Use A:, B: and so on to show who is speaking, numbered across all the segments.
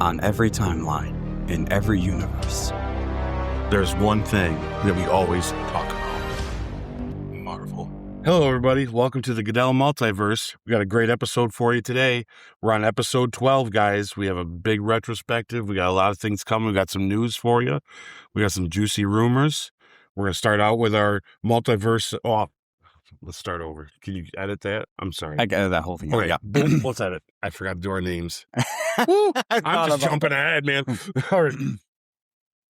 A: on every timeline, in every universe.
B: There's one thing that we always talk about. Marvel. Hello, everybody. Welcome to the Goodell Multiverse. We got a great episode for you today. We're on episode 12, guys. We have a big retrospective. We got a lot of things coming. We got some news for you. We got some juicy rumors. We're going to start out with our multiverse. Oh, let's start over. Can you edit that? I'm sorry.
A: I got that whole thing.
B: Oh, yeah. Let's edit. I forgot to do our names. Woo! I'm just jumping ahead, man. All right.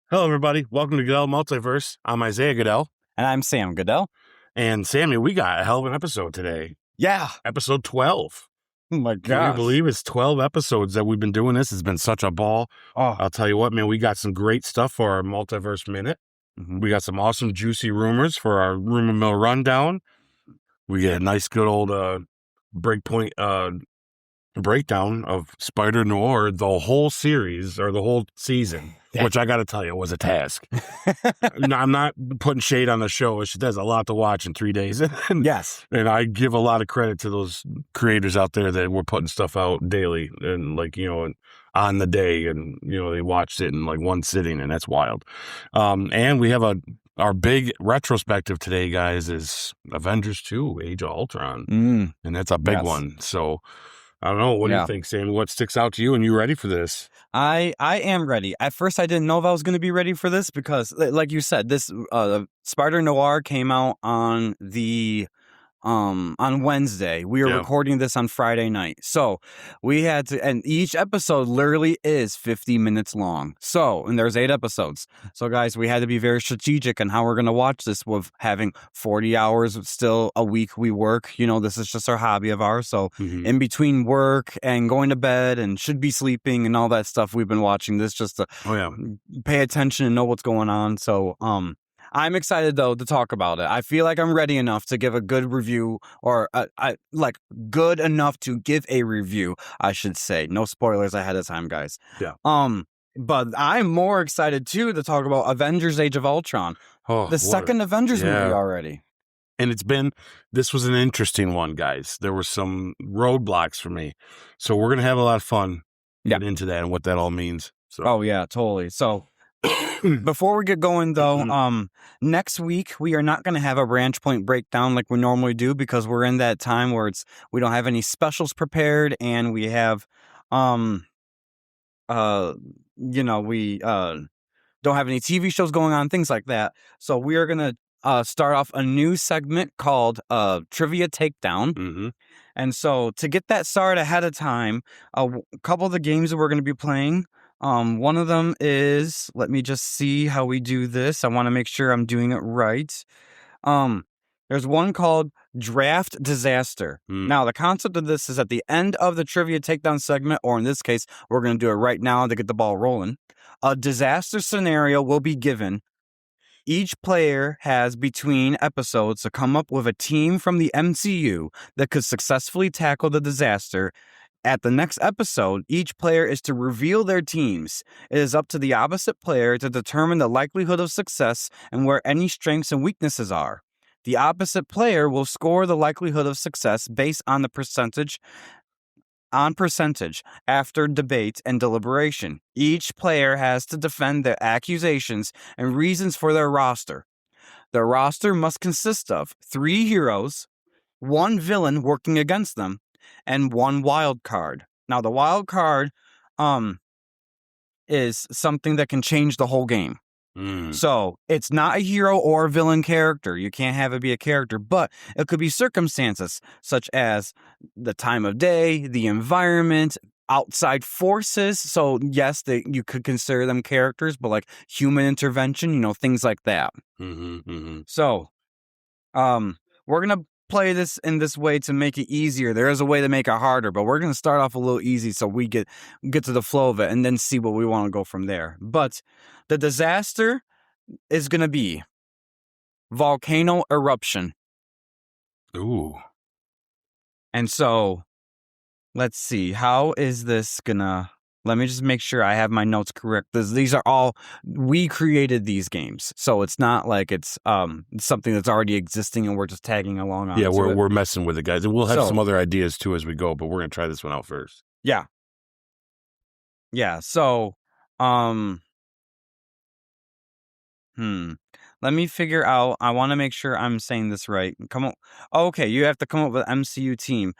B: Hello, everybody. Welcome to Goodell Multiverse. I'm Isaiah Goodell.
A: And I'm Sam Goodell.
B: And Sammy, we got a hell of an episode today.
A: Yeah.
B: Episode 12.
A: Oh, my God.
B: Can you believe it's 12 episodes that we've been doing this? It's been such a ball.
A: Oh.
B: I'll tell you what, man, we got some great stuff for our Multiverse Minute.
A: Mm-hmm.
B: We got some awesome, juicy rumors for our Rumor Mill Rundown. We get a nice, good old Breakpoint breakdown of Spider-Noir, the whole series, or the whole season, which I got to tell you was a task. No, I'm not putting shade on the show. There's a lot to watch in 3 days.
A: Yes.
B: And I give a lot of credit to those creators out there that were putting stuff out daily and, like, you know, on the day, and, you know, they watched it in like one sitting, and that's wild. And we have our big retrospective today, guys, is Avengers 2, Age of Ultron. And that's a big one. So I don't know. What do you think, Sam? What sticks out to you? And you ready for this?
A: I am ready. At first, I didn't know if I was going to be ready for this because, like you said, this Spider-Noir came out on Wednesday. We were recording this on Friday night. So we had to, and each episode literally is 50 minutes long. So, and there's 8 episodes. So guys, we had to be very strategic on how we're going to watch this with having 40 hours still a week we work. You know, this is just our hobby of ours. So in between work and going to bed and should be sleeping and all that stuff, we've been watching this just to pay attention and know what's going on. So, I'm excited, though, to talk about it. I feel like I'm ready enough to give a good review, or good enough to give a review, I should say. No spoilers ahead of time, guys.
B: Yeah.
A: But I'm more excited, too, to talk about Avengers Age of Ultron. The second Avengers movie already.
B: And this was an interesting one, guys. There were some roadblocks for me. So we're going to have a lot of fun getting into that and what that all means. So.
A: Oh, yeah, totally. So before we get going, though, next week we are not going to have a Branchpoint Breakdown like we normally do because we're in that time where we don't have any specials prepared, and we have, we don't have any TV shows going on, things like that. So we are going to start off a new segment called Trivia Takedown. And so to get that started ahead of time, a couple of the games that we're going to be playing. One of them is, let me just see how we do this. I want to make sure I'm doing it right. There's one called Draft Disaster. Now, the concept of this is at the end of the Trivia Takedown segment, or in this case, we're going to do it right now to get the ball rolling. A disaster scenario will be given. Each player has between episodes to come up with a team from the MCU that could successfully tackle the disaster. At the next episode, each player is to reveal their teams. It is up to the opposite player to determine the likelihood of success and where any strengths and weaknesses are. The opposite player will score the likelihood of success based on the percentage after debate and deliberation. Each player has to defend their accusations and reasons for their roster. The roster must consist of 3 heroes, 1 villain working against them, and 1 wild card. Now, the wild card is something that can change the whole game. So it's not a hero or a villain character. You can't have it be a character, but it could be circumstances such as the time of day, the environment, outside forces. So yes, you could consider them characters, but like human intervention, things like that. So we're going to play this in this way to make it easier. There is a way to make it harder, but we're going to start off a little easy so we get to the flow of it and then see what we want to go from there. But the disaster is going to be volcano eruption.
B: Ooh.
A: And so let's see, how is this gonna Let me just make sure I have my notes correct. These are all, we created these games. So it's not like it's something that's already existing and we're just tagging along on.
B: Yeah, we're messing with it, guys. And we'll have some other ideas too as we go, but we're going to try this one out first.
A: Yeah. Yeah. So, let me figure out. I want to make sure I'm saying this right. Come on. Okay, you have to come up with an MCU team.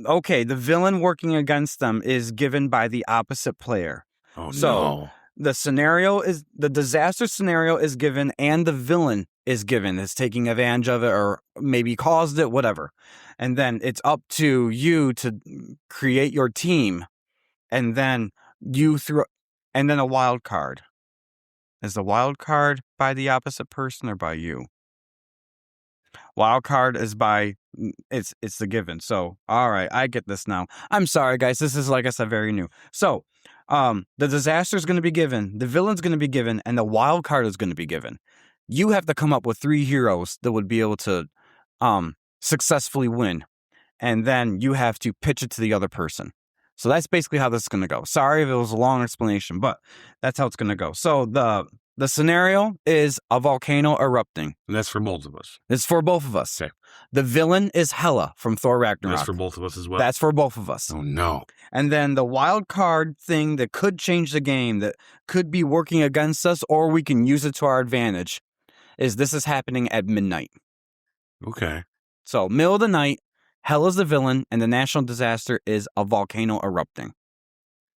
A: Okay, the villain working against them is given by the opposite player.
B: Oh,
A: So
B: no.
A: the disaster scenario is given, and the villain is given, is taking advantage of it or maybe caused it, whatever. And then it's up to you to create your team, and then and then a wild card. Is the wild card by the opposite person or by you? Wild card is by it's the given. So, all right, I get this now. I'm sorry, guys. This is, like I said, very new. So, the disaster is going to be given, the villain's going to be given, and the wild card is going to be given. You have to come up with 3 heroes that would be able to successfully win, and then you have to pitch it to the other person. So that's basically how this is going to go. Sorry if it was a long explanation, but that's how it's going to go. So the scenario is a volcano erupting.
B: And that's for both of us.
A: It's for both of us.
B: Okay.
A: The villain is Hela from Thor Ragnarok.
B: That's for both of us as well.
A: That's for both of us.
B: Oh, no.
A: And then the wild card thing that could change the game, that could be working against us, or we can use it to our advantage, is this is happening at midnight.
B: Okay.
A: So middle of the night, Hela's the villain, and the national disaster is a volcano erupting.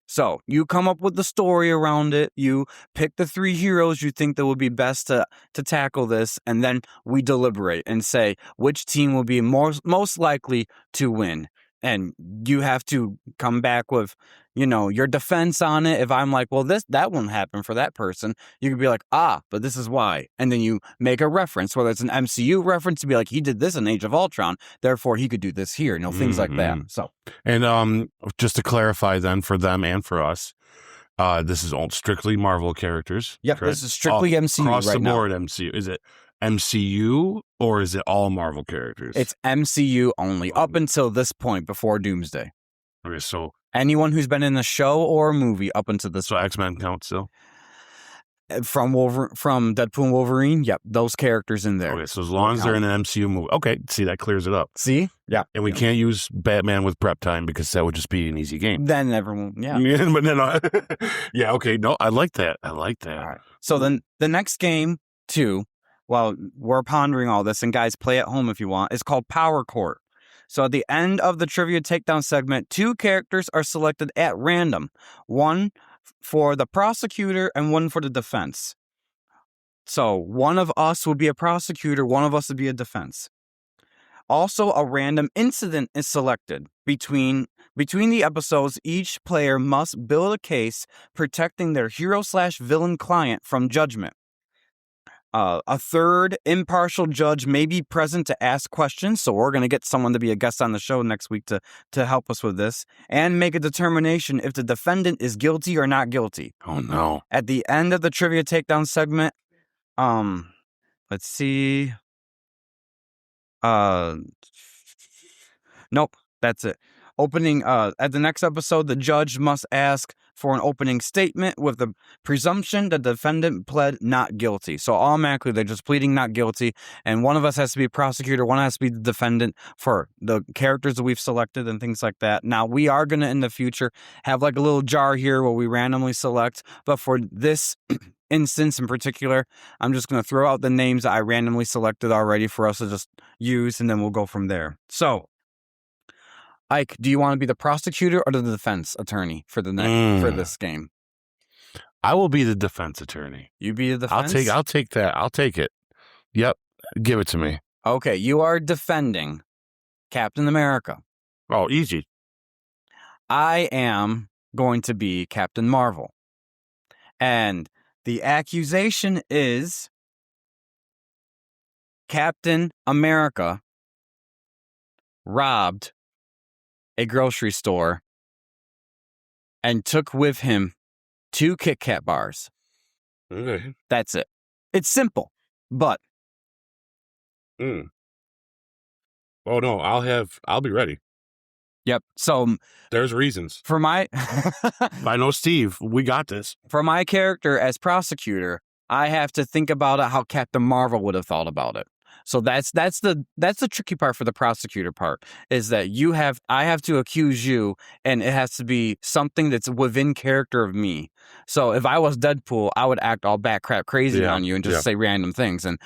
A: So you come up with the story around it. You pick the 3 heroes you think that would be best to tackle this, and then we deliberate and say which team will be most likely to win. And you have to come back with, your defense on it. If I'm like, well, that won't happen for that person, you could be like, but this is why. And then you make a reference, whether it's an MCU reference, to be like, he did this in Age of Ultron, therefore he could do this here, things like that. So,
B: and just to clarify then, for them and for us, this is all strictly Marvel characters.
A: Yep, correct? This is strictly MCU
B: across
A: right
B: the board.
A: now.
B: MCU. Is it MCU or is it all Marvel characters?
A: It's MCU only up until this point before Doomsday.
B: Okay, so
A: anyone who's been in a show or a movie up until this.
B: So X-Men counts still?
A: From Deadpool and Wolverine, yep, those characters in there.
B: Okay, so as long as they're in an MCU movie, okay, see, that clears it up.
A: See, yeah,
B: and we can't use Batman with prep time because that would just be an easy game.
A: Then everyone, yeah,
B: but then, yeah, okay, no, I like that. All right.
A: So then the next game too, while we're pondering all this, and guys, play at home if you want, is called Power Court. So at the end of the Trivia Takedown segment, 2 characters are selected at random. One for the prosecutor and one for the defense. So one of us would be a prosecutor, one of us would be a defense. Also, a random incident is selected. Between the episodes, each player must build a case protecting their hero/villain client from judgment. A third impartial judge may be present to ask questions, so we're going to get someone to be a guest on the show next week to help us with this, and make a determination if the defendant is guilty or not guilty.
B: Oh, no.
A: At the end of the Trivia Takedown segment, let's see. Nope, that's it. Opening, at the next episode, the judge must ask for an opening statement with the presumption the defendant pled not guilty. So automatically they're just pleading not guilty, and one of us has to be a prosecutor, one has to be the defendant for the characters that we've selected and things like that. Now, we are going to, in the future, have like a little jar here where we randomly select, but for this instance in particular, I'm just going to throw out the names that I randomly selected already for us to just use, and then we'll go from there. So, Ike, do you want to be the prosecutor or the defense attorney for for this game?
B: I will be the defense attorney.
A: You be the defense?
B: I'll take that. I'll take it. Yep. Give it to me.
A: Okay, you are defending Captain America.
B: Oh, easy.
A: I am going to be Captain Marvel. And the accusation is Captain America robbed a grocery store and took with him 2 Kit Kat bars.
B: Okay.
A: That's it. It's simple, but.
B: Oh, no, I'll be ready.
A: Yep. So
B: there's reasons.
A: For my.
B: I know, Steve, we got this.
A: For my character as prosecutor, I have to think about it how Captain Marvel would have thought about it. So that's the tricky part for the prosecutor part, is that I have to accuse you, and it has to be something that's within character of me. So if I was Deadpool, I would act all bat crap crazy on you and just say random things and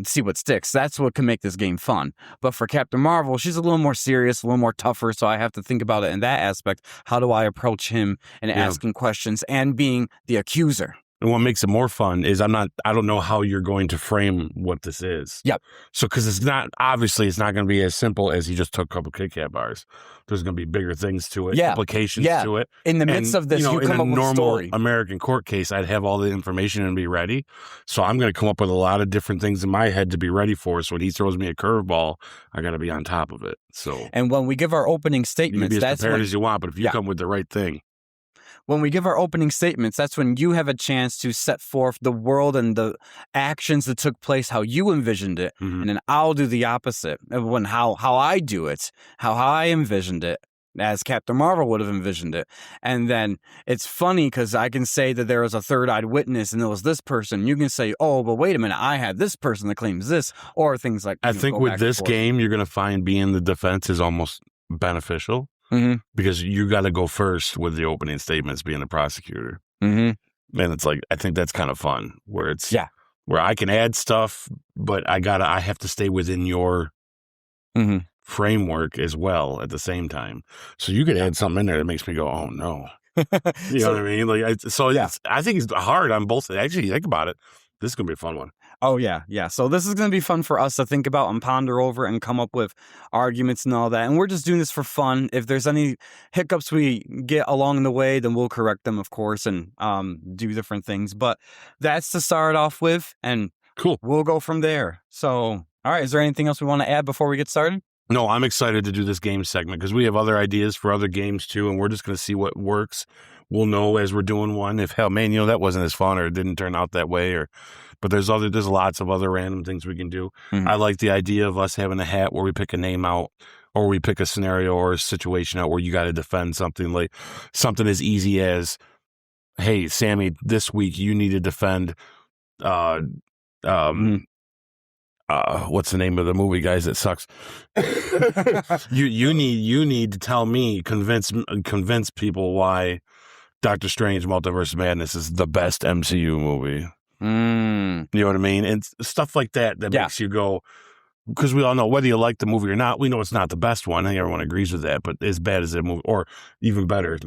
A: see what sticks. That's what can make this game fun. But for Captain Marvel, she's a little more serious, a little more tougher, so I have to think about it in that aspect. How do I approach him and asking questions and being the accuser?
B: And what makes it more fun is I don't know how you're going to frame what this is.
A: Yep.
B: So, because it's not going to be as simple as he just took a couple Kit Kat bars. There's going to be bigger things to it, implications to it.
A: In the midst of this, you come up with a story. In a normal
B: American court case, I'd have all the information and be ready. So I'm going to come up with a lot of different things in my head to be ready for. So when he throws me a curveball, I got to be on top of it. So,
A: and when we give our opening statements,
B: you can be as prepared as you want, but if you come with the right thing.
A: When we give our opening statements, that's when you have a chance to set forth the world and the actions that took place, how you envisioned it.
B: Mm-hmm.
A: And then I'll do the opposite. When how I do it, how I envisioned it, as Captain Marvel would have envisioned it. And then it's funny because I can say that there was a third-eyed witness and it was this person. You can say, oh, but wait a minute, I had this person that claims this, or things like that.
B: I think with this game, you're going to find being the defense is almost beneficial.
A: Mm-hmm.
B: Because you got to go first with the opening statements being the prosecutor.
A: Mm-hmm.
B: And it's like, I think that's kind of fun where it's, where I can add stuff, but I have to stay within your framework as well at the same time. So you could add something in there that makes me go, oh no. You know what I mean? Like, I think it's hard on both. Actually, think about it. This is going to be a fun one.
A: Oh, yeah. So this is going to be fun for us to think about and ponder over and come up with arguments and all that. And we're just doing this for fun. If there's any hiccups we get along the way, then we'll correct them, of course, and do different things. But that's to start off with, and
B: cool.
A: We'll go from there. So, all right. Is there anything else we want to add before we get started?
B: No, I'm excited to do this game segment because we have other ideas for other games too, and we're just going to see what works. We'll know as we're doing one if, hell, man, that wasn't as fun or it didn't turn out that way. But there's lots of other random things we can do. Mm-hmm. I like the idea of us having a hat where we pick a name out or we pick a scenario or a situation out where you got to defend something, like something as easy as, hey, Sammy, this week you need to defend what's the name of the movie, guys? It sucks. you need to tell me, convince people why Doctor Strange Multiverse of Madness is the best MCU movie. You know what I mean? And stuff like that makes you go, because we all know whether you like the movie or not, we know it's not the best one. I think everyone agrees with that, but as bad as that movie, or even better,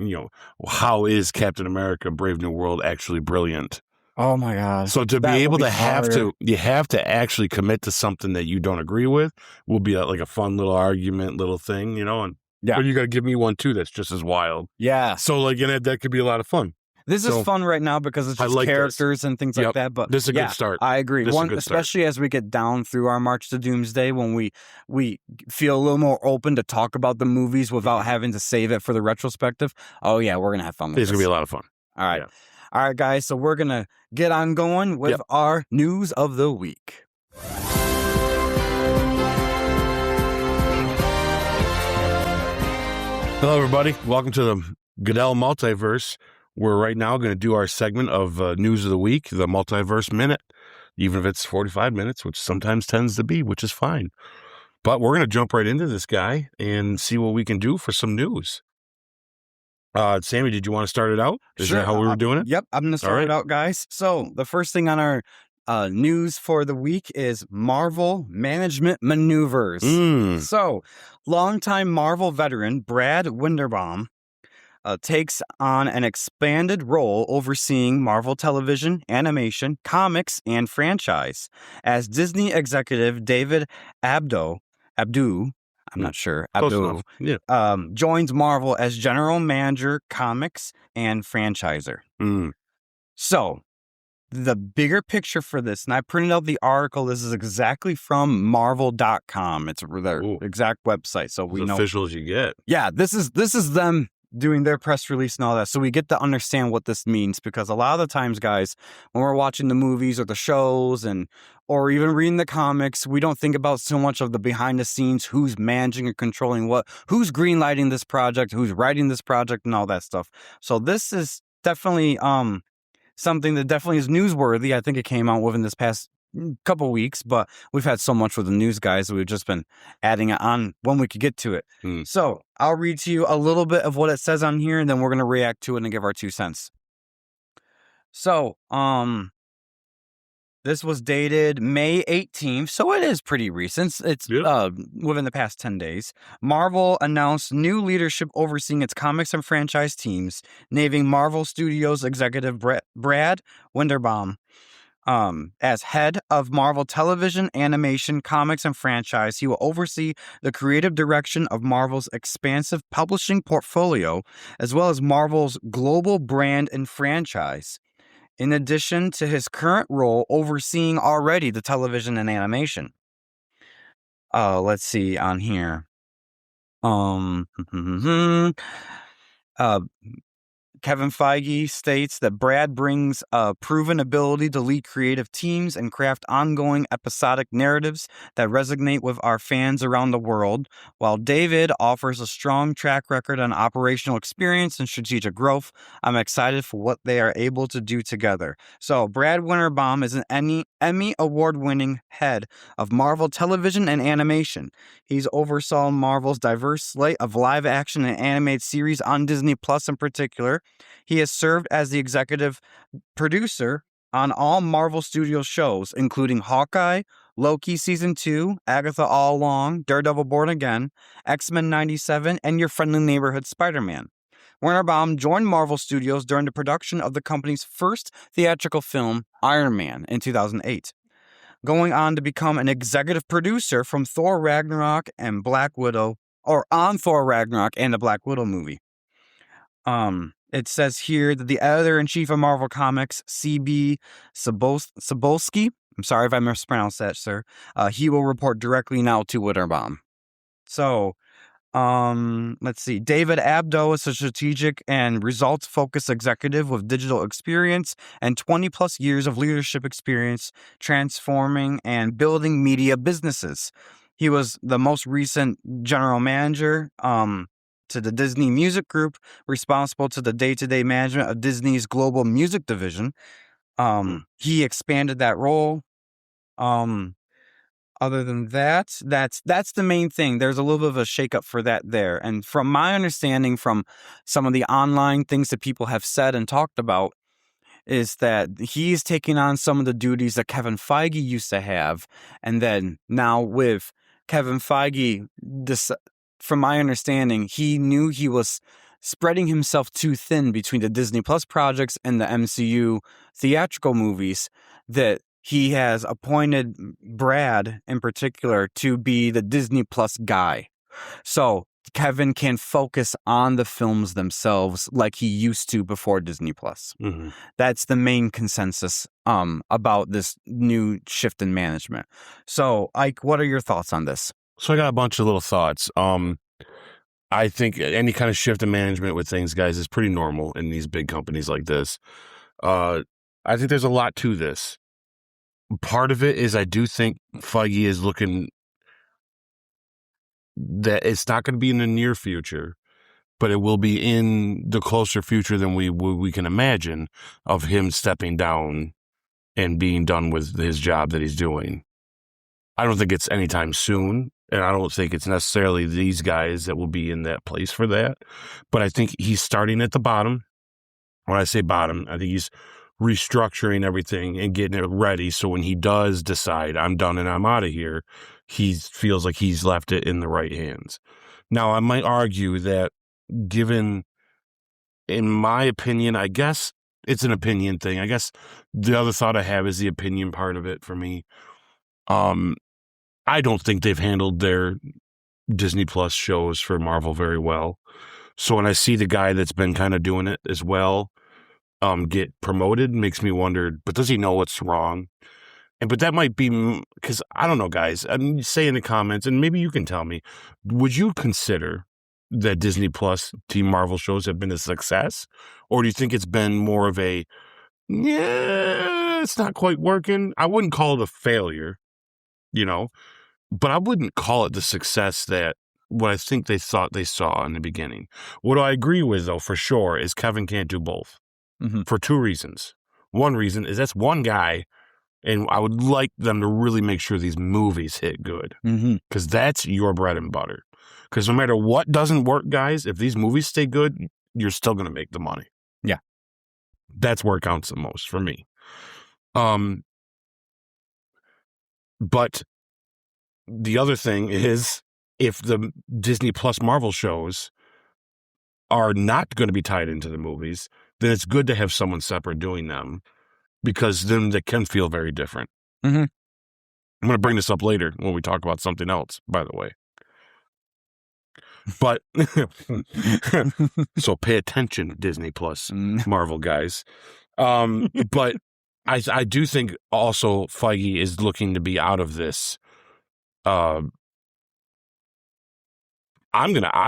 B: how is Captain America Brave New World actually brilliant?
A: Oh my God.
B: So to be able to you have to actually commit to something that you don't agree with will be like a fun little argument, little thing, and but you got to give me one too that's just as wild.
A: Yeah.
B: So like that could be a lot of fun.
A: This is fun right now because it's just characters and things like that. But
B: this is a good start.
A: I agree. Especially as we get down through our March to Doomsday, when we feel a little more open to talk about the movies without having to save it for the retrospective. Oh yeah, we're gonna have fun with this.
B: It's gonna be a lot of fun.
A: All right. All right, guys. So we're gonna get on going with our news of the week.
B: Hello, everybody. Welcome to the Goodell Multiverse. We're right now going to do our segment of news of the week, the Multiverse Minute, even if it's 45 minutes, which sometimes tends to be, which is fine. But we're going to jump right into this guy and see what we can do for some news. Sammy, did you want to start it out? Is that how we were doing it?
A: Yep, I'm going to start it out, guys. So the first thing on our news for the week is Marvel management maneuvers. So longtime Marvel veteran Brad Winderbaum takes on an expanded role overseeing Marvel television, animation, comics, and franchise as Disney executive David Abdu, I'm not sure, Abdu, joins Marvel as general manager, comics, and franchiser. So the bigger picture for this, and I printed out the article. This is exactly from Marvel.com. It's their exact website, so we know
B: as official as you get.
A: Yeah, this is them doing their press release and all that, so we get to understand what this means, because a lot of the times, guys, when we're watching the movies or the shows or even reading the comics, we don't think about so much of the behind the scenes, who's managing and controlling what, who's greenlighting this project, who's writing this project, and all that stuff. So this is definitely something that definitely is newsworthy. I think it came out within this past couple weeks, but we've had so much with the news, guys, that we've just been adding it on when we could get to it. So I'll read to you a little bit of what it says on here, and then we're going to react to it and give our 2 cents. So, this was dated May 18th, so it is pretty recent. It's within the past 10 days. Marvel announced new leadership overseeing its comics and franchise teams, naming Marvel Studios executive Brad Winderbaum as head of Marvel Television, Animation, Comics, and Franchise. He will oversee the creative direction of Marvel's expansive publishing portfolio, as well as Marvel's global brand and franchise, in addition to his current role overseeing already the television and animation. Let's see on here. Kevin Feige states that Brad brings a proven ability to lead creative teams and craft ongoing episodic narratives that resonate with our fans around the world, while David offers a strong track record on operational experience and strategic growth. I'm excited for what they are able to do together. So Brad Winderbaum is an Emmy award-winning head of Marvel Television and Animation. He's oversaw Marvel's diverse slate of live-action and animated series on Disney Plus in particular. He has served as the executive producer on all Marvel Studios shows, including Hawkeye, Loki Season 2, Agatha All Along, Daredevil Born Again, X-Men 97, and Your Friendly Neighborhood Spider-Man. Winderbaum joined Marvel Studios during the production of the company's first theatrical film, Iron Man, in 2008, going on to become an executive producer from Thor Ragnarok and Black Widow, or on Thor Ragnarok and the Black Widow movie. It says here that the editor-in-chief of Marvel Comics, C.B. Sobolski, I'm sorry if I mispronounced that, sir, he will report directly now to Winderbaum. So, let's see. David Abdo is a strategic and results-focused executive with digital experience and 20-plus years of leadership experience transforming and building media businesses. He was the most recent general manager to the Disney Music Group, responsible to the day-to-day management of Disney's global music division. He expanded that role. Other than that, that's the main thing. There's a little bit of a shakeup for that there. And from my understanding from some of the online things that people have said and talked about, is that he's taking on some of the duties that Kevin Feige used to have. And then now with Kevin Feige, from my understanding, he knew he was spreading himself too thin between the Disney Plus projects and the MCU theatrical movies, that he has appointed Brad in particular to be the Disney Plus guy. So Kevin can focus on the films themselves like he used to before Disney Plus. Mm-hmm. That's the main consensus about this new shift in management. So, Ike, what are your thoughts on this?
B: So I got a bunch of little thoughts. I think any kind of shift in management with things, guys, is pretty normal in these big companies like this. I think there's a lot to this. Part of it is I do think Feige is looking that it's not going to be in the near future, but it will be in the closer future than we can imagine of him stepping down and being done with his job that he's doing. I don't think it's anytime soon, and I don't think it's necessarily these guys that will be in that place for that. But I think he's starting at the bottom. When I say bottom, I think he's restructuring everything and getting it ready. So when he does decide, I'm done and I'm out of here, he feels like he's left it in the right hands. Now, I might argue that given, in my opinion, I guess it's an opinion thing. I guess the other thought I have is the opinion part of it for me. I don't think they've handled their Disney Plus shows for Marvel very well. So when I see the guy that's been kind of doing it as well get promoted, makes me wonder, but does he know what's wrong? But that might be because I don't know, guys. I mean, say in the comments, and maybe you can tell me, would you consider that Disney Plus Team Marvel shows have been a success? Or do you think it's been more of a, yeah, it's not quite working? I wouldn't call it a failure, but I wouldn't call it the success that what I think they thought they saw in the beginning. What I agree with, though, for sure, is Kevin can't do both for two reasons. One reason is that's one guy And I would like them to really make sure these movies hit good, because that's your bread and butter. Because no matter what doesn't work, guys, if these movies stay good, you're still going to make the money.
A: Yeah.
B: That's where it counts the most for me. But the other thing is, if the Disney Plus Marvel shows are not going to be tied into the movies, then it's good to have someone separate doing them, because then they can feel very different. I'm going to bring this up later when we talk about something else, by the way. But so pay attention, Disney Plus Marvel guys. But I do think also Feige is looking to be out of this. I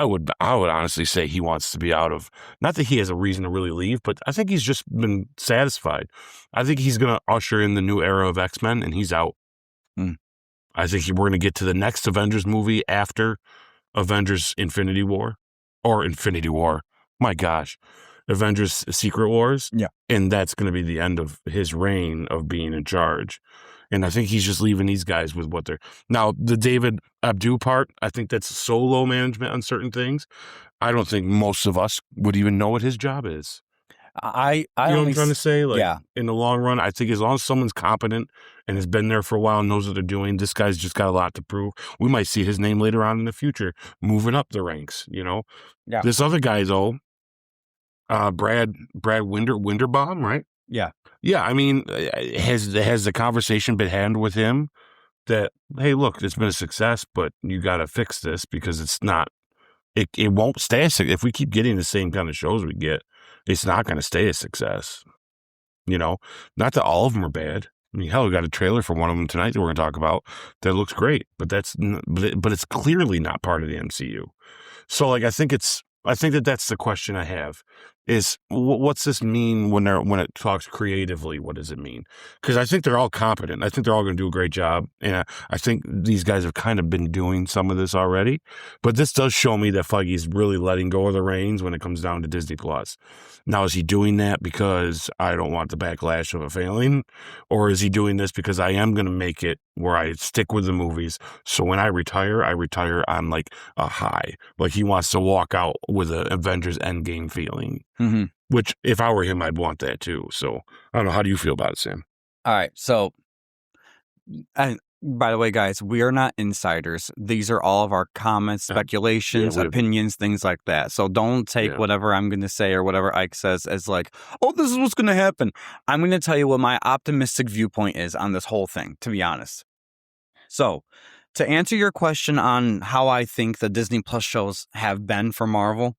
B: would honestly say he wants to be out of, not that he has a reason to really leave, but I think he's just been satisfied. I think he's going to usher in the new era of X-Men, and he's out. I think we're going to get to the next Avengers movie after Avengers Infinity War. My gosh. Avengers Secret Wars. Yeah. And that's going to be the end of his reign of being in charge. And I think he's just leaving these guys with what they're... Now, the David Abdu part, I think that's solo management on certain things. I don't think most of us would even know what his job is.
A: I
B: you know what I'm trying to say? In the long run, I think as long as someone's competent and has been there for a while and knows what they're doing, this guy's just got a lot to prove. We might see his name later on in the future, moving up the ranks, Yeah. This other guy, though, Brad Winderbaum, right?
A: Yeah.
B: Yeah, I mean, has the conversation been had with him that, hey, look, it's been a success, but you got to fix this because it's not, it won't stay a success. If we keep getting the same kind of shows we get, it's not going to stay a success. Not that all of them are bad. I mean, hell, we got a trailer for one of them tonight that we're going to talk about that looks great, but it's clearly not part of the MCU. So, I think that's the question I have is what's this mean when it talks creatively? What does it mean? Because I think they're all competent. I think they're all going to do a great job. And I think these guys have kind of been doing some of this already. But this does show me that Feige's really letting go of the reins when it comes down to Disney Plus. Now, is he doing that because I don't want the backlash of a failing? Or is he doing this because I am going to make it where I stick with the movies? So when I retire on a high. He wants to walk out with an Avengers Endgame feeling. Which, if I were him, I'd want that too. So, I don't know. How do you feel about it, Sam?
A: All right. So, and by the way, guys, we are not insiders. These are all of our comments, speculations, opinions, things like that. So don't take whatever I'm going to say or whatever Ike says as oh, this is what's going to happen. I'm going to tell you what my optimistic viewpoint is on this whole thing, to be honest. So, to answer your question on how I think the Disney Plus shows have been for Marvel,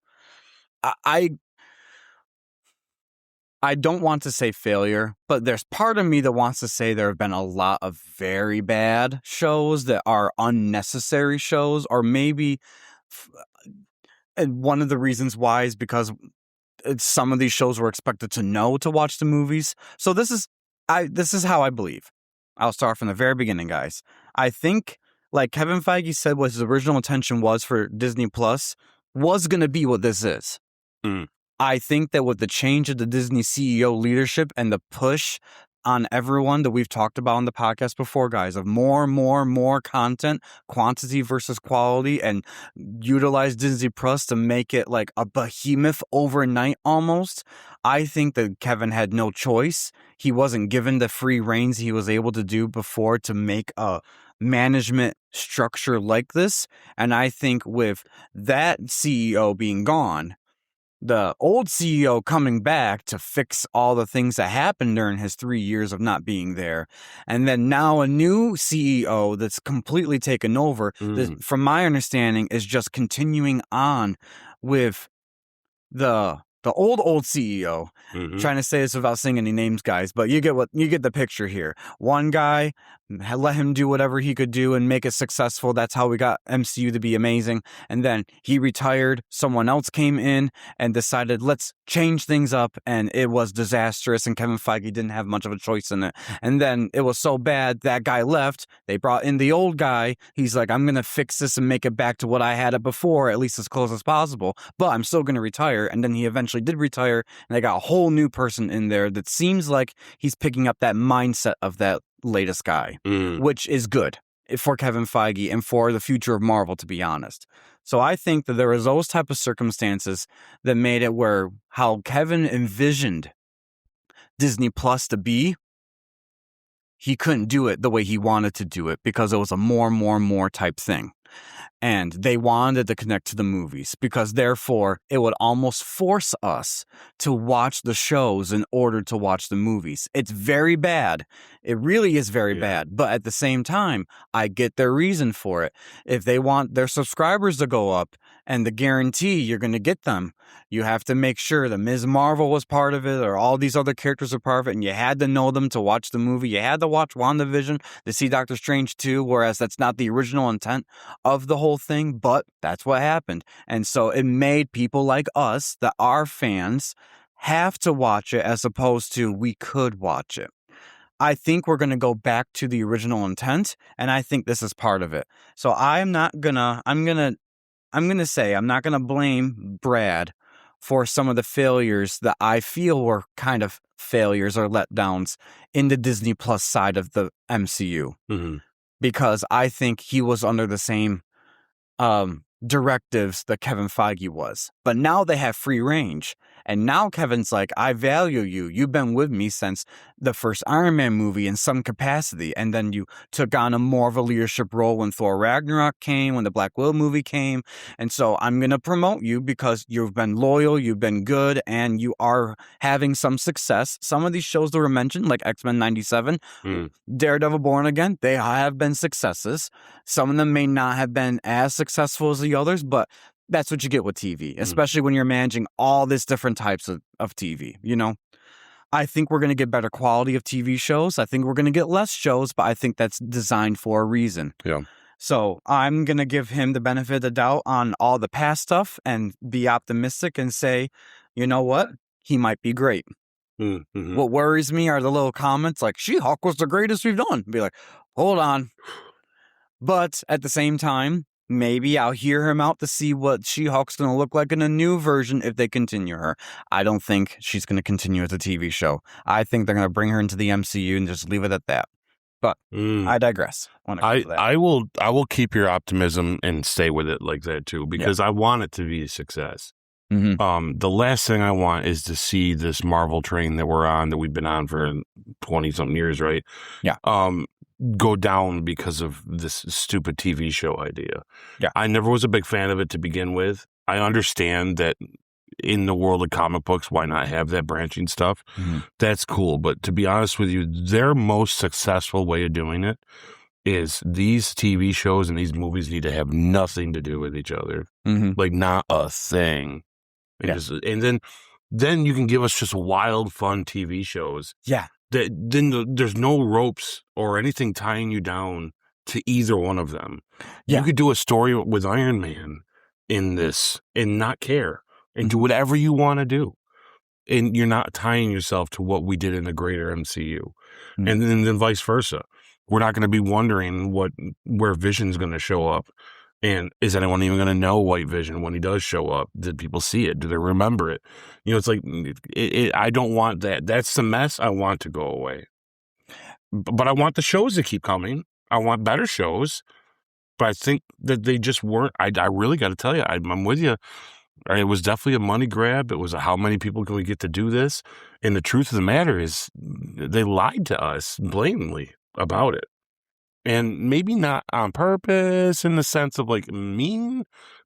A: I don't want to say failure, but there's part of me that wants to say there have been a lot of very bad shows that are unnecessary shows, or maybe and one of the reasons why is because some of these shows were expected to know to watch the movies. So this is how I believe. I'll start from the very beginning, guys. I think, like Kevin Feige said, what his original intention was for Disney Plus was going to be what this is. I think that with the change of the Disney CEO leadership and the push on everyone that we've talked about on the podcast before, guys, of more content, quantity versus quality, and utilize Disney Plus to make it like a behemoth overnight almost. I think that Kevin had no choice. He wasn't given the free reins he was able to do before to make a management structure like this. And I think with that CEO being gone, the old CEO coming back to fix all the things that happened during his 3 years of not being there. And then now a new CEO that's completely taken over, that, from my understanding, is just continuing on with the old CEO. Trying to say this without saying any names, guys, but you get the picture here. One guy, let him do whatever he could do and make it successful. That's how we got MCU to be amazing. And then he retired. Someone else came in and decided, let's change things up. And it was disastrous. And Kevin Feige didn't have much of a choice in it. And then it was so bad, that guy left. They brought in the old guy. He's like, I'm going to fix this and make it back to what I had it before, at least as close as possible. But I'm still going to retire. And then he eventually did retire. And they got a whole new person in there that seems like he's picking up that mindset of that latest guy, which is good for Kevin Feige and for the future of Marvel, to be honest. So I think that there was those type of circumstances that made it where how Kevin envisioned Disney Plus to be, he couldn't do it the way he wanted to do it because it was a more type thing. And they wanted to connect to the movies because therefore it would almost force us to watch the shows in order to watch the movies. It's very bad. It really is very bad. But at the same time, I get their reason for it. If they want their subscribers to go up and the guarantee you're going to get them, you have to make sure that Ms. Marvel was part of it or all these other characters are part of it. And you had to know them to watch the movie. You had to watch WandaVision to see Doctor Strange 2, whereas that's not the original intent of the whole thing, but that's what happened. And so it made people like us, that are fans, have to watch it as opposed to we could watch it. I think we're going to go back to the original intent, and I think this is part of it. So I'm not going to blame Brad for some of the failures that I feel were kind of failures or letdowns in the Disney Plus side of the MCU. Because I think he was under the same directives that Kevin Feige was. But now they have free range. And now Kevin's like, I value you. You've been with me since the first Iron Man movie in some capacity. And then you took on more of a leadership role when Thor Ragnarok came, when the Black Widow movie came. And so I'm going to promote you because you've been loyal, you've been good, and you are having some success. Some of these shows that were mentioned, like X-Men 97, Daredevil Born Again, they have been successes. Some of them may not have been as successful as the others, but that's what you get with TV, especially when you're managing all these different types of TV, you know? I think we're going to get better quality of TV shows. I think we're going to get less shows, but I think that's designed for a reason.
B: Yeah.
A: So I'm going to give him the benefit of the doubt on all the past stuff and be optimistic and say, you know what? He might be great. What worries me are the little comments like, She-Hulk was the greatest we've done. Be like, hold on. But at the same time, maybe I'll hear him out to see what She-Hulk's going to look like in a new version if they continue her. I don't think she's going to continue as a TV show. I think they're going to bring her into the MCU and just leave it at that. But I digress.
B: I will keep your optimism and stay with it like that too, because I want it to be a success. The last thing I want is to see this Marvel train that we're on, that we've been on for 20-something years, right?
A: Yeah.
B: Go down because of this stupid TV show idea.
A: Yeah.
B: I never was a big fan of it to begin with. I understand that in the world of comic books, why not have that branching stuff? That's cool. But to be honest with you, their most successful way of doing it is these TV shows and these movies need to have nothing to do with each other. Like not a thing. And then you can give us just wild, fun TV shows.
A: Yeah.
B: Then there's no ropes or anything tying you down to either one of them.
A: Yeah.
B: You could do a story with Iron Man in this and not care and do whatever you want to do. And you're not tying yourself to what we did in the greater MCU. And then vice versa. We're not going to be wondering where Vision's going to show up. And is anyone even going to know White Vision when he does show up? Did people see it? Do they remember it? You know, it's like, I don't want that. That's the mess I want to go away. But I want the shows to keep coming. I want better shows. But I think that they just weren't. I really got to tell you, I'm with you. It was definitely a money grab. It was how many people can we get to do this? And the truth of the matter is they lied to us blatantly about it. And maybe not on purpose in the sense of like mean,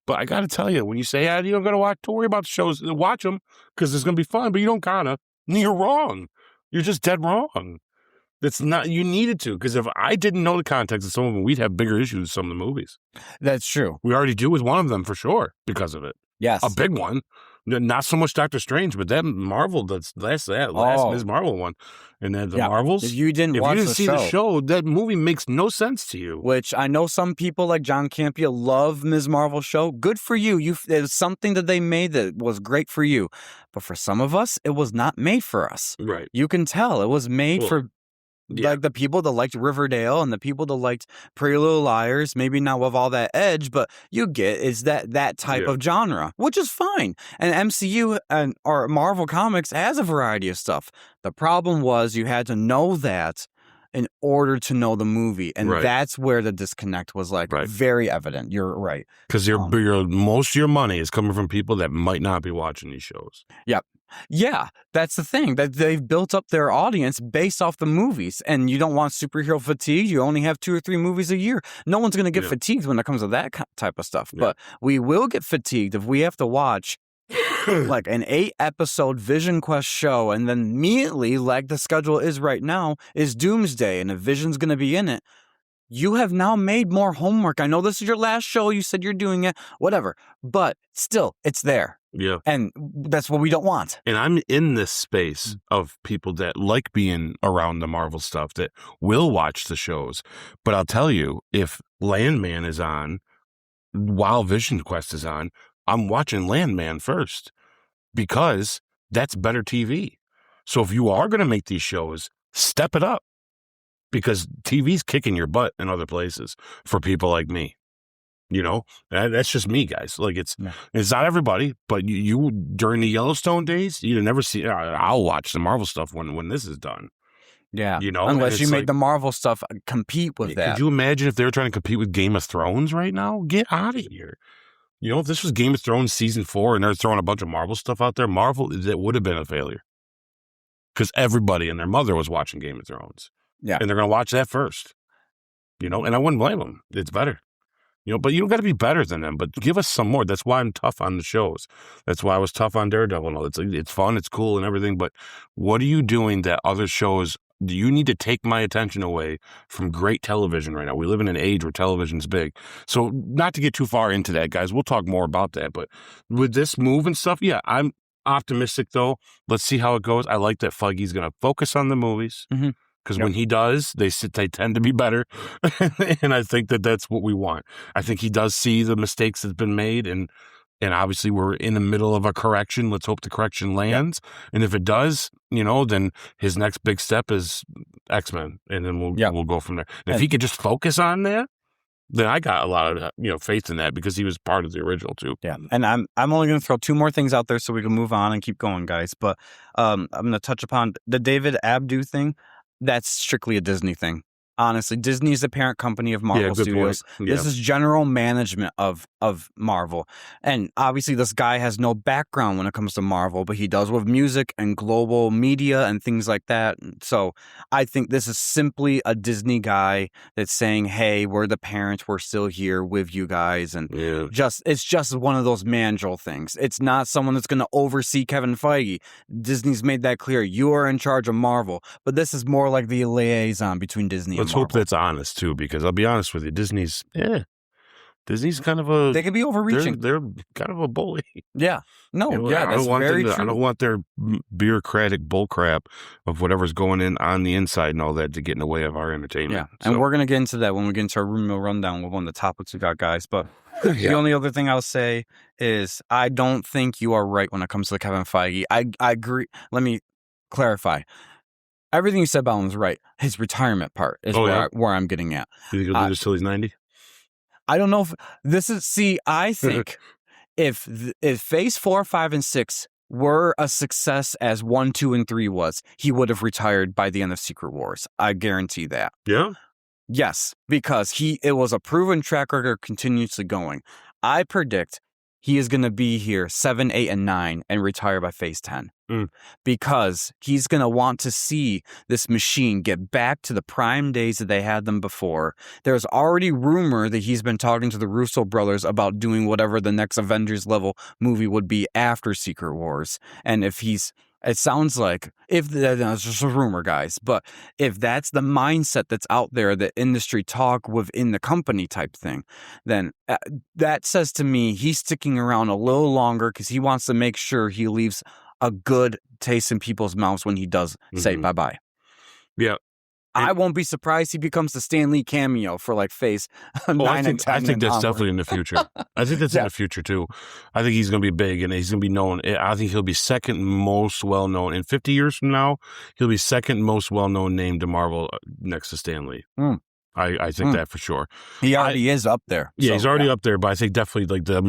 B: but I got to tell you, when you say, you don't got to worry about the shows, watch them because it's going to be fun, but you don't gotta. You're wrong. You're just dead wrong. That's not, you needed to, because if I didn't know the context of some of them, we'd have bigger issues with some of the movies.
A: That's true.
B: We already do with one of them for sure because of it.
A: Yes.
B: A big one. Not so much Doctor Strange, but that Marvel, last Ms. Marvel one. And then the Marvels.
A: If you didn't
B: see the show, that movie makes no sense to you.
A: Which I know some people like John Campia love Ms. Marvel show. Good for you. It was something that they made that was great for you. But for some of us, it was not made for us.
B: Right.
A: You can tell it was made for like the people that liked Riverdale and the people that liked Pretty Little Liars, maybe not with all that edge, but you get is that type of genre, which is fine. And MCU or Marvel Comics has a variety of stuff. The problem was you had to know that in order to know the movie. And
B: Right.
A: that's where the disconnect was like
B: Right.
A: very evident. You're right.
B: Because most of your money is coming from people that might not be watching these shows.
A: Yep. Yeah, that's the thing, that they've built up their audience based off the movies, and you don't want superhero fatigue. You only have 2 or 3 movies a year. No one's going to get fatigued when it comes to that type of stuff, but we will get fatigued if we have to watch like an 8-episode Vision Quest show, and then immediately, like the schedule is right now, is Doomsday, and a Vision's going to be in it. You have now made more homework. I know this is your last show. You said you're doing it, whatever, but still, it's there.
B: Yeah.
A: And that's what we don't want.
B: And I'm in this space of people that like being around the Marvel stuff, that will watch the shows. But I'll tell you, if Landman is on while Vision Quest is on, I'm watching Landman first because that's better TV. So if you are going to make these shows, step it up, because TV's kicking your butt in other places for people like me. You know, that's just me, guys. Like it's not everybody, but you during the Yellowstone days, you never see. I'll watch the Marvel stuff when this is done.
A: Yeah,
B: you know,
A: unless you made the Marvel stuff compete with that.
B: Could you imagine if they were trying to compete with Game of Thrones right now? Get out of here. You know, if this was Game of Thrones season 4 and they're throwing a bunch of Marvel stuff out there, that would have been a failure, because everybody and their mother was watching Game of Thrones.
A: Yeah,
B: and they're going to watch that first. You know, and I wouldn't blame them. It's better. You know, but you don't got to be better than them, but give us some more. That's why I'm tough on the shows. That's why I was tough on Daredevil and all. It's fun, it's cool and everything, but what are you doing that other shows, do you need to take my attention away from great television right now? We live in an age where television's big. So not to get too far into that, guys, we'll talk more about that, but with this move and stuff, yeah, I'm optimistic though. Let's see how it goes. I like that Feige's going to focus on the movies.
A: Mm-hmm.
B: Because when he does, they tend to be better. And I think that's what we want. I think he does see the mistakes that's been made. And obviously we're in the middle of a correction. Let's hope the correction lands. Yep. And if it does, you know, then his next big step is X-Men. And then we'll go from there. And if he could just focus on that, then I got a lot of faith in that, because he was part of the original too.
A: Yeah, and I'm only going to throw 2 more things out there so we can move on and keep going, guys. But I'm going to touch upon the David Abdu thing. That's strictly a Disney thing. Honestly, Disney is the parent company of Marvel Studios. This is general management of Marvel. And obviously this guy has no background when it comes to Marvel, but he does with music and global media and things like that. So I think this is simply a Disney guy that's saying, hey, we're the parents, we're still here with you guys. And it's just one of those mandrel things. It's not someone that's going to oversee Kevin Feige. Disney's made that clear. You are in charge of Marvel. But this is more like the liaison between Disney and
B: Let's hope that's honest too, because I'll be honest with you, Disney's kind of
A: they can be overreaching.
B: They're kind of a bully.
A: Yeah. No, that's very true.
B: I don't want their bureaucratic bullcrap of whatever's going on the inside and all that to get in the way of our entertainment.
A: Yeah, and we're going to get into that when we get into our room meal rundown with one of the topics we got, guys. But the only other thing I'll say is I don't think you are right when it comes to Kevin Feige. I agree. Let me clarify. Everything you said about him is right. His retirement part is where I'm getting at.
B: You think he'll do this till he's 90?
A: I don't know if this is. See, I think if Phase 4, 5, and 6 were a success as 1, 2, and 3 was, he would have retired by the end of Secret Wars. I guarantee that.
B: Yeah.
A: Yes, because it was a proven track record continuously going. I predict he is going to be here 7, 8, and 9 and retire by Phase 10. Because he's going to want to see this machine get back to the prime days that they had them before. There's already rumor that he's been talking to the Russo brothers about doing whatever the next Avengers level movie would be after Secret Wars. And it sounds like, it's just a rumor, guys, but if that's the mindset that's out there, the industry talk within the company type thing, then that says to me he's sticking around a little longer because he wants to make sure he leaves a good taste in people's mouths when he does say bye-bye.
B: Yeah.
A: I won't be surprised he becomes the Stan Lee cameo for like Phase 9 and 10.
B: I think that's definitely in the future. I think that's in the future too. I think he's going to be big and he's going to be known. I think he'll be second most well-known. In 50 years from now, he'll be second most well-known name to Marvel next to Stan Lee. I think that for sure.
A: He already is up there.
B: Yeah, he's already up there, but I think definitely like the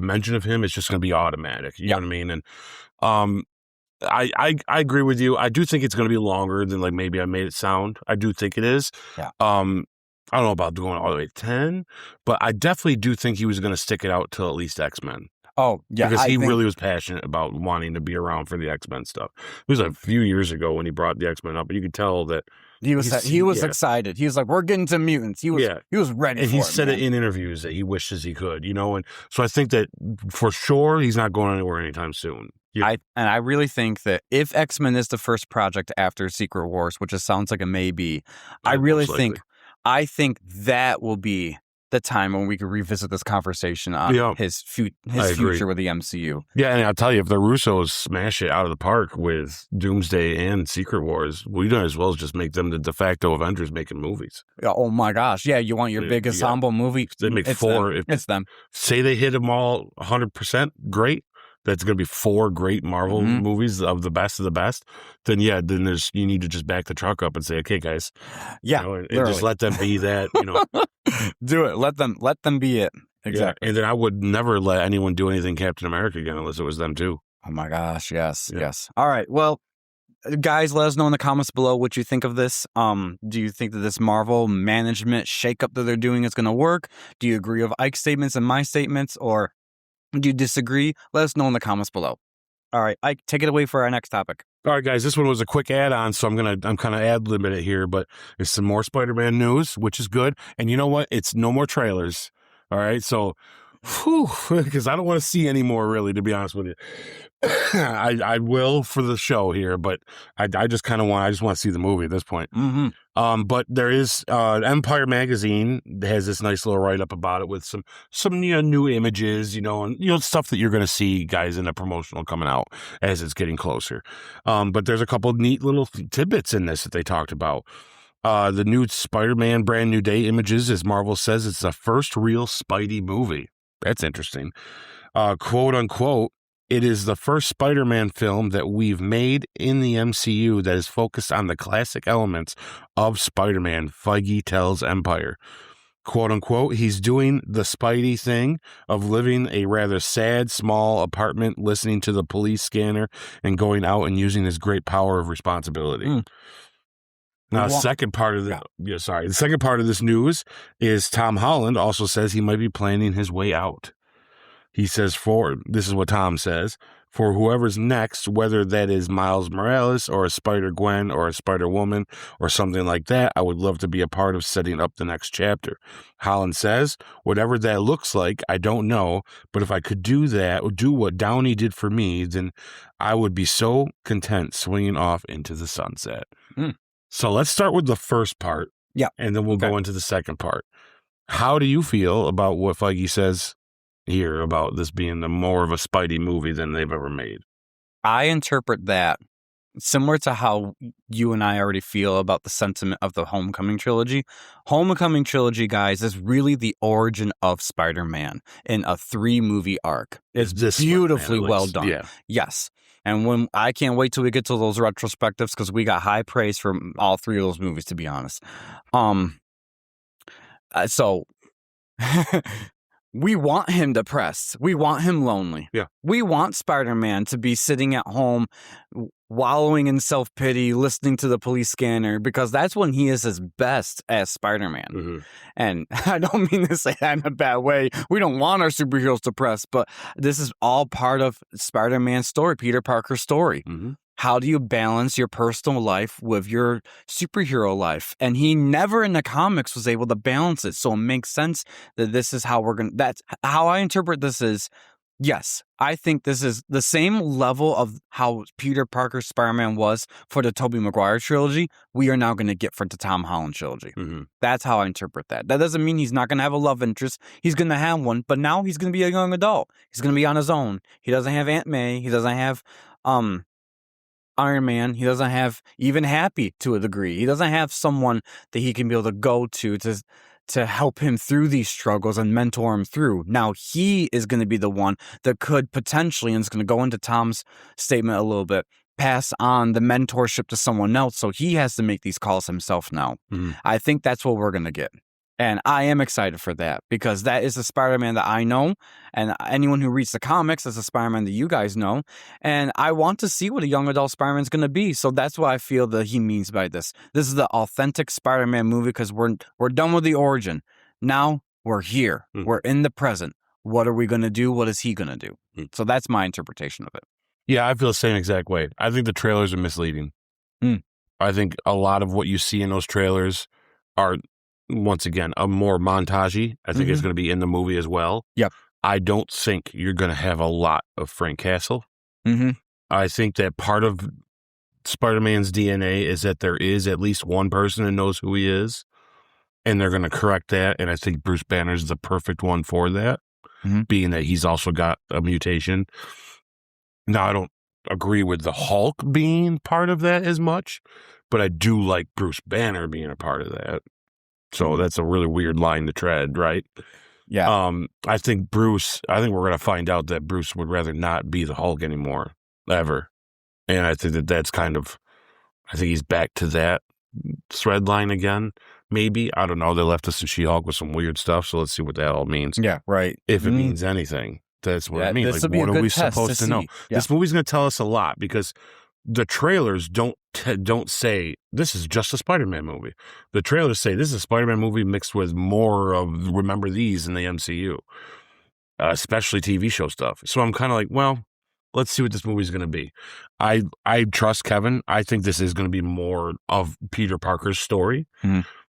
B: mention of him is just going to be automatic. You know what I mean? And I agree with you. I do think it's going to be longer than like maybe I made it sound. I do think it is.
A: Yeah.
B: I don't know about going all the way to 10, but I definitely do think he was going to stick it out till at least X-Men.
A: Oh, yeah.
B: Because he really was passionate about wanting to be around for the X-Men stuff. It was a few years ago when he brought the X-Men up, but you could tell that
A: he was excited. He was like, we're getting to mutants. He was ready
B: and
A: for it.
B: he said it in interviews that he wishes he could, and so I think that for sure he's not going anywhere anytime soon. Yeah.
A: I really think that if X-Men is the first project after Secret Wars, which it sounds like it may be, I think that will be the time when we could revisit this conversation on his future with the MCU.
B: Yeah, and I'll tell you, if the Russos smash it out of the park with Doomsday and Secret Wars, we might as well just make them the de facto Avengers making movies.
A: Oh my gosh, yeah, you want your big ensemble movie?
B: They make 4.
A: It's them.
B: Say they hit them all 100%, great. That's going to be 4 great Marvel movies of the best, then you need to just back the truck up and say, okay, guys.
A: Yeah.
B: And just let them be that,
A: Do it. Let them be it. Exactly.
B: Yeah. And then I would never let anyone do anything Captain America again unless it was them too.
A: Oh my gosh. Yes. Yeah. Yes. All right. Well, guys, let us know in the comments below what you think of this. Do you think that this Marvel management shakeup that they're doing is going to work? Do you agree with Ike's statements and my statements, or do you disagree? Let us know in the comments below. All right, Ike, take it away for our next topic.
B: All right, guys, this one was a quick add-on, so I'm kind of ad-libbing it here, but it's some more Spider-Man news, which is good. And you know what? It's no more trailers. All right, so, because I don't want to see any more, really, to be honest with you. I will for the show here, but I just want to see the movie at this point.
A: Mm-hmm.
B: But there is Empire Magazine has this nice little write-up about it with some new images, and stuff that you're going to see, guys, in a promotional coming out as it's getting closer. But there's a couple of neat little tidbits in this that they talked about. The new Spider-Man Brand New Day images, as Marvel says, it's the first real Spidey movie. That's interesting. Quote unquote, it is the first Spider-Man film that we've made in the MCU that is focused on the classic elements of Spider-Man, Feige tells Empire. Quote unquote, he's doing the Spidey thing of living a rather sad, small apartment, listening to the police scanner, and going out and using his great power of responsibility. Now, the second part of this news is Tom Holland also says he might be planning his way out. He says, this is what Tom says, for whoever's next, whether that is Miles Morales or a Spider-Gwen or a Spider-Woman or something like that, I would love to be a part of setting up the next chapter. Holland says, whatever that looks like, I don't know, but if I could do that, or do what Downey did for me, then I would be so content swinging off into the sunset. So let's start with the first part.
A: Yeah.
B: And then we'll go into the second part. How do you feel about what Feige says here about this being more of a Spidey movie than they've ever made?
A: I interpret that similar to how you and I already feel about the sentiment of the Homecoming trilogy. Homecoming trilogy, guys, is really the origin of Spider-Man in a 3-movie arc. It's beautifully well done. Yeah. Yes. And when I can't wait till we get to those retrospectives, because we got high praise from all 3 of those movies, to be honest. So we want him depressed. We want him lonely.
B: Yeah.
A: We want Spider-Man to be sitting at home, wallowing in self-pity, listening to the police scanner, because that's when he is his best as Spider-Man.
B: Mm-hmm.
A: And I don't mean to say that in a bad way. We don't want our superheroes depressed, but this is all part of Spider-Man's story, Peter Parker's story.
B: Mm-hmm.
A: How do you balance your personal life with your superhero life? And he never in the comics was able to balance it. So it makes sense that this is how that's how I interpret this is, yes, I think this is the same level of how Peter Parker's Spider-Man was for the Tobey Maguire trilogy, we are now going to get for the Tom Holland trilogy.
B: Mm-hmm.
A: That's how I interpret that. That doesn't mean he's not going to have a love interest. He's going to have one, but now he's going to be a young adult. He's going to be on his own. He doesn't have Aunt May. He doesn't have Iron Man. He doesn't have even Happy to a degree. He doesn't have someone that he can be able to go to help him through these struggles and mentor him through. Now he is going to be the one that could potentially, and it's going to go into Tom's statement a little bit, pass on the mentorship to someone else. So he has to make these calls himself now.
B: Mm-hmm.
A: I think that's what we're going to get. And I am excited for that because that is the Spider-Man that I know. And anyone who reads the comics is a Spider-Man that you guys know. And I want to see what a young adult Spider-Man is going to be. So that's what I feel that he means by this. This is the authentic Spider-Man movie because we're done with the origin. Now we're here. We're in the present. What are we going to do? What is he going to do? So that's my interpretation of it.
B: Yeah, I feel the same exact way. I think the trailers are misleading. I think a lot of what you see in those trailers are, once again, a more montagey. I think it's going to be in the movie as well.
A: Yep.
B: I don't think you're going to have a lot of Frank Castle. I think that part of Spider-Man's DNA is that there is at least one person that knows who he is, and they're going to correct that. And I think Bruce Banner is the perfect one for that, being that he's also got a mutation. Now, I don't agree with the Hulk being part of that as much, but I do like Bruce Banner being a part of that. So that's a really weird line to tread, right?
A: Yeah.
B: I think we're going to find out that Bruce would rather not be the Hulk anymore, ever. And I think that's I think he's back to that thread line again, maybe. I don't know. They left us in She-Hulk with some weird stuff, so let's see what that all means.
A: Yeah, right.
B: If it means anything. That's what I mean.
A: Like,
B: what are we supposed to know?
A: Yeah.
B: This movie's going to tell us a lot because the trailers don't say this is just a Spider-Man movie. The trailers say this is a Spider-Man movie mixed with more of Remember These in the MCU, especially TV show stuff. So I'm kind of like, well, let's see what this movie's going to be. I trust Kevin. I think this is going to be more of Peter Parker's story.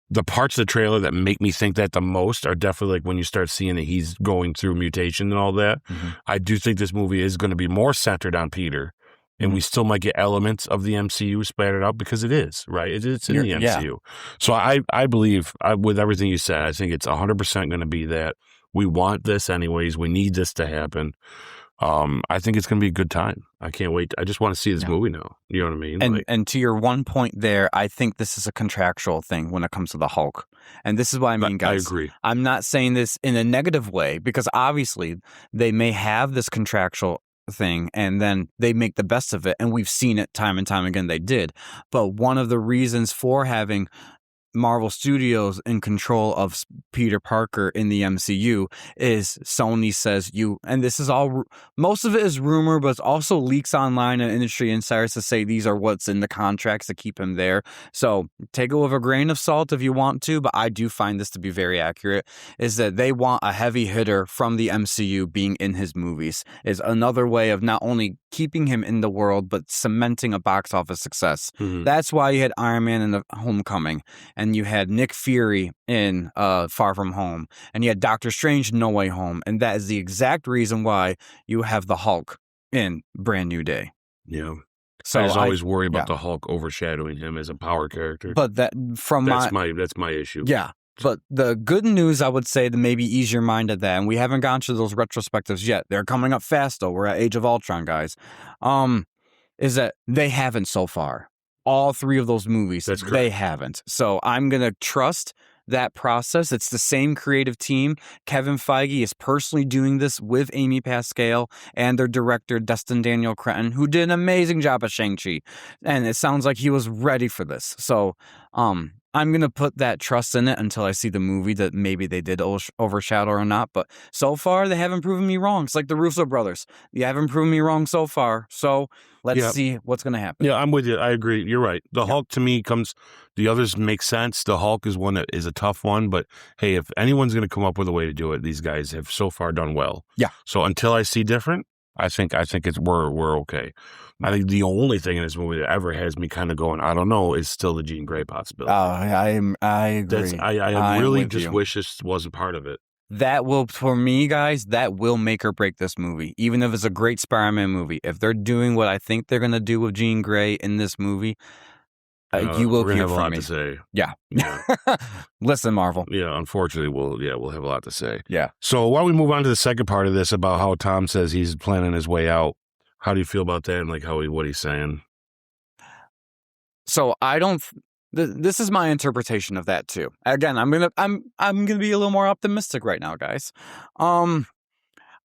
B: The parts of the trailer that make me think that the most are definitely like when you start seeing that he's going through mutation and all that. I do think this movie is going to be more centered on Peter, and we still might get elements of the MCU splattered out because it is, right? It's in the MCU. Yeah. So I believe, with everything you said, I think it's 100% going to be that we want this anyways. We need this to happen. I think it's going to be a good time. I can't wait. I just want to see this movie now. You know what I mean?
A: And to your one point there, I think this is a contractual thing when it comes to the Hulk. And this is what I mean, guys.
B: I agree.
A: I'm not saying this in a negative way because obviously they may have this contractual thing and then they make the best of it. And we've seen it time and time again. They did. But one of the reasons for having Marvel Studios in control of Peter Parker in the MCU is Sony says and this is all, most of it is rumor, but it's also leaks online and industry insiders to say these are what's in the contracts to keep him there. So take it with a grain of salt if you want to, but I do find this to be very accurate, is that they want a heavy hitter from the MCU being in his movies is another way of not only keeping him in the world, but cementing a box office success. That's why you had Iron Man in the Homecoming, and you had Nick Fury in Far From Home, and you had Doctor Strange in No Way Home, and that is the exact reason why you have the Hulk in Brand New Day.
B: Yeah.
A: So
B: I just always worry about the Hulk overshadowing him as a power character.
A: But that's
B: my issue.
A: Yeah. But the good news, I would say, to maybe ease your mind at that, and we haven't gone through those retrospectives yet. They're coming up fast, though. We're at Age of Ultron, guys. Is that they haven't so far. All three of those movies, they haven't. So I'm going to trust that process. It's the same creative team. Kevin Feige is personally doing this with Amy Pascal and their director, Destin Daniel Cretton, who did an amazing job at Shang-Chi. And it sounds like he was ready for this. So I'm going to put that trust in it until I see the movie that maybe they did overshadow or not. But so far, they haven't proven me wrong. It's like the Russo brothers. You haven't proven me wrong so far. So let's see what's going to happen.
B: Yeah, I'm with you. I agree. You're right. The Hulk, to me, the others make sense. The Hulk is one that is a tough one. But hey, if anyone's going to come up with a way to do it, these guys have so far done well.
A: Yeah.
B: So until I see different, I think we're okay. I think the only thing in this movie that ever has me kind of going, I don't know, is still the Jean Grey possibility.
A: I agree.
B: I really just wish this wasn't part of it.
A: That will, for me, guys, that will make or break this movie. Even if it's a great Spider-Man movie, if they're doing what I think they're going to do with Jean Grey in this movie, you will hear from me.
B: To say.
A: Yeah. Listen, Marvel.
B: Yeah, unfortunately, we'll have a lot to say.
A: Yeah.
B: So why don't we move on to the second part of this about how Tom says he's planning his way out. How do you feel about that and like what he's saying?
A: So I don't. This is my interpretation of that too. Again, I'm gonna be a little more optimistic right now, guys.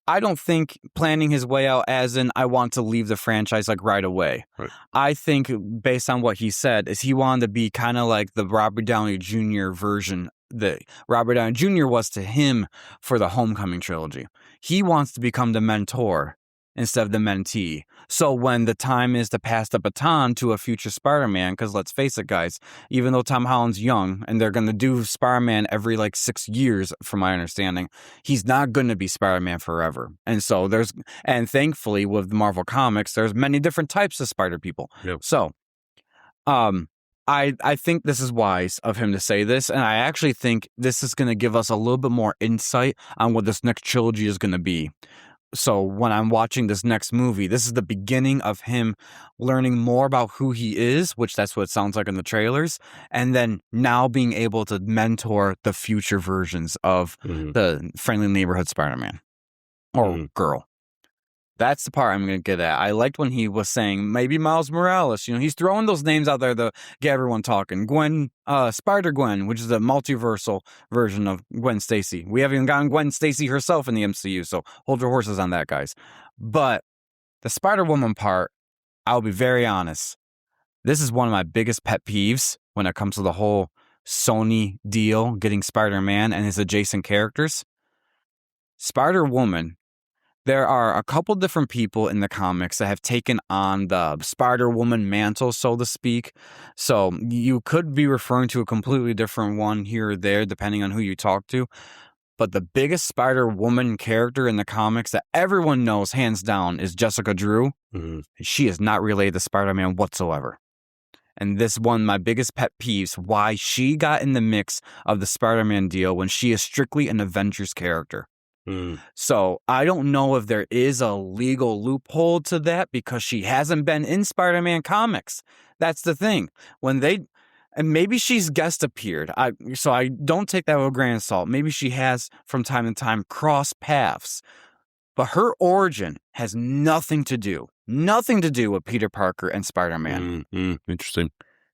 A: I don't think planning his way out as in I want to leave the franchise like right away. Right. I think based on what he said is he wanted to be kind of like the Robert Downey Jr. version that Robert Downey Jr. was to him for the Homecoming trilogy. He wants to become the mentor instead of the mentee. So when the time is to pass the baton to a future Spider-Man, because let's face it, guys, even though Tom Holland's young and they're going to do Spider-Man every 6 years, from my understanding, he's not going to be Spider-Man forever. And so and thankfully with the Marvel Comics, there's many different types of Spider people.
B: Yep.
A: So, I think this is wise of him to say this, and I actually think this is going to give us a little bit more insight on what this next trilogy is going to be. So when I'm watching this next movie, this is the beginning of him learning more about who he is, which that's what it sounds like in the trailers, and then now being able to mentor the future versions of the Friendly Neighborhood Spider-Man or girl. That's the part I'm going to get at. I liked when he was saying maybe Miles Morales. He's throwing those names out there to get everyone talking. Spider-Gwen, which is a multiversal version of Gwen Stacy. We haven't even gotten Gwen Stacy herself in the MCU, so hold your horses on that, guys. But the Spider-Woman part, I'll be very honest. This is one of my biggest pet peeves when it comes to the whole Sony deal, getting Spider-Man and his adjacent characters. Spider-Woman, there are a couple different people in the comics that have taken on the Spider-Woman mantle, so to speak. So you could be referring to a completely different one here or there, depending on who you talk to. But the biggest Spider-Woman character in the comics that everyone knows, hands down, is Jessica Drew. She is not related to Spider-Man whatsoever. And this one, my biggest pet peeves, why she got in the mix of the Spider-Man deal when she is strictly an Avengers character. So I don't know if there is a legal loophole to that because she hasn't been in Spider-Man comics. That's the thing. And maybe she's guest appeared. So I don't take that with a grain of salt. Maybe she has from time to time crossed paths. But her origin has nothing to do with Peter Parker and Spider-Man.
B: Interesting.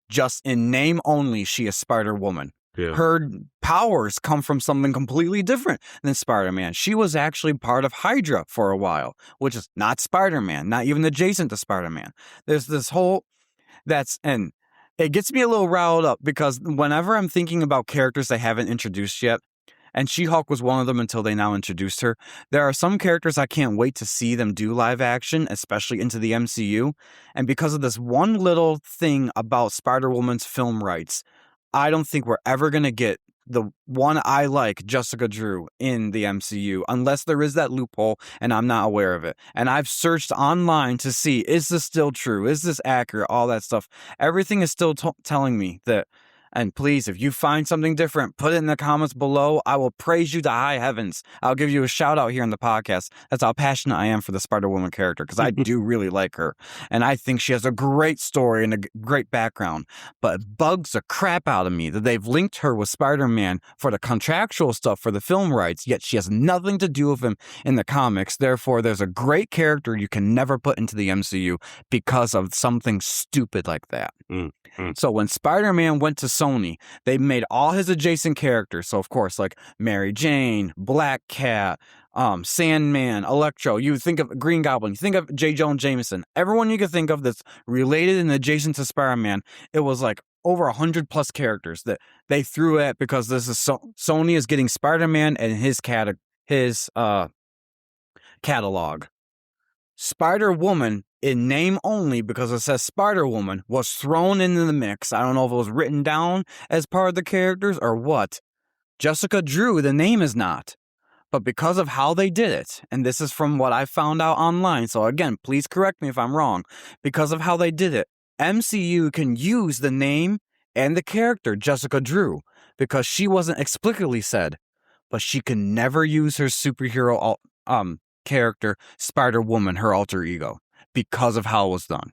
A: Just in name only, she is Spider-Woman.
B: Yeah.
A: Her powers come from something completely different than Spider-Man. She was actually part of Hydra for a while, which is not Spider-Man, not even adjacent to Spider-Man. There's this whole and it gets me a little riled up because whenever I'm thinking about characters they haven't introduced yet, and She-Hulk was one of them until they now introduced her, there are some characters I can't wait to see them do live action, especially into the MCU. And because of this one little thing about Spider-Woman's film rights, I don't think we're ever going to get the one I like, Jessica Drew, in the MCU, unless there is that loophole and I'm not aware of it. And I've searched online to see, is this still true? Is this accurate? All that stuff. Everything is still telling me that. And please, if you find something different, put it in the comments below. I will praise you to high heavens. I'll give you a shout out here in the podcast. That's how passionate I am for the Spider-Woman character, because I do really like her. And I think she has a great story and a great background. But it bugs the crap out of me that they've linked her with Spider-Man for the contractual stuff for the film rights, yet she has nothing to do with him in the comics. Therefore, there's a great character you can never put into the MCU because of something stupid like that. So when Spider-Man went to Sony, they made all his adjacent characters. So, of course, like Mary Jane, Black Cat, Sandman, Electro. You think of Green Goblin. You think of J. Jonah Jameson. Everyone you could think of that's related and adjacent to Spider-Man. It was like over 100 plus characters that they threw at because this is Sony is getting Spider-Man and his catalog. Spider-Woman, in name only, because it says Spider-Woman, was thrown into the mix. I don't know if it was written down as part of the characters or what. Jessica Drew, the name is not. But because of how they did it, and this is from what I found out online, so again, please correct me if I'm wrong. Because of how they did it, MCU can use the name and the character Jessica Drew because she wasn't explicitly said, but she can never use her superhero character, Spider-Woman, her alter ego, because of how it was done.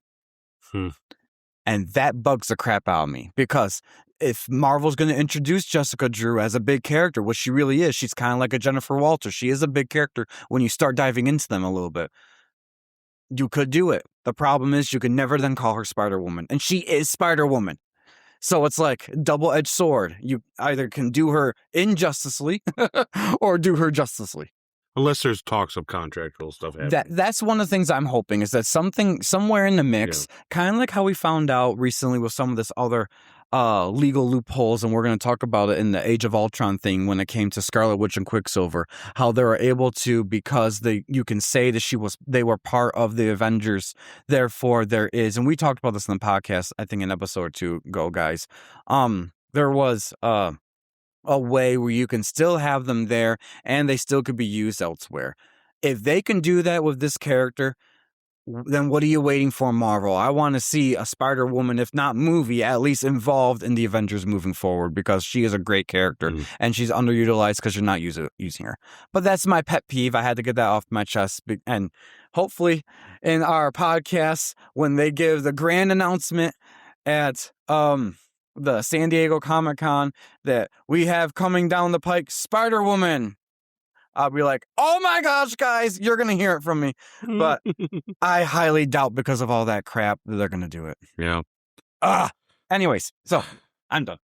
A: And that bugs the crap out of me, because if Marvel's going to introduce Jessica Drew as a big character, which she really is, she's kind of like a Jennifer Walters. She is a big character when you start diving into them a little bit. You could do it. The problem is you can never then call her Spider-Woman, and she is Spider-Woman. So it's like double-edged sword. You either can do her injusticely or do her justicely.
B: Unless there's talks of contractual stuff happening.
A: That's one of the things I'm hoping, is that something somewhere in the mix, kind of like how we found out recently with some of this other legal loopholes, and we're going to talk about it in the Age of Ultron thing when it came to Scarlet Witch and Quicksilver, how they were able to, because you can say that they were part of the Avengers, therefore there is, and we talked about this in the podcast, I think an episode or two ago, guys. There was a way where you can still have them there and they still could be used elsewhere. If they can do that with this character, then what are you waiting for, Marvel? I want to see a Spider-Woman, if not movie, at least involved in the Avengers moving forward, because she is a great character and she's underutilized because you're not using her. But that's my pet peeve. I had to get that off my chest. And hopefully in our podcast, when they give the grand announcement at the San Diego Comic-Con that we have coming down the pike Spider-Woman, I'll be like, oh my gosh, guys, you're going to hear it from me. But I highly doubt, because of all that crap, that they're going to do it.
B: Yeah.
A: Anyways, so I'm done.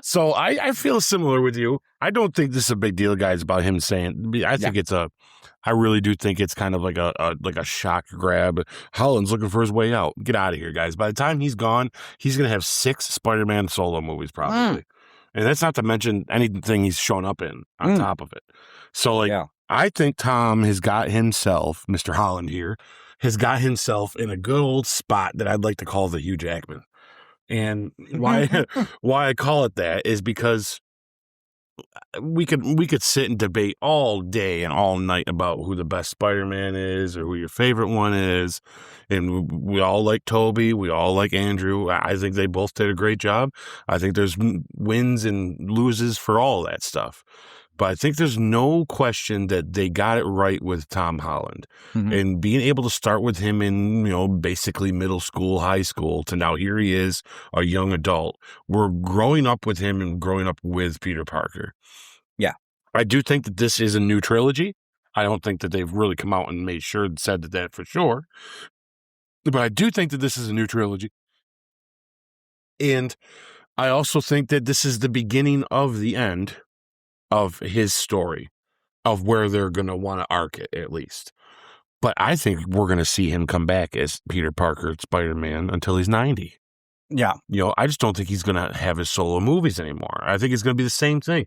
B: So I feel similar with you. I don't think this is a big deal, guys, about him saying, I think I really do think it's kind of like a shock grab. Holland's looking for his way out. Get out of here, guys. By the time he's gone, he's going to have 6 Spider-Man solo movies, probably. And that's not to mention anything he's shown up in on top of it. So, I think Tom has got himself, Mr. Holland here, has got himself in a good old spot that I'd like to call the Hugh Jackman. And why I call it that is because we could sit and debate all day and all night about who the best Spider-Man is or who your favorite one is. And we all like Toby. We all like Andrew. I think they both did a great job. I think there's wins and loses for all that stuff. But I think there's no question that they got it right with Tom Holland. And being able to start with him in, basically middle school, high school, to now here he is, a young adult. We're growing up with him and growing up with Peter Parker.
A: Yeah.
B: I do think that this is a new trilogy. I don't think that they've really come out and made sure and said that for sure. But I do think that this is a new trilogy. And I also think that this is the beginning of the end of his story, of where they're going to want to arc it, at least. But I think we're going to see him come back as Peter Parker, Spider-Man, until he's 90.
A: Yeah.
B: I just don't think he's going to have his solo movies anymore. I think it's going to be the same thing.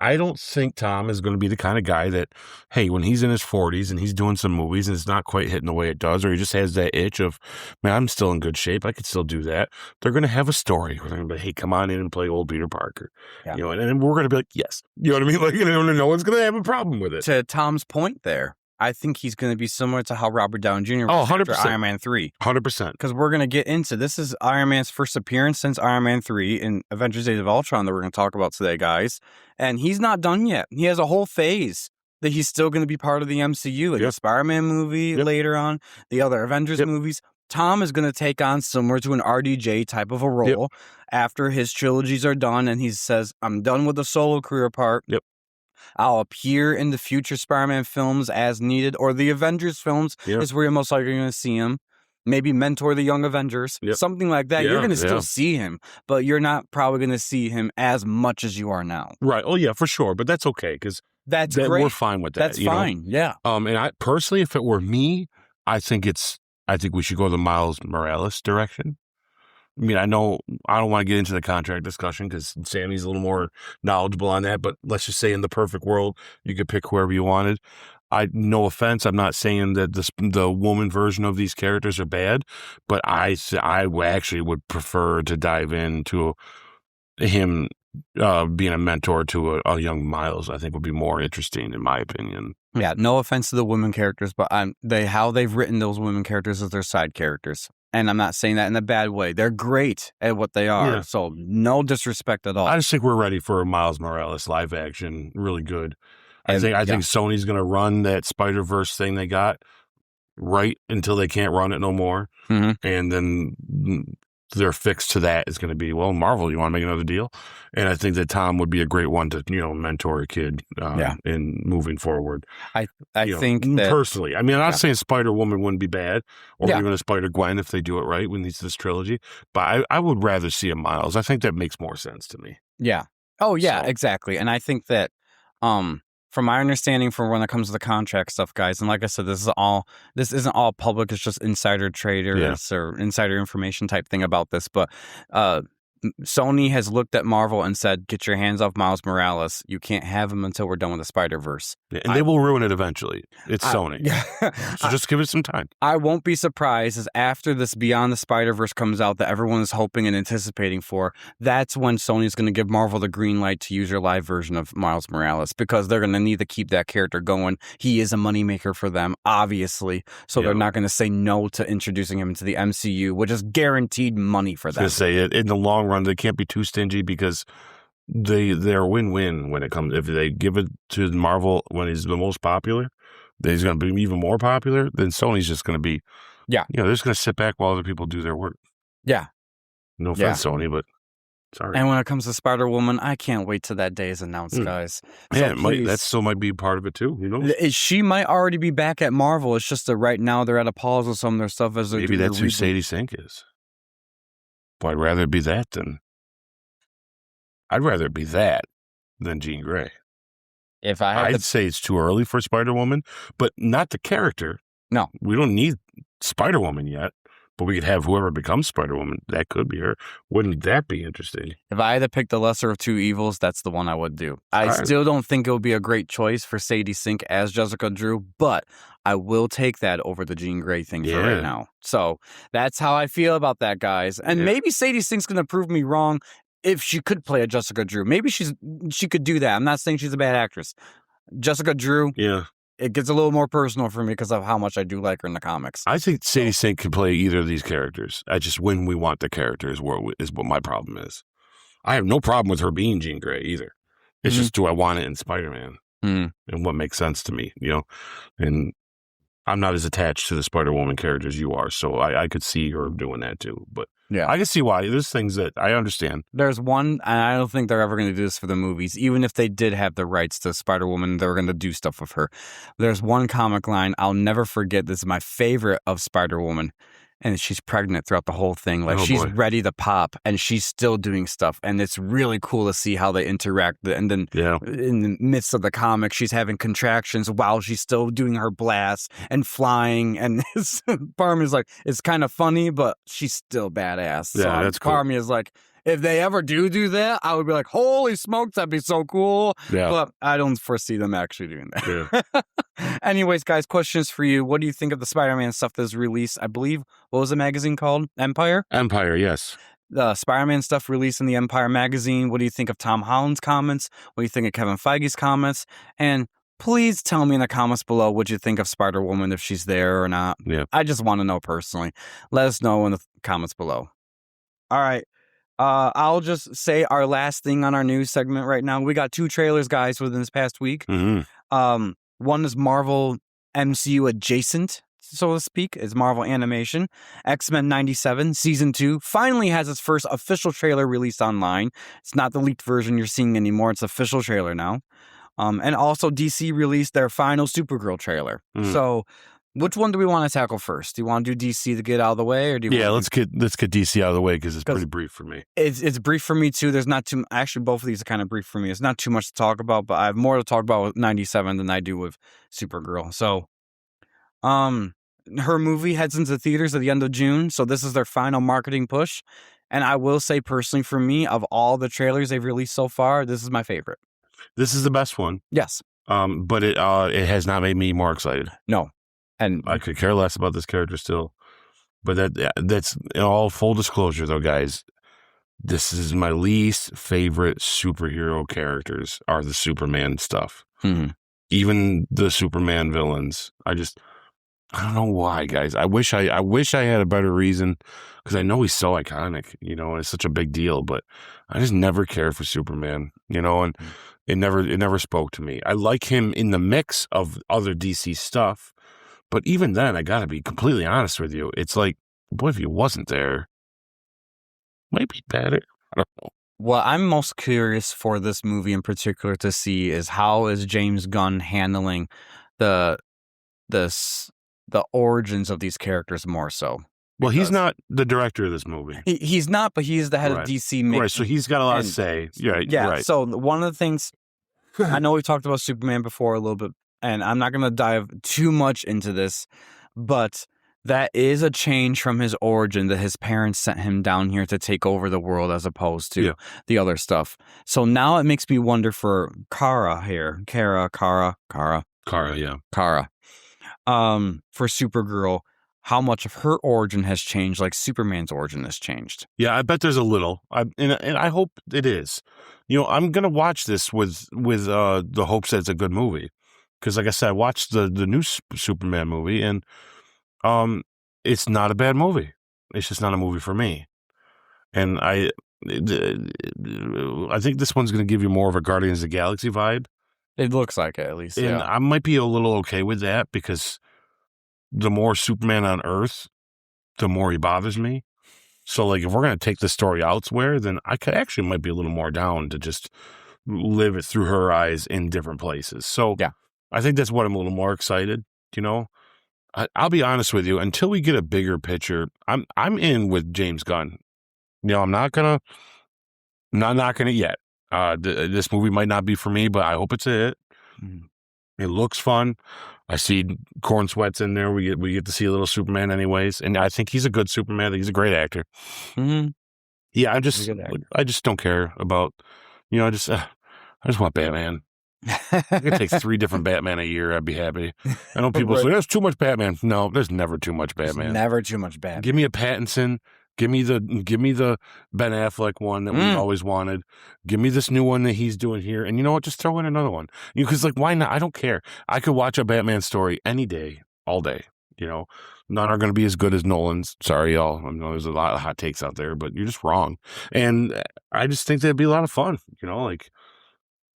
B: I don't think Tom is going to be the kind of guy that, hey, when he's in his 40s and he's doing some movies and it's not quite hitting the way it does, or he just has that itch of, man, I'm still in good shape, I could still do that. They're going to have a story where they're going to be, hey, come on in and play old Peter Parker.
A: Yeah.
B: And then we're going to be like, yes. You know what I mean? Like, no one's going to have a problem with it.
A: To Tom's point there, I think he's going to be similar to how Robert Downey Jr. was after Iron Man 3.
B: 100%.
A: Because we're going to get into, this is Iron Man's first appearance since Iron Man 3 in Avengers Age of Ultron that we're going to talk about today, guys. And he's not done yet. He has a whole phase that he's still going to be part of the MCU, like the Spider-Man movie later on, the other Avengers movies. Tom is going to take on similar to an RDJ type of a role after his trilogies are done, and he says, I'm done with the solo career part. I'll appear in the future Spider-Man films as needed, or the Avengers films is where you're most likely going to see him. Maybe mentor the young Avengers, something like that. You're going to still see him, but you're not probably going to see him as much as you are now.
B: Right. Oh, yeah, for sure. But that's okay, because
A: that's great.
B: We're fine with that.
A: That's fine. Yeah.
B: And I personally, if it were me, I think we should go the Miles Morales direction. I mean, I know I don't want to get into the contract discussion because Sammy's a little more knowledgeable on that, but let's just say in the perfect world, you could pick whoever you wanted. No offense, I'm not saying that the woman version of these characters are bad, but I actually would prefer to dive into him being a mentor to a young Miles. I think would be more interesting, in my opinion.
A: Yeah, no offense to the women characters, but how they've written those women characters as their side characters. And I'm not saying that in a bad way. They're great at what they are. Yeah. So no disrespect at all.
B: I just think we're ready for a Miles Morales live action. Really good. I think Sony's going to run that Spider-Verse thing they got right until they can't run it no more. And then their fix to that is going to be, well, Marvel, you want to make another deal? And I think that Tom would be a great one to, mentor a kid in moving forward.
A: I think that,
B: personally, I mean, I'm not saying Spider-Woman wouldn't be bad, or even a Spider-Gwen if they do it right with this trilogy, but I would rather see a Miles. I think that makes more sense to me.
A: Yeah. Oh, yeah, exactly. And I think that from my understanding, from when it comes to the contract stuff, guys, and like I said, this isn't all public. It's just insider traders or insider information type thing about this. But Sony has looked at Marvel and said, "Get your hands off Miles Morales. You can't have him until we're done with the Spider-Verse."
B: Yeah, and they will ruin it eventually. It's Sony. So just give it some time.
A: I won't be surprised as after this Beyond the Spider-Verse comes out that everyone is hoping and anticipating for, that's when Sony's going to give Marvel the green light to use their live version of Miles Morales, because they're going to need to keep that character going. He is a moneymaker for them, obviously. So they're not going to say no to introducing him into the MCU, which is guaranteed money for them.
B: I was going to say, in the long run, they can't be too stingy because they're win-win when it comes. If they give it to Marvel when he's the most popular, then he's going to be even more popular. Then Sony's just going to be, they're just going to sit back while other people do their work.
A: Yeah.
B: No offense, Sony, but sorry.
A: And when it comes to Spider-Woman, I can't wait till that day is announced, guys. So
B: that still might be part of it too. You know,
A: she might already be back at Marvel. It's just that right now they're at a pause with some of their stuff as
B: maybe that's who Sadie Sink is. But I'd rather it be that than Jean Grey.
A: If I'd
B: say it's too early for Spider-Woman, but not the character.
A: No.
B: We don't need Spider-Woman yet, but we could have whoever becomes Spider-Woman. That could be her. Wouldn't that be interesting?
A: If I had to pick the lesser of two evils, that's the one I would do. I still don't think it would be a great choice for Sadie Sink as Jessica Drew, but I will take that over the Jean Grey thing for right now. So that's how I feel about that, guys. And maybe Sadie Sink's going to prove me wrong if she could play a Jessica Drew. Maybe she could do that. I'm not saying she's a bad actress. Jessica Drew, it gets a little more personal for me because of how much I do like her in the comics.
B: I think Sadie Sink can play either of these characters. I just, when we want the characters, is what my problem is. I have no problem with her being Jean Grey either. It's just, do I want it in Spider-Man? And what makes sense to me, And I'm not as attached to the Spider-Woman character as you are, so I could see her doing that too. But I can see why. There's things that I understand.
A: There's one, and I don't think they're ever going to do this for the movies. Even if they did have the rights to Spider-Woman, they were going to do stuff with her. There's one comic line I'll never forget. This is my favorite of Spider-Woman. And she's pregnant throughout the whole thing. Like, she's ready to pop, and she's still doing stuff. And it's really cool to see how they interact. And then in the midst of the comic, she's having contractions while she's still doing her blasts and flying. And part of me is like, it's kind of funny, but she's still badass.
B: Yeah,
A: so
B: that's cool.
A: Part of me is like, if they ever do that, I would be like, holy smokes, that'd be so cool. Yeah. But I don't foresee them actually doing that. Yeah. Anyways, guys, questions for you. What do you think of the Spider-Man stuff that's released? I believe, what was the magazine called? Empire?
B: Empire, yes.
A: The Spider-Man stuff released in the Empire magazine. What do you think of Tom Holland's comments? What do you think of Kevin Feige's comments? And please tell me in the comments below what you think of Spider-Woman, if she's there or not.
B: Yeah.
A: I just want to know personally. Let us know in the comments below. All right. I'll just say our last thing on our news segment right now. We got 2 trailers, guys, within this past week. One is Marvel MCU adjacent, so to speak. It's Marvel Animation. X-Men 97, Season 2, finally has its first official trailer released online. It's not the leaked version you're seeing anymore. It's official trailer now. And also DC released their final Supergirl trailer. So which one do we want to tackle first? Do you want to do DC to get out of the way, or do you?
B: Let's get DC out of the way because it's pretty brief for me.
A: It's brief for me too. There's not too. Actually, both of these are kind of brief for me. It's not too much to talk about, but I have more to talk about with 97 than I do with Supergirl. So, her movie heads into theaters at the end of June. So this is their final marketing push, and I will say personally, for me, of all the trailers they've released so far, this is my favorite.
B: This is the best one.
A: Yes.
B: But it has not made me more excited.
A: No. And
B: I could care less about this character still. But that's in all full disclosure, though, guys. This is my least favorite superhero characters are the Superman stuff. Even the Superman villains. I don't know why, guys. I wish I had a better reason, because I know he's so iconic, and it's such a big deal, but I just never cared for Superman, and it never spoke to me. I like him in the mix of other DC stuff. But even then, I got to be completely honest with you. It's like, what if he wasn't there? Might be better. I don't know.
A: What I'm most curious for this movie in particular to see is how is James Gunn handling the origins of these characters more so.
B: Well, he's not the director of this movie.
A: He's not, but he is the head of DC.
B: Right, so he's got a lot to say.
A: Yeah, right. So one of the things I know we've talked about Superman before a little bit, and I'm not going to dive too much into this, but that is a change from his origin, that his parents sent him down here to take over the world as opposed to the other stuff. So now it makes me wonder for Kara here. Kara. For Supergirl, how much of her origin has changed, like Superman's origin has changed.
B: Yeah, I bet there's a little. And I hope it is. I'm going to watch this with the hopes that it's a good movie. Because like I said, I watched the new Superman movie, and it's not a bad movie. It's just not a movie for me. And I think this one's going to give you more of a Guardians of the Galaxy vibe.
A: It looks like it, at least.
B: And I might be a little okay with that, because the more Superman on Earth, the more he bothers me. So, like, if we're going to take the story elsewhere, then I actually might be a little more down to just live it through her eyes in different places. So, I think that's what I'm a little more excited. I'll be honest with you. Until we get a bigger picture, I'm in with James Gunn. I'm not knocking it yet. This movie might not be for me, but I hope it's a hit. It looks fun. I see Corn Sweat's in there. We get to see a little Superman anyways. And I think he's a good Superman. I think he's a great actor. Yeah, I just don't care about, I just want Batman. I could take 3 different Batman a year. I'd be happy. I know people say, there's too much Batman. No, there's never too much Batman.
A: There's never too much Batman.
B: Give me a Pattinson. Give me the Ben Affleck one that we always wanted. Give me this new one that he's doing here. And you know what? Just throw in another one. Because, like, why not? I don't care. I could watch a Batman story any day, all day. None are going to be as good as Nolan's. Sorry, y'all. I know there's a lot of hot takes out there, but you're just wrong. And I just think that'd be a lot of fun,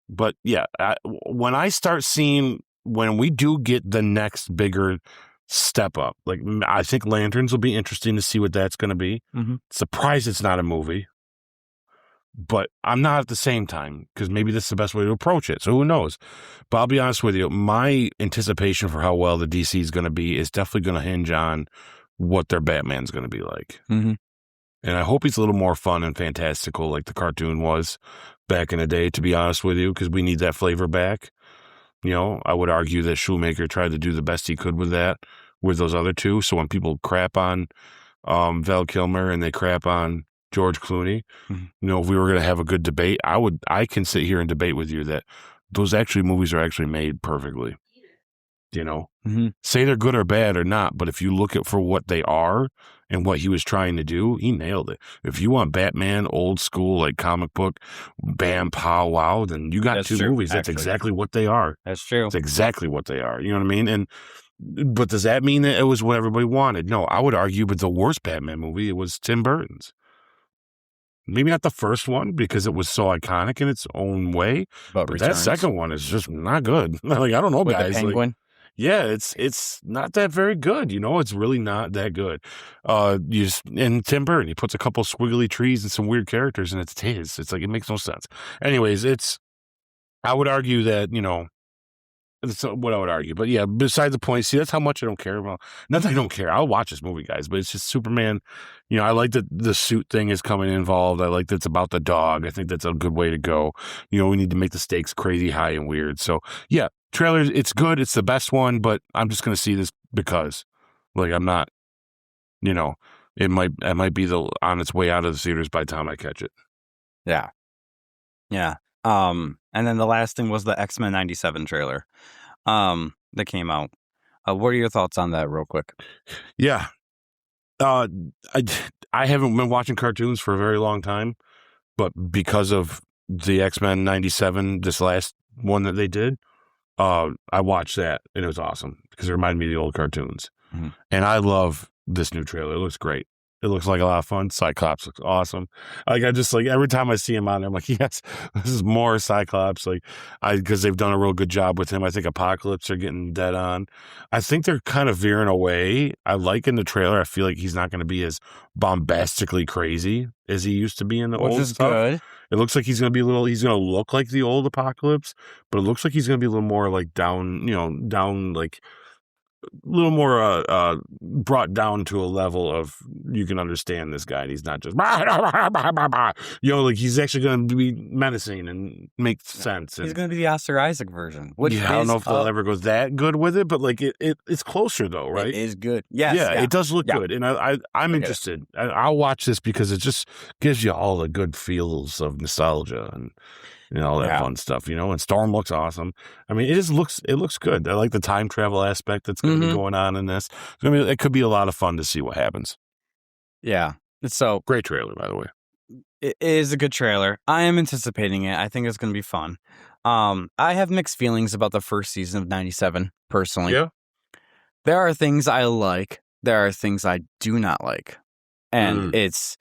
B: But yeah, when I start seeing, when we do get the next bigger step up, like, I think Lanterns will be interesting to see what that's going to be. Surprised it's not a movie, but I'm not at the same time, because maybe this is the best way to approach it. So who knows? But I'll be honest with you, my anticipation for how well the DC is going to be is definitely going to hinge on what their Batman's going to be like. And I hope he's a little more fun and fantastical like the cartoon was back in the day, to be honest with you, because we need that flavor back. I would argue that Shoemaker tried to do the best he could with that, with those other two. So when people crap on Val Kilmer and they crap on George Clooney, if we were going to have a good debate, I can sit here and debate with you that those movies are actually made perfectly. Say they're good or bad or not, but if you look at for what they are and what he was trying to do, he nailed it. If you want Batman, old school, like comic book, bam, pow, wow, then you got two movies. That's exactly what they are.
A: That's true.
B: That's exactly what they are. You know what I mean? But does that mean that it was what everybody wanted? No, I would argue, but the worst Batman movie, it was Tim Burton's. Maybe not the first one, because it was so iconic in its own way. But that second one is just not good. Like, I don't know, guys.
A: The Penguin?
B: Yeah, it's not that very good. It's really not that good. And Tim Burton, he puts a couple squiggly trees and some weird characters, and it's his. It's like, it makes no sense. Anyways, I would argue that, that's what I would argue. But yeah, beside the point, see, that's how much I don't care about. Not that I don't care. I'll watch this movie, guys, but it's just Superman. I like that the suit thing is coming involved. I like that it's about the dog. I think that's a good way to go. We need to make the stakes crazy high and weird. So yeah, trailers, it's good. It's the best one, but I'm just going to see this because, like, I'm not, it might be on its way out of the theaters by the time I catch it.
A: Yeah. Yeah. And then the last thing was the X-Men 97 trailer that came out. What are your thoughts on that real quick?
B: Yeah. I haven't been watching cartoons for a very long time, but because of the X-Men 97, this last one that they did, I watched that, and it was awesome because it reminded me of the old cartoons. And I love this new trailer. It looks great. It looks like a lot of fun. Cyclops looks awesome. Like, I just, like, every time I see him on there, I'm like, yes, this is more Cyclops. Like, because they've done a real good job with him. I think Apocalypse are getting dead on. I think they're kind of veering away. I like in the trailer, I feel like he's not going to be as bombastically crazy as he used to be in the old stuff. Which is good. It looks like he's going to be he's going to look like the old Apocalypse, but it looks like he's going to be a little more like down, like, little more brought down to a level of you can understand this guy. And he's not just like he's actually going to be menacing and make sense.
A: He's going to be the Oscar Isaac version.
B: Which I don't know if they'll ever go that good with it, but like it's closer though, right?
A: It is good. Yes,
B: yeah, it does look good, and I'm interested. I'll watch this because it just gives you all the good feels of nostalgia and all that fun stuff, And Storm looks awesome. I mean, it looks good. I like the time travel aspect that's going to be going on in this. I mean, it could be a lot of fun to see what happens.
A: Yeah. So
B: great trailer, by the way.
A: It is a good trailer. I am anticipating it. I think it's going to be fun. I have mixed feelings about the first season of 97, personally.
B: Yeah.
A: There are things I like. There are things I do not like. And it's...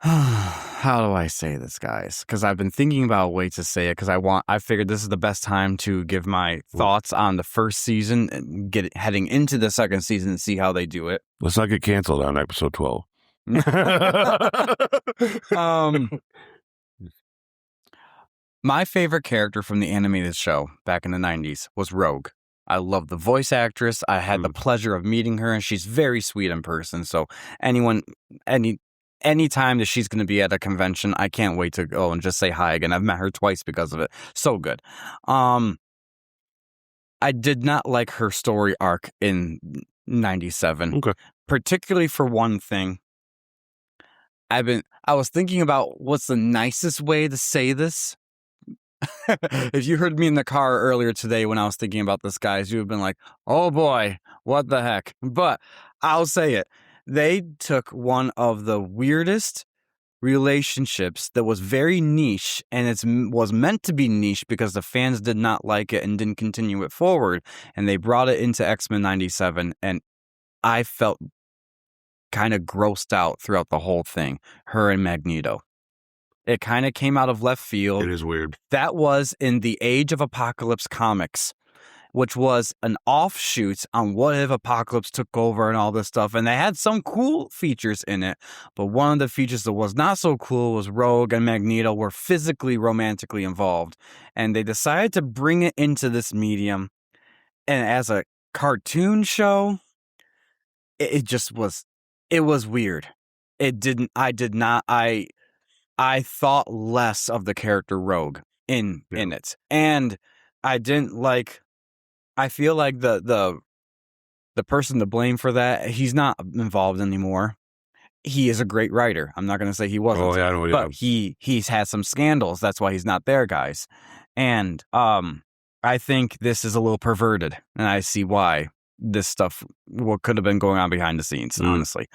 A: How do I say this, guys? Because I've been thinking about a way to say it because I figured this is the best time to give my thoughts on the first season and heading into the second season and see how they do it.
B: Let's not get canceled on episode 12.
A: My favorite character from the animated show back in the 90s was Rogue. I love the voice actress. I had the pleasure of meeting her, and she's very sweet in person. So anytime that she's going to be at a convention, I can't wait to go and just say hi again. I've met her twice because of it. So good. I did not like her story arc in 97.
B: Okay.
A: Particularly for one thing. I was thinking about what's the nicest way to say this. If you heard me in the car earlier today when I was thinking about this, guys, you would have been like, oh boy, what the heck? But I'll say it. They took one of the weirdest relationships that was very niche, and it was meant to be niche because the fans did not like it and didn't continue it forward, and they brought it into X-Men 97, and I felt kind of grossed out throughout the whole thing, her and Magneto. It kind of came out of left field.
B: It is weird.
A: That was in the Age of Apocalypse comics, which was an offshoot on what if Apocalypse took over and all this stuff. And they had some cool features in it. But one of the features that was not so cool was Rogue and Magneto were physically romantically involved. And they decided to bring it into this medium. And as a cartoon show, it was weird. I thought less of the character Rogue in it. And I didn't like... I feel like the person to blame for that, he's not involved anymore. He is a great writer. I'm not going to say he wasn't.
B: Oh, yeah, I know.
A: But he's had some scandals. That's why he's not there, guys. And I think this is a little perverted, and I see why this stuff could have been going on behind the scenes, honestly,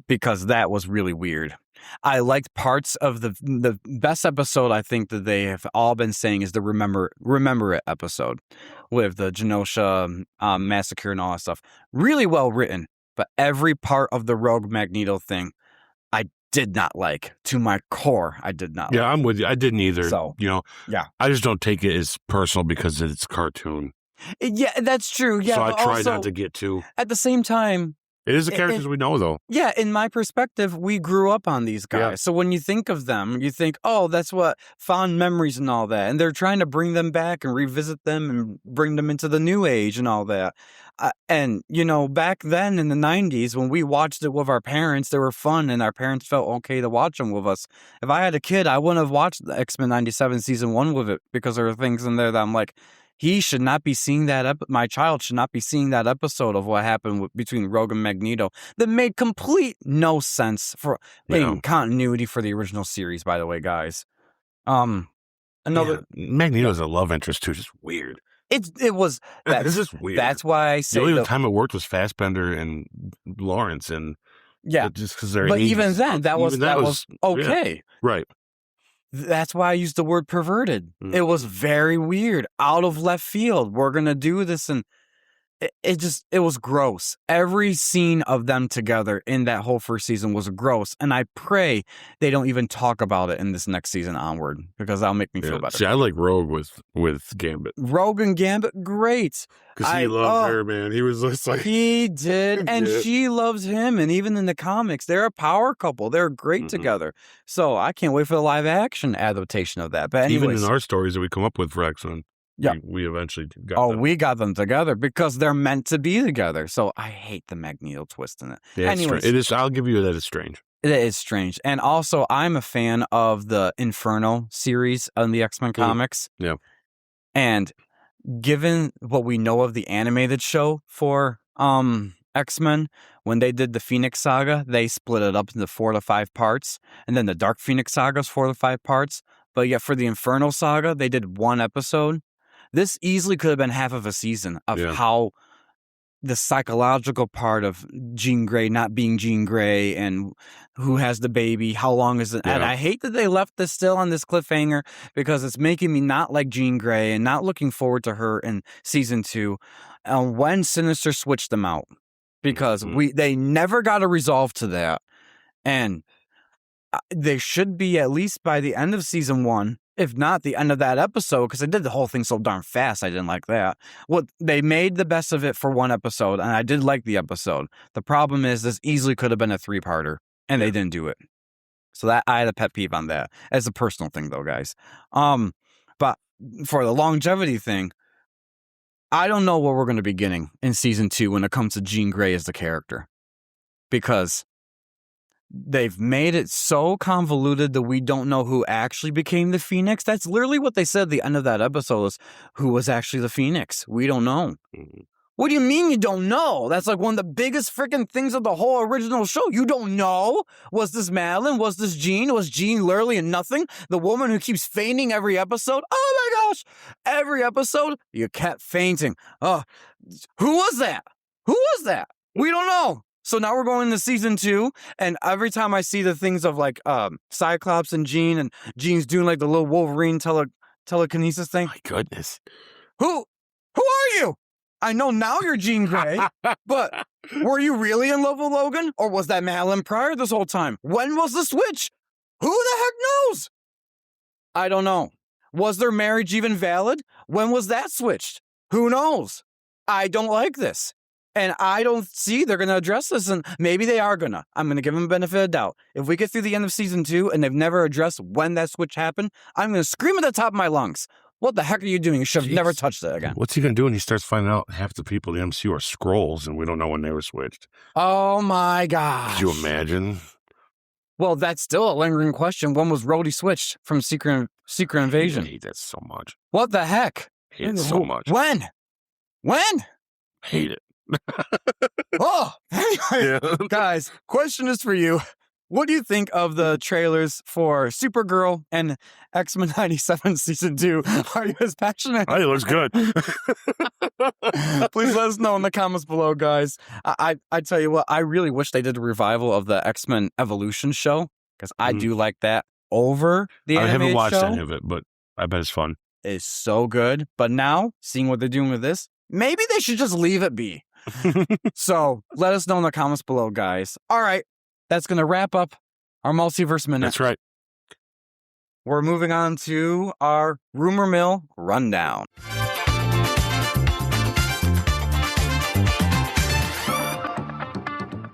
A: because that was really weird. I liked parts of the best episode. I think that they have all been saying is the Remember It episode with the Genosha massacre and all that stuff. Really well written, but every part of the Rogue Magneto thing, I did not like. To my core, I did not.
B: Yeah,
A: like.
B: I'm with you. I didn't either.
A: So, yeah,
B: I just don't take it as personal because it's cartoon.
A: Yeah, that's true. Yeah,
B: so I try
A: also,
B: not to get too.
A: At the same time,
B: it is the characters we know, though.
A: Yeah, in my perspective, we grew up on these guys. Yeah. So when you think of them, you think, oh, that's what fond memories and all that. And they're trying to bring them back and revisit them and bring them into the new age and all that. And, back then in the 90s, when we watched it with our parents, they were fun and our parents felt okay to watch them with us. If I had a kid, I wouldn't have watched the X-Men 97 season 1 with it because there were things in there that I'm like, he should not be seeing that. My child should not be seeing that episode of what happened between Rogue and Magneto that made complete no sense for continuity for the original series. By the way, guys,
B: Magneto's a love interest too. Just weird.
A: It was.
B: This is weird.
A: That's why I say
B: the only time it worked was Fassbender and Lawrence, and just because they're.
A: But even then, that was okay.
B: Yeah, right.
A: That's why I used the word perverted. It was very weird, out of left field. We're going to do this. And it was gross. Every scene of them together in that whole first season was gross. And I pray they don't even talk about it in this next season onward, because that'll make me feel better.
B: See, I like Rogue with Gambit.
A: Rogue and Gambit, great.
B: Because he loved her, man. He was just like...
A: He did, and she loves him. And even in the comics, they're a power couple. They're great together. So I can't wait for the live-action adaptation of that. But anyways,
B: even in our stories that we come up with for X-Men.
A: Yeah.
B: We eventually got them.
A: We got them together because they're meant to be together. So I hate the Magneto twist in it.
B: Yeah,
A: Anyways,
B: it is. I'll give you that. It's strange.
A: It is strange. And also, I'm a fan of the Inferno series on the X-Men comics.
B: Yeah.
A: And given what we know of the animated show for X-Men, when they did the Phoenix Saga, they split it up into 4 to 5 parts. And then the Dark Phoenix Saga is 4 to 5 parts. But yet for the Inferno Saga, they did 1 episode. This easily could have been half of a season of how the psychological part of Jean Grey not being Jean Grey and who has the baby, how long is it? Yeah. And I hate that they left this still on this cliffhanger because it's making me not like Jean Grey and not looking forward to her in season 2 when Sinister switched them out because they never got a resolve to that. And they should be at least by the end of season 1. If not the end of that episode, because they did the whole thing so darn fast, I didn't like that. Well, they made the best of it for 1 episode, and I did like the episode. The problem is this easily could have been a 3-parter, and they didn't do it. So that I had a pet peeve on that. As a personal thing, though, guys. But for the longevity thing, I don't know what we're going to be getting in season 2 when it comes to Jean Grey as the character, because they've made it so convoluted that we don't know who actually became the Phoenix. That's literally what they said at the end of that episode is who was actually the Phoenix. We don't know. Mm-hmm. What do you mean you don't know? That's like one of the biggest freaking things of the whole original show. You don't know? Was this Madeline? Was this Jean? Was Jean literally a nothing? The woman who keeps fainting every episode? Oh my gosh. Every episode, you kept fainting. Oh, who was that? Who was that? We don't know. So now we're going into season 2, and every time I see the things of like Cyclops and Jean, and Jean's doing like the little Wolverine telekinesis thing.
B: My goodness.
A: Who are you? I know now you're Jean Grey, but were you really in love with Logan? Or was that Madeline Pryor this whole time? When was the switch? Who the heck knows? I don't know. Was their marriage even valid? When was that switched? Who knows? I don't like this. And I don't see they're going to address this, and maybe they are going to. I'm going to give them a benefit of doubt. If we get through the end of season 2 and they've never addressed when that switch happened, I'm going to scream at the top of my lungs. What the heck are you doing? You should have never touched it again.
B: What's he going to do when he starts finding out half the people in the MCU are Skrulls and we don't know when they were switched?
A: Oh my gosh.
B: Could you imagine?
A: Well, that's still a lingering question. When was Rhodey switched from Secret Invasion?
B: I hate that so much.
A: What the heck?
B: I hate it so much.
A: When?
B: Hate it.
A: Oh, anyway, guys, question is for you. What do you think of the trailers for Supergirl and X-Men 97 Season 2? Are you as passionate?
B: Oh, it looks good.
A: Please let us know in the comments below, guys. I tell you what, I really wish they did a revival of the X-Men Evolution show, because I do like that over the animated show.
B: I haven't watched any of it, but I bet it's fun.
A: It's so good. But now, seeing what they're doing with this, maybe they should just leave it be. So let us know in the comments below, guys. All right, that's going to wrap up our Multiverse Minute.
B: That's right.
A: We're moving on to our Rumor Mill Rundown.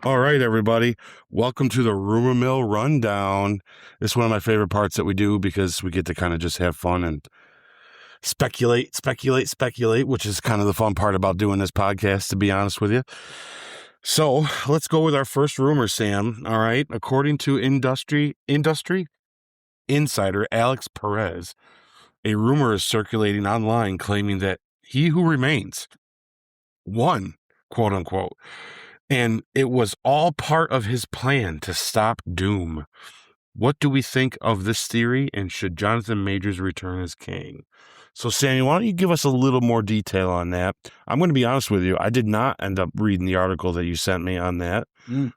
B: All right, everybody. Welcome to the Rumor Mill Rundown. This is one of my favorite parts that we do because we get to kind of just have fun and speculate, which is kind of the fun part about doing this podcast, to be honest with you. So let's go with our first rumor, Sam. All right. According to industry insider Alex Perez, a rumor is circulating online claiming that He Who Remains won, quote unquote, and it was all part of his plan to stop Doom. What do we think of this theory, and should Jonathan Majors return as Kang? So, Sammy, why don't you give us a little more detail on that? I'm going to be honest with you. I did not end up reading the article that you sent me on that.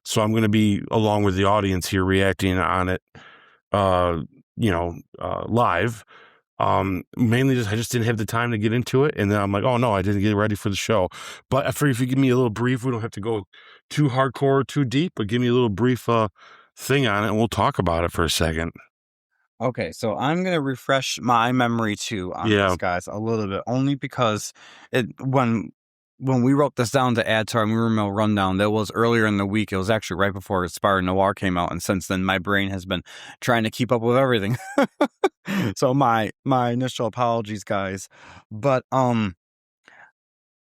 B: So I'm going to be, along with the audience here, reacting on it, live. Mainly just, I just didn't have the time to get into it. And then I'm like, oh, no, I didn't get ready for the show. But if you give me a little brief, we don't have to go too hardcore, too deep, but give me a little brief thing on it, and we'll talk about it for a second.
A: Okay, so I'm going to refresh my memory too on this, guys, a little bit, only because when we wrote this down to add to our Rumor Mill Rundown, that was earlier in the week. It was actually right before Spider-Noir came out, and since then my brain has been trying to keep up with everything. So my initial apologies, guys. But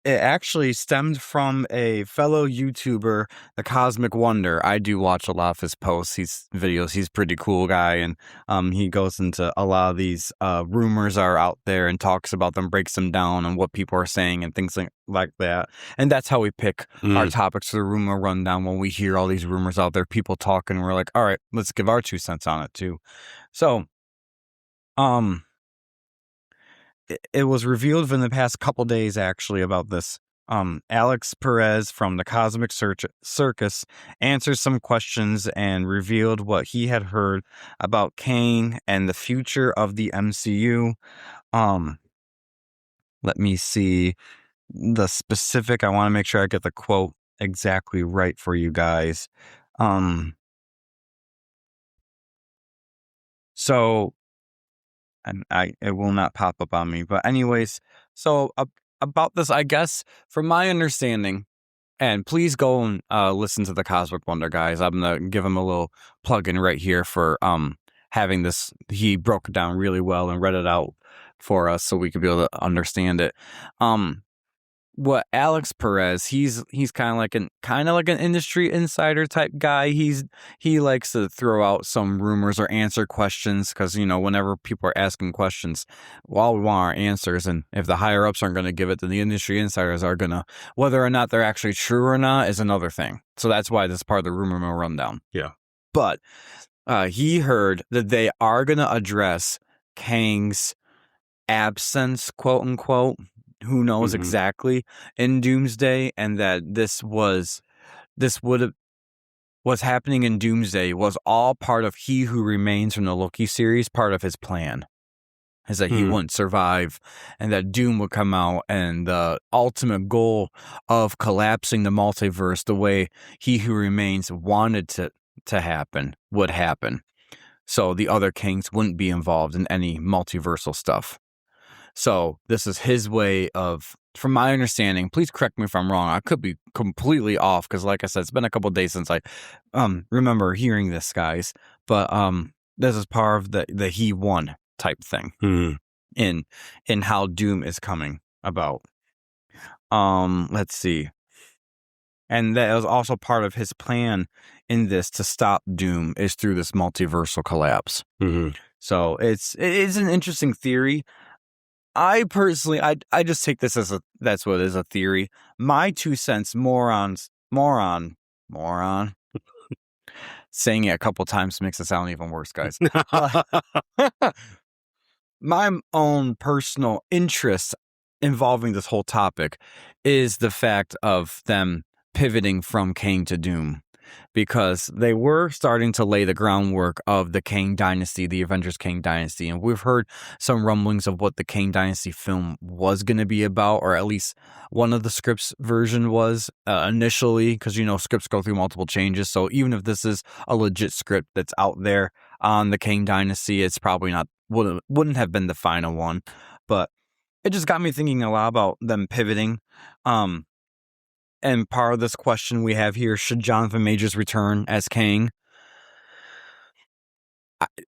A: it actually stemmed from a fellow YouTuber, the Cosmic Wonder. I do watch a lot of his posts, videos. He's a pretty cool guy, and he goes into a lot of these rumors are out there and talks about them, breaks them down, and what people are saying and things like that. And that's how we pick our topics for the rumor rundown. When we hear all these rumors out there, people talking, we're like, all right, let's give our 2 cents on it too. So, it was revealed in the past couple days, actually, about this. Alex Perez from the Cosmic Circus answered some questions and revealed what he had heard about Kang and the future of the MCU. Let me see the specific. I want to make sure I get the quote exactly right for you guys. So... and it will not pop up on me. But anyways, so about this, I guess, from my understanding, and please go and listen to the Cosmic Wonder, guys. I'm gonna give him a little plug-in right here for having this. He broke it down really well and read it out for us so we could be able to understand it. What Alex Perez, he's kind of like an industry insider type guy. He likes to throw out some rumors or answer questions because, you know, whenever people are asking questions, all we want are answers, and if the higher ups aren't going to give it, then the industry insiders are gonna. Whether or not they're actually true or not is another thing. So that's why this is part of the rumor mill rundown.
B: Yeah,
A: but he heard that they are gonna address Kang's absence, quote unquote. Who knows exactly in Doomsday, and that what's happening in Doomsday was all part of He Who Remains from the Loki series. Part of his plan is that he wouldn't survive, and that Doom would come out, and the ultimate goal of collapsing the multiverse the way He Who Remains wanted to happen would happen. So the other Kangs wouldn't be involved in any multiversal stuff. So this is his way of, from my understanding, please correct me if I'm wrong. I could be completely off because, like I said, it's been a couple of days since I remember hearing this, guys. But this is part of the he won type thing in how Doom is coming about. Let's see. And that was also part of his plan in this to stop Doom is through this multiversal collapse. So it is an interesting theory. I personally, I just take this as that's what it is, a theory. My 2 cents, moron. Saying it a couple times makes it sound even worse, guys. My own personal interest involving this whole topic is the fact of them pivoting from Kang to Doom. Because they were starting to lay the groundwork of the Kang Dynasty, the Avengers Kang Dynasty. And we've heard some rumblings of what the Kang Dynasty film was going to be about, or at least one of the scripts version was initially, because, you know, scripts go through multiple changes. So even if this is a legit script that's out there on the Kang Dynasty, it's probably wouldn't have been the final one. But it just got me thinking a lot about them pivoting. And part of this question we have here, should Jonathan Majors return as Kang?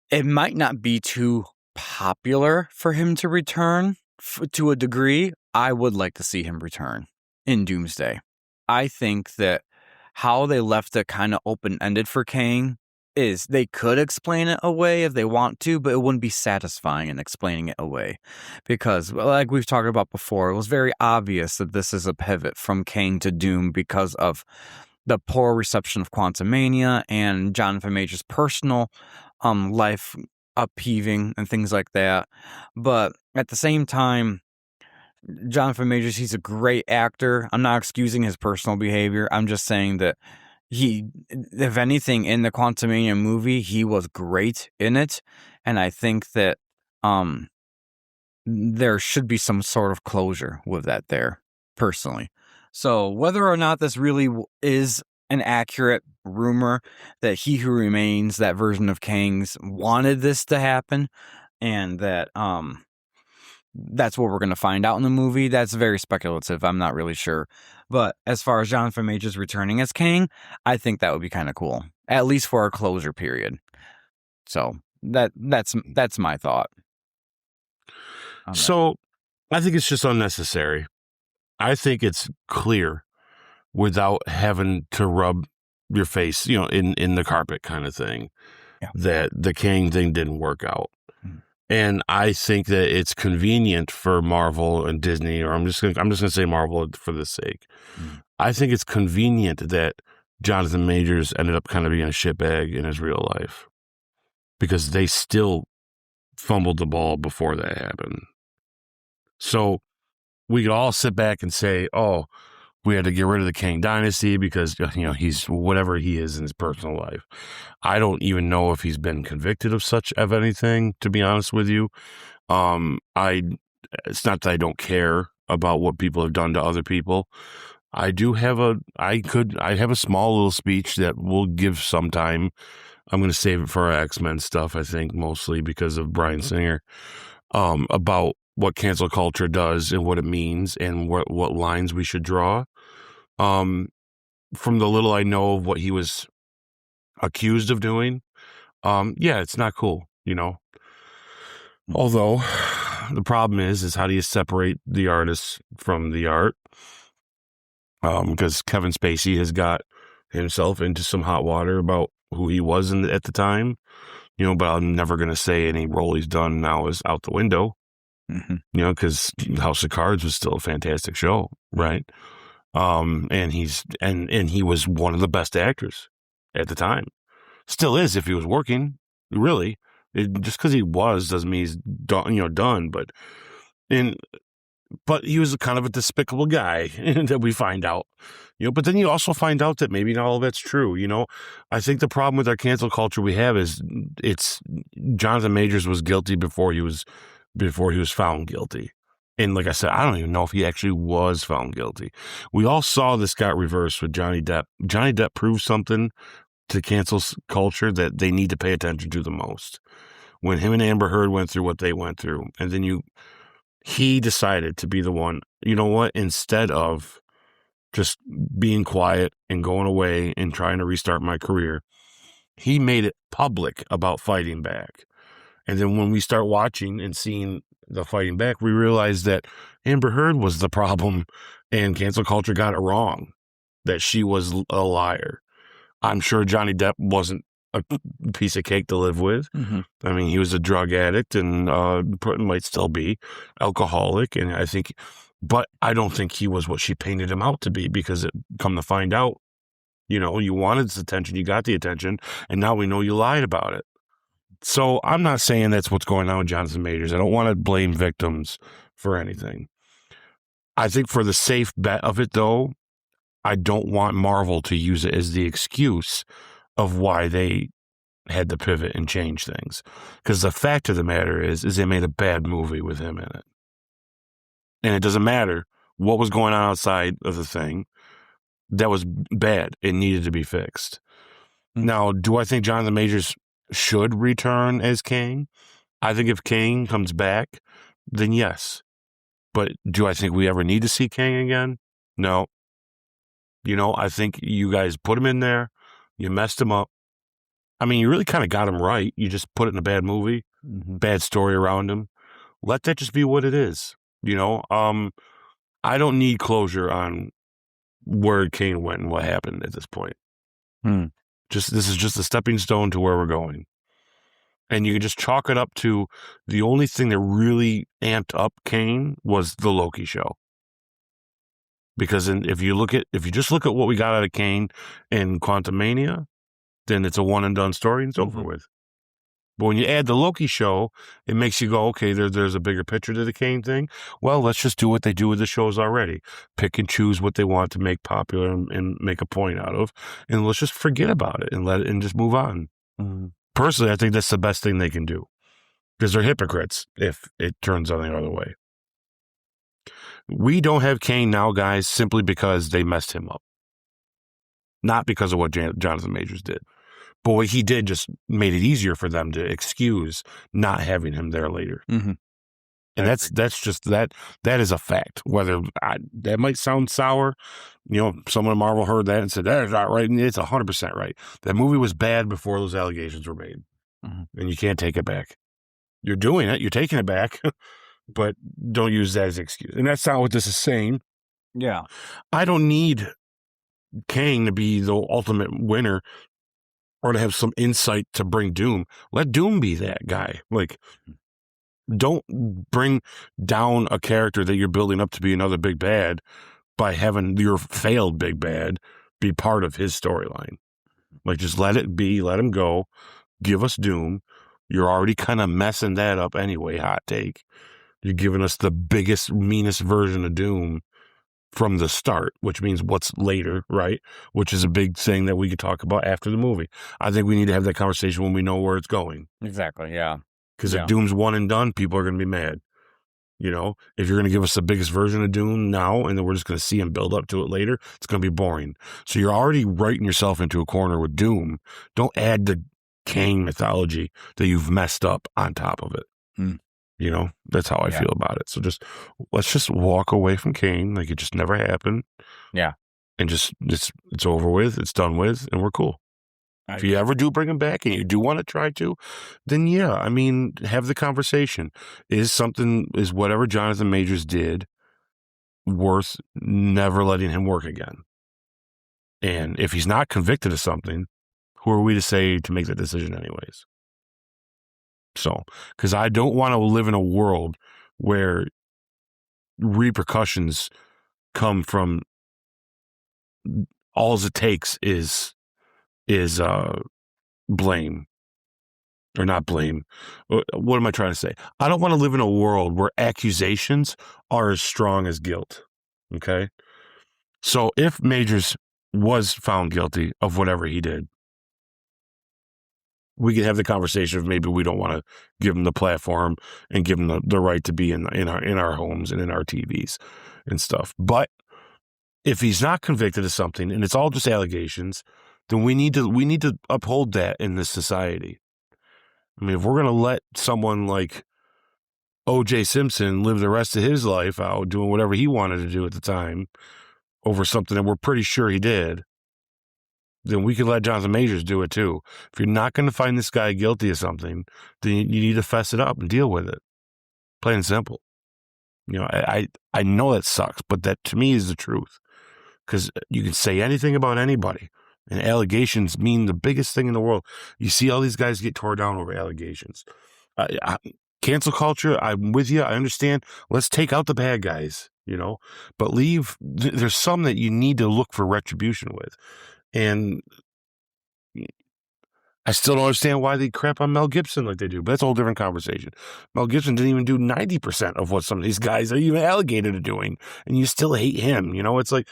A: It might not be too popular for him to return to a degree. I would like to see him return in Doomsday. I think that how they left it kind of open-ended for Kang is they could explain it away if they want to, but it wouldn't be satisfying in explaining it away. Because, like we've talked about before, it was very obvious that this is a pivot from Kang to Doom because of the poor reception of Quantumania and Jonathan Majors' personal life upheaving and things like that. But at the same time, Jonathan Majors, he's a great actor. I'm not excusing his personal behavior. I'm just saying that if anything, in the Quantumania movie, he was great in it. And I think that there should be some sort of closure with that there, personally. So whether or not this really is an accurate rumor that He Who Remains, that version of Kang's, wanted this to happen, and that that's what we're going to find out in the movie, that's very speculative. I'm not really sure. But as far as Jonathan Majors returning as Kang, I think that would be kind of cool, at least for our closure period. So That's my thought.
B: So I think it's just unnecessary. I think it's clear without having to rub your face, in the carpet kind of thing, that the Kang thing didn't work out. And I think that it's convenient for Marvel and Disney, or I'm just gonna say Marvel for this sake. I think it's convenient that Jonathan Majors ended up kind of being a shitbag in his real life, because they still fumbled the ball before that happened. So we could all sit back and say, oh, we had to get rid of the Kang Dynasty because, he's whatever he is in his personal life. I don't even know if he's been convicted of anything, to be honest with you. It's not that I don't care about what people have done to other people. I have a small little speech that we'll give sometime. I'm going to save it for our X-Men stuff, I think, mostly because of Bryan Singer, about what cancel culture does and what it means and what lines we should draw. From the little I know of what he was accused of doing, it's not cool, Although the problem is how do you separate the artist from the art? Because Kevin Spacey has got himself into some hot water about who he was at the time, but I'm never going to say any role he's done now is out the window, because House of Cards was still a fantastic show, right? And he was one of the best actors at the time. Still is if he was working, really. Just because he was doesn't mean he's done, but he was a kind of a despicable guy that we find out, but then you also find out that maybe not all of that's true. I think the problem with our cancel culture we have is it's Jonathan Majors was guilty before he was found guilty. And like I said, I don't even know if he actually was found guilty. We all saw this got reversed with Johnny Depp. Johnny Depp proved something to cancel culture that they need to pay attention to the most. When him and Amber Heard went through what they went through, and then he decided to be the one, instead of just being quiet and going away and trying to restart my career, he made it public about fighting back. And then when we start watching and seeing the fighting back, we realize that Amber Heard was the problem and cancel culture got it wrong, that she was a liar. I'm sure Johnny Depp wasn't a piece of cake to live with. I mean, he was a drug addict and might still be alcoholic. And but I don't think he was what she painted him out to be, because come to find out, you wanted this attention, you got the attention, and now we know you lied about it. So I'm not saying that's what's going on with Jonathan Majors. I don't want to blame victims for anything. I think for the safe bet of it, though, I don't want Marvel to use it as the excuse of why they had to pivot and change things. Because the fact of the matter is they made a bad movie with him in it. And it doesn't matter what was going on outside of the thing. That was bad. It needed to be fixed. Now, do I think Jonathan Majors should return as Kang? I think if Kang comes back, then yes. But do I think we ever need to see Kang again? No. I think you guys put him in there. You messed him up. I mean, you really kind of got him right. You just put it in a bad movie, bad story around him. Let that just be what it is. I don't need closure on where Kang went and what happened at this point. This is just a stepping stone to where we're going. And you can just chalk it up to the only thing that really amped up Kang was the Loki show. Because if you just look at what we got out of Kang and Quantumania, then it's a one and done story and it's over with. But when you add the Loki show, it makes you go, okay, there's a bigger picture to the Kang thing. Well, let's just do what they do with the shows already. Pick and choose what they want to make popular and make a point out of. And let's just forget about it and just move on. Personally, I think that's the best thing they can do. Because they're hypocrites if it turns out the other way. We don't have Kang now, guys, simply because they messed him up. Not because of what Jonathan Majors did. But what he did just made it easier for them to excuse not having him there later. And that's just that is a fact. Whether that might sound sour, someone at Marvel heard that and said, that's not right. And it's 100% right. That movie was bad before those allegations were made. and you can't take it back. You're doing it. You're taking it back, but don't use that as an excuse. And that's not what this is saying.
A: Yeah.
B: I don't need Kang to be the ultimate winner or to have some insight to bring Doom. Let Doom be that guy. Like, don't bring down a character that you're building up to be another big bad by having your failed big bad be part of his storyline. Like, just let it be, let him go, give us Doom. You're already kind of messing that up anyway, hot take. You're giving us the biggest, meanest version of Doom from the start, which means what's later, right? Which is a big thing that we could talk about after the movie. I think we need to have that conversation when we know where it's going.
A: Exactly, yeah.
B: Because if Doom's one and done, people are going to be mad. You know, if you're going to give us the biggest version of Doom now, and then we're just going to see him build up to it later, it's going to be boring. So you're already writing yourself into a corner with Doom. Don't add the Kang mythology that you've messed up on top of it. You know, that's how I feel about it. So let's just walk away from Kang like it just never happened.
A: Yeah.
B: And just, it's over with, it's done with, and we're cool. If you ever do bring him back and you do want to try to, then yeah, I mean, have the conversation. Is whatever Jonathan Majors did worth never letting him work again? And if he's not convicted of something, who are we to say to make that decision anyways? So, because I don't want to live in a world where repercussions come from all it takes is blame, or not blame. What am I trying to say? I don't want to live in a world where accusations are as strong as guilt. Okay. So if Majors was found guilty of whatever he did, we could have the conversation of maybe we don't want to give him the platform and give him the right to be in our homes and in our TVs and stuff. But if he's not convicted of something and it's all just allegations, then we need to uphold that in this society. I mean, if we're going to let someone like O.J. Simpson live the rest of his life out doing whatever he wanted to do at the time over something that we're pretty sure he did, then we could let Jonathan Majors do it too. If you're not going to find this guy guilty of something, then you need to fess it up and deal with it. Plain and simple. You know, I know that sucks, but that to me is the truth. Because you can say anything about anybody, and allegations mean the biggest thing in the world. You see all these guys get tore down over allegations. Cancel culture, I'm with you. I understand. Let's take out the bad guys, you know, but there's some that you need to look for retribution with. And I still don't understand why they crap on Mel Gibson like they do, but that's a whole different conversation. Mel Gibson didn't even do 90% of what some of these guys are even allocated to doing, and you still hate him. You know, it's like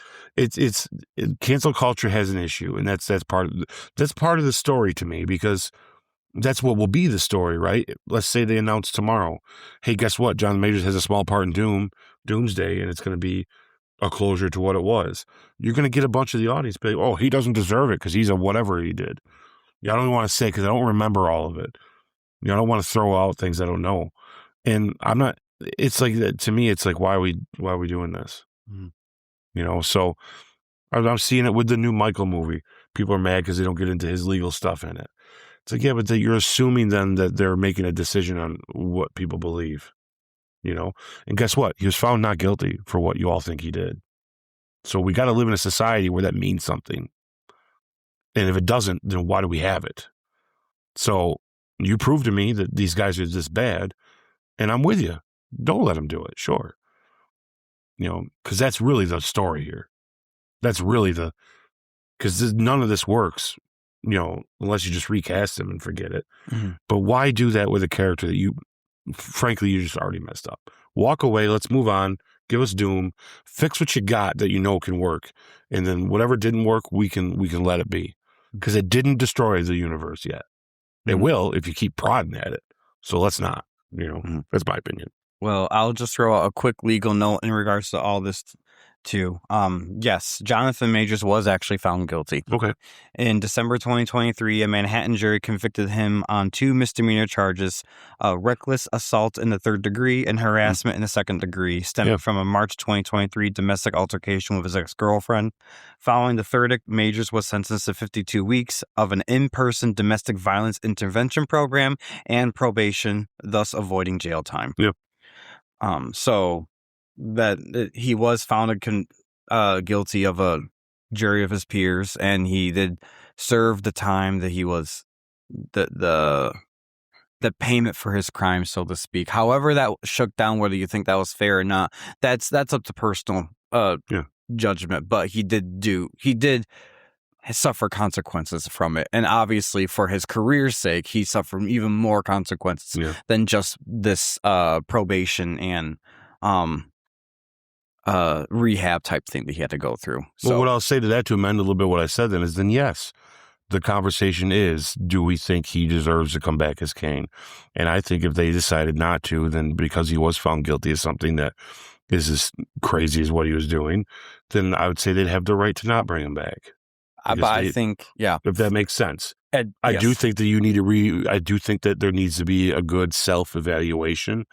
B: cancel culture has an issue, and that's part of the story to me, because that's what will be the story, right? Let's say they announce tomorrow, hey, guess what? Jonathan Majors has a small part in Doomsday, and it's going to be a closure to what it was. You're going to get a bunch of the audience be like, oh, he doesn't deserve it because he's a whatever he did. I don't even want to say because I don't remember all of it. I don't want to throw out things I don't know. And I'm not, it's like, to me, it's like, why are we doing this? You know, so I'm seeing it with the new Michael movie. People are mad because they don't get into his legal stuff in it. It's like, yeah, but you're assuming then that they're making a decision on what people believe, you know? And guess what? He was found not guilty for what you all think he did. So we got to live in a society where that means something. And if it doesn't, then why do we have it? So you prove to me that these guys are this bad, and I'm with you. Don't let them do it, sure. You know, because that's really the story here. That's really because none of this works, you know, unless you just recast him and forget it. Mm-hmm. But why do that with a character that frankly, you just already messed up? Walk away, let's move on. Give us Doom, fix what you got that you know can work. And then whatever didn't work, we can let it be. Because it didn't destroy the universe yet. It will if you keep prodding at it. So let's not, you know, that's my opinion.
A: Well, I'll just throw out a quick legal note in regards to all this too. Yes, Jonathan Majors was actually found guilty.
B: Okay.
A: In December 2023, a Manhattan jury convicted him on 2 misdemeanor charges, reckless assault in the 3rd degree and harassment in the 2nd degree, stemming from a March 2023 domestic altercation with his ex-girlfriend. Following the verdict, Majors was sentenced to 52 weeks of an in-person domestic violence intervention program and probation, thus avoiding jail time.
B: Yep.
A: So that he was found guilty of a jury of his peers, and he did serve the time that he was the payment for his crime, so to speak. However that shook down, whether you think that was fair or not, that's up to personal judgment. But he did suffer consequences from it, and obviously for his career's sake, he suffered even more consequences than just this probation and rehab type thing that he had to go through. So
B: what I'll say to that, to amend a little bit what I said then, is then yes, the conversation is, do we think he deserves to come back as Kang? And I think if they decided not to, then because he was found guilty of something that is as crazy as what he was doing, then I would say they'd have the right to not bring him back.
A: But I think,
B: if that makes sense.
A: I
B: do think that you need to I do think that there needs to be a good self-evaluation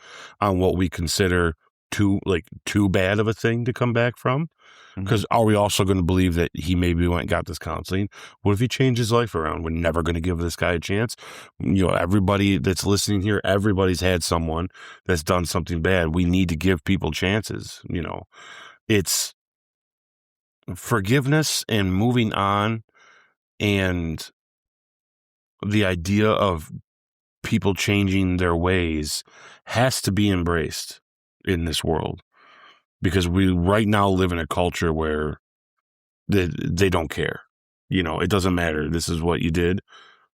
B: on what we consider too bad of a thing to come back from. Because are we also going to believe that he maybe went and got this counseling? What if he changed his life around? We're never going to give this guy a chance. Everybody that's listening here, everybody's had someone that's done something bad. We need to give people chances. It's forgiveness and moving on, and the idea of people changing their ways has to be embraced in this world, because we right now live in a culture where they don't care. It doesn't matter. This is what you did.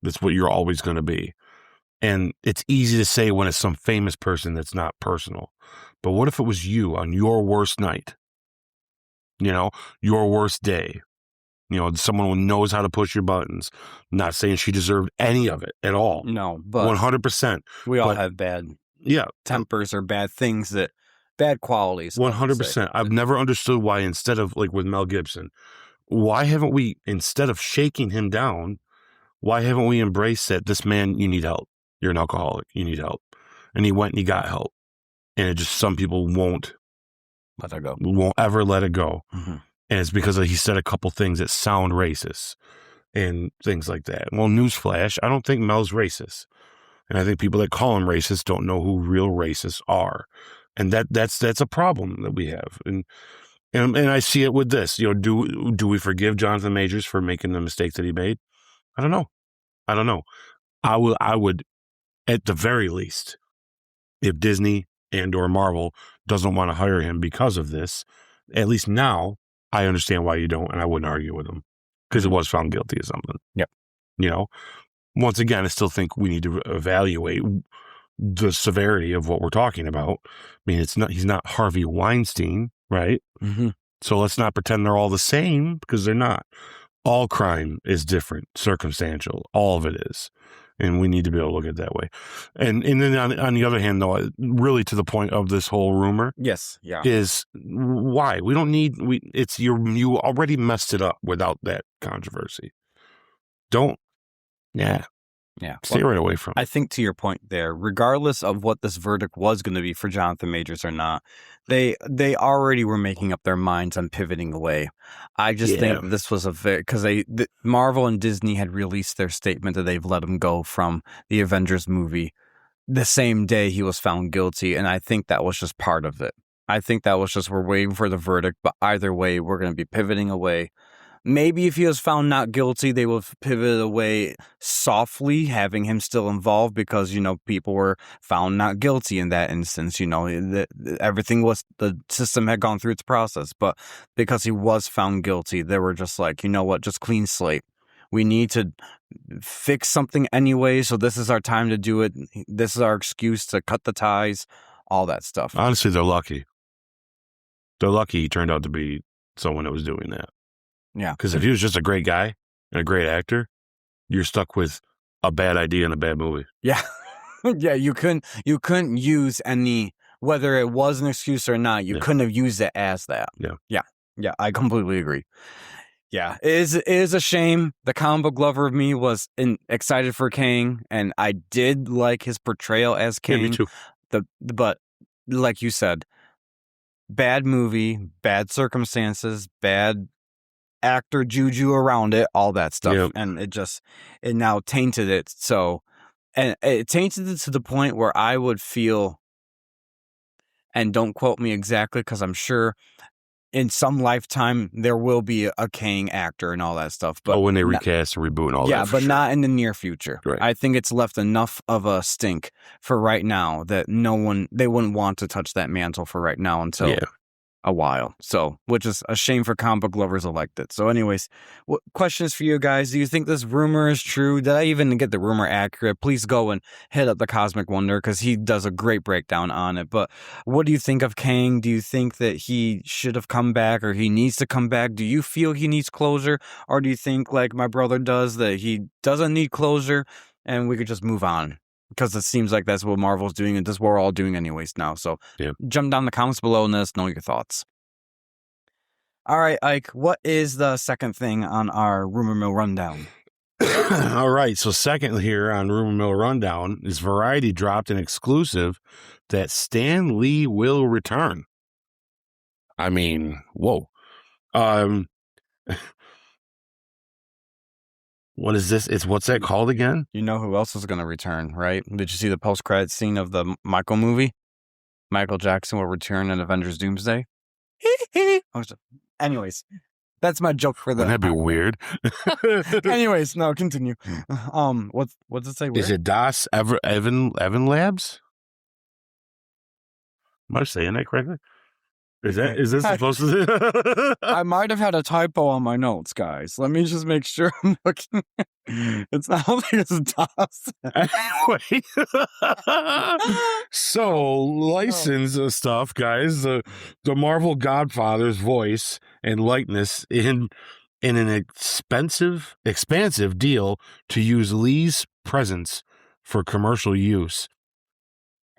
B: That's what you're always going to be. And it's easy to say when it's some famous person that's not personal. But what if it was you on your worst night? Your worst day. Someone who knows how to push your buttons. Not saying she deserved any of it at all.
A: No, but
B: 100%.
A: We all have bad tempers or bad things, bad qualities.
B: 100%. I've never understood why, instead of like with Mel Gibson, why haven't we, instead of shaking him down, why haven't we embraced that this man, you need help. You're an alcoholic. You need help. And he went and he got help. And some people won't
A: let it go.
B: Won't ever let it go. Mm-hmm. And it's because he said a couple things that sound racist and things like that. Well, newsflash, I don't think Mel's racist. And I think people that call him racist don't know who real racists are. And that's a problem that we have. And I see it with this. Do we forgive Jonathan Majors for making the mistake that he made? I don't know. I would, at the very least, if Disney and or Marvel doesn't want to hire him because of this, at least now I understand why you don't, and I wouldn't argue with him, because it was found guilty of something.
A: Yep.
B: Once again, I still think we need to evaluate the severity of what we're talking about. I mean, he's not Harvey Weinstein, right?
A: Mm-hmm.
B: So let's not pretend they're all the same, because they're not. All crime is different, circumstantial. All of it is. And we need to be able to look at it that way. And then on the other hand, though, really to the point of this whole rumor, is why we don't need. You already messed it up without that controversy. Stay right away from it.
A: I think to your point there, regardless of what this verdict was going to be for Jonathan Majors or not, they already were making up their minds on pivoting away. I just think this was because Marvel and Disney had released their statement that they've let him go from the Avengers movie the same day he was found guilty, and I think that was just part of it. I think that was just, we're waiting for the verdict, but either way, we're going to be pivoting away. Maybe if he was found not guilty, they will pivot away softly, having him still involved because, people were found not guilty in that instance. Everything the system had gone through its process. But because he was found guilty, they were just like, you know what, just clean slate. We need to fix something anyway, so this is our time to do it. This is our excuse to cut the ties, all that stuff.
B: Honestly, they're lucky. They're lucky he turned out to be someone that was doing that.
A: Yeah.
B: Because if he was just a great guy and a great actor, you're stuck with a bad idea and a bad movie.
A: Yeah. Yeah, you couldn't use any, whether it was an excuse or not, you couldn't have used it as that.
B: Yeah.
A: Yeah. Yeah, I completely agree. Yeah, it is a shame. The comic book lover of me was excited for Kang, and I did like his portrayal as Kang.
B: Yeah, me too.
A: But like you said, bad movie, bad circumstances, bad actor juju around it, all that stuff.
B: Yep.
A: And it now tainted it. So, and it tainted it to the point where I would feel, and don't quote me exactly, because I'm sure in some lifetime there will be a Kang actor and all that stuff. But
B: when they recast and reboot and all that.
A: Yeah, but
B: sure.
A: not in the near future.
B: Right.
A: I think it's left enough of a stink for right now that they wouldn't want to touch that mantle for right now until a while. So, which is a shame for comic book lovers elected. So anyways, questions for you guys. Do you think this rumor is true? Did I even get the rumor accurate? Please go and hit up the Cosmic Wonder because he does a great breakdown on it. But what do you think of Kang? Do you think that he should have come back or he needs to come back? Do you feel he needs closure? Or do you think, like my brother does, that he doesn't need closure and we could just move on? Because it seems like that's what Marvel's doing, and that's what we're all doing anyways now. So jump down the comments below and let us know your thoughts. All right, Ike, what is the second thing on our Rumor Mill Rundown?
B: All right, so second here on Rumor Mill Rundown is Variety dropped an exclusive that Stan Lee will return. I mean, whoa. What is this? What's that called again?
A: You know who else is going to return, right? Did you see the post-credit scene of the Michael movie? Michael Jackson will return in Avengers Doomsday. Anyways, that's my joke for the.
B: Wouldn't that be weird?
A: Anyways, no, continue. What's it say? Where?
B: Is it Das Evan Labs? Am I saying that correctly? Is this supposed to?
A: I might have had a typo on my notes, guys. Let me just make sure I'm looking. It's not like it's DOS.
B: Anyway, so license stuff, guys. The Marvel Godfather's voice and likeness in an expansive deal to use Lee's presence for commercial use.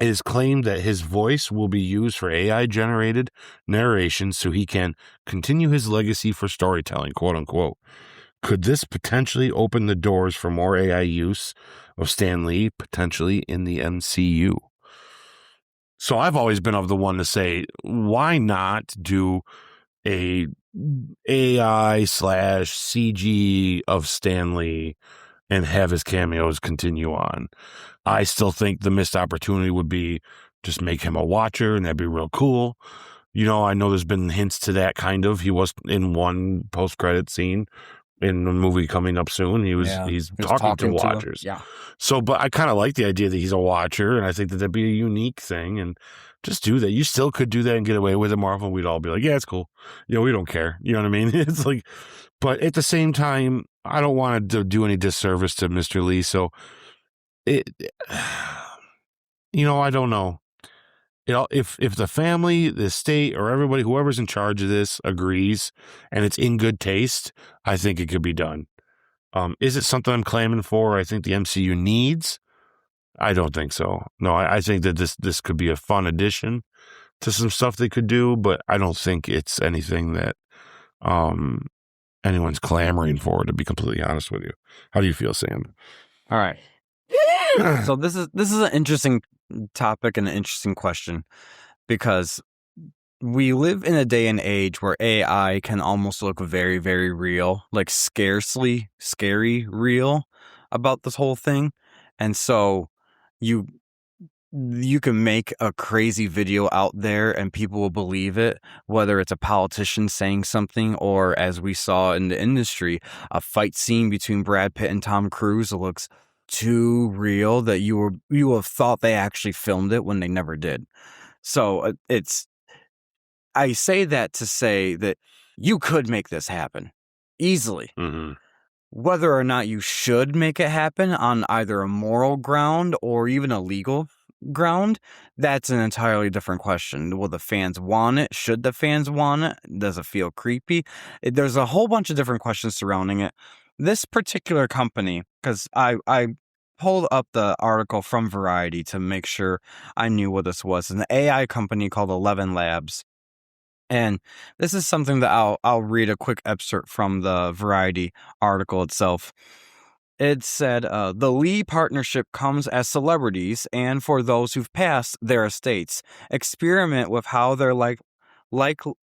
B: It is claimed that his voice will be used for AI-generated narration so he can continue his legacy for storytelling, quote-unquote. Could this potentially open the doors for more AI use of Stan Lee, potentially in the MCU? So I've always been of the one to say, why not do a AI/CG of Stan Lee and have his cameos continue on? I still think the missed opportunity would be just make him a watcher, and that'd be real cool. You know, I know there's been hints to that kind of. He was in one post-credit scene in a movie coming up soon. He's talking to watchers. So, but I kind of like the idea that he's a watcher, and I think that that'd be a unique thing, and just do that. You still could do that and get away with it, Marvel. We'd all be like, yeah, it's cool. You know, we don't care. You know what I mean? It's like, but at the same time, I don't want to do any disservice to Mr. Lee, so I don't know. If the family, the state, or everybody, whoever's in charge of this agrees and it's in good taste, I think it could be done. Is it something I'm claiming for? I think the MCU needs. I don't think so. No, I think that this could be a fun addition to some stuff they could do, but I don't think it's anything that anyone's clamoring for, to be completely honest with you. How do you feel, Sam?
A: All right. So this is an interesting topic and an interesting question, because we live in a day and age where AI can almost look very, very real, like scarcely scary real about this whole thing. And so you can make a crazy video out there and people will believe it, whether it's a politician saying something or, as we saw in the industry, a fight scene between Brad Pitt and Tom Cruise that looks too real that you have thought they actually filmed it when they never did. So I say that to say that you could make this happen easily.
B: Mm-hmm.
A: Whether or not you should make it happen on either a moral ground or even a legal ground, that's an entirely different question. Will the fans want it? Should the fans want it? Does it feel creepy? There's a whole bunch of different questions surrounding it. This particular company, because I pulled up the article from Variety to make sure I knew what this was. An AI company called 11 Labs And this is something that I'll read a quick excerpt from the Variety article itself. It said, the Lee partnership comes as celebrities, and for those who've passed their estates, experiment with how their likeness,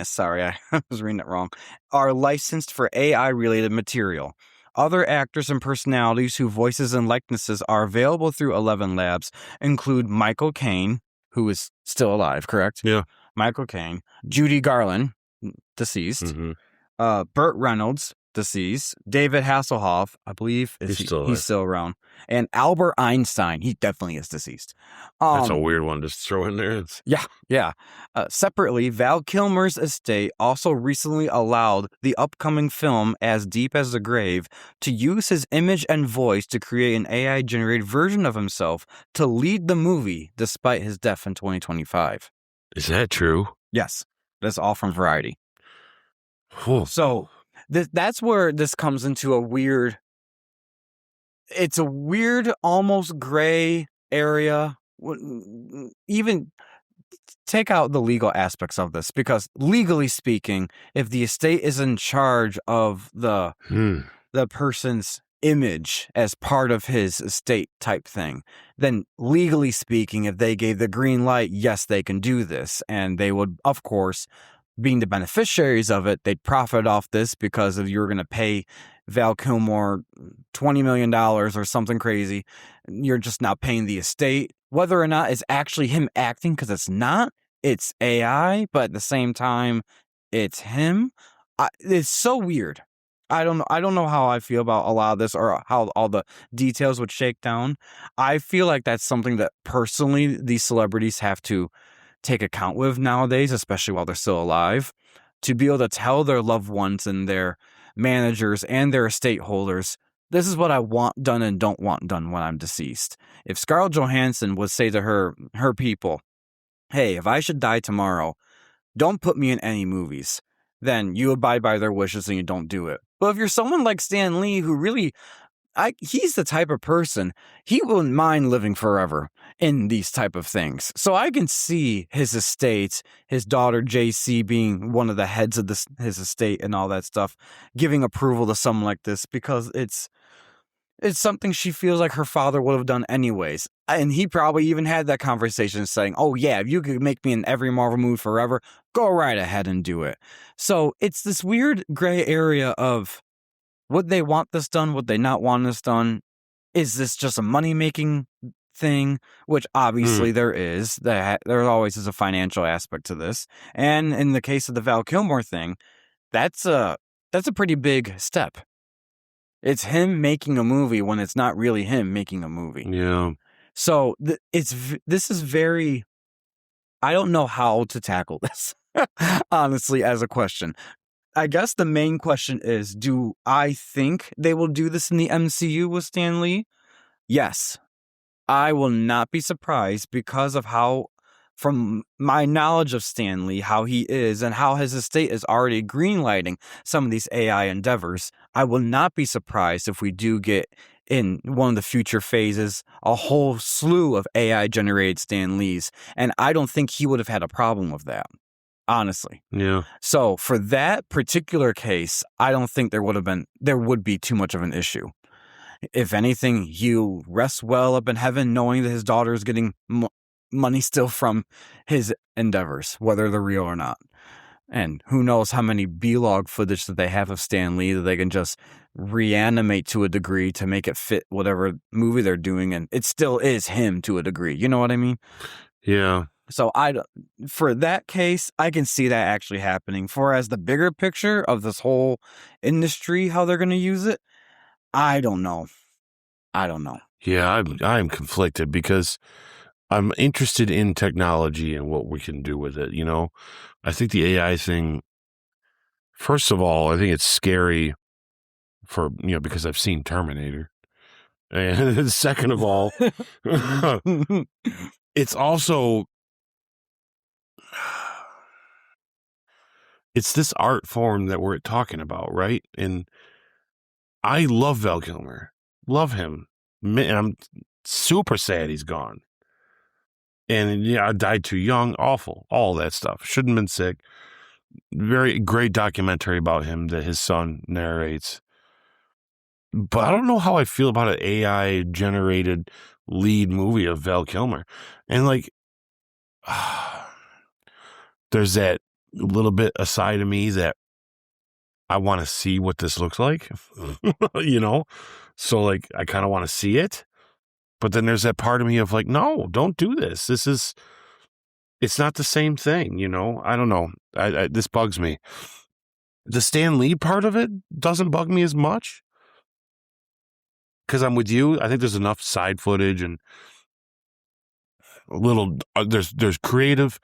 A: sorry, I was reading it wrong, are licensed for AI-related material. Other actors and personalities whose voices and likenesses are available through 11 Labs include Michael Caine, who is still alive, correct?
B: Yeah.
A: Michael Caine, Judy Garland, deceased,
B: Mm-hmm.
A: Burt Reynolds, deceased, David Hasselhoff, I believe he's still around, and Albert Einstein, he definitely is deceased.
B: That's a weird one to throw in there.
A: Yeah. Separately, Val Kilmer's estate also recently allowed the upcoming film As Deep as the Grave to use his image and voice to create an AI-generated version of himself to lead the movie despite his death in 2025.
B: Is that true?
A: Yes. That's all from Variety.
B: Whew.
A: So that's where this comes into it's a weird, almost gray area. Even take out the legal aspects of this, because legally speaking, if the estate is in charge of the person's image as part of his estate type thing, then legally speaking, if they gave the green light, yes, they can do this. And they would, of course, being the beneficiaries of it, they'd profit off this, because if you're going to pay Val Kilmer $20 million or something crazy, you're just not paying the estate. Whether or not it's actually him acting, because it's not, it's AI, but at the same time, it's him. It's so weird. I don't know how I feel about a lot of this, or how all the details would shake down. I feel like that's something that personally these celebrities have to take account with nowadays, especially while they're still alive, to be able to tell their loved ones and their managers and their estate holders, this is what I want done and don't want done when I'm deceased. If Scarlett Johansson would say to her people, hey, if I should die tomorrow, don't put me in any movies, then you abide by their wishes and you don't do it. But if you're someone like Stan Lee, who really, he's the type of person, he wouldn't mind living forever in these type of things. So I can see his estate, his daughter JC being one of the heads of his estate and all that stuff, giving approval to someone like this, because it's something she feels like her father would have done anyways. And he probably even had that conversation saying, oh yeah, if you could make me in every Marvel movie forever, go right ahead and do it. So it's this weird gray area of, would they want this done? Would they not want this done? Is this just a money-making thing? Which obviously there is. There always is a financial aspect to this. And in the case of the Val Kilmer thing, that's a pretty big step. It's him making a movie when it's not really him making a movie.
B: Yeah.
A: So this is very, I don't know how to tackle this, honestly, as a question. I guess the main question is, do I think they will do this in the MCU with Stan Lee? Yes. I will not be surprised, because of how, from my knowledge of Stan Lee, how he is and how his estate is already greenlighting some of these AI endeavors. I will not be surprised if we do get, in one of the future phases, a whole slew of AI-generated Stan Lees. And I don't think he would have had a problem with that, honestly.
B: Yeah.
A: So for that particular case, I don't think there would be too much of an issue. If anything, he'll rest well up in heaven knowing that his daughter is getting money still from his endeavors, whether they're real or not. And who knows how many B-log footage that they have of Stan Lee that they can just reanimate to a degree to make it fit whatever movie they're doing, and it still is him to a degree. You know what I mean?
B: Yeah.
A: So for that case, I can see that actually happening. For as the bigger picture of this whole industry, how they're going to use it, I don't know.
B: Yeah, I'm conflicted, because I'm interested in technology and what we can do with it. You know, I think the AI thing, first of all, I think it's scary because I've seen Terminator. And second of all, it's also, it's this art form that we're talking about, right? And I love Val Kilmer. Love him. And I'm super sad he's gone. And yeah, I died too young. Awful. All that stuff. Shouldn't have been sick. Very great documentary about him that his son narrates. But I don't know how I feel about an AI generated lead movie of Val Kilmer. And like, there's that little bit aside of me that I want to see what this looks like, you know? So like, I kind of want to see it. But then there's that part of me of like, no, don't do this. It's not the same thing, you know? I don't know. This bugs me. The Stan Lee part of it doesn't bug me as much. Because I'm with you. I think there's enough side footage and a little, there's creative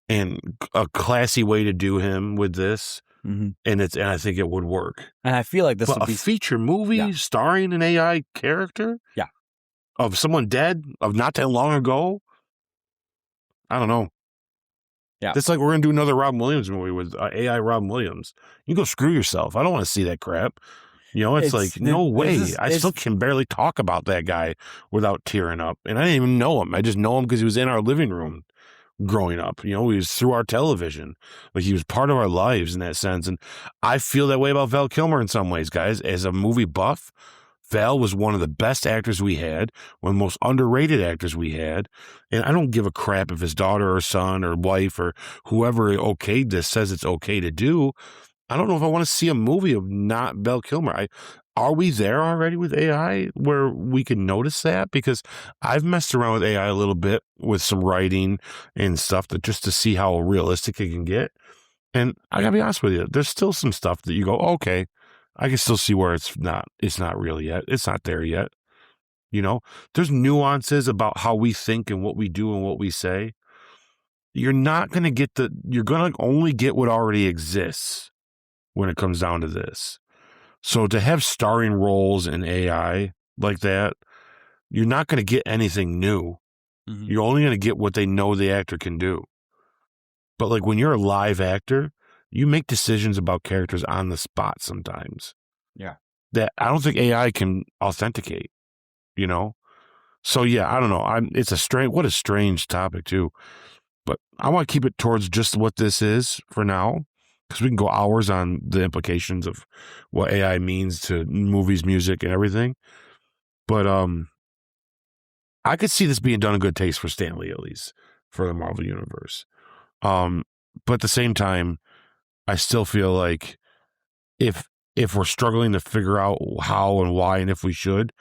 B: and a classy way to do him with this.
A: Mm-hmm.
B: And I think it would work.
A: And I feel like this
B: would
A: be
B: a feature movie starring an AI character?
A: Yeah.
B: Of someone dead of not that long ago? I don't know.
A: Yeah.
B: It's like we're going to do another Robin Williams movie with AI Robin Williams. You go screw yourself. I don't want to see that crap. You know, it's like, no way. I still can barely talk about that guy without tearing up. And I didn't even know him. I just know him because he was in our living room growing up. You know, he was through our television. Like, he was part of our lives in that sense. And I feel that way about Val Kilmer in some ways, guys. As a movie buff, Val was one of the best actors we had, one of the most underrated actors we had. And I don't give a crap if his daughter or son or wife or whoever okayed this says it's okay to do. I don't know if I want to see a movie of not Val Kilmer. Are we there already with AI where we can notice that? Because I've messed around with AI a little bit with some writing and stuff just to see how realistic it can get. And I gotta be honest with you, there's still some stuff that you go, okay, I can still see where it's not real yet. It's not there yet. You know, there's nuances about how we think and what we do and what we say. You're not going to get you're going to only get what already exists when it comes down to this. So to have starring roles in AI like that, you're not going to get anything new. Mm-hmm. You're only going to get what they know the actor can do. But like when you're a live actor, you make decisions about characters on the spot sometimes.
A: Yeah.
B: That I don't think AI can authenticate, you know? So yeah, I don't know. What a strange topic too. But I want to keep it towards just what this is for now, because we can go hours on the implications of what AI means to movies, music, and everything. But I could see this being done in good taste for Stan Lee, at least, for the Marvel Universe. But at the same time, I still feel like if we're struggling to figure out how and why and if we should,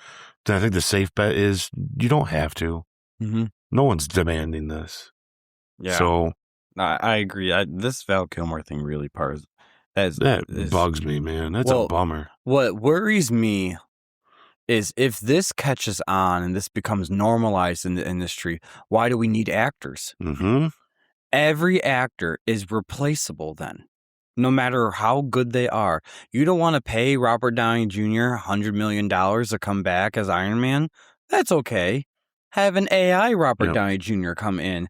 B: then I think the safe bet is you don't have to. Mm-hmm. No one's demanding this.
A: Yeah.
B: So
A: I agree. This Val Kilmer thing really
B: bugs me, man. That's a bummer.
A: What worries me is if this catches on and this becomes normalized in the industry, why do we need actors?
B: Mm-hmm.
A: Every actor is replaceable then, no matter how good they are. You don't want to pay Robert Downey Jr. $100 million to come back as Iron Man? That's okay. Have an AI Robert Downey Jr. come in,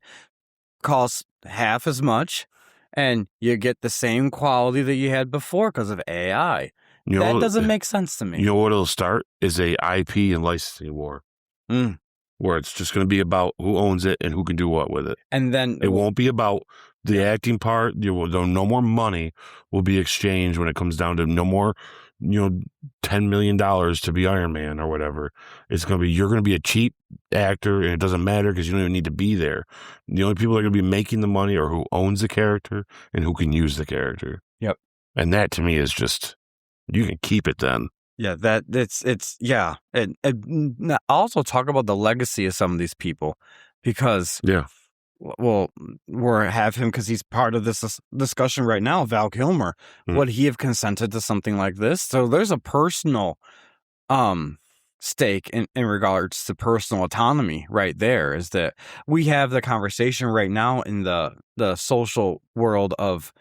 A: costs half as much, and you get the same quality that you had before because of AI. That doesn't make sense to me.
B: You know what it'll start is a IP and licensing war. Where it's just going to be about who owns it and who can do what with it. And then it won't be about the acting part. No more money will be exchanged when it comes down to no more, $10 million to be Iron Man or whatever. It's going to be, you're going to be a cheap actor and it doesn't matter because you don't even need to be there. The only people that are going to be making the money are who owns the character and who can use the character.
A: Yep.
B: And that to me is just, you can keep it then.
A: Yeah, yeah. And also talk about the legacy of some of these people because, well, have him because he's part of this discussion right now, Val Kilmer. Would he have consented to something like this? So there's a personal stake in regards to personal autonomy right there, is that we have the conversation right now in the social world of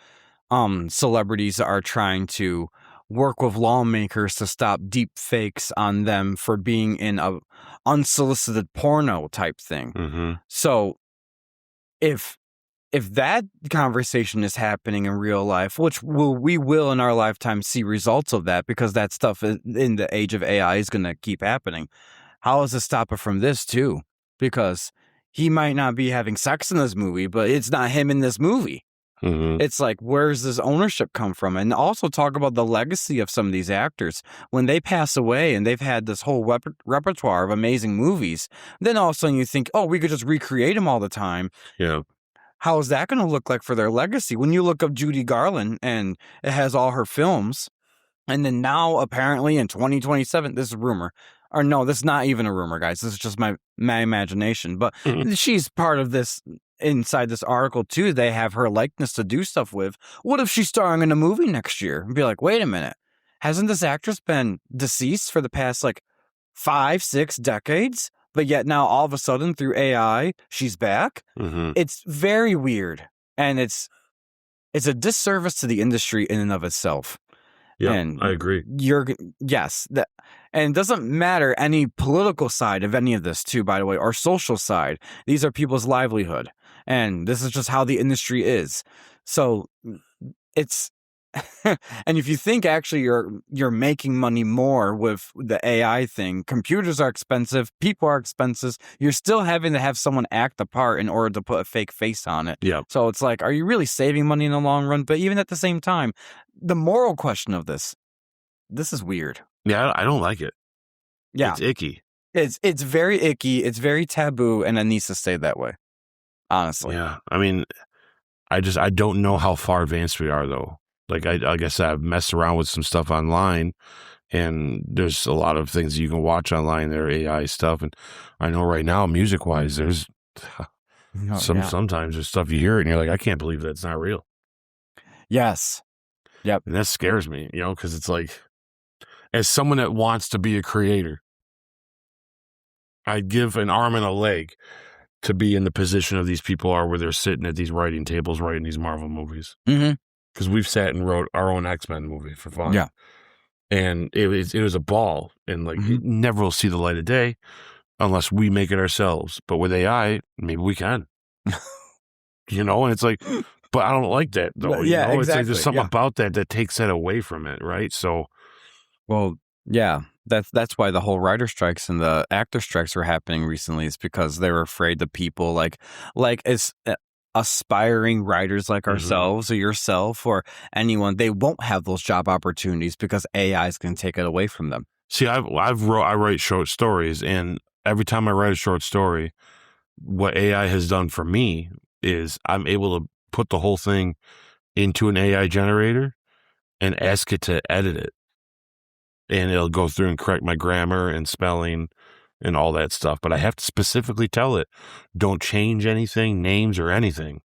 A: celebrities are trying to work with lawmakers to stop deep fakes on them for being in a unsolicited porno type thing. Mm-hmm. So if that conversation is happening in real life, which we will in our lifetime see results of that because that stuff in the age of AI is going to keep happening. How does it stop it from this too? Because he might not be having sex in this movie, but it's not him in this movie.
B: Mm-hmm.
A: It's like, where's this ownership come from? And also talk about the legacy of some of these actors. When they pass away and they've had this whole repertoire of amazing movies, then all of a sudden you think, oh, we could just recreate them all the time.
B: Yeah.
A: How is that going to look like for their legacy? When you look up Judy Garland and it has all her films, and then now apparently in 2027, this is a rumor. Or no, this is not even a rumor, guys. This is just my imagination. But she's part of this. Inside this article too, they have her likeness to do stuff with. What if she's starring in a movie next year? And be like, wait a minute, hasn't this actress been deceased for the past like 5-6 decades? But yet now all of a sudden through AI, she's back.
B: Mm-hmm.
A: It's very weird, and it's a disservice to the industry in and of itself.
B: Yeah,
A: and
B: I agree.
A: And it doesn't matter any political side of any of this too, by the way, or social side. These are people's livelihood. And this is just how the industry is. So it's, and if you think actually you're making money more with the AI thing, computers are expensive, people are expensive, you're still having to have someone act the part in order to put a fake face on it.
B: Yeah.
A: So it's like, are you really saving money in the long run? But even at the same time, the moral question of this is weird.
B: Yeah, I don't like it.
A: Yeah.
B: It's icky.
A: It's very icky, it's very taboo, and it needs to stay that way. Honestly.
B: Yeah. I mean, I don't know how far advanced we are though. Like I said, I've messed around with some stuff online, and there's a lot of things you can watch online. There are AI stuff, and I know right now, music wise, there's sometimes there's stuff you hear it and you're like, I can't believe that's not real.
A: Yes. Yep.
B: And that scares me, because it's like, as someone that wants to be a creator, I'd give an arm and a leg to be in the position of these people are, where they're sitting at these writing tables writing these Marvel movies.
A: Mm-hmm.
B: Because we've sat and wrote our own X-Men movie for fun.
A: Yeah.
B: And it was a ball. And like, it never will see the light of day unless we make it ourselves. But with AI, maybe we can. And it's like, but I don't like that though.
A: Yeah,
B: It's
A: exactly.
B: like there's something about that takes that away from it, right? So,
A: well, yeah, that's why the whole writer strikes and the actor strikes were happening recently. Is because they were afraid the people like as aspiring writers like ourselves or yourself or anyone, they won't have those job opportunities because AI is going to take it away from them.
B: See, I write short stories, and every time I write a short story, what AI has done for me is I'm able to put the whole thing into an AI generator and ask it to edit it. And it'll go through and correct my grammar and spelling and all that stuff. But I have to specifically tell it, don't change anything, names or anything.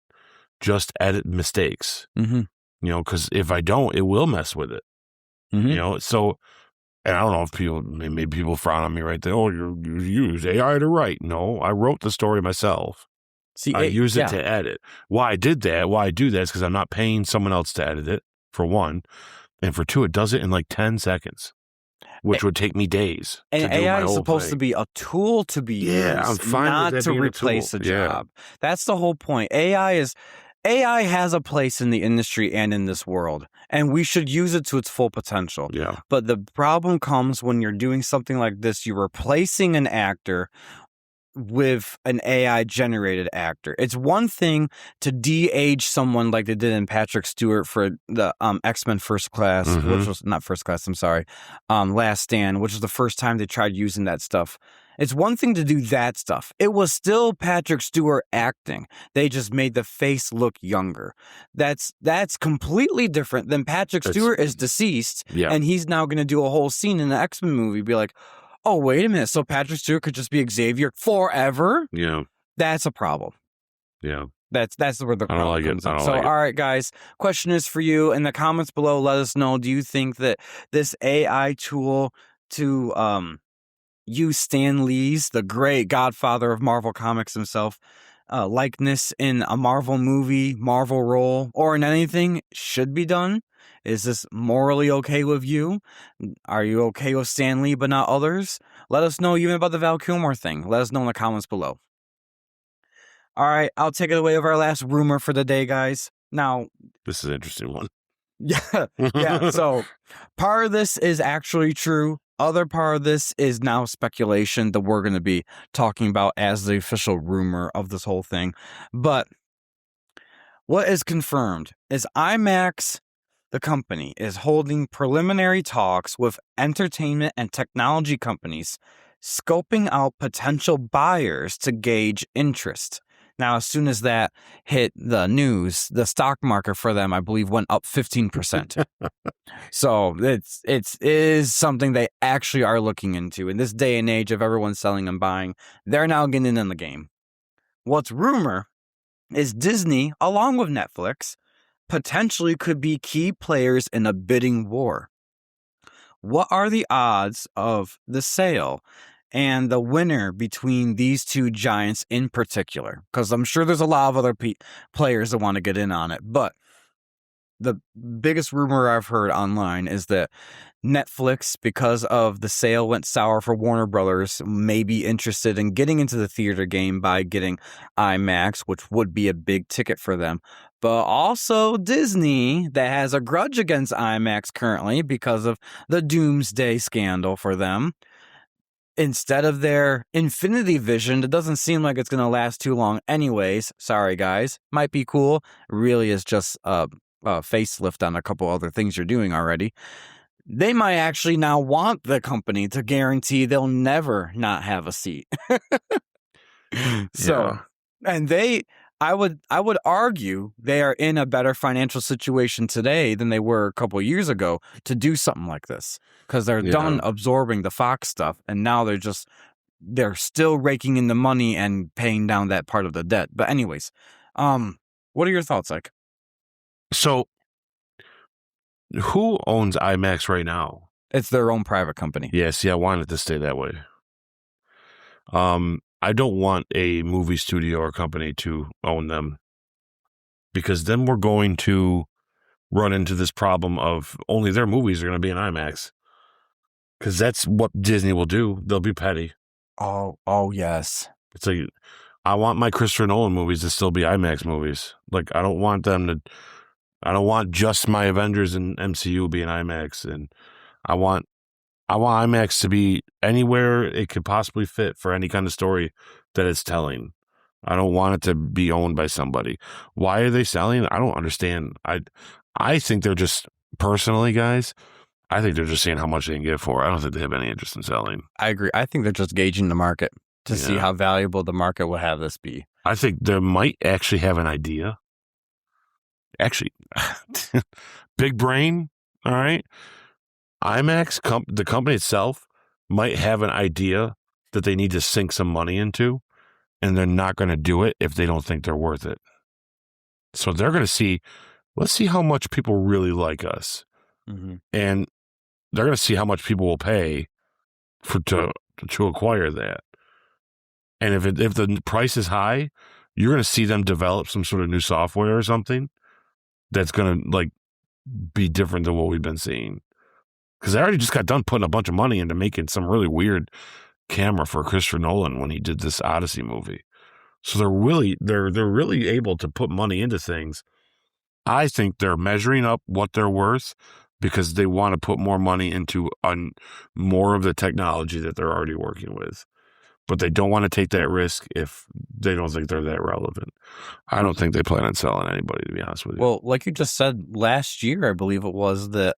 B: Just edit mistakes.
A: Mm-hmm.
B: Because if I don't, it will mess with it.
A: Mm-hmm.
B: So, and I don't know if maybe people frown on me right there. Oh, you use AI to write. No, I wrote the story myself.
A: See,
B: I use it to edit. Why I do that is because I'm not paying someone else to edit it, for one. And for two, it does it in like 10 seconds. Which would take me days.
A: And AI is supposed to be a tool to be used,
B: I'm fine
A: not
B: with that
A: to
B: being
A: replace a
B: tool.
A: job. That's the whole point. AI has a place in the industry and in this world, and we should use it to its full potential.
B: Yeah.
A: But the problem comes when you're doing something like this. You're replacing an actor with an AI generated actor. It's one thing to de-age someone like they did in Patrick Stewart for the X-Men First Class, which was not First Class, I'm sorry, Last Stand, which was the first time they tried using that stuff. It's one thing to do that stuff. It was still Patrick Stewart acting. They just made the face look younger. That's completely different than Patrick Stewart is deceased, and he's now going to do a whole scene in the X-Men movie, be like, oh, wait a minute. So Patrick Stewart could just be Xavier forever?
B: Yeah.
A: That's a problem.
B: Yeah.
A: That's where the problem comes in. So,
B: all
A: right, guys, question is for you. In the comments below, let us know, do you think that this AI tool to use Stan Lee's, the great godfather of Marvel Comics himself, likeness in a Marvel movie, Marvel role, or in anything should be done? Is this morally okay with you? Are you okay with Stan Lee but not others? Let us know even about the Val Kilmer thing. Let us know in the comments below. All right, I'll take it away with our last rumor for the day, guys. Now,
B: this is an interesting one.
A: Yeah. So part of this is actually true. other part of this is now speculation that we're going to be talking about as the official rumor of this whole thing. But what is confirmed is IMAX, the company, is holding preliminary talks with entertainment and technology companies, scoping out potential buyers to gauge interest. Now, as soon as that hit the news, the stock market for them, I believe, went up 15%. So it is something they actually are looking into. In this day and age of everyone selling and buying, they're now getting in the game. What's rumor is Disney, along with Netflix, potentially could be key players in a bidding war. What are the odds of the sale and the winner between these two giants in particular? Because I'm sure there's a lot of other players that want to get in on it. But the biggest rumor I've heard online is that Netflix, because of the sale went sour for Warner Brothers, may be interested in getting into the theater game by getting IMAX, which would be a big ticket for them. But also Disney, that has a grudge against IMAX currently because of the Doomsday scandal for them. Instead of their Infinity Vision, it doesn't seem like it's going to last too long anyways. Sorry, guys. Might be cool. Really is just a facelift on a couple other things you're doing already. They might actually now want the company to guarantee they'll never not have a seat. So, and I would argue they are in a better financial situation today than they were a couple of years ago to do something like this, because they're done absorbing the Fox stuff, and now they're still raking in the money and paying down that part of the debt. But anyways, what are your thoughts, Ike?
B: So, who owns IMAX right now?
A: It's their own private company.
B: Yeah, see, I want it to stay that way. I don't want a movie studio or company to own them, because then we're going to run into this problem of only their movies are going to be in IMAX, because that's what Disney will do. They'll be petty.
A: Oh, yes.
B: It's like, I want my Christopher Nolan movies to still be IMAX movies. Like, I don't want just my Avengers and MCU being IMAX, and I want IMAX to be anywhere it could possibly fit for any kind of story that it's telling. I don't want it to be owned by somebody. Why are they selling? I don't understand. I think they're just, personally, guys, I think they're just seeing how much they can get for it. I don't think they have any interest in selling.
A: I agree. I think they're just gauging the market to see how valuable the market will have this be.
B: I think they might actually have an idea. Actually, big brain, all right? IMAX, the company itself, might have an idea that they need to sink some money into, and they're not going to do it if they don't think they're worth it. So they're going to see, let's see how much people really like us. Mm-hmm. And they're going to see how much people will pay to acquire that. And if the price is high, you're going to see them develop some sort of new software or something that's going to be different than what we've been seeing. Because I already just got done putting a bunch of money into making some really weird camera for Christopher Nolan when he did this Odyssey movie. So they're really able to put money into things. I think they're measuring up what they're worth because they want to put more money into more of the technology that they're already working with. But they don't want to take that risk if they don't think they're that relevant. I don't think they plan on selling anybody, to be honest with you.
A: Well, like you just said, last year, I believe it was, that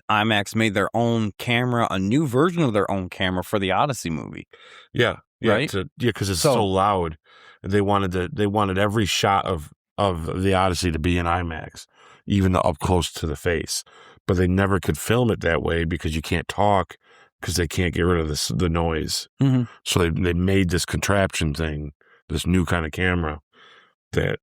A: IMAX made their own camera, a new version of their own camera for the Odyssey movie.
B: Yeah.
A: Right?
B: Because it's so loud. They wanted every shot of the Odyssey to be in IMAX, even up close to the face. But they never could film it that way because you can't talk, because they can't get rid of the noise. Mm-hmm. So they made this contraption thing, this new kind of camera that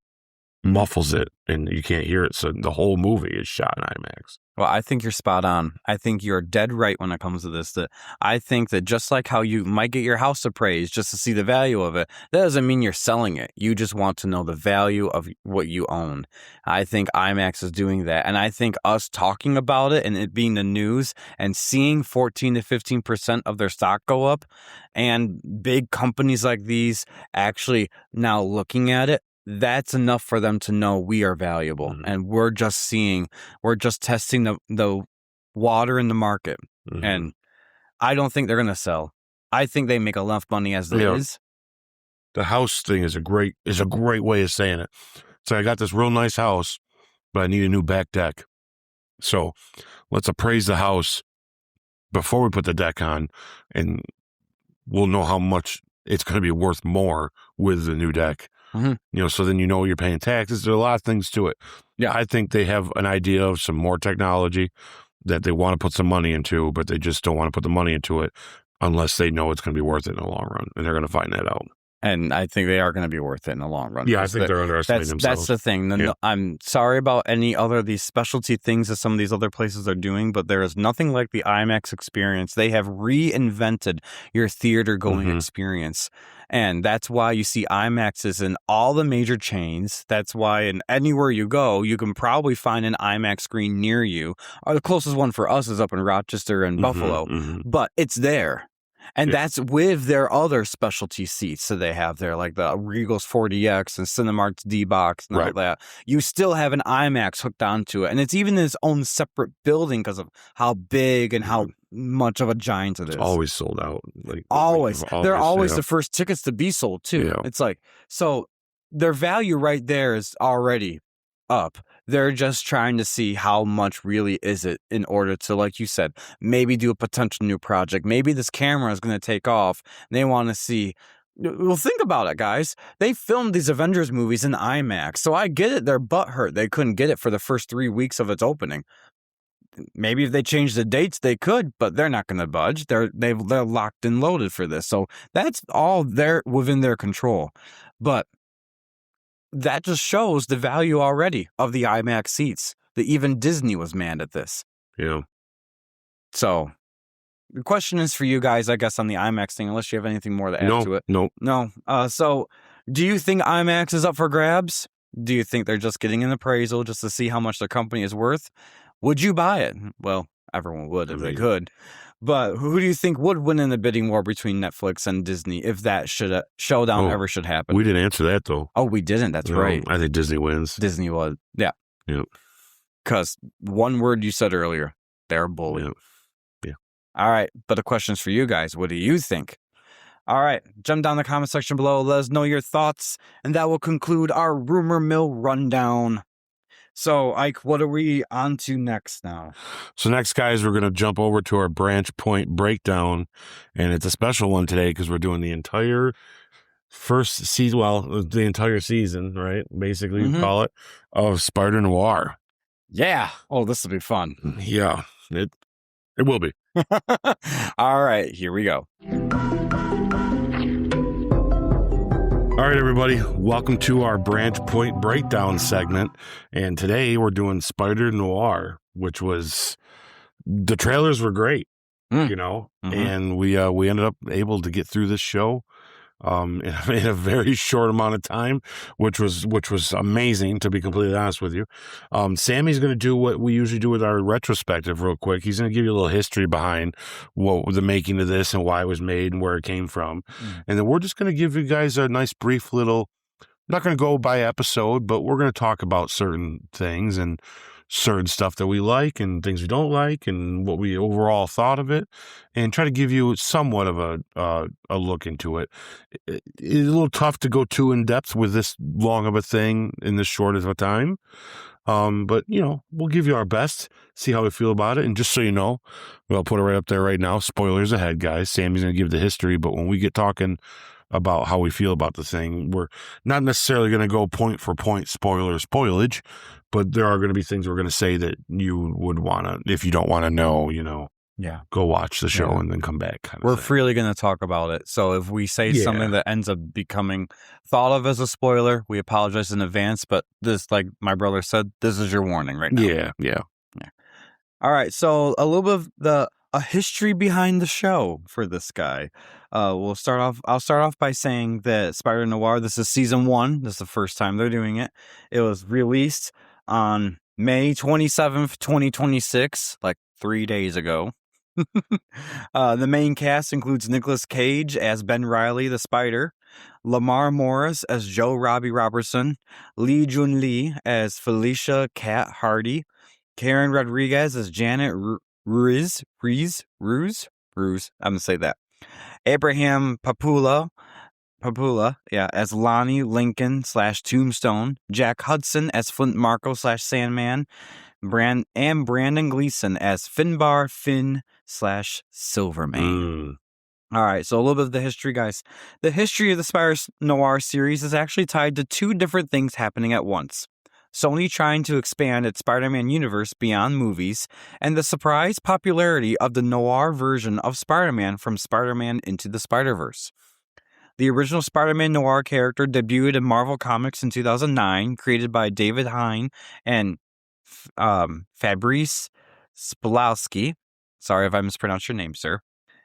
B: muffles it and you can't hear it. So the whole movie is shot in IMAX.
A: Well, I think you're spot on. I think you're dead right when it comes to this. That I think that just like how you might get your house appraised just to see the value of it, that doesn't mean you're selling it. You just want to know the value of what you own. I think IMAX is doing that. And I think us talking about it and it being the news and seeing 14 to 15% of their stock go up, and big companies like these actually now looking at it, that's enough for them to know we are valuable. Mm-hmm. And we're just testing the water in the market. Mm-hmm. And I don't think they're going to sell. I think they make enough money as it is.
B: The house thing is a great way of saying it. So I got this real nice house, but I need a new back deck. So let's appraise the house before we put the deck on, and we'll know how much it's going to be worth more with the new deck. Mm-hmm. So then you're paying taxes. There are a lot of things to it. Yeah, I think they have an idea of some more technology that they want to put some money into, but they just don't want to put the money into it unless they know it's going to be worth it in the long run, and they're going to find that out.
A: And I think they are going to be worth it in the long run.
B: Yeah, I think they're underestimating themselves.
A: That's the thing. Yeah. I'm sorry about any other of these specialty things that some of these other places are doing, but there is nothing like the IMAX experience. They have reinvented your theater-going experience. And that's why you see IMAXs in all the major chains. That's why anywhere you go, you can probably find an IMAX screen near you. Or the closest one for us is up in Rochester and Buffalo. But it's there. And that's with their other specialty seats that they have there, like the Regal's 4DX and Cinemark's D-Box and all that. You still have an IMAX hooked onto it. And it's even in its own separate building because of how big and how much of a giant it is.
B: It's always sold out.
A: Always. They're always the first tickets to be sold, too. Yeah. It's like, so their value right there is already up. They're just trying to see how much really is it in order to, like you said, maybe do a potential new project. Maybe this camera is going to take off. And they want to see. Well, think about it, guys. They filmed these Avengers movies in IMAX. So I get it. They're butthurt. They couldn't get it for the first 3 weeks of its opening. Maybe if they change the dates, they could, but they're not going to budge. They're locked and loaded for this. So that's all within their control. But that just shows the value already of the IMAX seats. That even Disney was mad at this.
B: Yeah.
A: So the question is for you guys, I guess, on the IMAX thing, unless you have anything more to add to it. No. So do you think IMAX is up for grabs? Do you think they're just getting an appraisal just to see how much their company is worth? Would you buy it? Well, everyone would if they could. But who do you think would win in the bidding war between Netflix and Disney if that showdown ever should happen?
B: We didn't answer that, though.
A: Oh, we didn't. That's right.
B: I think Disney wins.
A: Disney was. Yeah.
B: Yep.
A: Because one word you said earlier, they're a bully.
B: Yep. Yeah.
A: All right. But the question's for you guys. What do you think? All right. Jump down in the comment section below. Let us know your thoughts. And that will conclude our rumor mill rundown. So, Ike, what are we on to next now?
B: So next, guys, we're going to jump over to our Branchpoint Breakdown, and it's a special one today because we're doing the entire first season, the entire season, right? Basically, you call it, of Spider-Noir.
A: Yeah. Oh, this will be fun.
B: Yeah, it will be.
A: All right, here we go.
B: All right, everybody, welcome to our Branchpoint Breakdown segment. And today we're doing Spider-Noir, which the trailers were great, and we ended up able to get through this show in a very short amount of time, which was amazing, to be completely honest with you. Sammy's going to do what we usually do with our retrospective real quick. He's going to give you a little history behind what the making of this and why it was made and where it came from. And then we're just going to give you guys a nice brief little, not going to go by episode, but we're going to talk about certain things and certain stuff that we like and things we don't like and what we overall thought of it, and try to give you somewhat of a look into it. It's a little tough to go too in depth with this long of a thing in this short of a time. But we'll give you our best, see how we feel about it. And just so you know, I'll put it right up there right now. Spoilers ahead, guys. Sammy's going to give the history, but when we get talking about how we feel about the thing, we're not necessarily going to go point for point spoilage, but there are going to be things we're going to say that you would want to, if you don't want to know, go watch the show and then come back.
A: We're freely going to talk about it. So if we say something that ends up becoming thought of as a spoiler, we apologize in advance. But this, like my brother said, this is your warning right now.
B: Yeah.
A: All right. So a little bit of a history behind the show for this guy. I'll start off by saying that Spider-Noir, this is season 1. This is the first time they're doing it. It was released on May 27th, 2026, like 3 days ago. The main cast includes Nicolas Cage as Ben Reilly the Spider, Lamar Morris as Joe Robbie Robertson, Lee Jun Lee as Felicia Cat Hardy, Karen Rodriguez as Janet Ruiz, Ruse. I'm going to say that. Abraham Papula, as Lonnie Lincoln / Tombstone. Jack Hudson as Flint Marko / Sandman. And Brandon Gleason as Finbar Finn / Silvermane. All right, so a little bit of the history, guys. The history of the Spider-Noir series is actually tied to two different things happening at once. Sony trying to expand its Spider-Man universe beyond movies, and the surprise popularity of the noir version of Spider-Man from Spider-Man Into the Spider-Verse. The original Spider-Man noir character debuted in Marvel Comics in 2009, created by David Hine and Fabrice Spalowski. Sorry if I mispronounced your name, sir.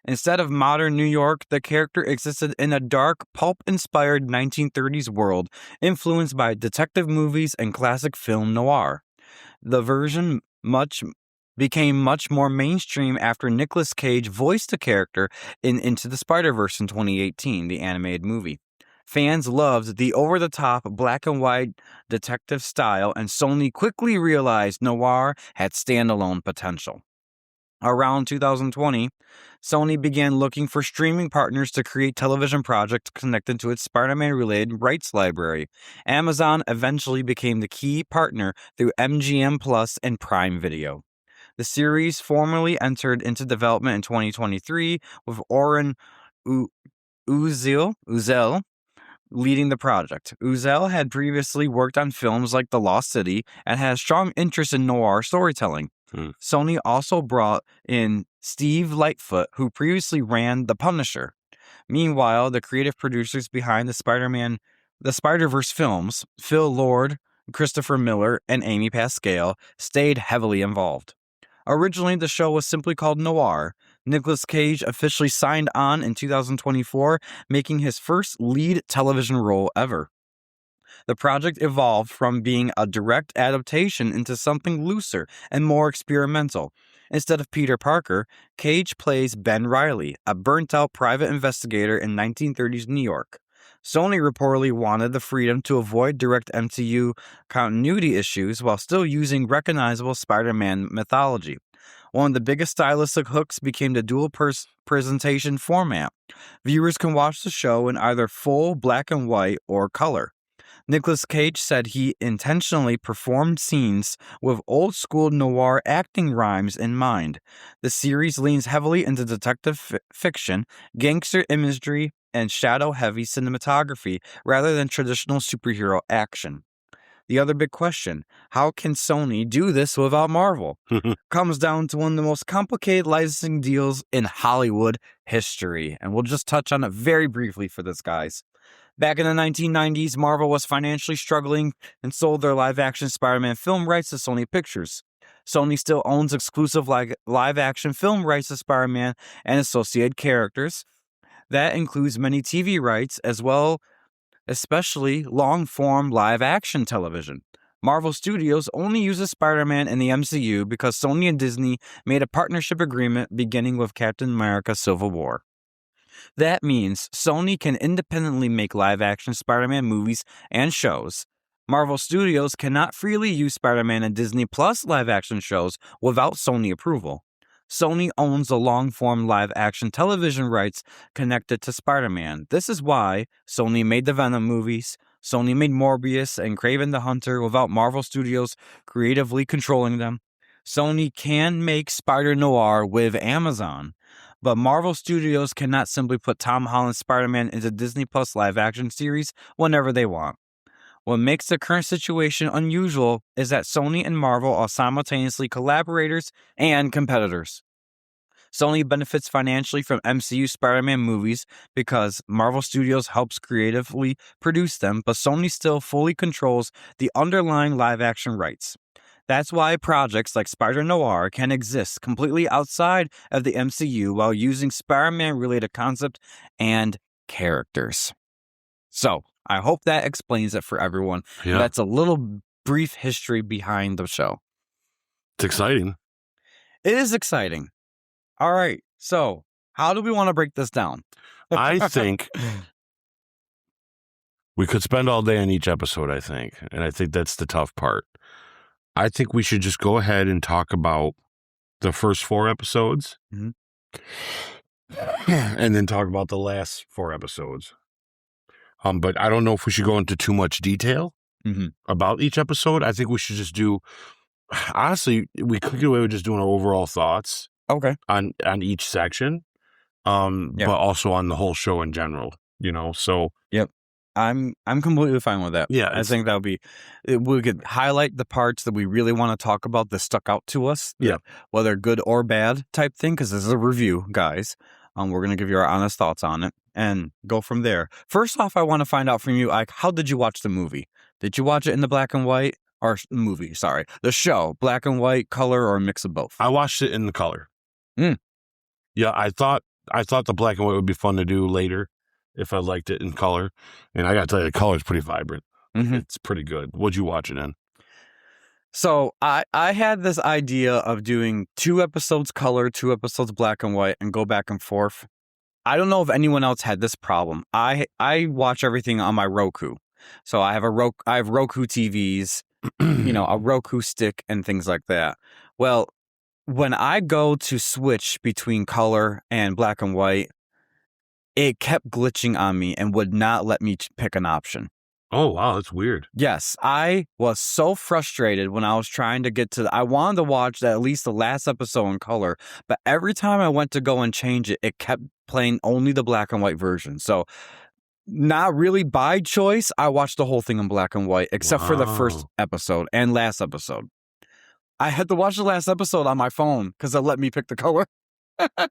A: Instead of modern New York, the character existed in a dark, pulp-inspired 1930s world influenced by detective movies and classic film noir. The version became much more mainstream after Nicolas Cage voiced the character in Into the Spider-Verse in 2018, the animated movie. Fans loved the over-the-top black and white detective style, and Sony quickly realized noir had standalone potential. Around 2020, Sony began looking for streaming partners to create television projects connected to its Spider-Man-related rights library. Amazon eventually became the key partner through MGM Plus and Prime Video. The series formally entered into development in 2023 with Oren Uziel leading the project. Uziel had previously worked on films like The Lost City and had a strong interest in noir storytelling. Sony also brought in Steve Lightfoot, who previously ran The Punisher. Meanwhile, the creative producers behind the Spider-Verse films, Phil Lord, Christopher Miller, and Amy Pascal, stayed heavily involved. Originally, the show was simply called Noir. Nicolas Cage officially signed on in 2024, making his first lead television role ever. The project evolved from being a direct adaptation into something looser and more experimental. Instead of Peter Parker, Cage plays Ben Reilly, a burnt-out private investigator in 1930s New York. Sony reportedly wanted the freedom to avoid direct MCU continuity issues while still using recognizable Spider-Man mythology. One of the biggest stylistic hooks became the dual presentation format. Viewers can watch the show in either full black and white or color. Nicolas Cage said he intentionally performed scenes with old-school noir acting rhymes in mind. The series leans heavily into detective fiction, gangster imagery, and shadow-heavy cinematography rather than traditional superhero action. The other big question, how can Sony do this without Marvel? Comes down to one of the most complicated licensing deals in Hollywood history. And we'll just touch on it very briefly for this, guys. Back in the 1990s, Marvel was financially struggling and sold their live-action Spider-Man film rights to Sony Pictures. Sony still owns exclusive live-action film rights to Spider-Man and associated characters. That includes many TV rights as well, especially long-form live-action television. Marvel Studios only uses Spider-Man in the MCU because Sony and Disney made a partnership agreement beginning with Captain America: Civil War. That means Sony can independently make live-action Spider-Man movies and shows. Marvel Studios cannot freely use Spider-Man and Disney Plus live-action shows without Sony approval. Sony owns the long-form live-action television rights connected to Spider-Man. This is why Sony made the Venom movies, Sony made Morbius and Kraven the Hunter without Marvel Studios creatively controlling them. Sony can make Spider-Noir with Amazon, but Marvel Studios cannot simply put Tom Holland's Spider-Man into Disney Plus live-action series whenever they want. What makes the current situation unusual is that Sony and Marvel are simultaneously collaborators and competitors. Sony benefits financially from MCU Spider-Man movies because Marvel Studios helps creatively produce them, but Sony still fully controls the underlying live-action rights. That's why projects like Spider-Noir can exist completely outside of the MCU while using Spider-Man-related concepts and characters. So, I hope that explains it for everyone.
B: Yeah.
A: That's a little brief history behind the show.
B: It's exciting.
A: It is exciting. All right, so how do we want to break this down?
B: I think we could spend all day on each episode, I think. And I think that's the tough part. I think we should just go ahead and talk about the first 4 episodes.
A: Mm-hmm.
B: and then talk about the last 4 episodes. But I don't know if we should go into too much detail about each episode. I think we should just do, honestly, we could get away with just doing our overall thoughts on each section, but also on the whole show in general, so.
A: Yep. I'm completely fine with that.
B: Yeah.
A: I think we could highlight the parts that we really want to talk about that stuck out to us.
B: Yeah.
A: Whether good or bad type thing, because this is a review, guys. We're going to give you our honest thoughts on it and go from there. First off, I want to find out from you, Ike, how did you watch the movie? Did you watch it in the black and white the show, black and white, color, or a mix of both?
B: I watched it in the color. Yeah, I thought the black and white would be fun to do later if I liked it in color. And I got to tell you, the color is pretty vibrant. It's pretty good. What'd you watch it in?
A: So I had this idea of doing 2 episodes color, 2 episodes black and white, and go back and forth. I don't know if anyone else had this problem. I watch everything on my Roku. So I have Roku TVs, a Roku stick and things like that. Well, when I go to switch between color and black and white, it kept glitching on me and would not let me pick an option.
B: Oh, wow, that's weird.
A: Yes, I was so frustrated when I was trying to get to I wanted to watch at least the last episode in color, but every time I went to go and change it, it kept playing only the black and white version. So not really by choice, I watched the whole thing in black and white, except for the first episode and last episode. I had to watch the last episode on my phone because it let me pick the color.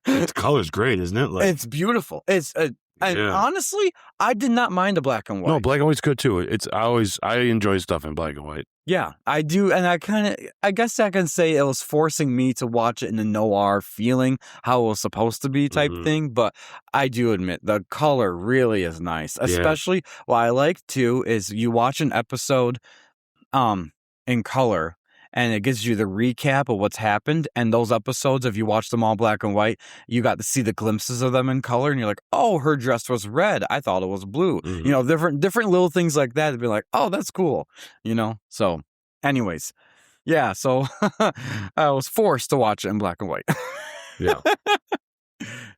B: Its color's great, isn't it?
A: It's beautiful. And honestly, I did not mind the black and white.
B: No, black and white's good too. I enjoy stuff in black and white.
A: Yeah, I do. And I guess I can say it was forcing me to watch it in the noir feeling, how it was supposed to be type thing. But I do admit the color really is nice. Especially what I like too is you watch an episode in color, and it gives you the recap of what's happened. And those episodes, if you watch them all black and white, you got to see the glimpses of them in color. And you're like, oh, her dress was red. I thought it was blue. Different little things like that to be like, oh, that's cool. So anyways, yeah. So I was forced to watch it in black and white.
B: Yeah.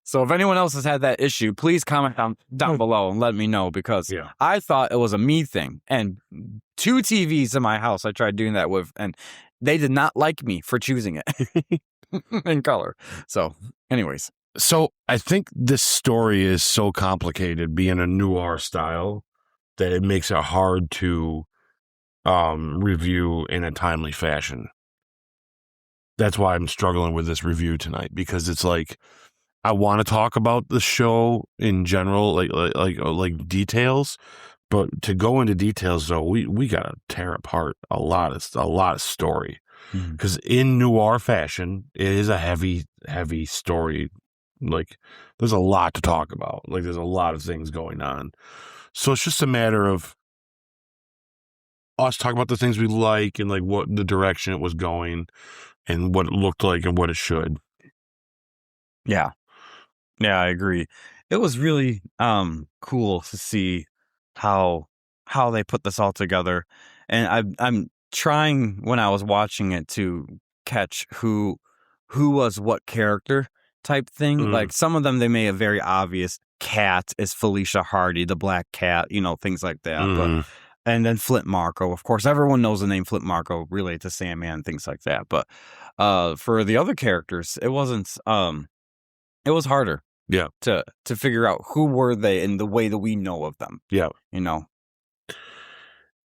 A: So if anyone else has had that issue, please comment down below and let me know, because I thought it was a me thing. And 2 TVs in my house I tried doing that with, and they did not like me for choosing it in color. So anyways.
B: So I think this story is so complicated, being a noir style, that it makes it hard to review in a timely fashion. That's why I'm struggling with this review tonight, because it's like, I want to talk about the show in general, like details, but to go into details though, we gotta tear apart a lot of story, because in noir fashion, it is a heavy story. Like, there's a lot to talk about. Like, there's a lot of things going on, so it's just a matter of us talking about the things we like and like what the direction it was going, and what it looked like and what it should.
A: Yeah. Yeah, I agree. It was really cool to see how they put this all together. And I'm trying, when I was watching it, to catch who was what character type thing. Like, some of them, they made a very obvious Cat is Felicia Hardy, the Black Cat, things like that. But and then Flint Marko, of course, everyone knows the name Flint Marko, related to Sandman, things like that. But for the other characters, it wasn't. It was harder, to figure out who were they in the way that we know of them.
B: Yeah,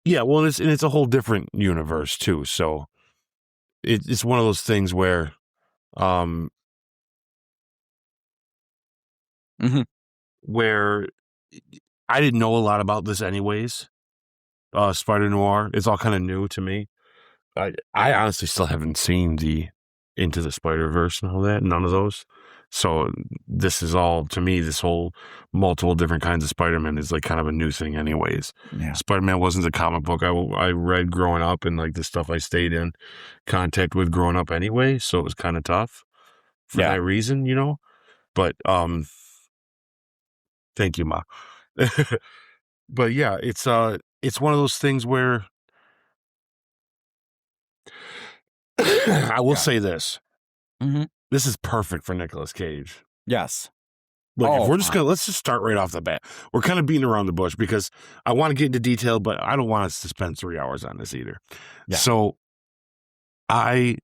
B: Yeah, well, it's a whole different universe too. So it's one of those things where, where I didn't know a lot about this anyways. Spider-Noir, it's all kind of new to me. I honestly still haven't seen the Into the Spider-Verse and all that. None of those. So this is all, to me, this whole multiple different kinds of Spider-Man is like kind of a new thing anyways.
A: Yeah.
B: Spider-Man wasn't a comic book I read growing up, and like the stuff I stayed in contact with growing up anyway. So it was kind of tough for that reason, but, thank you, Ma. But yeah, it's one of those things where I will say this. This is perfect for Nicolas Cage.
A: Yes.
B: Like, if we're just let's just start right off the bat. We're kind of beating around the bush because I want to get into detail, but I don't want us to spend 3 hours on this either. Yeah. So I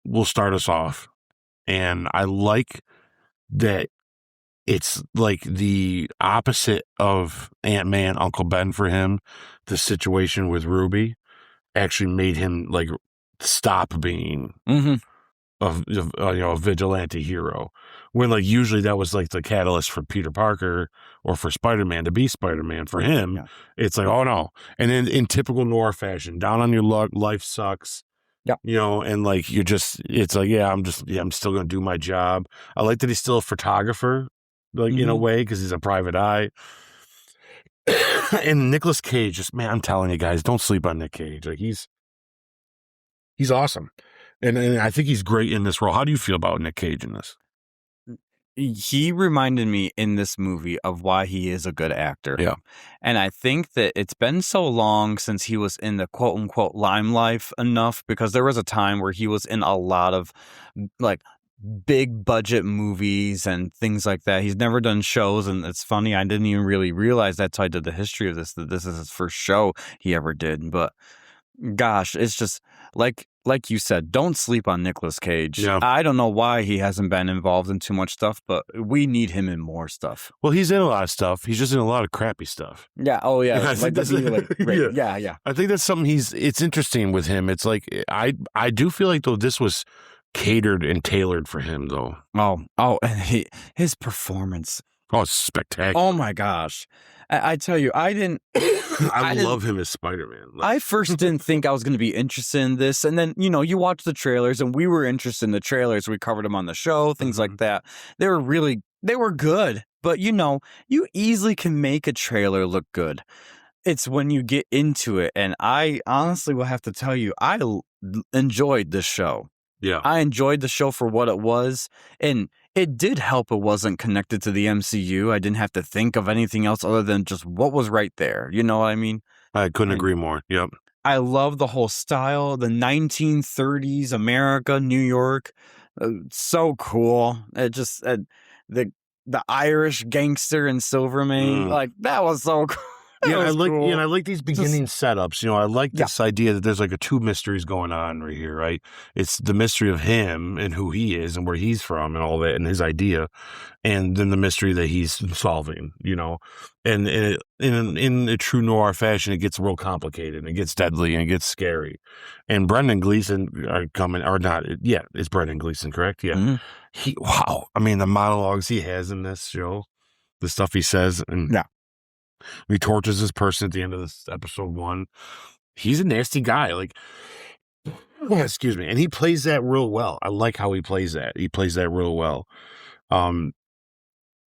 B: will start us off, and I like that it's like the opposite of Ant-Man, Uncle Ben for him. The situation with Ruby actually made him like stop being a vigilante hero, when like usually that was like the catalyst for Peter Parker or for Spider-Man to be Spider-Man. For him, it's like, oh no. And then in typical noir fashion, down on your luck, life sucks. Yeah, and like it's like, I'm still gonna do my job. I like that he's still a photographer, like in a way, because he's a private eye. And Nicolas Cage, I'm telling you guys, don't sleep on Nick Cage. Like he's awesome. And I think he's great in this role. How do you feel about Nick Cage in this?
A: He reminded me in this movie of why he is a good actor. Yeah. And I think that it's been so long since he was in the quote unquote limelight enough, because there was a time where he was in a lot of like big budget movies and things like that. He's never done shows, and it's funny, I didn't even really realize that till I did the history of this, that this is his first show he ever did. But gosh, it's just like you said, don't sleep on Nicolas Cage. Yeah. I don't know why he hasn't been involved in too much stuff, but we need him in more stuff.
B: Well, he's in a lot of stuff. He's just in a lot of crappy stuff.
A: Yeah. Oh, yeah. I think yeah.
B: I think that's something it's interesting with him. It's like, I do feel like, though, this was catered and tailored for him, though.
A: Oh, and his performance.
B: Oh, it's spectacular.
A: Oh, my gosh. I tell you, I
B: love him as Spider-Man.
A: I first didn't think I was going to be interested in this. And then, you watch the trailers, and we were interested in the trailers. We covered them on the show, things like that. They were good. But, you easily can make a trailer look good. It's when you get into it. And I honestly will have to tell you, I enjoyed this show.
B: Yeah.
A: I enjoyed the show for what it was. And it did help it wasn't connected to the MCU. I didn't have to think of anything else other than just what was right there. You know what I mean?
B: I couldn't agree more. Yep.
A: I love the whole style, the 1930s America, New York. So cool. It just, the Irish gangster and Silvermane, like that was so cool.
B: Yeah, I like these beginning setups. I like this idea that there's like two mysteries going on right here, right? It's the mystery of him and who he is and where he's from and all that and his idea, and then the mystery that he's solving, And in a true noir fashion, it gets real complicated and it gets deadly and it gets scary. And Brendan Gleeson it's Brendan Gleeson, correct? Yeah. Mm-hmm. The monologues he has in this show, the stuff he says, and he tortures this person at the end of this episode 1. He's a nasty guy. Like, excuse me. And he plays that real well. I like how he plays that. He plays that real well.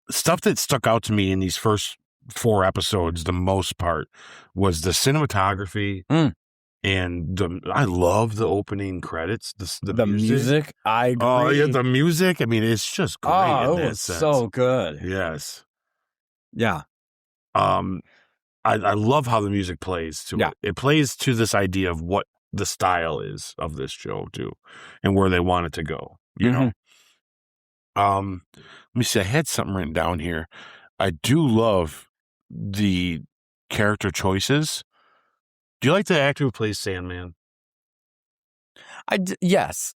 B: Stuff that stuck out to me in these first 4 episodes, the most part, was the cinematography. And I love the opening credits. The music.
A: I agree.
B: Oh, yeah, the music. It's just great.
A: Oh, it was so good.
B: Yes.
A: Yeah.
B: I love how the music plays to it. It plays to this idea of what the style is of this show too, and where they want it to go. You know. Let me see. I had something written down here. I do love the character choices. Do you like the actor who plays Sandman?
A: Yes.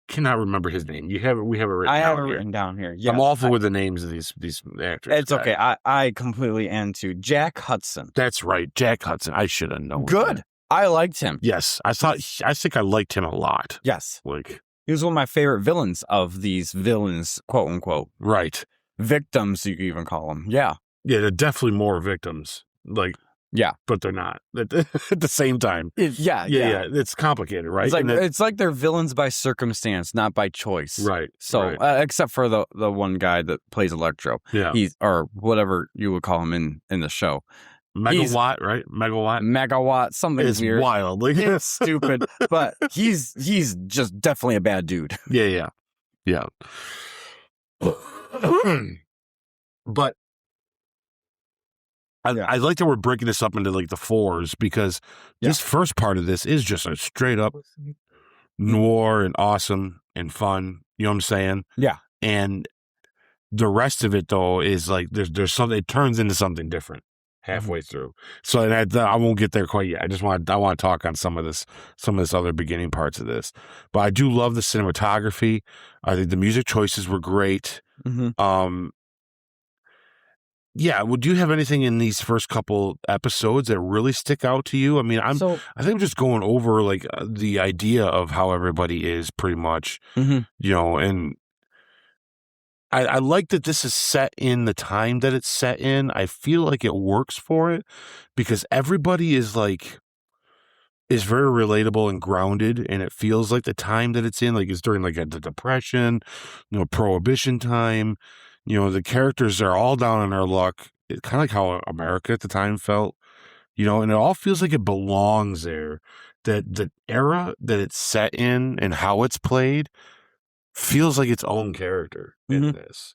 B: Cannot remember his name. We have it written.
A: I have it written down here.
B: Yeah, I'm awful with the names of these actors.
A: It's okay. I completely am too. Jack Hudson.
B: That's right, Jack Hudson. I should have known.
A: Good. I liked him.
B: Yes, I think I liked him a lot.
A: Yes,
B: like
A: he was one of my favorite villains of these villains, quote unquote.
B: Right.
A: Victims, you could even call them. Yeah.
B: Yeah, they're definitely more victims. Like.
A: Yeah,
B: but they're not at the same time.
A: Yeah.
B: It's complicated, right?
A: It's like they're villains by circumstance, not by choice.
B: Right.
A: So, except for the one guy that plays Electro, he's or whatever you would call him in the show.
B: Megawatt, right?
A: Megawatt, something
B: it's
A: weird.
B: Wild.
A: It's stupid, but he's just definitely a bad dude.
B: Yeah. But. I like that we're breaking this up into like the 4s, because this first part of this is just a straight up noir and awesome and fun. You know what I'm saying?
A: Yeah.
B: And the rest of it though is like there's something. It turns into something different halfway through. So and I won't get there quite yet. I want to talk on some of this other beginning parts of this. But I do love the cinematography. I think the music choices were great. Yeah. Would you have anything in these first couple episodes that really stick out to you? I mean, I think I'm just going over like the idea of how everybody is pretty much, you know, and I like that this is set in the time that it's set in. I feel like it works for it because everybody is very relatable and grounded, and it feels like the time that it's in, like it's during like the Depression, you know, Prohibition time. You know, the characters are all down on their luck. It's kind of like how America at the time felt, you know, and it all feels like it belongs there. That the era that it's set in and how it's played feels like its own character in this,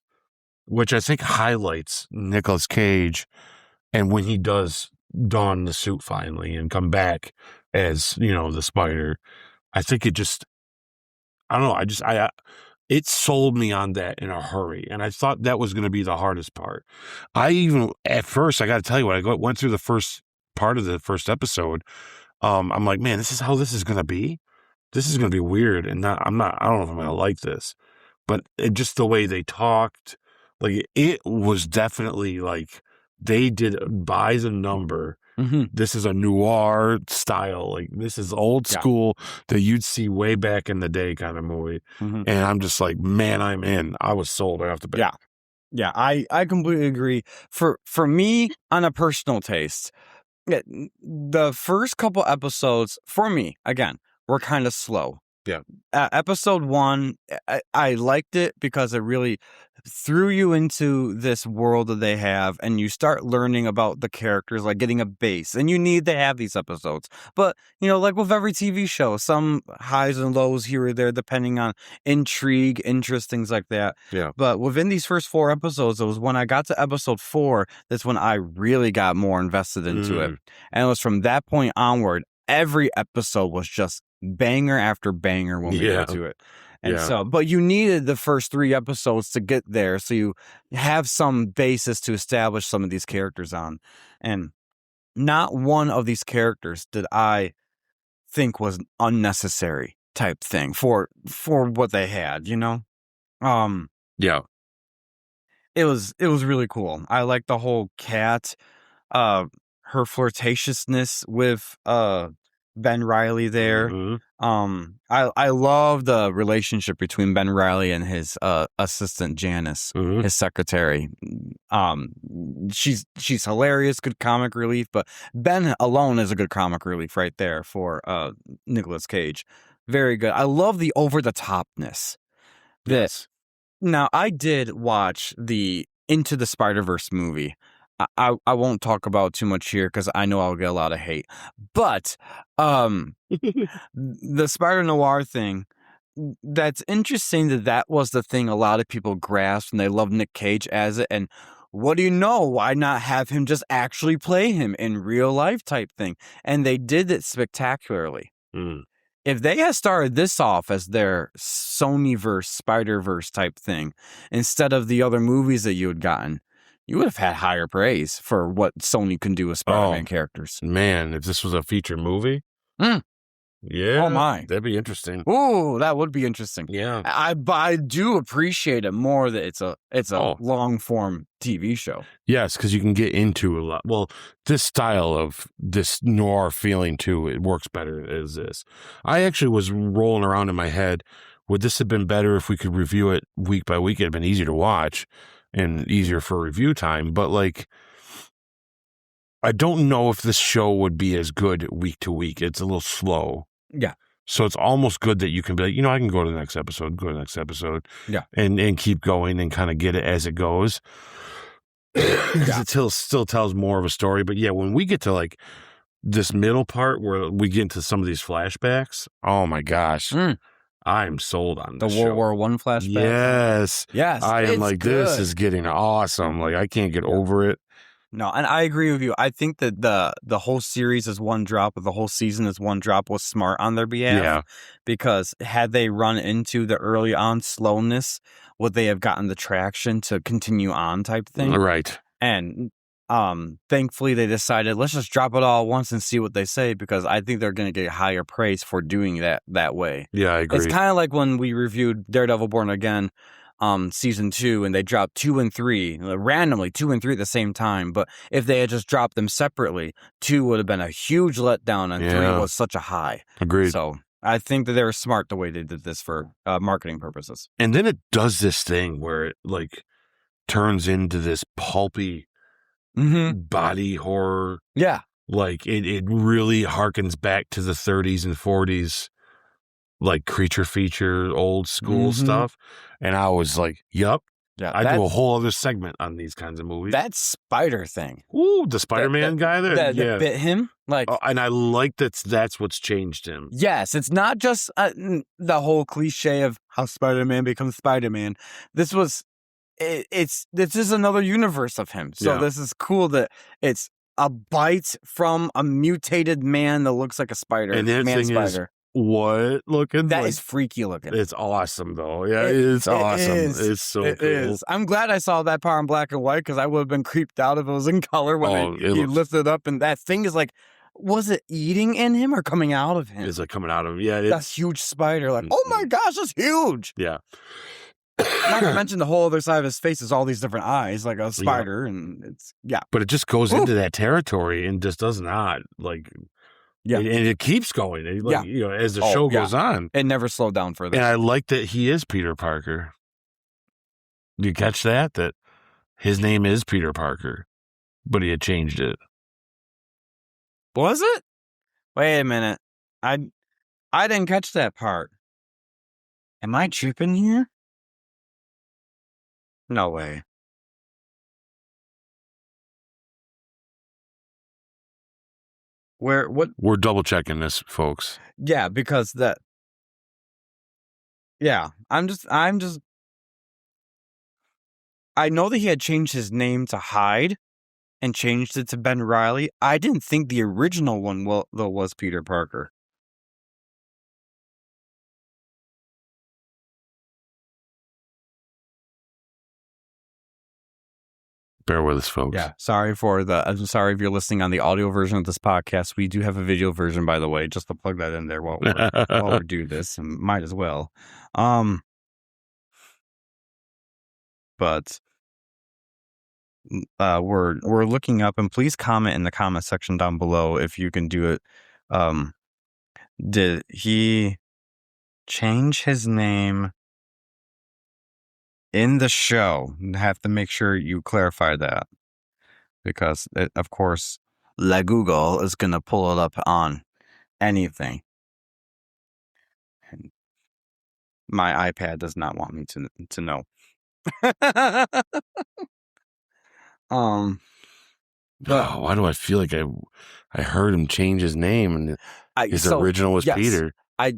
B: which I think highlights Nicolas Cage. And when he does don the suit finally and come back as, you know, the Spider, I think it just, I don't know. It sold me on that in a hurry. And I thought that was going to be the hardest part. At first, I got to tell you, when I went through the first part of the first episode, I'm like, man, this is how this is going to be. This is going to be weird. And I don't know if I'm going to like this, but just the way they talked, like it was definitely like they did by the number. This is a noir style. Like this is old school that you'd see way back in the day kind of movie. And I'm just like, man, I'm in. I was sold right off the bat.
A: Yeah. I completely agree. For me, on a personal taste, the first couple episodes for me, again, were kind of slow.
B: Yeah.
A: Episode 1, I liked it because it really threw you into this world that they have, and you start learning about the characters, like getting a base. And you need to have these episodes. But, you know, like with every TV show, some highs and lows here or there, depending on intrigue, interest, things like that.
B: Yeah.
A: But within these first 4 episodes, it was when I got to episode 4, that's when I really got more invested into it. And it was from that point onward, every episode was just banger after banger when we got to it. And so, but you needed the first 3 episodes to get there, so you have some basis to establish some of these characters on. And not one of these characters did I think was unnecessary type thing for what they had, you know?
B: Yeah.
A: It was really cool. I like the whole Cat, her flirtatiousness with Ben Reilly there. I love the relationship between Ben Reilly and his assistant Janice, his secretary. She's hilarious, good comic relief, but Ben alone is a good comic relief right there for Nicolas Cage. Very good. I love the over the topness. Now I did watch the Into the Spider-Verse movie. I won't talk about too much here because I know I'll get a lot of hate. But the Spider-Noir thing, that's interesting that was the thing a lot of people grasped, and they love Nick Cage as it. And what do you know? Why not have him just actually play him in real life type thing? And they did it spectacularly. If they had started this off as their Sonyverse, Spider-Verse type thing, instead of the other movies that you had gotten, you would have had higher praise for what Sony can do with Spider-Man characters.
B: Man, if this was a feature movie, yeah,
A: oh my,
B: that'd be interesting.
A: Ooh, that would be interesting.
B: Yeah,
A: I do appreciate it more that it's a long form TV show.
B: Yes, because you can get into a lot. Well, this style of this noir feeling too, it works better as this. I actually was rolling around in my head. Would this have been better if we could review it week by week? It'd have been easier to watch and easier for review time, but like I don't know if this show would be as good week to week. It's a little slow.
A: Yeah.
B: So it's almost good that you can be like, you know, I can go to the next episode,
A: Yeah.
B: And keep going and kind of get it as it goes. Because it still tells more of a story. But yeah, when we get to like this middle part where we get into some of these flashbacks, oh my gosh. I'm sold on this
A: the World War I flashback.
B: Yes. I am like, good. This is getting awesome. Like, I can't get over it.
A: No, and I agree with you. I think that the whole series is one drop, or the whole season is one drop was smart on their behalf. Yeah. Because had they run into the early on slowness would they have gotten the traction to continue on type thing?
B: Right.
A: And thankfully they decided, let's just drop it all at once and see what they say, because I think they're going to get higher praise for doing that way.
B: Yeah, I agree.
A: It's kind of like when we reviewed Daredevil Born Again season 2, and they dropped 2 and 3 randomly, 2 and 3 at the same time. But if they had just dropped them separately, 2 would have been a huge letdown, and 3 was such a high.
B: Agreed.
A: So I think that they were smart the way they did this for marketing purposes.
B: And then it does this thing where it like turns into this pulpy body horror.
A: Yeah.
B: Like it really harkens back to the 30s and 40s, like creature feature, old school stuff. And I was like, yup.
A: Yeah,
B: I do a whole other segment on these kinds of movies.
A: That spider thing.
B: Ooh, the Spider-Man guy there?
A: That bit him.
B: And I like that's what's changed him.
A: Yes, it's not just the whole cliche of how Spider-Man becomes Spider-Man. This is another universe of him. So this is cool that it's a bite from a mutated man that looks like a spider.
B: And the thing is, what looking?
A: That is freaky looking.
B: It's awesome though. Yeah, it's awesome. It's so cool. It is.
A: I'm glad I saw that part in black and white, because I would have been creeped out if it was in color when he lifted up, and that thing is like, was it eating in him or coming out of him?
B: It's like coming out of him. Yeah,
A: that huge spider. Like, oh my gosh, it's huge.
B: Yeah.
A: Not to mention the whole other side of his face is all these different eyes, like a spider, and it's
B: But it just goes into that territory and just does not like. Yeah, and it keeps going. As the show goes on,
A: it never slowed down further.
B: And I like that he is Peter Parker. Do you catch that? That his name is Peter Parker, but he had changed it.
A: Was it? Wait a minute. I didn't catch that part. Am I tripping here? No way.
B: We're double checking this, folks.
A: Yeah, because I'm just I know that he had changed his name to Hyde and changed it to Ben Reilly. I didn't think the original one was Peter Parker.
B: Bear with us, folks.
A: Yeah, I'm sorry if you're listening on the audio version of this podcast. We do have a video version, by the way, just to plug that in there while we do this, and might as well. But we're looking up, and please comment in the comment section down below if you can do it. Did he change his name in the show? Have to make sure you clarify that, because of course La Google is gonna pull it up on anything. And my iPad does not want me to know.
B: But why do I feel like I heard him change his name, and his original was Peter?
A: I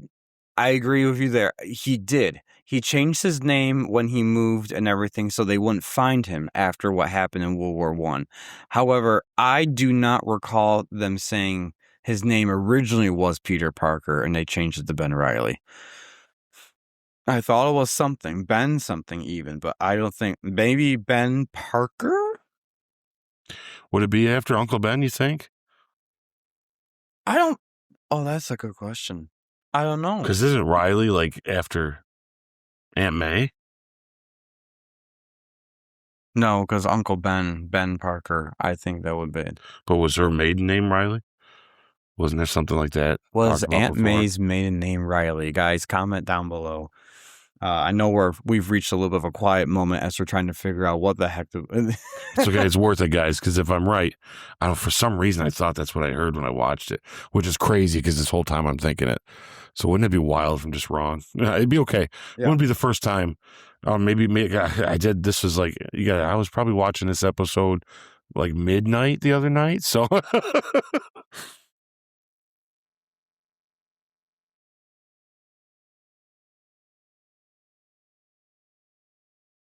A: agree with you there. He did. He changed his name when he moved and everything, so they wouldn't find him after what happened in World War I. However, I do not recall them saying his name originally was Peter Parker and they changed it to Ben Reilly. I thought it was Ben something even, but I don't think, maybe Ben Parker?
B: Would it be after Uncle Ben, you think?
A: Oh, that's a good question. I don't know.
B: Because isn't Riley like after Aunt May?
A: No, because Uncle Ben Parker, I think that would be.
B: But was her maiden name Riley? Wasn't there something like that?
A: Was Aunt May's maiden name Riley? Guys, comment down below. I know we've reached a little bit of a quiet moment as we're trying to figure out what the heck.
B: It's okay. It's worth it, guys. Because if I'm right, for some reason I thought that's what I heard when I watched it, which is crazy because this whole time I'm thinking it. So wouldn't it be wild if I'm just wrong? It'd be okay. Yeah. It wouldn't be the first time. Maybe I did. This was like, I was probably watching this episode like midnight the other night. So.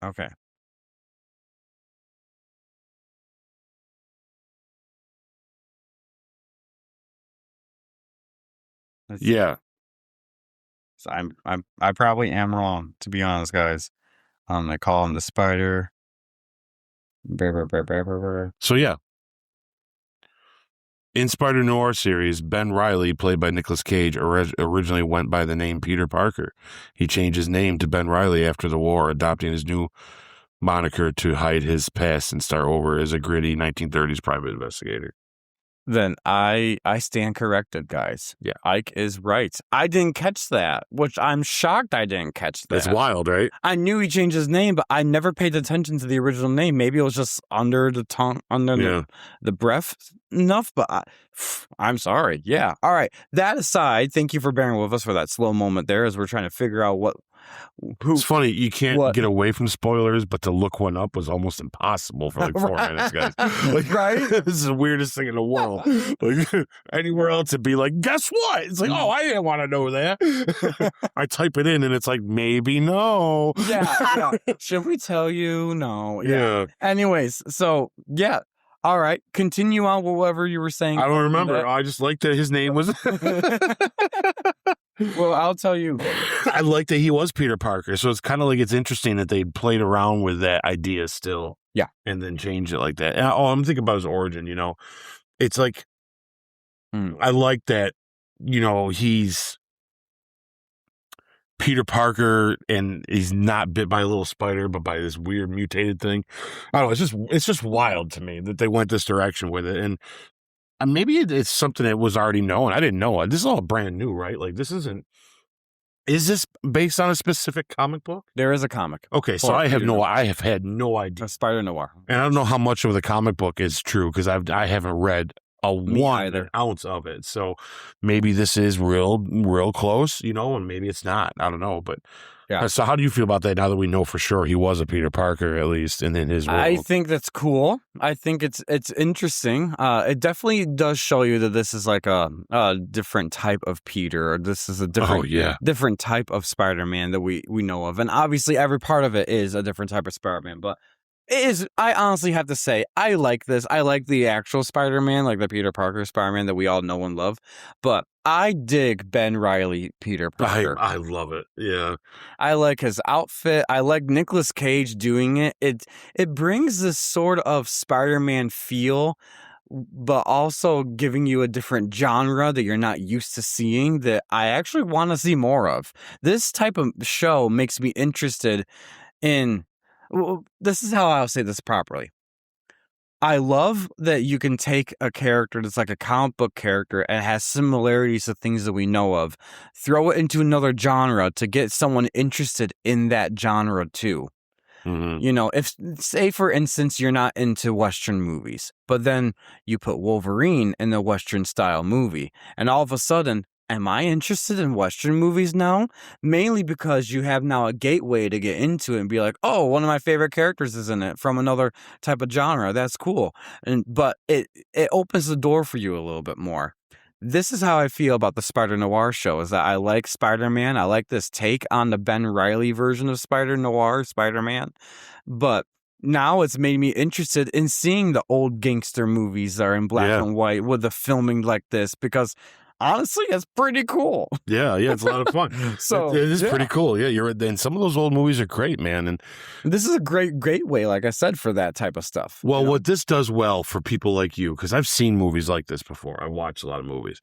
A: Okay.
B: Yeah.
A: So I probably am wrong, to be honest, guys. They call him the Spider.
B: So yeah. In Spider-Noir series, Ben Reilly, played by Nicolas Cage, originally went by the name Peter Parker. He changed his name to Ben Reilly after the war, adopting his new moniker to hide his past and start over as a gritty 1930s private investigator.
A: Then I stand corrected, guys.
B: Yeah.
A: Ike is right. I didn't catch that, which I'm shocked I didn't catch that.
B: That's wild, right?
A: I knew he changed his name, but I never paid attention to the original name. Maybe it was just under the tongue, under the breath enough, but I'm sorry. Yeah. All right. That aside, thank you for bearing with us for that slow moment there as we're trying to figure out
B: it's funny, you can't get away from spoilers, but to look one up was almost impossible for like 4 minutes, guys. Like,
A: right?
B: This is the weirdest thing in the world. Like, anywhere else, it'd be like, guess what? It's like, oh, I didn't want to know that. I type it in, and it's like, maybe no.
A: Yeah. Should we tell you? No.
B: Yeah.
A: Anyways, so, yeah. All right. Continue on with whatever you were saying.
B: I don't remember. I just liked that his name was...
A: Well, I'll tell you.
B: I like that he was Peter Parker. So it's kind of like it's interesting that they played around with that idea still.
A: Yeah.
B: And then changed it like that. And, I'm thinking about his origin, you know. It's like, I like that, you know, he's Peter Parker and he's not bit by a little spider, but by this weird mutated thing. I don't know. It's just wild to me that they went this direction with it. And maybe it's something that was already known. I didn't know it. This is all brand new, right? Like, this isn't... Is this based on a specific comic book?
A: There is a comic.
B: Okay, so I have had no idea.
A: Spider-Noir.
B: And I don't know how much of the comic book is true because I haven't read an ounce of it. So maybe this is real close, you know, and maybe it's not. I don't know, but... Yeah. So how do you feel about that now that we know for sure he was a Peter Parker, at least, and in his world?
A: I think that's cool. I think it's interesting. It definitely does show you that this is like a different type of Peter, or this is a different type of Spider-Man that we know of. And obviously every part of it is a different type of Spider-Man, but I honestly have to say, I like this. I like the actual Spider-Man, like the Peter Parker Spider-Man that we all know and love. But I dig Ben Reilly Peter Parker.
B: I love it. Yeah.
A: I like his outfit. I like Nicolas Cage doing it. It brings this sort of Spider-Man feel, but also giving you a different genre that you're not used to seeing that I actually want to see more of. This type of show makes me interested in... Well, this is how I'll say this properly. I love that you can take a character that's like a comic book character and has similarities to things that we know of, throw it into another genre to get someone interested in that genre too. Mm-hmm. You know, if, say for instance, you're not into Western movies, but then you put Wolverine in a Western style movie, and all of a sudden, am I interested in Western movies now? Mainly because you have now a gateway to get into it and be like, oh, one of my favorite characters is in it from another type of genre. That's cool. But it opens the door for you a little bit more. This is how I feel about the Spider-Noir show, is that I like Spider-Man. I like this take on the Ben Reilly version of Spider-Noir, Spider-Man. But now it's made me interested in seeing the old gangster movies that are in black and white with the filming like this, because... honestly, it's pretty cool.
B: Yeah, it's a lot of fun. So it is pretty cool. Yeah, you're. And some of those old movies are great, man. And
A: this is a great way, like I said, for that type of stuff.
B: Well, what this does well for people like you, because I've seen movies like this before. I watched a lot of movies.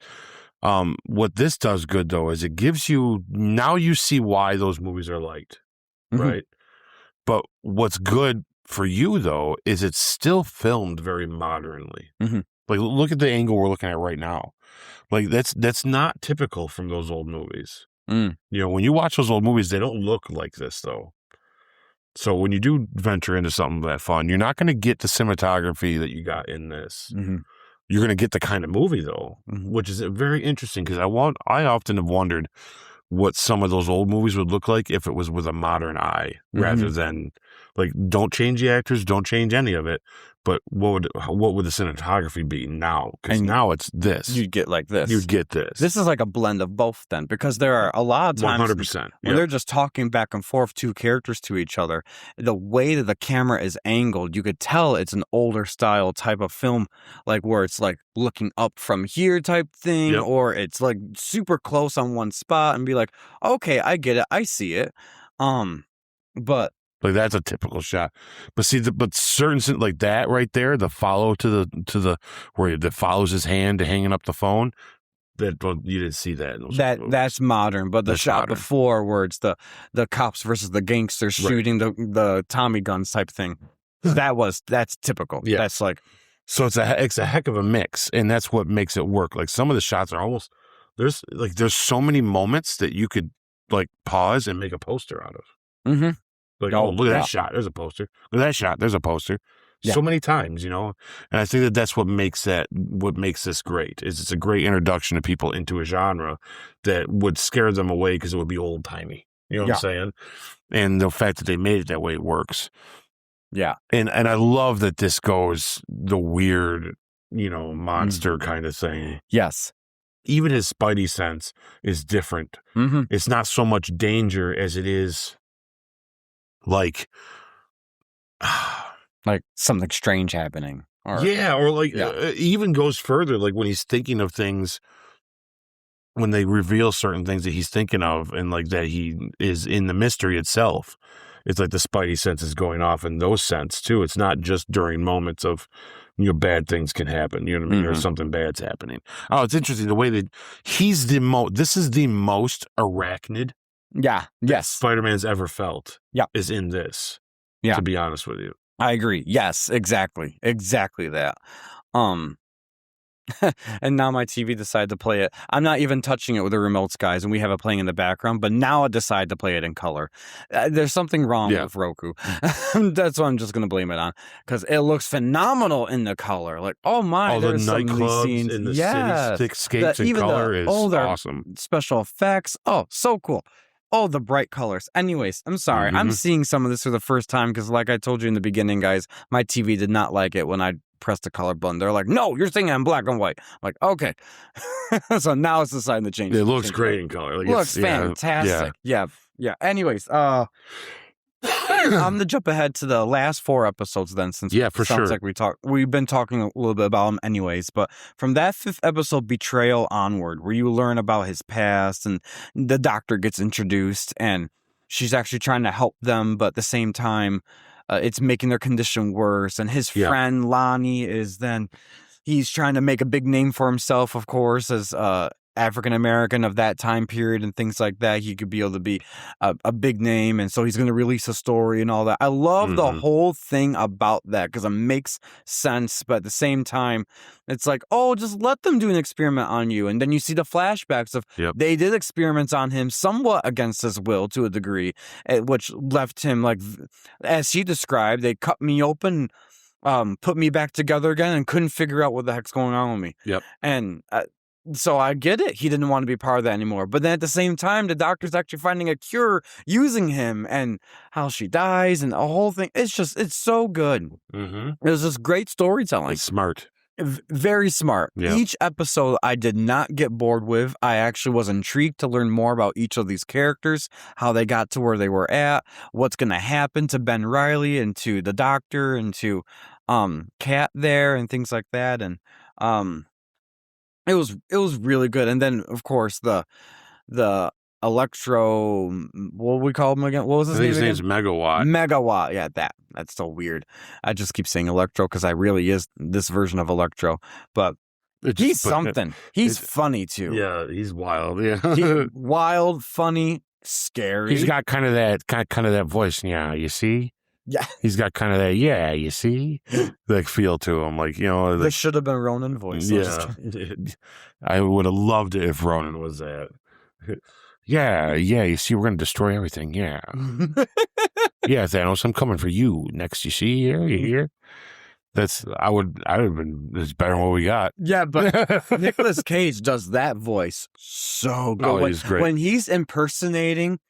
B: What this does good though is it gives you, now you see why those movies are liked, right? But what's good for you though is it's still filmed very modernly. Like, look at the angle we're looking at right now. Like, that's not typical from those old movies. You know, when you watch those old movies, they don't look like this, though. So when you do venture into something that fun, you're not going to get the cinematography that you got in this. You're going to get the kind of movie, though, which is very interesting, because I often have wondered what some of those old movies would look like if it was with a modern eye, rather than, like, don't change the actors, don't change any of it. But what would the cinematography be now? Because now it's this.
A: You'd get like this.
B: You'd get this.
A: This is like a blend of both then, because there are a lot of times
B: 100%,
A: when they're just talking back and forth, two characters to each other. The way that the camera is angled, you could tell it's an older style type of film, like where it's like looking up from here type thing, or it's like super close on one spot and be like, okay, I get it. I see it. But
B: Like that's a typical shot. But see, but certain like that right there, the follow to the where that follows his hand to hanging up the phone. That you didn't see that.
A: That's modern, but the shot before where it's the cops versus the gangsters shooting the Tommy guns type thing. That's typical.
B: Yeah.
A: That's like,
B: so it's a heck of a mix, and that's what makes it work. Like some of the shots are almost there's so many moments that you could like pause and make a poster out of.
A: Mm-hmm.
B: Like, look at that shot. There's a poster. Look at that shot. There's a poster. Yeah. So many times, and I think that's what makes this great. Is it's a great introduction to people into a genre that would scare them away because it would be old timey. You know what I'm saying? And the fact that they made it that way works.
A: Yeah.
B: And I love that this goes the weird, monster kind of thing.
A: Yes.
B: Even his Spidey sense is different.
A: Mm-hmm.
B: It's not so much danger as it is like
A: something strange happening. Or
B: even goes further, like when he's thinking of things, when they reveal certain things that he's thinking of, and like that he is in the mystery itself. It's like the Spidey sense is going off in those sense too. It's not just during moments of, bad things can happen. You know what I mean? Or something bad's happening. Oh, it's interesting the way that he's this is the most arachnid.
A: Yeah. Yes.
B: Spider-Man's ever felt.
A: Yeah.
B: Is in this.
A: Yeah.
B: To be honest with you.
A: I agree. Yes, exactly that. And now my TV decided to play it. I'm not even touching it with the remotes, guys, and we have it playing in the background, but now I decide to play it in color. There's something wrong with Roku. That's what I'm just going to blame it on, because it looks phenomenal in the color. Like, oh my,
B: all the nightclubs and the cityscapes in color is awesome.
A: Special effects. Oh, so cool. Oh, the bright colors. Anyways, I'm sorry. Mm-hmm. I'm seeing some of this for the first time because, like I told you in the beginning, guys, my TV did not like it when I pressed the color button. They're like, no, you're seeing it in black and white. I'm like, okay. So now it's deciding to change.
B: It looks great in color. Like,
A: looks fantastic. Yeah. Anyways, I'm gonna jump ahead to the last 4 episodes then, since sounds like we've been talking a little bit about them anyways. But from that 5th episode, Betrayal, onward, where you learn about his past and the doctor gets introduced and she's actually trying to help them, but at the same time, it's making their condition worse. And his friend Lonnie he's trying to make a big name for himself, of course, as African American of that time period and things like that. He could be able to be a big name, and so he's going to release a story and all that. I love the whole thing about that because it makes sense, but at the same time, it's like, oh, just let them do an experiment on you, and then you see the flashbacks of they did experiments on him somewhat against his will to a degree, which left him like, as he described, they cut me open, put me back together again, and couldn't figure out what the heck's going on with me.
B: Yep,
A: and. So I get it. He didn't want to be part of that anymore. But then at the same time, the doctor's actually finding a cure using him, and how she dies and the whole thing. It's so good.
B: Mm-hmm.
A: It was just great storytelling.
B: It's smart.
A: Very smart. Yep. Each episode I did not get bored with. I actually was intrigued to learn more about each of these characters, how they got to where they were at, what's going to happen to Ben Reilly and to the doctor and to Kat there and things like that. And It was really good. And then, of course, the Electro, what we call him again? What was his name? His
B: name's Megawatt.
A: Megawatt. Yeah, that's so weird. I just keep saying Electro because I really is this version of Electro. But he's something. He's funny too.
B: Yeah, he's wild. Yeah,
A: wild, funny, scary.
B: He's got kind of that voice. Yeah, you see.
A: Yeah,
B: he's got kind of that. Yeah, you see, like feel to him. Like
A: this should have been Ronan voice.
B: Yeah, I would have loved it if Ronan was that. Yeah, you see, we're gonna destroy everything. Yeah, yeah, Thanos, I'm coming for you next. You see here, you hear? I would have been. It's better than what we got.
A: Yeah, but Nicolas Cage does that voice so good.
B: Oh, he's great
A: when he's impersonating,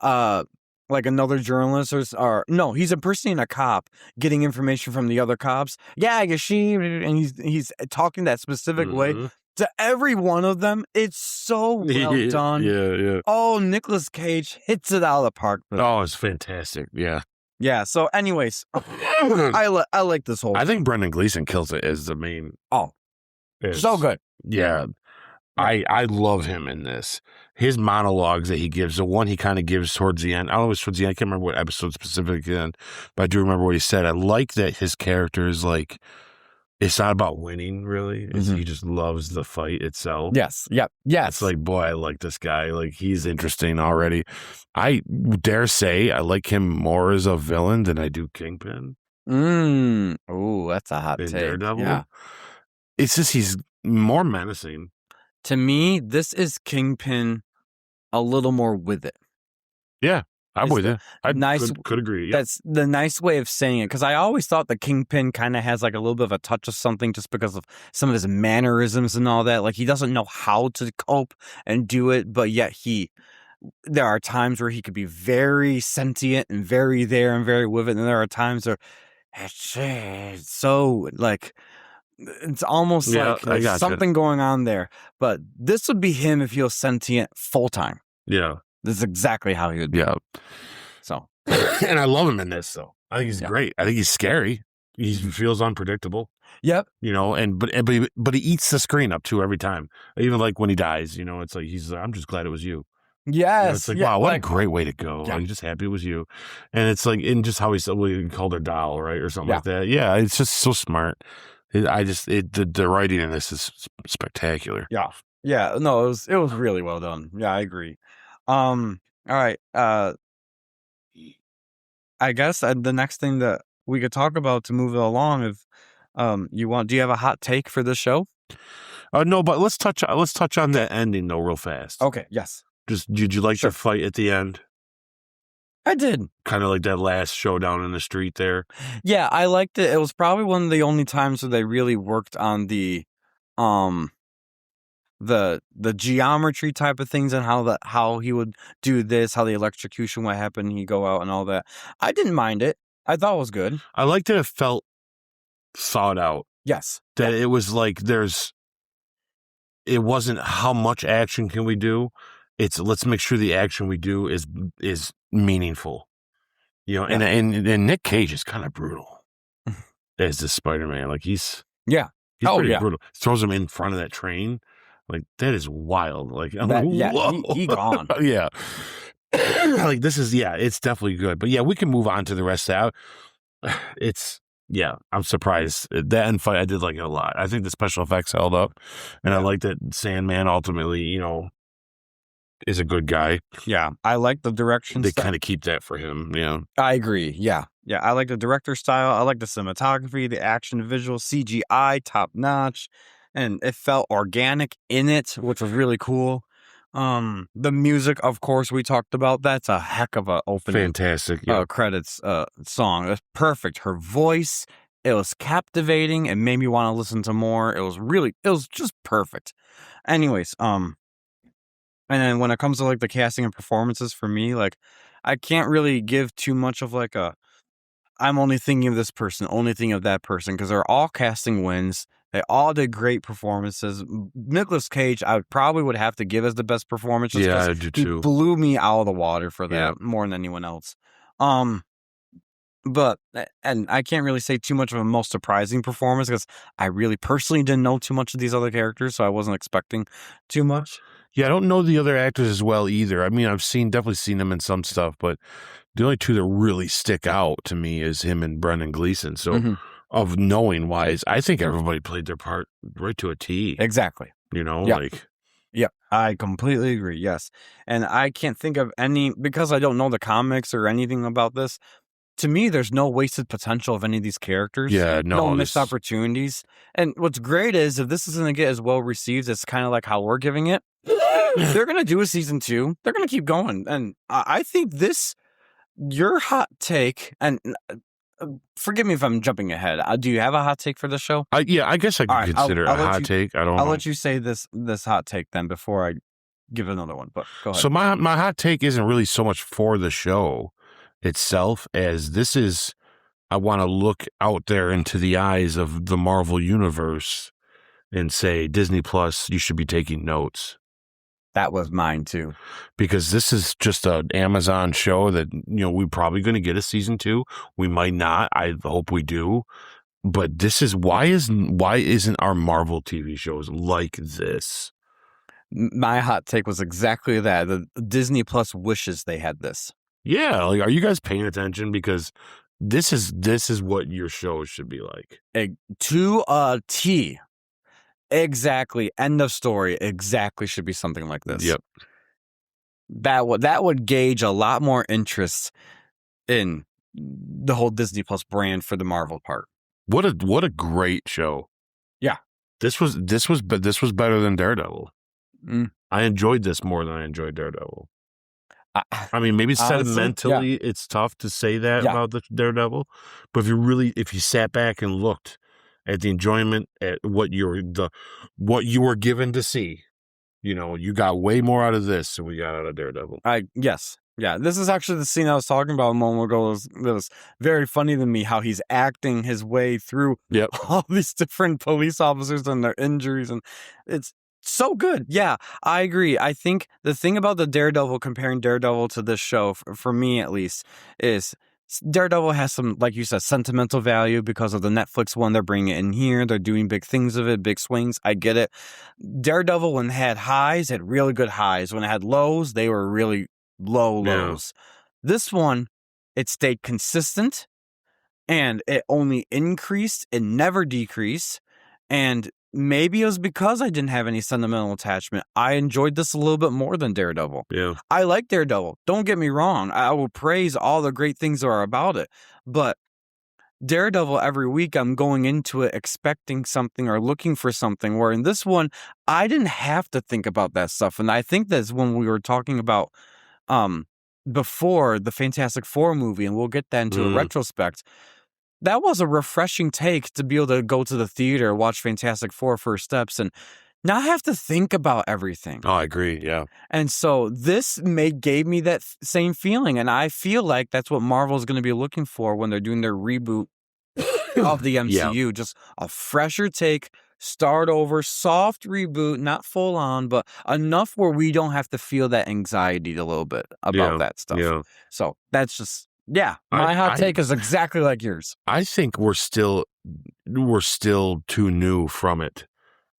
A: like another journalist or no, he's impersonating a cop, getting information from the other cops. Yeah, you see, and he's talking that specific way to every one of them. It's so well done.
B: Yeah.
A: Oh, Nicolas Cage hits it out of the park.
B: Oh, it's fantastic. Yeah.
A: Yeah. So, anyways, I like this whole.
B: I think Brendan Gleeson kills it as the main.
A: Oh, so good.
B: Yeah. I love him in this. His monologues that he gives, the one he kind of gives towards the end. I don't know if it was towards the end. I can't remember what episode specifically, but I do remember what he said. I like that his character is like, it's not about winning, really. He just loves the fight itself.
A: Yes. Yep. Yes.
B: It's like, boy, I like this guy. Like, he's interesting already. I dare say I like him more as a villain than I do Kingpin.
A: Oh, that's a hot take.
B: Daredevil.
A: Yeah.
B: It's just he's more menacing.
A: To me, this is Kingpin a little more with it.
B: Yeah, I'm with you. I could agree. Yep.
A: That's the nice way of saying it, because I always thought the Kingpin kind of has like a little bit of a touch of something just because of some of his mannerisms and all that. Like, he doesn't know how to cope and do it, but yet there are times where he could be very sentient and very there and very with it, and there are times where it's so like... It's almost like there's something going on there. But this would be him if he was sentient full time.
B: Yeah.
A: This is exactly how he would be.
B: Yeah.
A: So.
B: And I love him in this, though. I think he's great. I think he's scary. He feels unpredictable.
A: Yep.
B: You know, but he eats the screen up, too, every time. Even like when he dies, you know, it's like I'm just glad it was you.
A: Yes.
B: You know, it's like, wow, what a great way to go. Yeah. I'm just happy it was you. And it's like, in just how he called her doll, right? Or something like that. Yeah, it's just so smart. The writing in this is spectacular.
A: Yeah. Yeah. No, it was really well done. Yeah, I agree. All right. I guess the next thing that we could talk about to move it along, if do you have a hot take for this show?
B: No, but let's touch on that ending though real fast.
A: Okay. Yes.
B: Did you like the fight at the end?
A: I did.
B: Kind of like that last showdown in the street there.
A: Yeah, I liked it. It was probably one of the only times where they really worked on the geometry type of things and how he would do this, how the electrocution would happen, he'd go out and all that. I didn't mind it. I thought it was good.
B: I liked that it felt thought out.
A: Yes.
B: That it was like it wasn't how much action can we do. It's let's make sure the action we do is meaningful, you know. Yeah. And Nick Cage is kind of brutal as this Spider-Man. Like he's pretty brutal. Throws him in front of that train, like that is wild. Like
A: he gone.
B: Yeah, like this is it's definitely good. But yeah, we can move on to the rest of that. I'm surprised that end fight. I did like it a lot. I think the special effects held up, and I like that Sandman ultimately, you know, is a good guy.
A: Yeah, I like the direction.
B: They kind of keep that for him. Yeah,
A: I agree. Yeah, I like the director style. I like the cinematography, the action, visual, CGI, top notch, and it felt organic in it, which was really cool. The music, of course, we talked about. That's a heck of a opening.
B: Fantastic.
A: Credits song. It's perfect. Her voice, it was captivating. It made me want to listen to more. It was just perfect. Anyways, and then when it comes to like the casting and performances for me, like I can't really give too much of like I'm only thinking of this person, only thinking of that person, because they're all casting wins. They all did great performances. Nicolas Cage, I probably would have to give as the best performance.
B: Yeah, I do too.
A: He blew me out of the water for that more than anyone else. But I can't really say too much of a most surprising performance because I really personally didn't know too much of these other characters, so I wasn't expecting too much.
B: Yeah, I don't know the other actors as well either. I mean, I've definitely seen them in some stuff, but the only two that really stick out to me is him and Brendan Gleeson. So, of knowing wise, I think everybody played their part right to a T.
A: Exactly.
B: You know,
A: Yeah, I completely agree. Yes, and I can't think of any because I don't know the comics or anything about this. To me, there's no wasted potential of any of these characters.
B: Yeah,
A: no missed opportunities. And what's great is if this is going to get as well received as kind of like how we're giving it, they're going to do a season 2. They're going to keep going. And I think your hot take, and forgive me if I'm jumping ahead. Do you have a hot take for this show?
B: I guess I could consider it a hot take. I don't know.
A: I'll let you say this hot take then before I give another one. But go ahead.
B: So my hot take isn't really so much for the show itself as this is, I want to look out there into the eyes of the Marvel universe and say, Disney Plus, you should be taking notes.
A: That was mine too.
B: Because this is just an Amazon show that, we're probably going to get a season 2. We might not. I hope we do. But this is why isn't our Marvel TV shows like this?
A: My hot take was exactly that. The Disney Plus wishes they had this.
B: Yeah, like, are you guys paying attention? Because this is what your show should be like.
A: To a T. Exactly. End of story. Exactly should be something like this.
B: Yep.
A: That would gauge a lot more interest in the whole Disney Plus brand for the Marvel part.
B: What a great show.
A: Yeah.
B: This was better than Daredevil. I enjoyed this more than I enjoyed Daredevil. I mean, maybe sentimentally, it's tough to say that about the Daredevil, but if you sat back and looked at the enjoyment at what you were given to see, you got way more out of this than we got out of Daredevil.
A: Yes. Yeah, this is actually the scene I was talking about a moment ago. It was very funny to me how he's acting his way through all these different police officers and their injuries, and it's so good. Yeah, I agree. I think the thing about the Daredevil, comparing Daredevil to this show, for me at least, is Daredevil has some, like you said, sentimental value because of the Netflix one. They're bringing it in here. They're doing big things of it, big swings. I get it. Daredevil, when it had highs, had really good highs. When it had lows, they were really low lows. This one, it stayed consistent, and it only increased. It never decreased. And maybe it was because I didn't have any sentimental attachment. I enjoyed this a little bit more than Daredevil.
B: Yeah.
A: I like Daredevil. Don't get me wrong. I will praise all the great things that are about it. But Daredevil, every week, I'm going into it expecting something or looking for something, where in this one, I didn't have to think about that stuff. And I think that's when we were talking about before the Fantastic Four movie, and we'll get that into a retrospect. That was a refreshing take to be able to go to the theater, watch Fantastic Four First Steps, and not have to think about everything.
B: Oh, I agree, yeah.
A: And so this gave me that same feeling, and I feel like that's what Marvel's going to be looking for when they're doing their reboot of the MCU. Just a fresher take, start over, soft reboot, not full on, but enough where we don't have to feel that anxiety a little bit about that stuff. Yeah. So that's just... Yeah, my hot take is exactly like yours.
B: I think we're still too new from it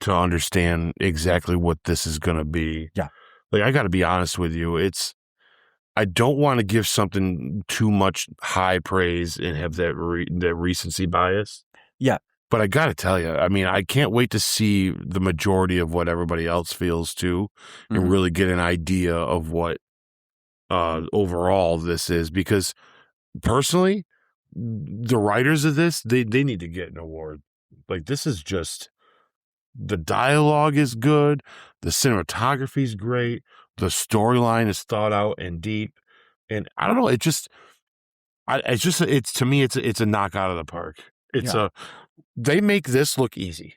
B: to understand exactly what this is going to be.
A: Yeah.
B: Like, I got to be honest with you. I don't want to give something too much high praise and have that recency bias.
A: Yeah.
B: But I got to tell you, I mean, I can't wait to see the majority of what everybody else feels too, and really get an idea of what overall this is, because personally, the writers of this, they need to get an award. Like, this is just, the dialogue is good, the cinematography is great, the storyline is thought out and deep, and I don't know, it's to me, it's a knock out of the park. They make this look easy,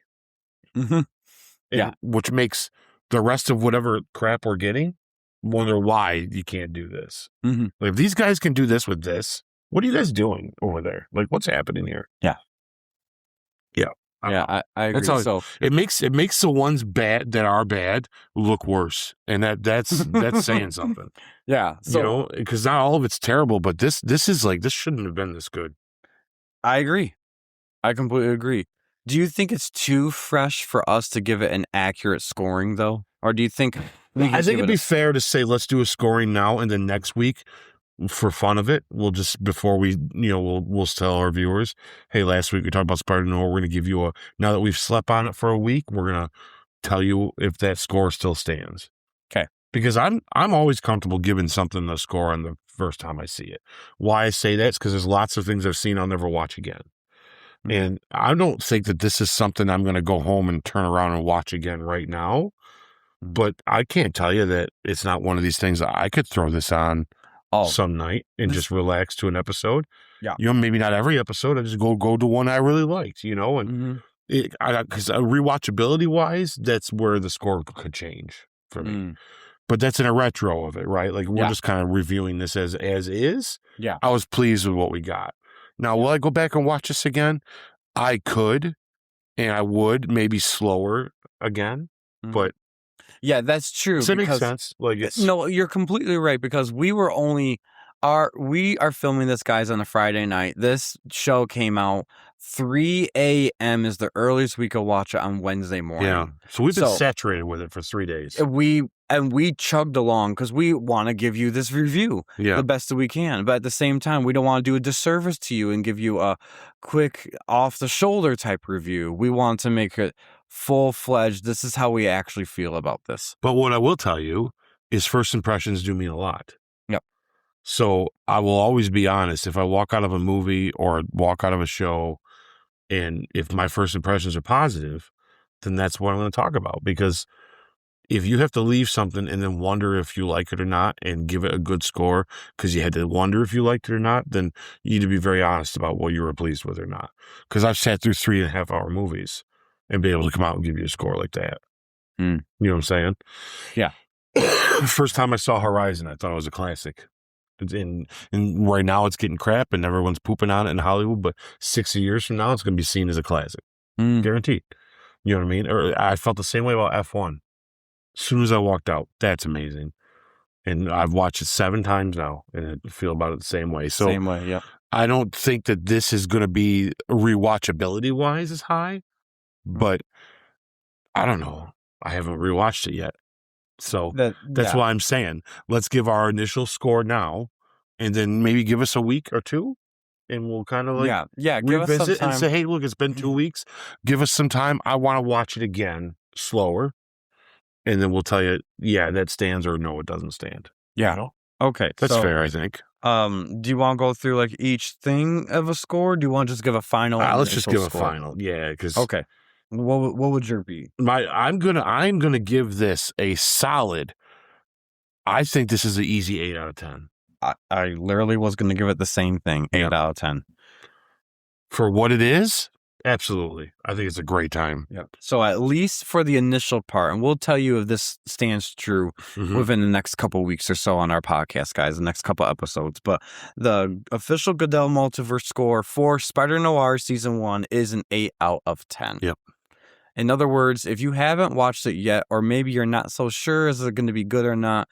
B: which makes the rest of whatever crap we're getting wonder why you can't do this. Like, if these guys can do this with this, what are you guys doing over there? Like, what's happening here?
A: Yeah. I agree. So
B: it makes the ones bad that are bad look worse, and that's saying something.
A: Yeah. So,
B: because not all of it's terrible, but this is like, this shouldn't have been this good.
A: I agree. I completely agree. Do you think it's too fresh for us to give it an accurate scoring, though? Or do you think...
B: I think it'd be fair to say, let's do a scoring now, and then next week, for fun of it, we'll just, before we, we'll tell our viewers, hey, last week we talked about Spider-Noir, we're going to give you now that we've slept on it for a week, we're going to tell you if that score still stands.
A: Okay.
B: Because I'm always comfortable giving something the score on the first time I see it. Why I say that is because there's lots of things I've seen I'll never watch again. And I don't think that this is something I'm going to go home and turn around and watch again right now. But I can't tell you that it's not one of these things that I could throw this on some night and just relax to an episode.
A: Yeah.
B: Maybe not every episode. I just go to one I really liked, and because rewatchability wise, that's where the score could change for me. But that's in a retro of it, right? Like, we're just kind of reviewing this as is.
A: Yeah.
B: I was pleased with what we got. Now, will I go back and watch this again? I could, and I would, maybe slower again, but...
A: Yeah, that's true.
B: Does that make sense? Like,
A: no, you're completely right, because we are filming this, guys, on a Friday night. This show came out 3 a.m. is the earliest we could watch it on Wednesday morning.
B: Yeah. So we've been saturated with it for 3 days.
A: We chugged along because we want to give you this review the best that we can. But at the same time, we don't want to do a disservice to you and give you a quick off-the-shoulder type review. We want to make it full-fledged. This is how we actually feel about this.
B: But what I will tell you is first impressions do mean a lot.
A: Yep.
B: So I will always be honest. If I walk out of a movie or walk out of a show, and if my first impressions are positive, then that's what I'm going to talk about. Because if you have to leave something and then wonder if you like it or not and give it a good score because you had to wonder if you liked it or not, then you need to be very honest about what you were pleased with or not. Because I've sat through 3.5 hour movies and be able to come out and give you a score like that. You know what I'm saying?
A: Yeah.
B: First time I saw Horizon, I thought it was a classic. And right now it's getting crap and everyone's pooping on it in Hollywood, but 60 years from now, it's going to be seen as a classic. Guaranteed. You know what I mean? Or I felt the same way about F1. As soon as I walked out, that's amazing. And I've watched it 7 times now and I feel about it the same way. So
A: same way, yeah.
B: I don't think that this is going to be rewatchability wise as high, but I don't know. I haven't rewatched it yet. So that's why I'm saying, let's give our initial score now and then maybe give us a week or 2 and we'll kind of like revisit and say, hey, look, it's been 2 weeks. Give us some time. I want to watch it again slower. And then we'll tell you, yeah, that stands or no, it doesn't stand.
A: Yeah.
B: You know?
A: Okay.
B: That's fair, I think.
A: Do you want to go through like each thing of a score? Do you want to just give a final?
B: Let's just give a final. Yeah.
A: Okay. What would your be?
B: I'm gonna give this a solid. I think this is an easy 8 out of 10.
A: I literally was gonna give it the same thing, 8 out of 10.
B: For what it is, absolutely. I think it's a great time.
A: Yep. So at least for the initial part, and we'll tell you if this stands true within the next couple weeks or so on our podcast, guys, the next couple episodes. But the official Goodell Multiverse score for Spider-Noir Season 1 is an 8 out of 10.
B: Yep.
A: In other words, if you haven't watched it yet, or maybe you're not so sure is it going to be good or not,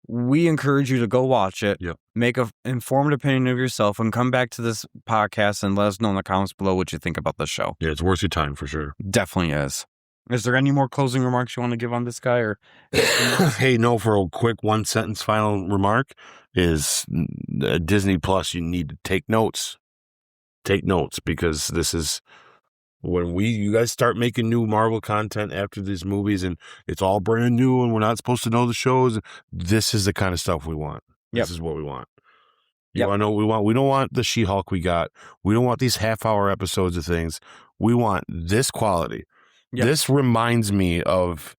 A: we encourage you to go watch it, make an informed opinion of yourself, and come back to this podcast and let us know in the comments below what you think about the show.
B: Yeah, it's worth your time for sure.
A: Definitely is. Is there any more closing remarks you want to give on this guy? Or
B: hey, no, for a quick 1-sentence final remark is Disney Plus, you need to take notes. Take notes because this is... When you guys start making new Marvel content after these movies and it's all brand new and we're not supposed to know the shows, this is the kind of stuff we want. This is what we want. You want to know what we want? We don't want the She-Hulk we got. We don't want these half-hour episodes of things. We want this quality. This reminds me of,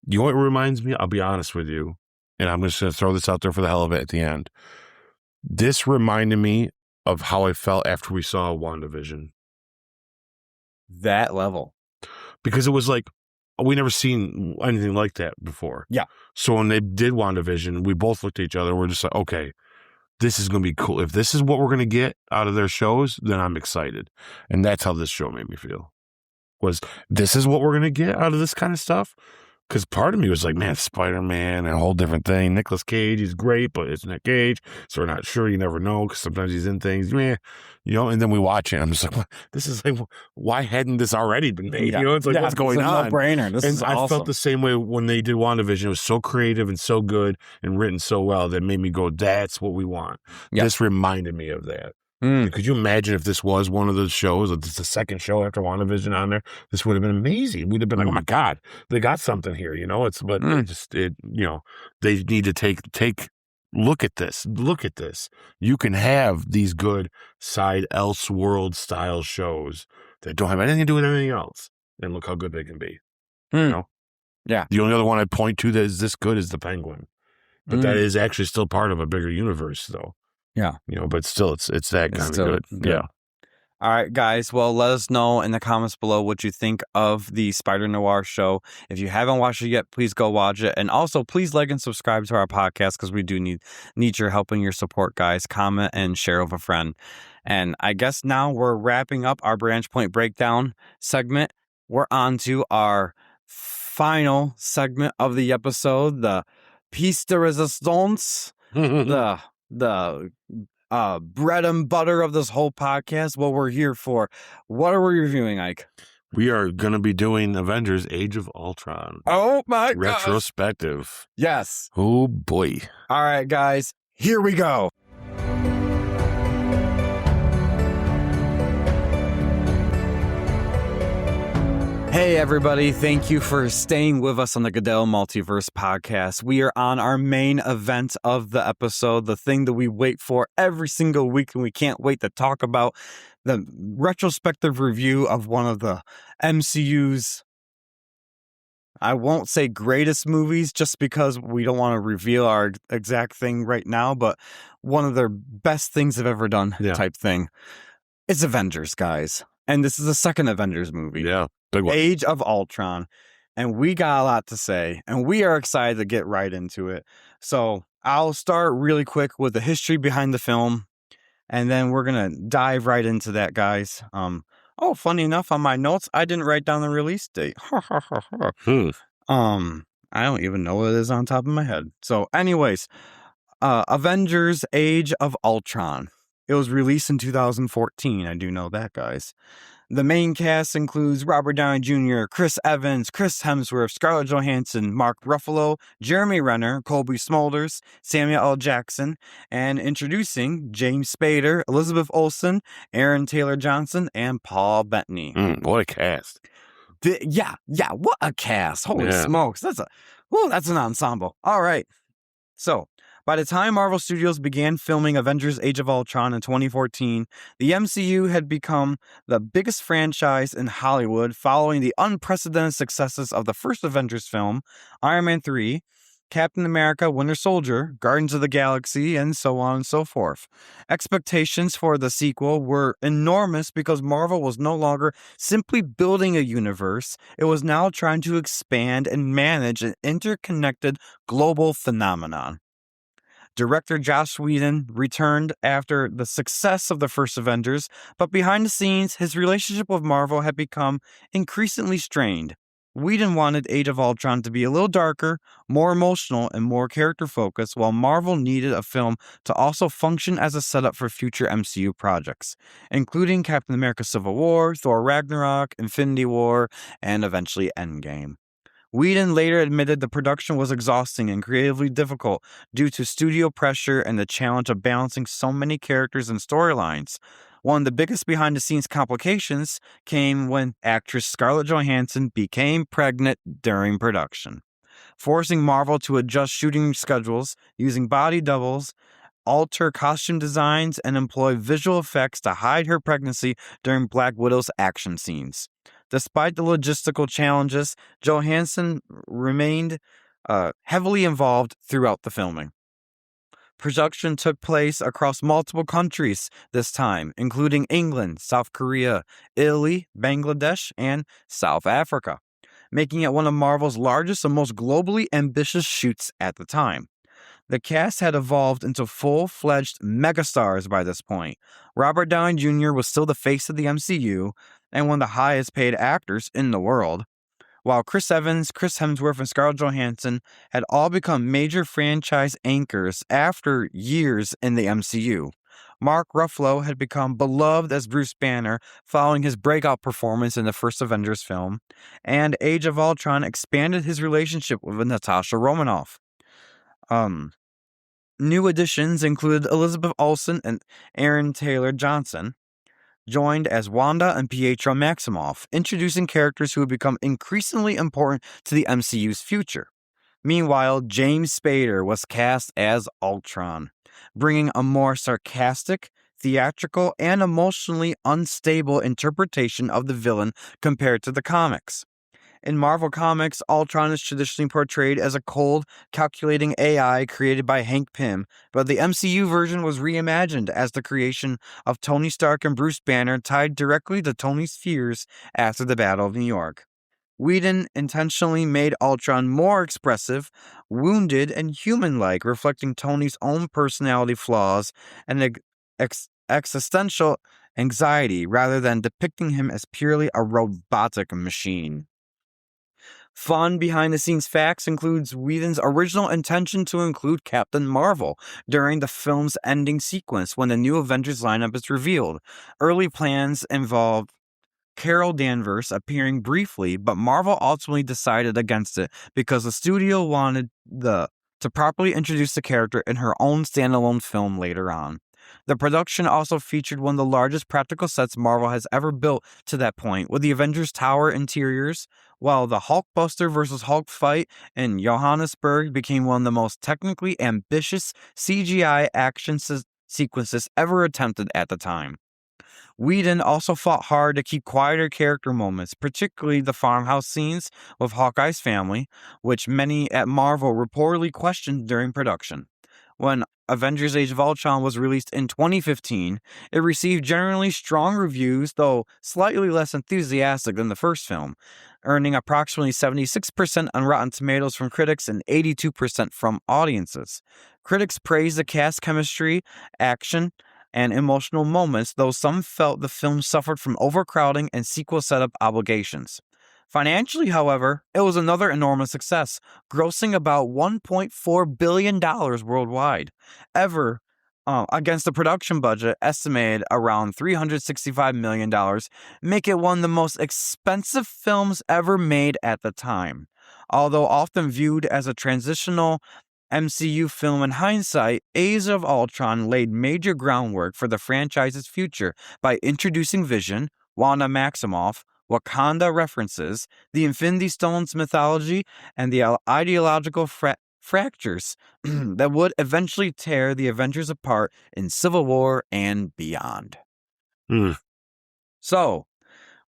B: you know what it reminds me? I'll be honest with you, and I'm just going to throw this out there for the hell of it at the end. This reminded me of how I felt after we saw WandaVision.
A: That level.
B: Because it was like, we never seen anything like that before.
A: Yeah.
B: So when they did WandaVision, we both looked at each other. We're just like, okay, this is going to be cool. If this is what we're going to get out of their shows, then I'm excited. And that's how this show made me feel. Was this is what we're going to get out of this kind of stuff? Because part of me was like, man, Spider-Man, a whole different thing. Nicolas Cage, he's great, but it's Nick Cage. So we're not sure. You never know because sometimes he's in things. Meh, you know, and then we watch it. And I'm just like, what? This is like, why hadn't this already been made? You know, it's like, what's going on?
A: It's a no-brainer. This is awesome.
B: I felt the same way when they did WandaVision. It was so creative and so good and written so well that made me go, that's what we want. This reminded me of that. Could you imagine if this was one of those shows, or this is the second show after WandaVision on there? This would have been amazing. We'd have been like, oh my God, they got something here, you know? You know, they need to take, look at this. Look at this. You can have these good side Elseworld style shows that don't have anything to do with anything else. And look how good they can be. You know?
A: Yeah.
B: The only other one I'd point to that is this good is the Penguin. But that is actually still part of a bigger universe, though.
A: Yeah.
B: You know, but still, it's that kind of good. Yeah.
A: All right, guys. Well, let us know in the comments below what you think of the Spider-Noir show. If you haven't watched it yet, please go watch it. And also, please like and subscribe to our podcast because we do need your help and your support, guys. Comment and share with a friend. And I guess now we're wrapping up our Branchpoint Breakdown segment. We're on to our final segment of the episode, the piece de resistance, the bread and butter of this whole podcast, what we're here for. What are we reviewing, Ike?
B: We are going to be doing Avengers Age of Ultron.
A: Oh my god.
B: Retrospective.
A: Yes.
B: Oh boy.
A: All right, guys, here we go. Hey everybody, thank you for staying with us on the Goodell Multiverse podcast. We are on our main event of the episode, the thing that we wait for every single week and we can't wait to talk about, the retrospective review of one of the MCU's, I won't say greatest movies just because we don't want to reveal our exact thing right now, but one of their best things they've ever done type thing. It's Avengers, guys. And this is the second Avengers movie.
B: Yeah, big one.
A: Age of Ultron. And we got a lot to say. And we are excited to get right into it. So I'll start really quick with the history behind the film. And then we're going to dive right into that, guys. Oh, funny enough, on my notes, I didn't write down the release date. I don't even know what it is on top of my head. So anyways, Avengers Age of Ultron. It was released in 2014. I do know that, guys. The main cast includes Robert Downey Jr., Chris Evans, Chris Hemsworth, Scarlett Johansson, Mark Ruffalo, Jeremy Renner, Colby Smulders, Samuel L. Jackson, and introducing James Spader, Elizabeth Olsen, Aaron Taylor Johnson, and Paul Bettany.
B: What a cast.
A: Yeah, what a cast. Holy smokes. That's an ensemble. All right. So, by the time Marvel Studios began filming Avengers Age of Ultron in 2014, the MCU had become the biggest franchise in Hollywood following the unprecedented successes of the first Avengers film, Iron Man 3, Captain America, Winter Soldier, Guardians of the Galaxy, and so on and so forth. Expectations for the sequel were enormous because Marvel was no longer simply building a universe, it was now trying to expand and manage an interconnected global phenomenon. Director Joss Whedon returned after the success of the first Avengers, but behind the scenes, his relationship with Marvel had become increasingly strained. Whedon wanted Age of Ultron to be a little darker, more emotional, and more character-focused, while Marvel needed a film to also function as a setup for future MCU projects, including Captain America Civil War, Thor Ragnarok, Infinity War, and eventually Endgame. Whedon later admitted the production was exhausting and creatively difficult due to studio pressure and the challenge of balancing so many characters and storylines. One of the biggest behind-the-scenes complications came when actress Scarlett Johansson became pregnant during production, forcing Marvel to adjust shooting schedules, using body doubles, alter costume designs, and employ visual effects to hide her pregnancy during Black Widow's action scenes. Despite the logistical challenges, Johansson remained heavily involved throughout the filming. Production took place across multiple countries this time, including England, South Korea, Italy, Bangladesh, and South Africa, making it one of Marvel's largest and most globally ambitious shoots at the time. The cast had evolved into full-fledged megastars by this point. Robert Downey Jr. was still the face of the MCU and one of the highest-paid actors in the world, while Chris Evans, Chris Hemsworth, and Scarlett Johansson had all become major franchise anchors after years in the MCU. Mark Ruffalo had become beloved as Bruce Banner following his breakout performance in the first Avengers film, and Age of Ultron expanded his relationship with Natasha Romanoff. New additions included Elizabeth Olsen and Aaron Taylor Johnson, joined as Wanda and Pietro Maximoff, introducing characters who would become increasingly important to the MCU's future. Meanwhile, James Spader was cast as Ultron, bringing a more sarcastic, theatrical, and emotionally unstable interpretation of the villain compared to the comics. In Marvel Comics, Ultron is traditionally portrayed as a cold, calculating AI created by Hank Pym, but the MCU version was reimagined as the creation of Tony Stark and Bruce Banner tied directly to Tony's fears after the Battle of New York. Whedon intentionally made Ultron more expressive, wounded, and human-like, reflecting Tony's own personality flaws and existential anxiety rather than depicting him as purely a robotic machine. Fun behind-the-scenes facts includes Whedon's original intention to include Captain Marvel during the film's ending sequence when the new Avengers lineup is revealed. Early plans involved Carol Danvers appearing briefly, but Marvel ultimately decided against it because the studio wanted to properly introduce the character in her own standalone film later on. The production also featured one of the largest practical sets Marvel has ever built to that point, with the Avengers Tower interiors, while the Hulkbuster vs. Hulk fight in Johannesburg became one of the most technically ambitious CGI action sequences ever attempted at the time. Whedon also fought hard to keep quieter character moments, particularly the farmhouse scenes with Hawkeye's family, which many at Marvel reportedly questioned during production. When Avengers Age of Ultron was released in 2015, it received generally strong reviews, though slightly less enthusiastic than the first film, earning approximately 76% on Rotten Tomatoes from critics and 82% from audiences. Critics praised the cast chemistry, action, and emotional moments, though some felt the film suffered from overcrowding and sequel setup obligations. Financially, however, it was another enormous success, grossing about $1.4 billion worldwide, against the production budget estimated around $365 million, make it one of the most expensive films ever made at the time. Although often viewed as a transitional MCU film in hindsight, Age of Ultron laid major groundwork for the franchise's future by introducing Vision, Wanda Maximoff, Wakanda references, the Infinity Stones mythology, and the ideological fractures that would eventually tear the Avengers apart in Civil War and beyond. So,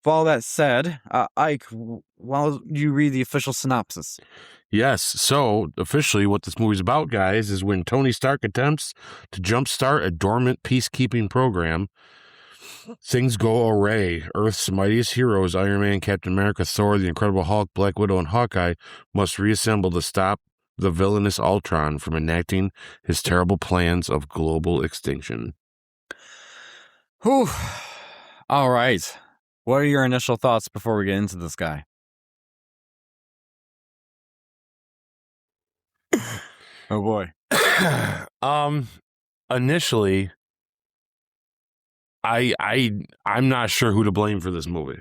A: with all that said, Ike, why don't you read the official synopsis?
B: Yes, so officially what this movie's about, guys, is when Tony Stark attempts to jumpstart a dormant peacekeeping program, things go awry. Earth's mightiest heroes, Iron Man, Captain America, Thor, the Incredible Hulk, Black Widow, and Hawkeye, must reassemble to stop the villainous Ultron from enacting his terrible plans of global extinction.
A: Whew. All right. What are your initial thoughts before we get into this guy? Oh boy.
B: Initially, I'm not sure who to blame for this movie.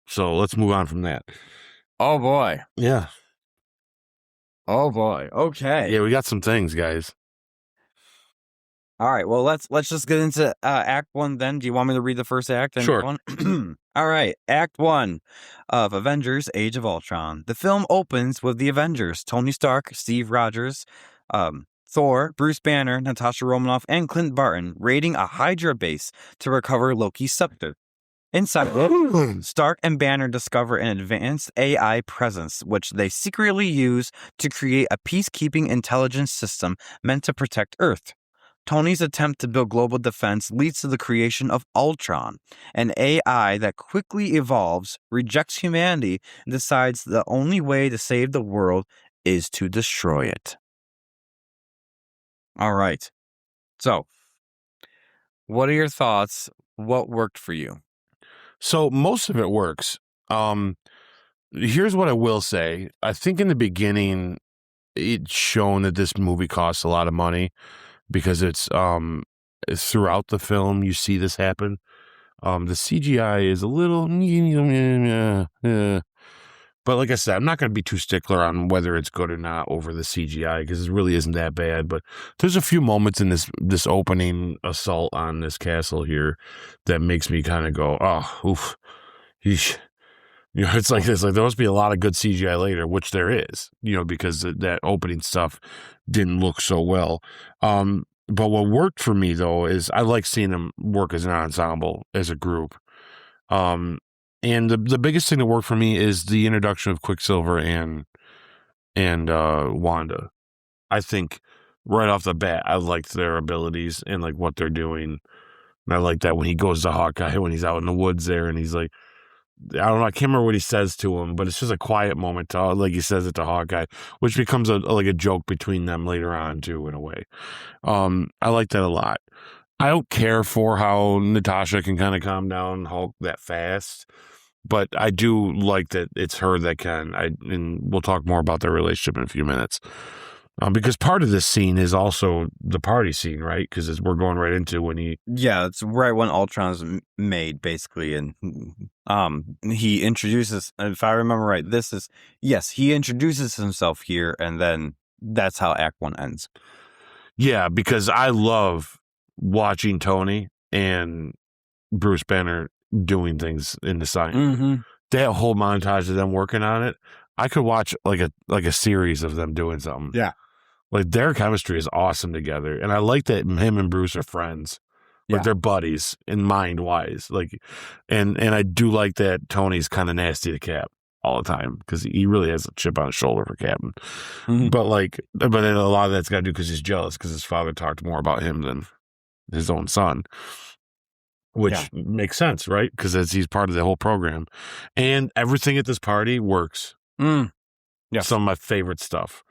B: So let's move on from that.
A: Oh boy.
B: Yeah.
A: Oh boy. Okay.
B: Yeah, we got some things, guys.
A: All right. Well, let's just get into Act 1 then. Do you want me to read the first act?
B: Sure.
A: All right. Act 1 of Avengers Age of Ultron. The film opens with the Avengers, Tony Stark, Steve Rogers, Thor, Bruce Banner, Natasha Romanoff, and Clint Barton raiding a Hydra base to recover Loki's scepter. Inside, Stark and Banner discover an advanced AI presence, which they secretly use to create a peacekeeping intelligence system meant to protect Earth. Tony's attempt to build global defense leads to the creation of Ultron, an AI that quickly evolves, rejects humanity, and decides the only way to save the world is to destroy it. All right. So, what are your thoughts? What worked for you?
B: So most of it works. Here's what I will say. I think in the beginning, it's shown that this movie costs a lot of money because it's throughout the film you see this happen. The CGI is a little, but like I said, I'm not going to be too stickler on whether it's good or not over the CGI because it really isn't that bad. But there's a few moments in this opening assault on this castle here that makes me kind of go, oh, oof. You know, it's like this. Like there must be a lot of good CGI later, which there is. You know, because that opening stuff didn't look so well. But what worked for me though is I like seeing them work as an ensemble, as a group. And the biggest thing that worked for me is the introduction of Quicksilver and Wanda. I think right off the bat, I liked their abilities and like what they're doing. And I like that when he goes to Hawkeye, when he's out in the woods there and he's like, I don't know, I can't remember what he says to him, but it's just a quiet moment, like he says it to Hawkeye, which becomes like a joke between them later on too, in a way. I like that a lot. I don't care for how Natasha can kind of calm down Hulk that fast. But I do like that it's her that can. And we'll talk more about their relationship in a few minutes. Because part of this scene is also the party scene, right? Because we're going right into when he...
A: Yeah, it's right when Ultron's made, basically. And he introduces, if I remember right, he introduces himself here, and then that's how Act 1 ends.
B: Yeah, because I love watching Tony and Bruce Banner doing things in the sign.
A: Mm-hmm.
B: That whole montage of them working on it, I could watch like a series of them doing something.
A: Yeah.
B: Like their chemistry is awesome together. And I like that him and Bruce are friends. Like they're buddies in mind wise. Like and I do like that Tony's kind of nasty to Cap all the time because he really has a chip on his shoulder for Captain. Mm-hmm. But then a lot of that's got to do because he's jealous because his father talked more about him than his own son. Which makes sense, right? Because he's part of the whole program. And everything at this party works.
A: Yeah.
B: Some of my favorite stuff.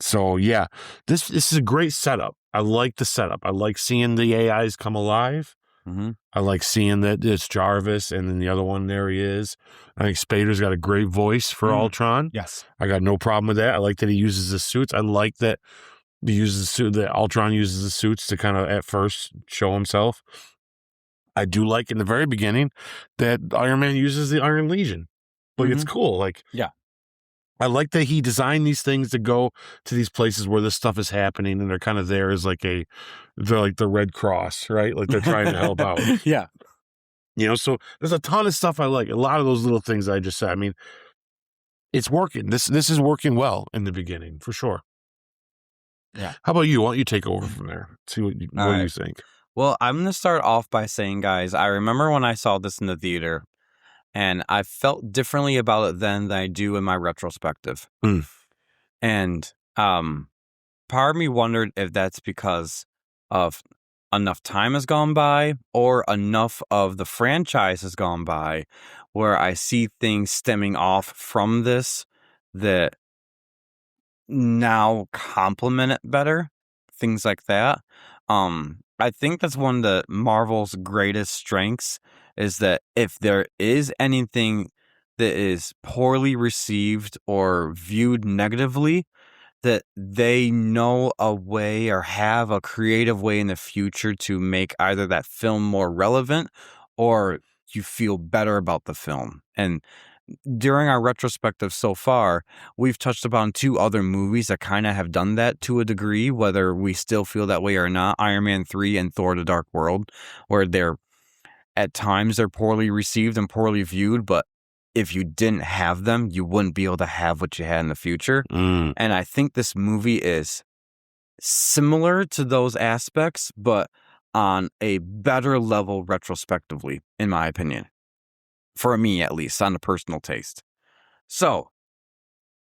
B: So, yeah, this is a great setup. I like the setup. I like seeing the AIs come alive.
A: Mm-hmm.
B: I like seeing that it's Jarvis, and then the other one, there he is. I think Spader's got a great voice for Ultron.
A: Yes.
B: I got no problem with that. I like that he uses the suits. I like that that Ultron uses the suits to kind of, at first, show himself. I do like in the very beginning that Iron Man uses the Iron Legion. Like, it's cool. Like, I like that he designed these things to go to these places where this stuff is happening, and they're kind of there as they're like the Red Cross, right? Like they're trying to help out.
A: Yeah.
B: So there's a ton of stuff I like. A lot of those little things I just said. I mean, it's working. This is working well in the beginning, for sure.
A: Yeah.
B: How about you? Why don't you take over from there? See what you think.
A: Well, I'm going to start off by saying, guys, I remember when I saw this in the theater, and I felt differently about it then than I do in my retrospective. And part of me wondered if that's because of enough time has gone by or enough of the franchise has gone by where I see things stemming off from this that now complement it better. Things like that. I think that's one of the Marvel's greatest strengths is that if there is anything that is poorly received or viewed negatively, that they know a way or have a creative way in the future to make either that film more relevant or you feel better about the film. And during our retrospective so far, we've touched upon 2 other movies that kind of have done that to a degree, whether we still feel that way or not. Iron Man 3 and Thor: The Dark World, where at times they're poorly received and poorly viewed, but if you didn't have them, you wouldn't be able to have what you had in the future. And I think this movie is similar to those aspects, but on a better level retrospectively, in my opinion. For me, at least, on a personal taste. So,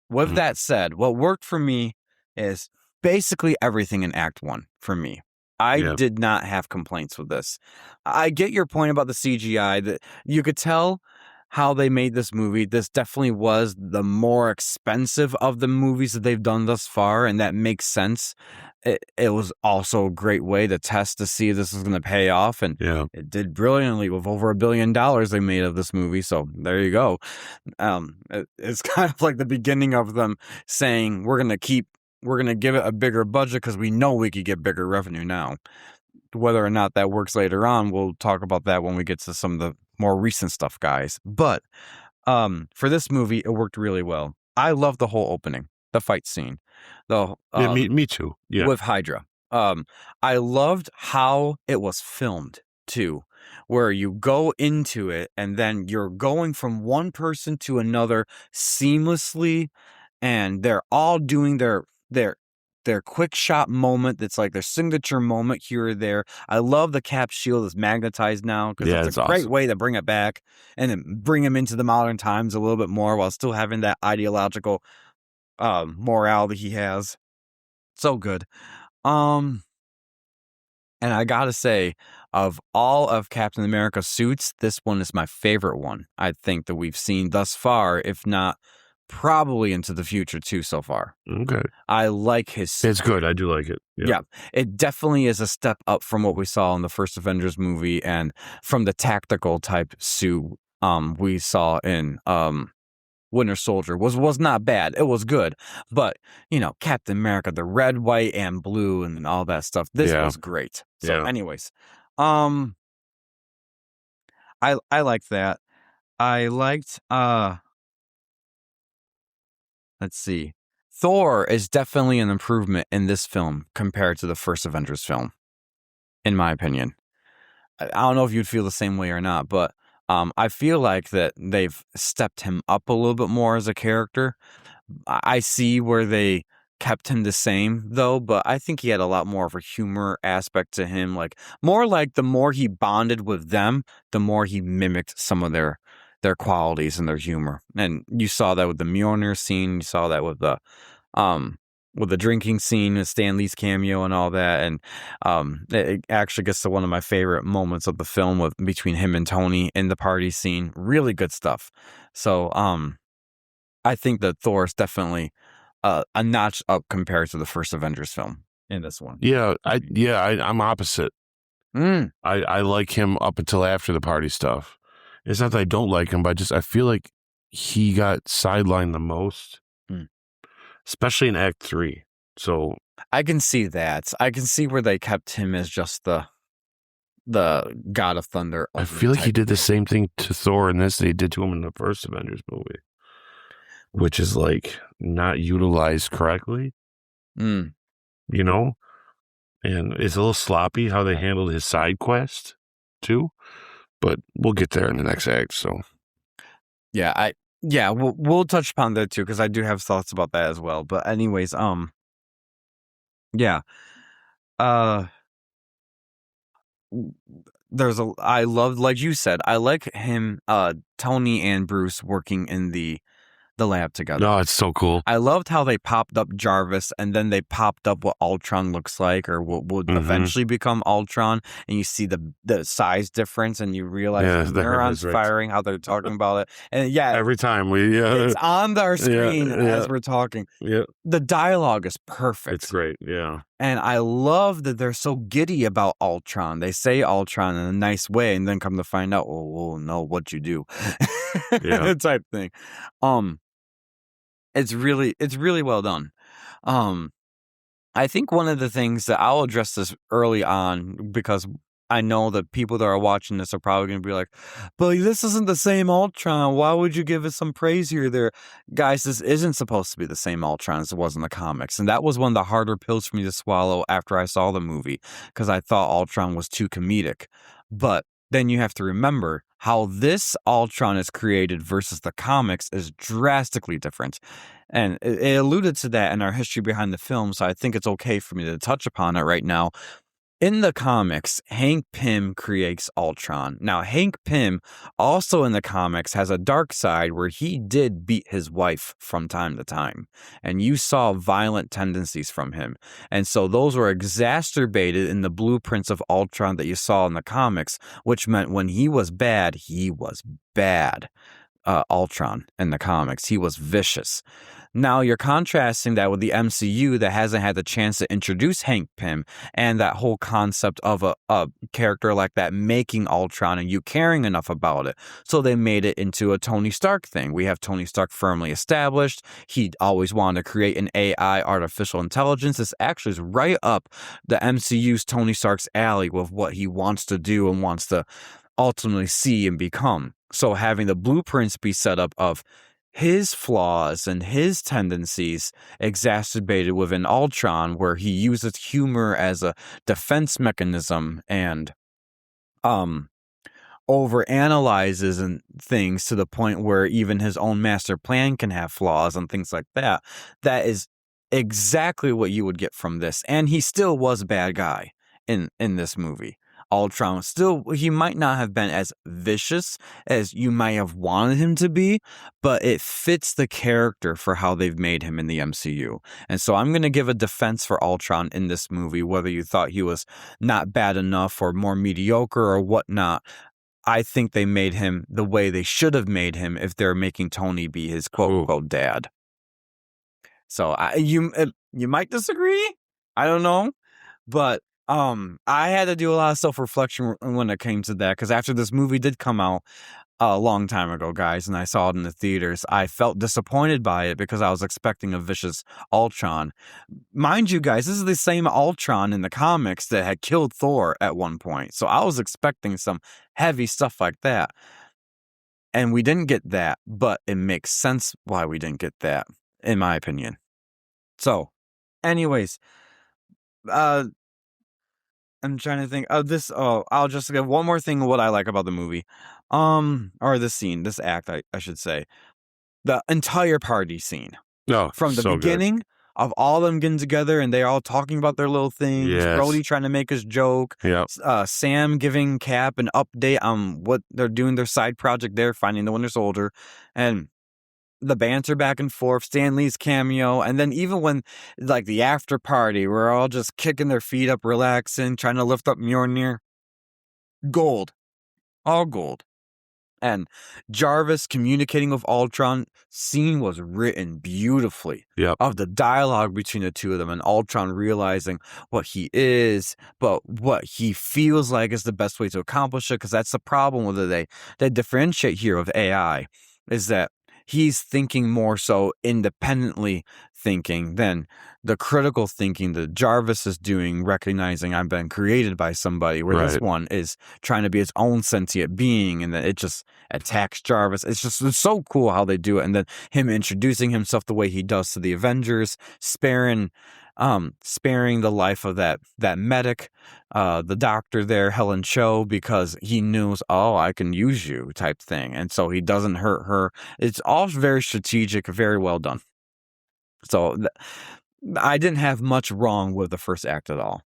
A: with that said, what worked for me is basically everything in Act 1 for me. I did not have complaints with this. I get your point about the CGI, that you could tell how they made this movie. This definitely was the more expensive of the movies that they've done thus far, and that makes sense. It was also a great way to test to see if this is going to pay off, and it did brilliantly with over $1 billion they made of this movie, so there you go. It's kind of like the beginning of them saying, we're going to give it a bigger budget because we know we could get bigger revenue now. Whether or not that works later on, we'll talk about that when we get to some of the more recent stuff, guys. But for this movie, it worked really well. I love the whole opening, the fight scene.
B: Me too. Yeah.
A: With Hydra. I loved how it was filmed too, where you go into it and then you're going from one person to another seamlessly, and they're all doing their quick shot moment. That's like their signature moment here or there. I love the Cap shield is magnetized now because it's a great way to bring it back and then bring him into the modern times a little bit more while still having that ideological morale that he has. So good. And I gotta say, of all of Captain America's suits, this one is my favorite one, I think, that we've seen thus far, if not probably into the future too so far.
B: Okay.
A: I like his suit.
B: It's good. I do like it.
A: Yeah. It definitely is a step up from what we saw in the first Avengers movie and from the tactical type suit we saw in Winter Soldier was not bad. It was good. But, Captain America, the red, white, and blue and all that stuff, this was great. So anyways, I liked that. I liked let's see. Thor is definitely an improvement in this film compared to the first Avengers film, in my opinion. I don't know if you'd feel the same way or not, but I feel like that they've stepped him up a little bit more as a character. I see where they kept him the same, though, but I think he had a lot more of a humor aspect to him. More like the more he bonded with them, the more he mimicked some of their qualities and their humor. And you saw that with the Mjolnir scene. You saw that with the drinking scene with Stan Lee's cameo and all that. And it actually gets to one of my favorite moments of the film between him and Tony in the party scene. Really good stuff. So I think that Thor is definitely a notch up compared to the first Avengers film in this one.
B: I'm opposite. I like him up until after the party stuff. It's not that I don't like him, but I feel like he got sidelined the most, especially in Act 3. So
A: I can see that. I can see where they kept him as just the God of Thunder.
B: I feel like he did the same thing to Thor in this that he did to him in the first Avengers movie, which is not utilized correctly. And it's a little sloppy how they handled his side quest too. But we'll get there in the next act. So,
A: we'll touch upon that too because I do have thoughts about that as well. But anyways, I love, like you said, I like him, Tony and Bruce working in the lab together.
B: No, it's so cool.
A: I loved how they popped up Jarvis and then they popped up what Ultron looks like or what would eventually become Ultron, and you see the size difference and you realize the neurons firing, how they're talking about it. And
B: every time
A: it's on our screen as we're talking.
B: Yeah.
A: The dialogue is perfect.
B: It's great. Yeah.
A: And I love that they're so giddy about Ultron. They say Ultron in a nice way and then come to find out, oh no, what you do. Type thing. It's really well done. I think one of the things that I'll address this early on because I know that people that are watching this are probably going to be like, but this isn't the same Ultron. Why would you give it some praise here? There, guys, this isn't supposed to be the same Ultron as it was in the comics. And that was one of the harder pills for me to swallow after I saw the movie because I thought Ultron was too comedic. But then you have to remember how this Ultron is created versus the comics is drastically different. And it alluded to that in our history behind the film, so I think it's okay for me to touch upon it right now. In the comics, Hank Pym creates Ultron. Now, Hank Pym also in the comics has a dark side where he did beat his wife from time to time. And you saw violent tendencies from him. And so those were exacerbated in the blueprints of Ultron that you saw in the comics, which meant when he was bad, he was bad. Ultron in the comics. He was vicious. Now you're contrasting that with the MCU that hasn't had the chance to introduce Hank Pym and that whole concept of a character like that making Ultron and you caring enough about it. So they made it into a Tony Stark thing. We have Tony Stark firmly established. He always wanted to create an AI, artificial intelligence. This actually is right up the MCU's Tony Stark's alley with what he wants to do and wants to ultimately see and become. So having the blueprints be set up of his flaws and his tendencies exacerbated within Ultron, where he uses humor as a defense mechanism and overanalyzes and things to the point where even his own master plan can have flaws and things like that. That is exactly what you would get from this. And he still was a bad guy in this movie. Ultron still, he might not have been as vicious as you might have wanted him to be, but it fits the character for how they've made him in the MCU. And so I'm going to give a defense for Ultron in this movie, whether you thought he was not bad enough or more mediocre or whatnot. I think they made him the way they should have made him if they're making Tony be his quote-unquote dad. So you might disagree. I don't know. But I had to do a lot of self-reflection when it came to that, because after this movie did come out, a long time ago, guys, and I saw it in the theaters. I felt disappointed by it because I was expecting a vicious Ultron. Mind you, guys, this is the same Ultron in the comics that had killed Thor at one point. So I was expecting some heavy stuff like that. And we didn't get that, but it makes sense why we didn't get that, in my opinion. So, anyways, I'm trying to think of this. Oh, I'll just get one more thing of what I like about the movie. Or this scene, this act, I should say. The entire party scene.
B: No,
A: From the beginning of all them getting together and they're all talking about their little things.
B: Yes.
A: Brody trying to make his joke.
B: Yep.
A: Sam giving Cap an update on what they're doing, their side project there, finding the Winter Soldier. And the banter back and forth, Stan Lee's cameo, and then even when, like, the after party, we're all just kicking their feet up, relaxing, trying to lift up Mjolnir. Gold. All gold. And Jarvis communicating with Ultron, scene was written beautifully.
B: Yep.
A: Of the dialogue between the two of them and Ultron realizing what he is, but what he feels like is the best way to accomplish it, because that's the problem with it. They differentiate here with AI, is that he's thinking more so independently thinking than the critical thinking that Jarvis is doing, recognizing I've been created by somebody, where this one is trying to be its own sentient being, and then it just attacks Jarvis. It's so cool how they do it. And then him introducing himself the way he does to the Avengers, sparing the life of that medic, the doctor there, Helen Cho, because he knows, I can use you type thing. And so he doesn't hurt her. It's all very strategic, very well done. So I didn't have much wrong with the first act at all.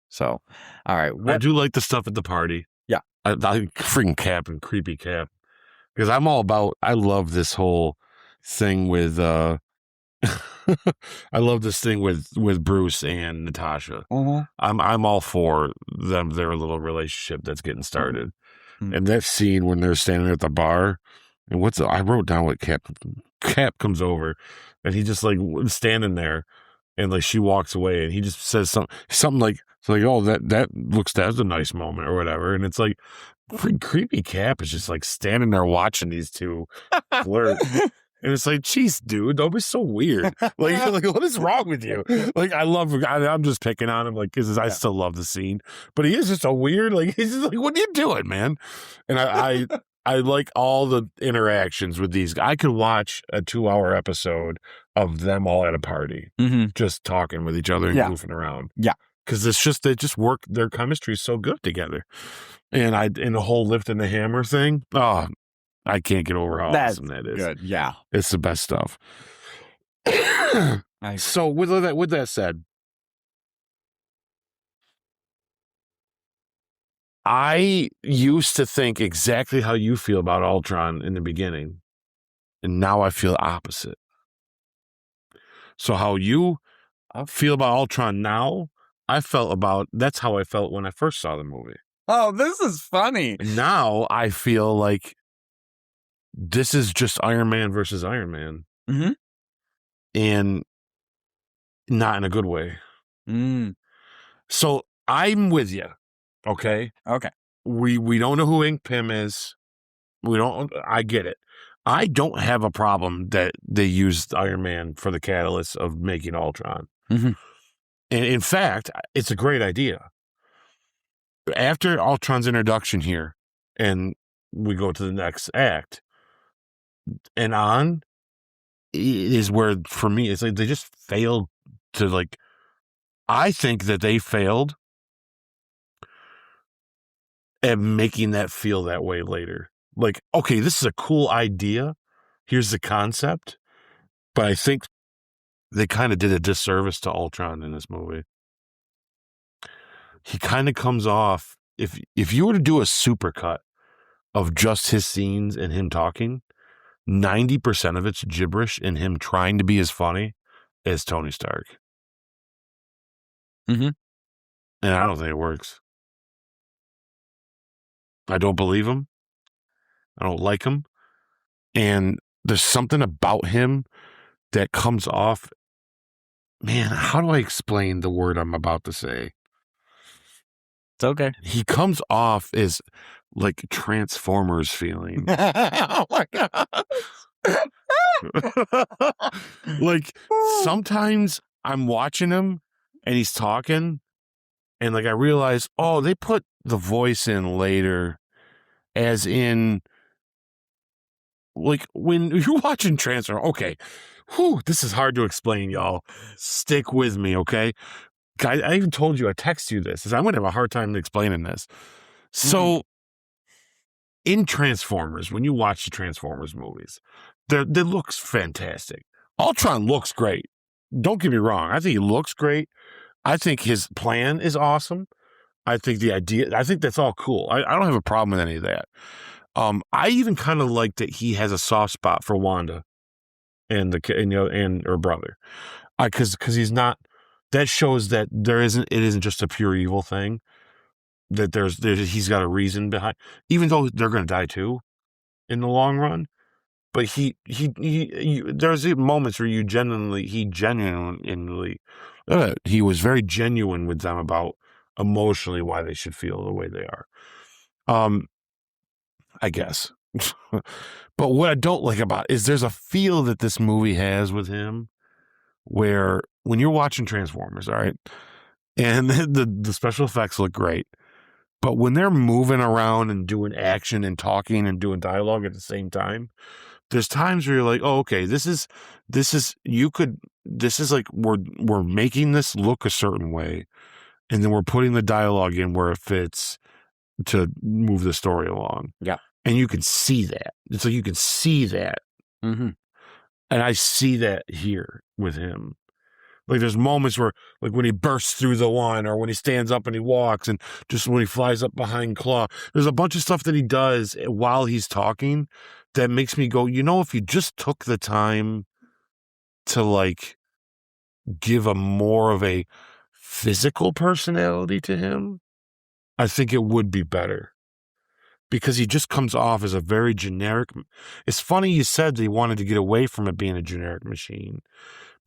A: So, all right.
B: I do like the stuff at the party.
A: Yeah.
B: I freaking Cap and creepy Cap. Because I'm all about, I love this whole thing with, I love this thing with Bruce and Natasha.
A: Mm-hmm.
B: I'm all for their little relationship that's getting started.
A: Mm-hmm.
B: And that scene when they're standing at the bar, and I wrote down what Cap comes over, and he just like standing there, and like she walks away, and he just says something like oh, that's a nice moment or whatever, and it's like creepy Cap is just like standing there watching these two flirt. And it's like, geez, dude, don't be so weird. Like what is wrong with you? Like, I'm just picking on him, like, because I still love the scene, but he is just so weird. Like, he's just like, what are you doing, man? And I like all the interactions with these. I could watch a 2-hour episode of them all at a party, just talking with each other and goofing around.
A: Yeah,
B: because they just work. Their chemistry is so good together. And the whole lifting the hammer thing. Oh, I can't get over how awesome that is.
A: Good, yeah.
B: It's the best stuff. So with that said, I used to think exactly how you feel about Ultron in the beginning, and now I feel opposite. So how you feel about Ultron now, that's how I felt when I first saw the movie.
A: Oh, this is funny.
B: Now I feel like this is just Iron Man versus Iron Man.
A: Mm-hmm.
B: And not in a good way. So I'm with you. Okay. We don't know who Ink Pym is. I get it. I don't have a problem that they used Iron Man for the catalyst of making Ultron.
A: Mm-hmm.
B: And in fact, it's a great idea. After Ultron's introduction here, and we go to the next act, and on is where, for me, it's like they just failed to, like, I think that they failed at making that feel that way later. Like, okay, this is a cool idea. Here's the concept. But I think they kind of did a disservice to Ultron in this movie. He kind of comes off, if you were to do a supercut of just his scenes and him talking, 90% of it's gibberish and him trying to be as funny as Tony Stark.
A: Mm-hmm.
B: And I don't think it works. I don't believe him. I don't like him. And there's something about him that comes off. Man, how do I explain the word I'm about to say?
A: It's okay.
B: He comes off as like Transformers feeling. Oh my God. Like sometimes I'm watching him and he's talking and like I realize, oh, they put the voice in later, as in like when you're watching Transformers. Okay, this is hard to explain, y'all. Stick with me, okay? I even told you, I text you this. I'm going to have a hard time explaining this. So in Transformers, when you watch the Transformers movies, they looks fantastic. Ultron looks great. Don't get me wrong. I think he looks great. I think his plan is awesome. I think the idea, I think that's all cool. I don't have a problem with any of that. I even kind of like that he has a soft spot for Wanda and her brother. Because he's not, that shows that it isn't just a pure evil thing. That he's got a reason behind, even though they're going to die too in the long run. But there's moments where he was very genuine with them about emotionally why they should feel the way they are. I guess. But what I don't like about it is there's a feel that this movie has with him where when you're watching Transformers, all right, and the special effects look great, but when they're moving around and doing action and talking and doing dialogue at the same time, there's times where you're like, oh, okay, this is like we're making this look a certain way, and then we're putting the dialogue in where it fits to move the story along.
A: Yeah.
B: And you can see that. So you can see that.
A: Mm-hmm.
B: And I see that here with him. Like there's moments where, like when he bursts through the one, or when he stands up and he walks, and just when he flies up behind Claw, there's a bunch of stuff that he does while he's talking that makes me go, if you just took the time to like give a more of a physical personality to him, I think it would be better. Because he just comes off as a very generic. It's funny you said that he wanted to get away from it being a generic machine,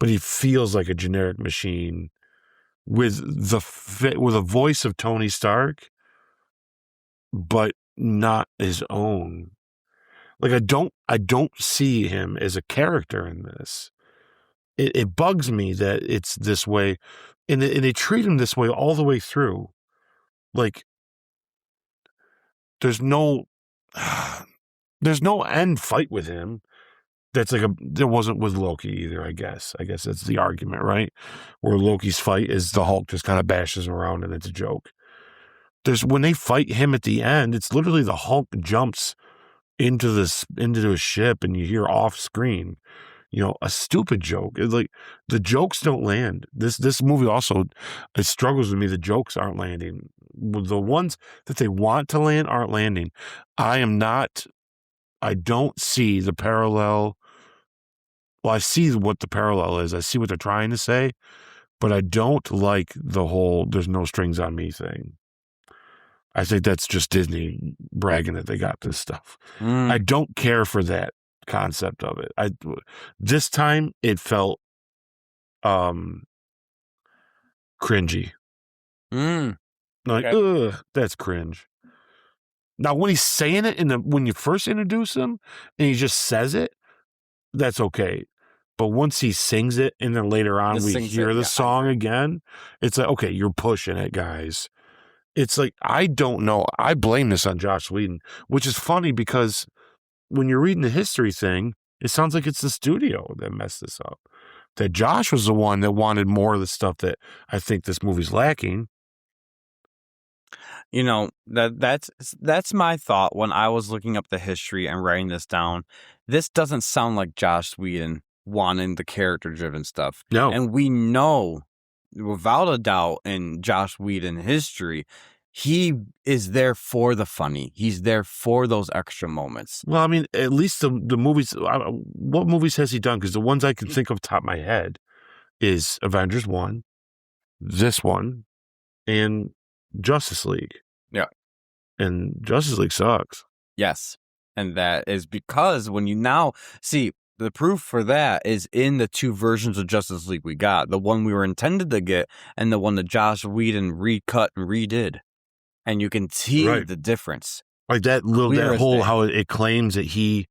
B: but he feels like a generic machine with a voice of Tony Stark, but not his own. Like I don't see him as a character in this. It bugs me that it's this way, and they treat him this way all the way through. Like there's no end fight with him. That's like there wasn't with Loki either, I guess. I guess that's the argument, right? Where Loki's fight is the Hulk just kind of bashes him around and it's a joke. When they fight him at the end, it's literally the Hulk jumps into a ship and you hear off screen, a stupid joke. It's like the jokes don't land. This movie also, it struggles with me. The jokes aren't landing. The ones that they want to land aren't landing. I don't see the parallel. Well, I see what the parallel is. I see what they're trying to say, but I don't like the whole "there's no strings on me" thing. I think that's just Disney bragging that they got this stuff. I don't care for that concept of it. This time it felt cringy. Like, okay. Ugh, that's cringe. Now, when he's saying it when you first introduce him and he just says it, that's okay. But once he sings it and then later on we hear the song again, it's like, okay, you're pushing it, guys. It's like, I don't know. I blame this on Joss Whedon, which is funny because when you're reading the history thing, it sounds like it's the studio that messed this up. That Josh was the one that wanted more of the stuff that I think this movie's lacking.
A: That's my thought when I was looking up the history and writing this down. This doesn't sound like Joss Whedon wanting the character-driven stuff.
B: No.
A: And we know, without a doubt, in Joss Whedon history, he is there for the funny. He's there for those extra moments.
B: Well, I mean, at least the movies, what movies has he done? Because the ones I can think of top of my head is Avengers 1, this one, and Justice League.
A: Yeah.
B: And Justice League sucks.
A: Yes. And that is because when you now see, the proof for that is in the two versions of Justice League we got. The one we were intended to get and the one that Joss Whedon recut and redid. And you can see the difference.
B: Like that whole how it claims that he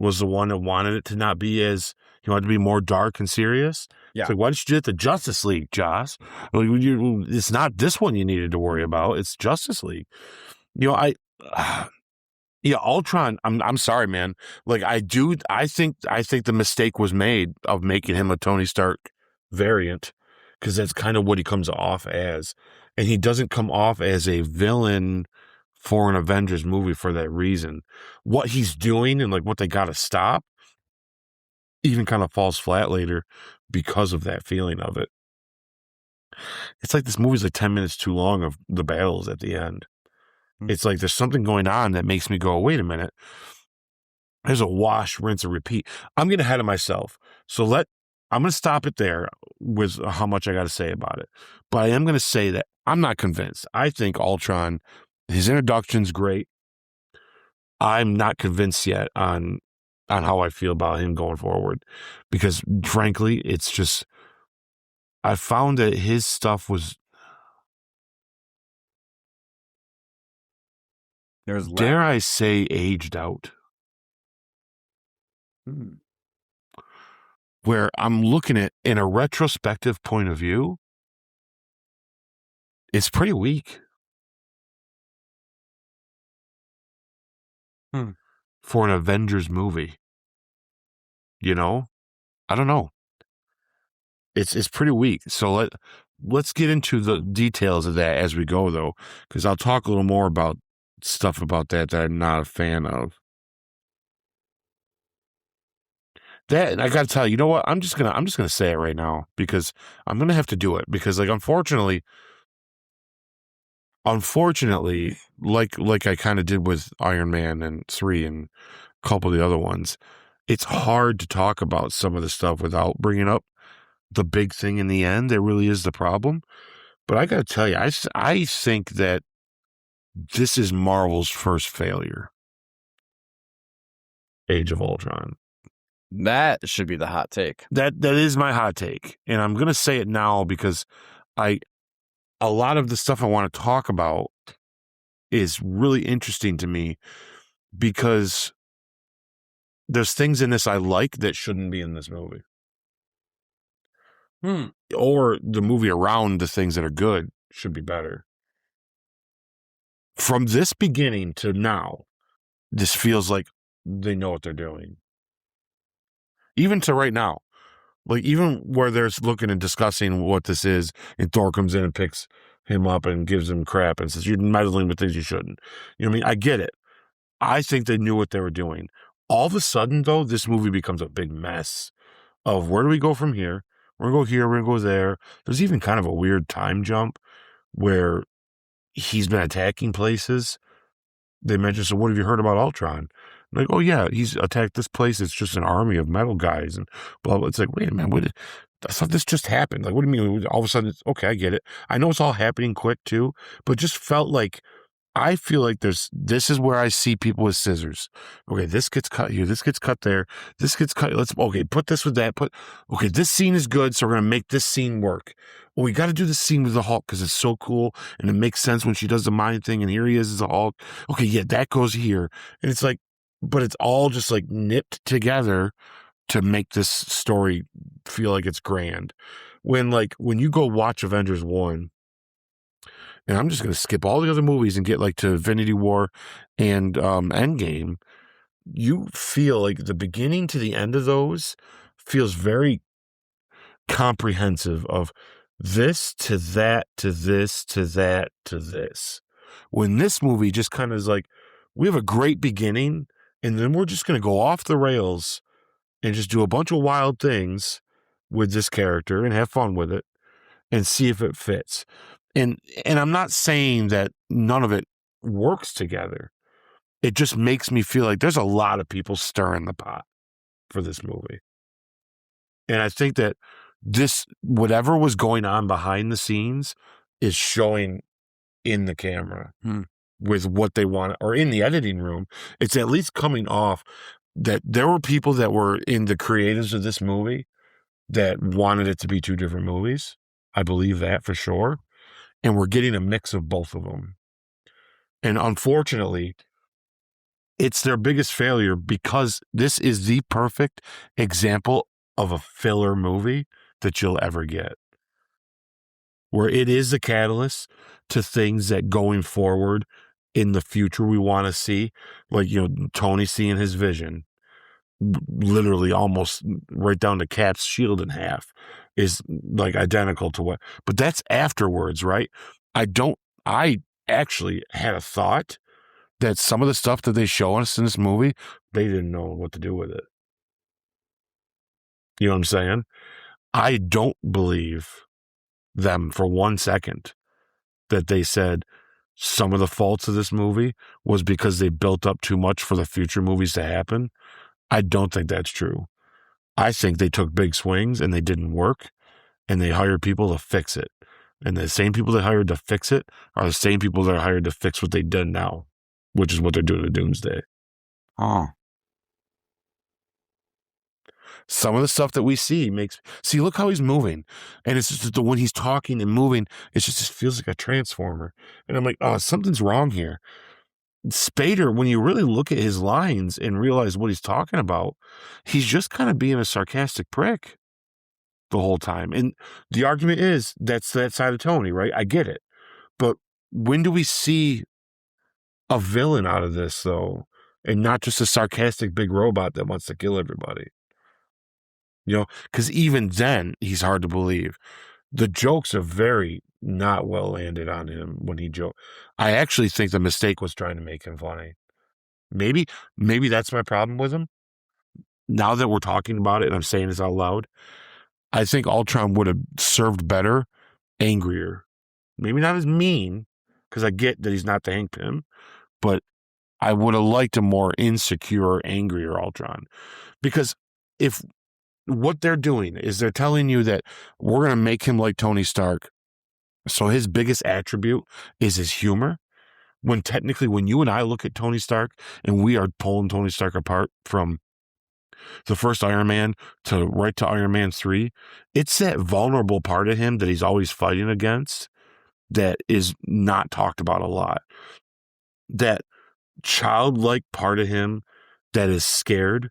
B: was the one that wanted it to not be as, he wanted to be more dark and serious.
A: Yeah.
B: It's like, why did you do it to Justice League, Joss? Like, it's not this one you needed to worry about. It's Justice League. Ultron, I'm sorry, man. Like I think the mistake was made of making him a Tony Stark variant, because that's kind of what he comes off as. And he doesn't come off as a villain for an Avengers movie for that reason. What he's doing and like what they got to stop even kind of falls flat later because of that feeling of it. It's like this movie's like 10 minutes too long of the battles at the end. It's like there's something going on that makes me go, wait a minute. There's a wash, rinse, and repeat. I'm getting ahead of myself. So I'm going to stop it there with how much I got to say about it. But I am going to say that I'm not convinced. I think Ultron, his introduction's great. I'm not convinced yet on how I feel about him going forward. Because frankly, it's just, I found that his stuff was, dare I say, aged out. Where I'm looking at, in a retrospective point of view, it's pretty weak. For an Avengers movie. I don't know. It's pretty weak. So let's get into the details of that as we go, though, because I'll talk a little more about stuff about that I'm not a fan of. That, I got to tell you, you know what? I'm just gonna say it right now, because I'm gonna have to do it, because like unfortunately, like I kind of did with Iron Man and 3 and a couple of the other ones, it's hard to talk about some of the stuff without bringing up the big thing in the end. That really is the problem. But I got to tell you, I think that this is Marvel's first failure. Age of Ultron.
A: That should be the hot take.
B: That is my hot take. And I'm going to say it now because a lot of the stuff I want to talk about is really interesting to me, because there's things in this I like that shouldn't be in this movie. Or the movie around the things that are good should be better. From this beginning to now, this feels like they know what they're doing. Even to right now. Like, even where they're looking and discussing what this is, and Thor comes in and picks him up and gives him crap and says, you're meddling with things you shouldn't. You know what I mean? I get it. I think they knew what they were doing. All of a sudden, though, this movie becomes a big mess of where do we go from here? We're going to go here, we're going to go there. There's even kind of a weird time jump where he's been attacking places. They mentioned, so what have you heard about Ultron? Like, oh yeah, he's attacked this place. It's just an army of metal guys and blah, blah. It's like, wait a minute, I thought this just happened. Like, what do you mean? All of a sudden, it's okay, I get it. I know it's all happening quick too, but just felt like, I feel like this is where I see people with scissors. Okay, this gets cut here, this gets cut there, this gets cut. Put this with that. Okay, this scene is good, so we're going to make this scene work. Well, we got to do the scene with the Hulk because it's so cool and it makes sense when she does the mind thing and here he is as a Hulk. Okay, yeah, that goes here. And it's like, but it's all just like nipped together to make this story feel like it's grand. When you go watch Avengers 1, and I'm just going to skip all the other movies and get like to Infinity War and Endgame, you feel like the beginning to the end of those feels very comprehensive of this to that to this to that to this. When this movie just kind of is like, we have a great beginning and then we're just going to go off the rails and just do a bunch of wild things with this character and have fun with it and see if it fits. And I'm not saying that none of it works together. It just makes me feel like there's a lot of people stirring the pot for this movie. And I think that whatever was going on behind the scenes is showing in the camera with what they want, or in the editing room. It's at least coming off that there were people that were in the creatives of this movie that wanted it to be two different movies. I believe that for sure. And we're getting a mix of both of them. And unfortunately, it's their biggest failure because this is the perfect example of a filler movie that you'll ever get, where it is the catalyst to things that going forward in the future we want to see, like, Tony seeing his vision, literally almost right down to Cap's shield in half, is like identical to what, but that's afterwards, right? I actually had a thought that some of the stuff that they show us in this movie, they didn't know what to do with it. You know what I'm saying? I don't believe them for 1 second that they said some of the faults of this movie was because they built up too much for the future movies to happen. I don't think that's true. I think they took big swings and they didn't work, and they hired people to fix it. And the same people that hired to fix it are the same people that are hired to fix what they did now, which is what they're doing to Doomsday.
A: Oh.
B: Some of the stuff that we see look how he's moving. And it's just when he's talking and moving, it just feels like a transformer. And I'm like, oh, something's wrong here. Spader, when you really look at his lines and realize what he's talking about, he's just kind of being a sarcastic prick the whole time. And the argument is that's that side of Tony, right? I get it. But when do we see a villain out of this, though? And not just a sarcastic big robot that wants to kill everybody? Because even then, he's hard to believe. The jokes are very not well landed on him when he joked. I actually think the mistake was trying to make him funny. Maybe that's my problem with him. Now that we're talking about it and I'm saying this out loud, I think Ultron would have served better, angrier. Maybe not as mean, because I get that he's not the Hank Pym, but I would have liked a more insecure, angrier Ultron. Because if what they're doing is they're telling you that we're going to make him like Tony Stark, so his biggest attribute is his humor, when technically when you and I look at Tony Stark and we are pulling Tony Stark apart from the first Iron Man to Iron Man 3, it's that vulnerable part of him that he's always fighting against that is not talked about a lot. That childlike part of him that is scared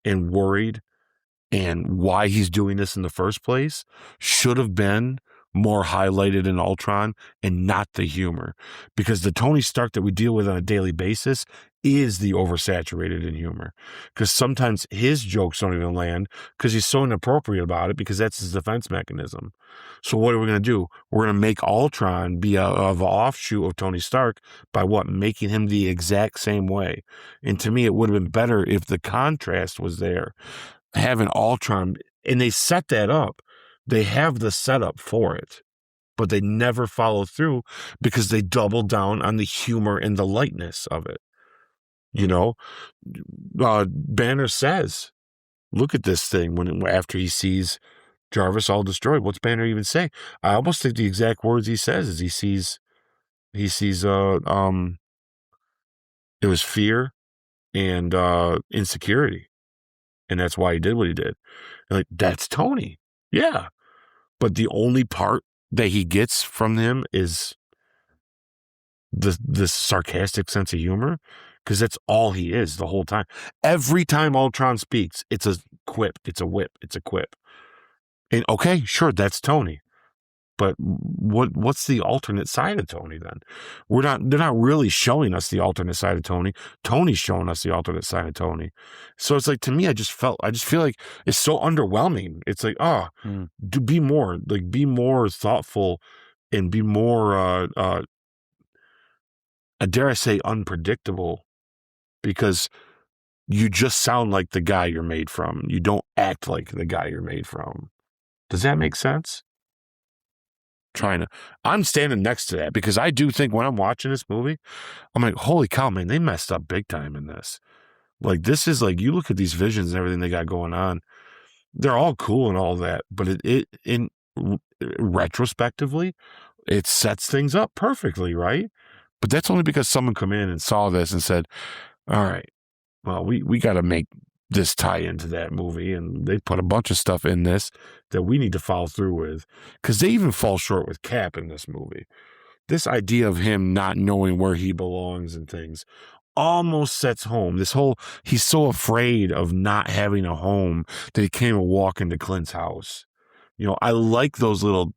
B: and worried and why he's doing this in the first place should have been more highlighted in Ultron and not the humor. Because the Tony Stark that we deal with on a daily basis is the oversaturated in humor. Because sometimes his jokes don't even land because he's so inappropriate about it, because that's his defense mechanism. So what are we going to do? We're going to make Ultron be of an offshoot of Tony Stark by what? Making him the exact same way. And to me, it would have been better if the contrast was there. Having Ultron, and they set that up. They have the setup for it, but they never follow through because they double down on the humor and the lightness of it. Banner says, look at this thing after he sees Jarvis all destroyed. What's Banner even say? I almost think the exact words he says is he sees it was fear and insecurity. And that's why he did what he did. Like, that's Tony. Yeah. But the only part that he gets from him is this sarcastic sense of humor, because that's all he is the whole time. Every time Ultron speaks, it's a quip, it's a whip, it's a quip. And okay, sure, that's Tony. But what's the alternate side of Tony then? They're not really showing us the alternate side of Tony. Tony's showing us the alternate side of Tony. So it's like, to me, I just feel like it's so underwhelming. It's like, be more thoughtful and be more, dare I say, unpredictable, because you just sound like the guy you're made from. You don't act like the guy you're made from. Does that make sense? I'm standing next to that, because I do think when I'm watching this movie, I'm like, holy cow, man, they messed up big time in this. Like, this is like, you look at these visions and everything they got going on, they're all cool and all that, but retrospectively, it sets things up perfectly, right? But that's only because someone come in and saw this and said, all right, well, we got to make this tie into that movie, and they put a bunch of stuff in this that we need to follow through with, because they even fall short with Cap in this movie. This idea of him not knowing where he belongs and things, almost sets home this whole, he's so afraid of not having a home that he can't even walk into Clint's house. You know, I like those little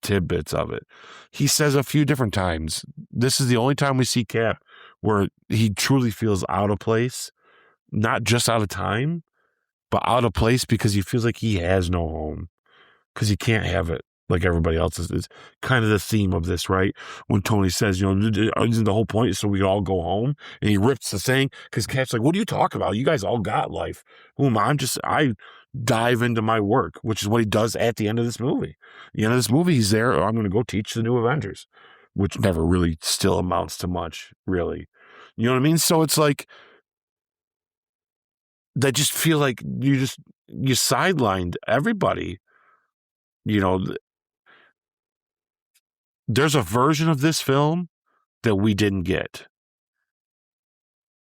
B: tidbits of it. He says a few different times, this is the only time we see Cap where he truly feels out of place, not just out of time, but out of place because he feels like he has no home because he can't have it like everybody else is kind of the theme of this, right? When Tony says, you know, isn't the whole point so we can all go home? And he rips the thing because Cap's like, what are you talking about? You guys all got life. I dive into my work, which is what he does at the end of this movie. At the end of this movie, he's there. I'm going to go teach the new Avengers, which never really still amounts to much, really. You know what I mean? So it's like, that just feel like you sidelined everybody. You know, there's a version of this film that we didn't get.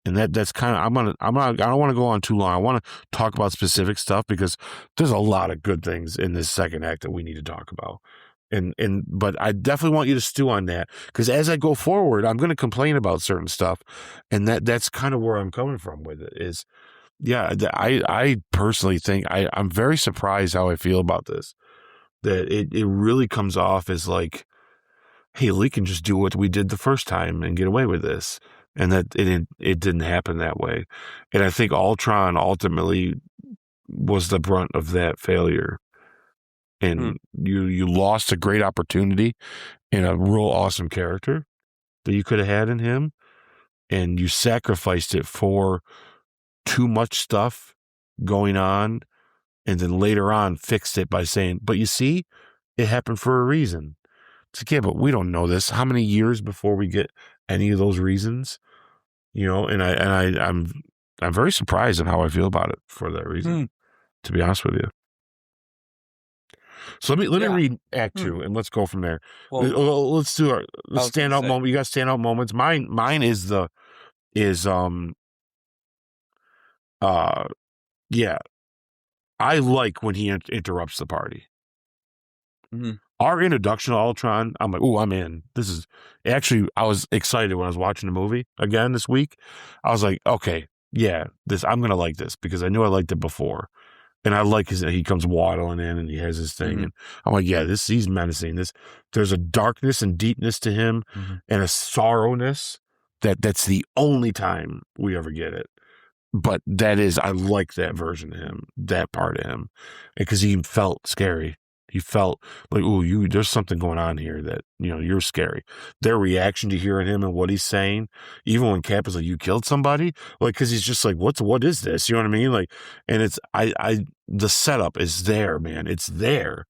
B: And that's kind of, I don't want to go on too long. I want to talk about specific stuff because there's a lot of good things in this second act that we need to talk about. But I definitely want you to stew on that because as I go forward, I'm going to complain about certain stuff. And that's kind of where I'm coming from with it is, yeah, I personally think I'm very surprised how I feel about this. That it really comes off as like, hey, we can just do what we did the first time and get away with this. And that it didn't happen that way. And I think Ultron ultimately was the brunt of that failure. And you lost a great opportunity and a real awesome character that you could have had in him. And you sacrificed it for too much stuff going on. And then later on fixed it by saying, but you see, it happened for a reason. It's like, yeah, but we don't know this. How many years before we get any of those reasons? You know, and I'm very surprised at how I feel about it for that reason, to be honest with you. So let me read Act 2 and let's go from there. Well, let's do our standout moment. You got standout moments. Mine is I like when he interrupts the party. Mm-hmm. Our introduction to Ultron, I'm like, oh, I'm in. This is actually, I was excited when I was watching the movie again this week. I was like, okay, yeah, I'm going to like this because I knew I liked it before. And I like he comes waddling in and he has his thing. And I'm like, yeah, he's menacing. There's a darkness and deepness to him and a sorrowness that's the only time we ever get it. But I like that version of him, that part of him, because he felt scary. He felt like, oh, there's something going on here that, you know, you're scary. Their reaction to hearing him and what he's saying, even when Cap is like, you killed somebody, like, because he's just like, what is this? You know what I mean? Like, and it's the setup is there, man. It's there.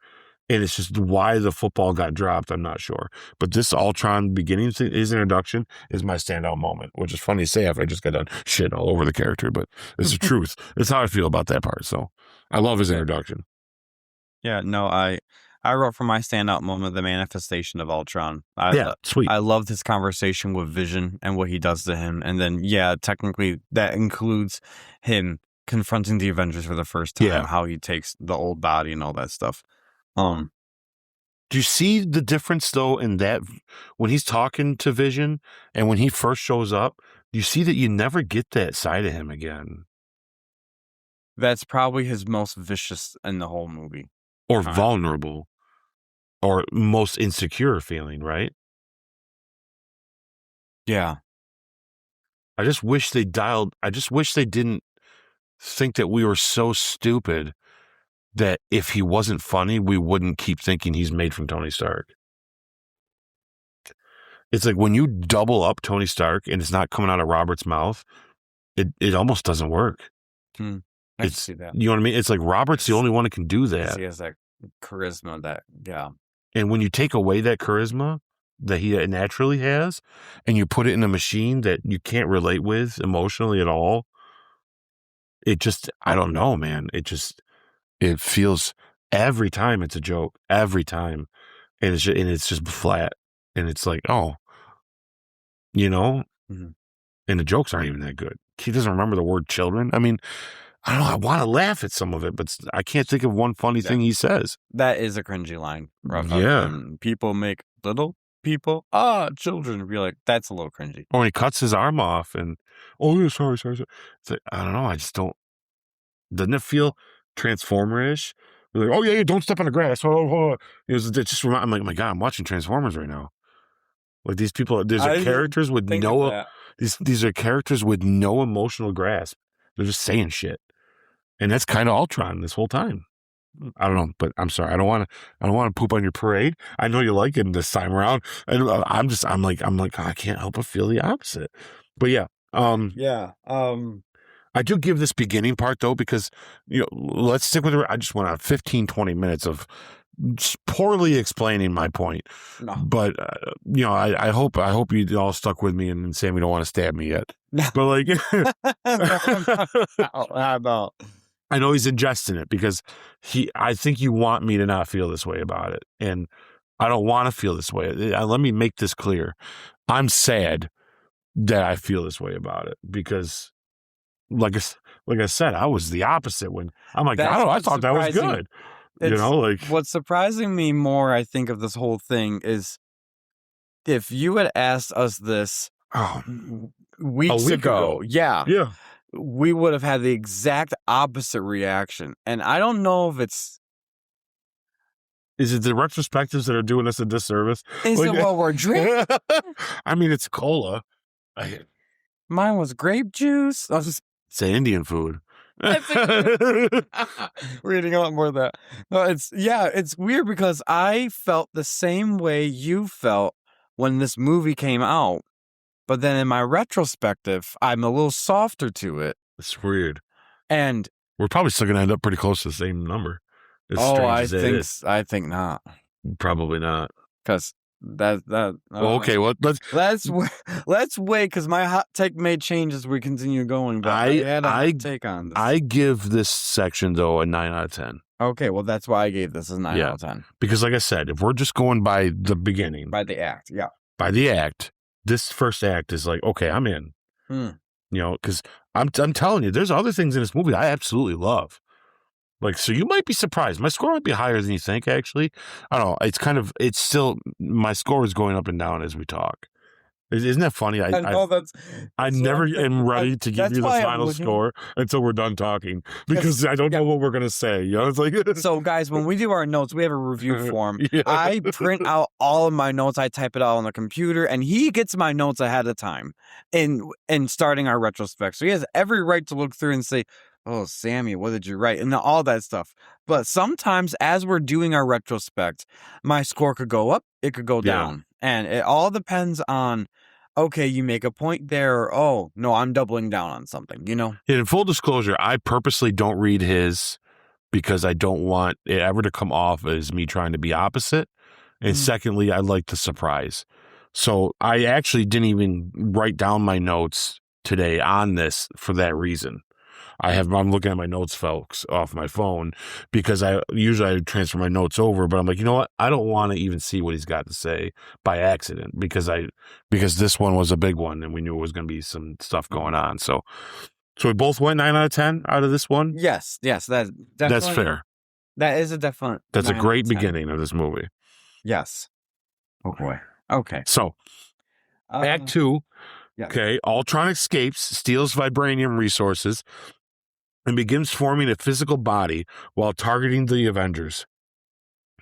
B: And it's just why the football got dropped, I'm not sure. But this Ultron beginning his introduction is my standout moment, which is funny to say after I just got done shit all over the character, but it's the truth. It's how I feel about that part. So I love his introduction.
A: Yeah, no, I wrote for my standout moment the manifestation of Ultron.
B: Sweet.
A: I loved his conversation with Vision and what he does to him. And then, yeah, technically that includes him confronting the Avengers for the first time, how he takes the old body and all that stuff. Do
B: you see the difference though in that when he's talking to Vision and when he first shows up, you see that you never get that side of him again?
A: That's probably his most vicious in the whole movie.
B: Or vulnerable. Or most insecure feeling, right?
A: Yeah.
B: I just wish they didn't think that we were so stupid that if he wasn't funny, we wouldn't keep thinking he's made from Tony Stark. It's like when you double up Tony Stark and it's not coming out of Robert's mouth, it almost doesn't work.
A: I see that.
B: You know what I mean? It's like Robert's the only one that can do that.
A: He has that charisma
B: And when you take away that charisma that he naturally has and you put it in a machine that you can't relate with emotionally at all, it just, I don't know, man. It feels every time it's a joke, every time. And it's just flat. And it's like, oh, you know, and the jokes aren't even that good. He doesn't remember the word children. I mean, I don't know. I want to laugh at some of it, but I can't think of one funny thing he says.
A: That is a cringy line.
B: Yeah.
A: People make little people, children. Be like, that's a little cringy.
B: Or when he cuts his arm off and, oh, yeah, sorry. It's like, I don't know. I just don't. Doesn't it feel Transformer-ish? They're like, oh, yeah, don't step on the grass. It just I'm like, oh, my God, I'm watching Transformers right now. Like these people, these are characters with these are characters with no emotional grasp. They're just saying shit. And that's kind of Ultron this whole time. I don't know, but I'm sorry. I don't want to poop on your parade. I know you like it this time around. And I'm like, I can't help but feel the opposite. But yeah. I do give this beginning part though, because, let's stick with it. I just went on 15, 20 minutes of poorly explaining my point.
A: No.
B: But, I hope you all stuck with me and Sammy don't want to stab me yet.
A: No.
B: But like,
A: no.
B: I know he's ingesting it because I think you want me to not feel this way about it. And I don't want to feel this way. Let me make this clear. I'm sad that I feel this way about it because like I said, I was the opposite when I'm like, I thought that was good.
A: What's surprising me more, I think, of this whole thing is if you had asked us this weeks ago. Yeah. We would have had the exact opposite reaction. And I don't know if it's...
B: Is it the retrospectives that are doing us a disservice?
A: Is it what we're drinking?
B: I mean, it's cola.
A: Mine was grape juice.
B: It's Indian food.
A: We're eating a lot more of that. No, it's weird because I felt the same way you felt when this movie came out. But then in my retrospective, I'm a little softer to it.
B: It's weird.
A: And
B: we're probably still going to end up pretty close to the same number.
A: I think not.
B: Probably not.
A: Because
B: okay, well,
A: let's wait because my hot take may change as we continue going. But I had a hot take on this.
B: I give this section though a 9 out of 10.
A: Okay, well that's why I gave this a 9 out of 10.
B: Because like I said, if we're just going by the beginning,
A: by the act,
B: this first act is like, okay, I'm in. Because I'm telling you, there's other things in this movie I absolutely love. Like, so you might be surprised. My score might be higher than you think, actually. I don't know. It's still, my score is going up and down as we talk. Isn't that funny? I never am ready to give you the final score until we're done talking because I don't know what we're going to say. It's like
A: so, guys, when we do our notes, we have a review form. I print out all of my notes. I type it out on the computer, and he gets my notes ahead of time in starting our retrospect. So he has every right to look through and say, oh, Sammy, what did you write? And all that stuff. But sometimes as we're doing our retrospect, my score could go up, it could go down. And it all depends on, okay, you make a point there, or, oh, no, I'm doubling down on something,
B: In full disclosure, I purposely don't read his because I don't want it ever to come off as me trying to be opposite. And secondly, I like the surprise. So I actually didn't even write down my notes today on this for that reason. I'm looking at my notes, folks, off my phone because I usually transfer my notes over, but I'm like, you know what? I don't want to even see what he's got to say by accident because this one was a big one and we knew it was going to be some stuff going on. So we both went 9 out of 10 out of this one.
A: Yes, that's
B: fair.
A: That is a definite.
B: That's a great beginning of this movie.
A: Yes. Oh boy. Okay.
B: So, Act 2.
A: Yeah.
B: Okay, Ultron escapes, steals vibranium resources, and begins forming a physical body while targeting the Avengers.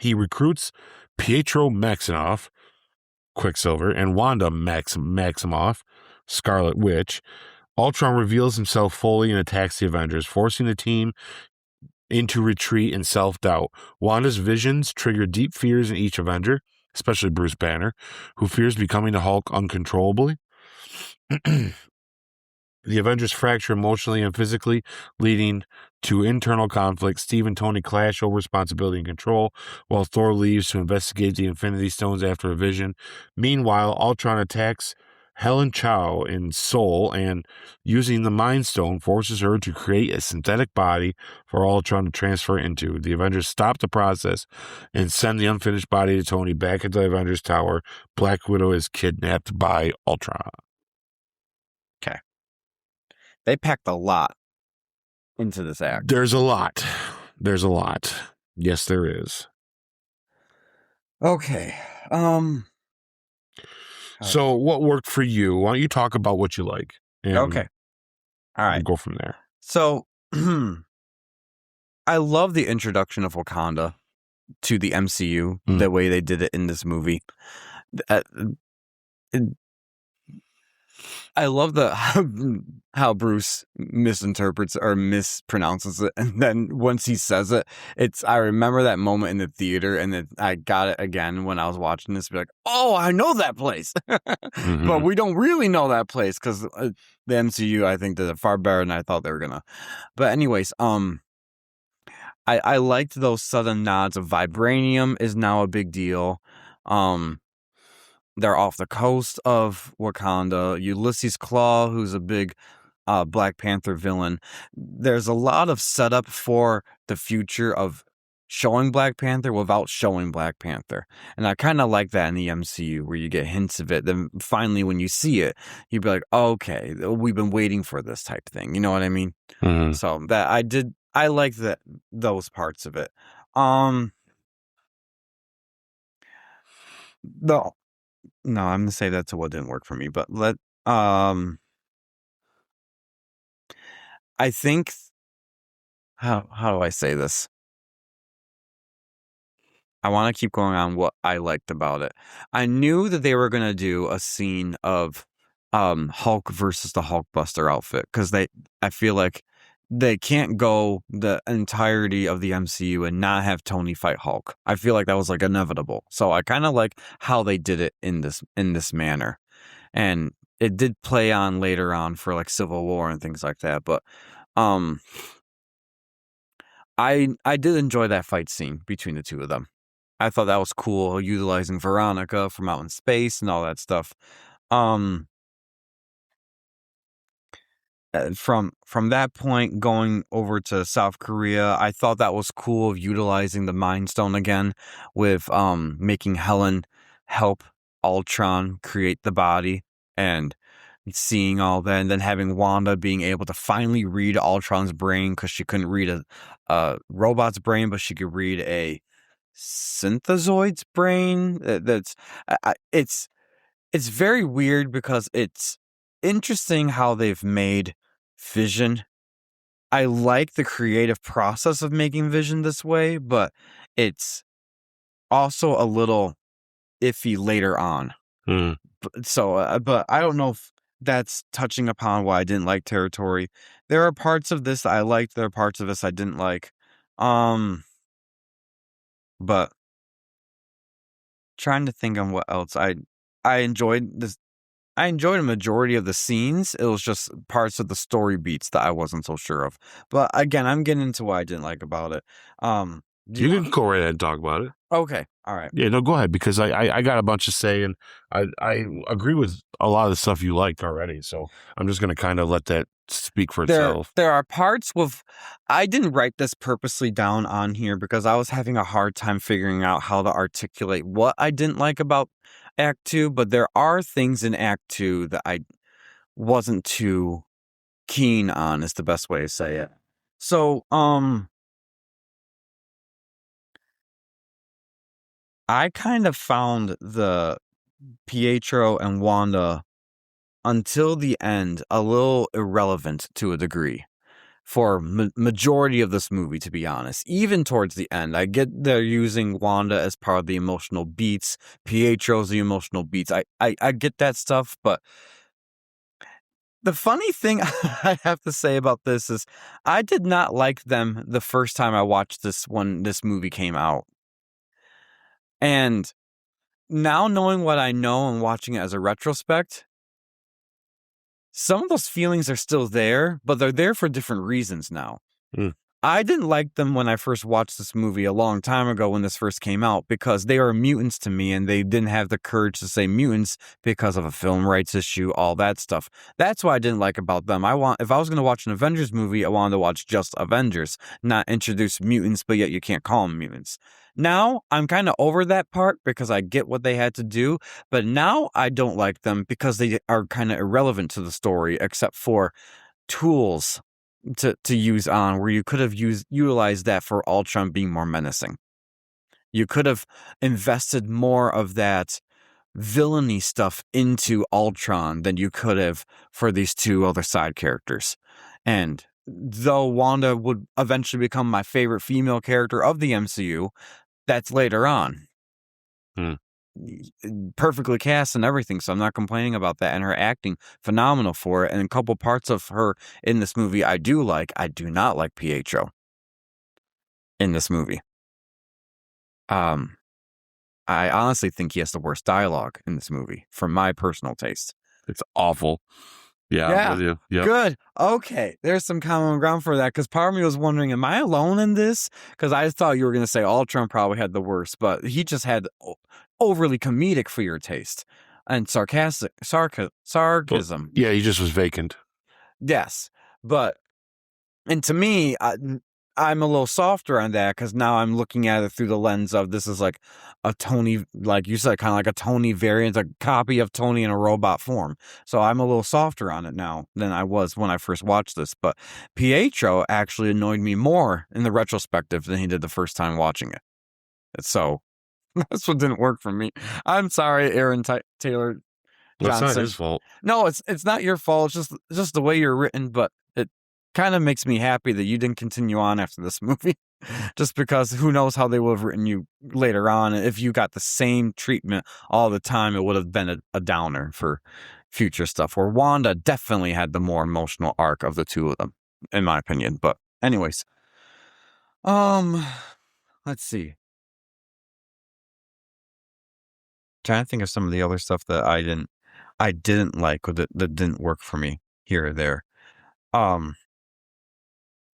B: He recruits Pietro Maximoff, Quicksilver, and Wanda Maximoff, Scarlet Witch. Ultron reveals himself fully and attacks the Avengers, forcing the team into retreat and self-doubt. Wanda's visions trigger deep fears in each Avenger, especially Bruce Banner, who fears becoming the Hulk uncontrollably. The Avengers fracture emotionally and physically, leading to internal conflict. Steve and Tony clash over responsibility and control, while Thor leaves to investigate the Infinity Stones after a vision. Meanwhile, Ultron attacks Helen Chow in Seoul and, using the Mind Stone, forces her to create a synthetic body for Ultron to transfer into. The Avengers stop the process and send the unfinished body to Tony back at the Avengers Tower. Black Widow is kidnapped by Ultron.
A: Okay. They packed a lot into this act.
B: There's a lot. Yes, there is.
A: Okay.
B: So what worked for you? Why don't you talk about what you like?
A: Okay. All right.
B: We'll go from there.
A: So I love the introduction of Wakanda to the MCU, the way they did it in this movie. I love how Bruce misinterprets or mispronounces it, and then once he says it, I remember that moment in the theater, and then I got it again when I was watching this. Be like, oh, I know that place, but we don't really know that place because the MCU, I think, did it far better than I thought they were gonna. But anyways, I liked those sudden nods of vibranium is now a big deal. They're off the coast of Wakanda. Ulysses Claw, who's a big Black Panther villain. There's a lot of setup for the future of showing Black Panther without showing Black Panther. And I kind of like that in the MCU where you get hints of it. Then finally, when you see it, you'd be like, oh, okay, we've been waiting for this type thing. You know what I mean? So that I like those parts of it. No, I'm gonna say that's what didn't work for me. But I think how do I say this? I want to keep going on what I liked about it. I knew that they were gonna do a scene of Hulk versus the Hulkbuster outfit because I feel like they can't go the entirety of the MCU and not have Tony fight Hulk. I feel like that was like inevitable. So I kind of like how they did it in this manner. And it did play on later on for like Civil War and things like that. But I did enjoy that fight scene between the two of them. I thought that was cool, utilizing Veronica from out in space and all that stuff. From that point going over to South Korea, I thought that was cool of utilizing the Mind Stone again with making Helen help Ultron create the body and seeing all that, and then having Wanda being able to finally read Ultron's brain because she couldn't read a robot's brain, but she could read a synthezoid's brain. It's very weird because it's interesting how they've made Vision. I like the creative process of making Vision this way, but it's also a little iffy later on. So, but I don't know if that's touching upon why I didn't like Territory. There are parts of this I liked. There are parts of this I didn't like. But trying to think on what else I enjoyed this. I enjoyed a majority of the scenes. It was just parts of the story beats that I wasn't so sure of. But again, I'm getting into what I didn't like about it.
B: You can go right ahead and talk about it.
A: Okay. All right.
B: Yeah, no, go ahead, because I got a bunch to say, and I agree with a lot of the stuff you liked already. So I'm just going to kind of let that speak for itself.
A: There are parts with, I didn't write this purposely down on here because I was having a hard time figuring out how to articulate what I didn't like about Act 2, but there are things in Act 2 that I wasn't too keen on, is the best way to say it. So, I kind of found the Pietro and Wanda until the end a little irrelevant to a degree for majority of this movie, to be honest. Even towards the end, I get they're using Wanda as part of the emotional beats. Pietro's the emotional beats. I get that stuff, but the funny thing I have to say about this is I did not like them the first time I watched this when this movie came out. And now knowing what I know and watching it as a retrospect, some of those feelings are still there, but they're there for different reasons now. I didn't like them when I first watched this movie a long time ago when this first came out because they were mutants to me and they didn't have the courage to say mutants because of a film rights issue, all that stuff. That's what I didn't like about them. If I was going to watch an Avengers movie, I wanted to watch just Avengers, not introduce mutants, but yet you can't call them mutants. Now, I'm kind of over that part because I get what they had to do, but now I don't like them because they are kind of irrelevant to the story except for tools to use on where you could have utilized that for Ultron being more menacing. You could have invested more of that villainy stuff into Ultron than you could have for these two other side characters. And though Wanda would eventually become my favorite female character of the MCU, that's later on. Perfectly cast and everything, so I'm not complaining about that. And her acting, phenomenal for it. And a couple parts of her in this movie I do like. I do not like Pietro in this movie. I honestly think he has the worst dialogue in this movie, from my personal taste.
B: It's awful. Yeah, I'm with you. Yep.
A: Good. Okay, there's some common ground for that, because part of me was wondering, am I alone in this? Because I thought you were going to say Ultron probably had the worst, but he just had overly comedic for your taste and sarcasm.
B: Yeah, he just was vacant.
A: Yes, and to me, I'm a little softer on that, because now I'm looking at it through the lens of this is like a Tony, like you said, kind of like a Tony variant, a copy of Tony in a robot form. So I'm a little softer on it now than I was when I first watched this. But Pietro actually annoyed me more in the retrospective than he did the first time watching it. So that's what didn't work for me. I'm sorry, Aaron Taylor Johnson.
B: That's not his fault.
A: No, it's not your fault. It's just the way you're written, but it kind of makes me happy that you didn't continue on after this movie. Just because who knows how they would have written you later on. If you got the same treatment all the time, it would have been a downer for future stuff, where Wanda definitely had the more emotional arc of the two of them, in my opinion. But anyways, let's see. Trying to think of some of the other stuff that I didn't like, or that didn't work for me here or there.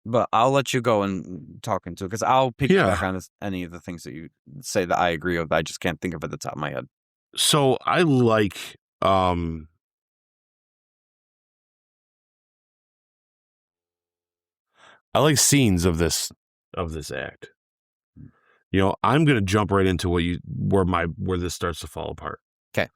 A: But I'll let you go and talk into it, because I'll piggyback on any of the things that you say that I agree with. I just can't think of it at the top of my head.
B: So I like scenes of this act. You know, I'm gonna jump right into where this starts to fall apart.
A: Okay.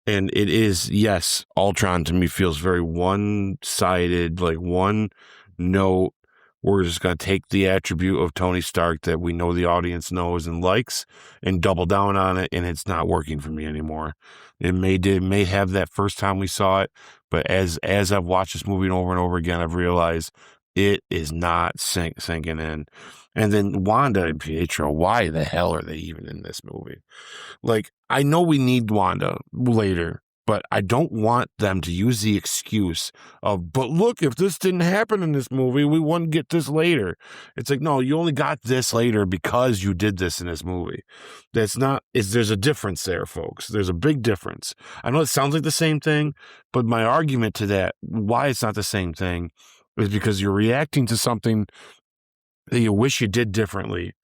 B: And it is, yes, Ultron to me feels very one-sided, like one note. We're just going to take the attribute of Tony Stark that we know the audience knows and likes and double down on it, and it's not working for me anymore. It may have that first time we saw it, but as I've watched this movie over and over again, I've realized it is not sinking in. And then Wanda and Pietro, why the hell are they even in this movie? Like, I know we need Wanda later, but I don't want them to use the excuse of, but look, if this didn't happen in this movie, we wouldn't get this later. It's like, no, you only got this later because you did this in this movie. There's a difference there, folks. There's a big difference. I know it sounds like the same thing, but my argument to that, why it's not the same thing, is because you're reacting to something that you wish you did differently,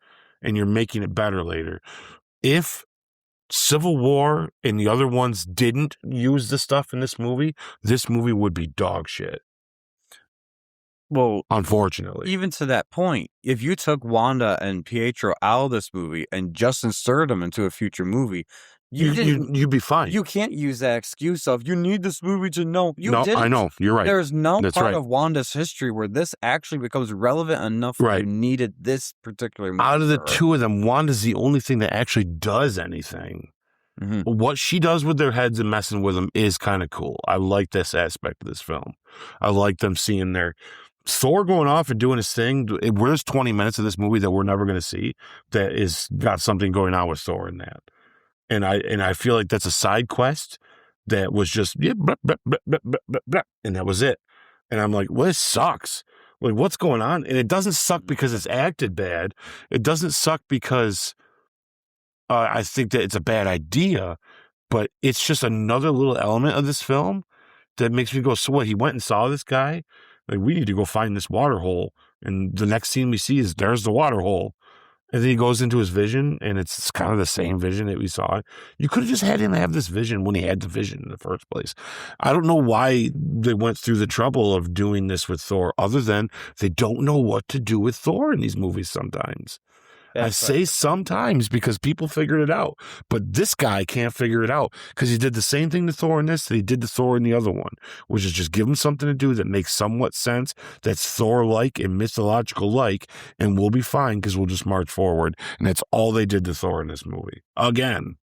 B: and you're making it better later. If Civil War and the other ones didn't use the stuff in this movie would be dog shit.
A: Well,
B: unfortunately.
A: Even to that point, if you took Wanda and Pietro out of this movie and just inserted them into a future movie,
B: you'd be fine.
A: You can't use that excuse of, you need this movie to know.
B: No, I know. You're right.
A: There's no part of Wanda's history where this actually becomes relevant enough that you needed this particular movie.
B: Out of the two of them, Wanda's the only thing that actually does anything. Mm-hmm. What she does with their heads and messing with them is kind of cool. I like this aspect of this film. I like them seeing their Thor going off and doing his thing. There's 20 minutes of this movie that we're never going to see that is got something going on with Thor in that. And I feel like that's a side quest that was just, blah, blah, blah, blah, blah, blah, and that was it. And I'm like, well, this sucks. Like, what's going on? And it doesn't suck because it's acted bad. It doesn't suck because I think that it's a bad idea, but it's just another little element of this film that makes me go, so what? He went and saw this guy? Like, we need to go find this water hole. And the next scene we see is there's the water hole. And then he goes into his vision, and it's kind of the same vision that we saw. You could have just had him have this vision when he had the vision in the first place. I don't know why they went through the trouble of doing this with Thor, other than they don't know what to do with Thor in these movies sometimes. I say sometimes because people figured it out, but this guy can't figure it out because he did the same thing to Thor in this that he did to Thor in the other one, which is just give him something to do that makes somewhat sense, that's Thor-like and mythological-like, and we'll be fine because we'll just march forward. And that's all they did to Thor in this movie. Again.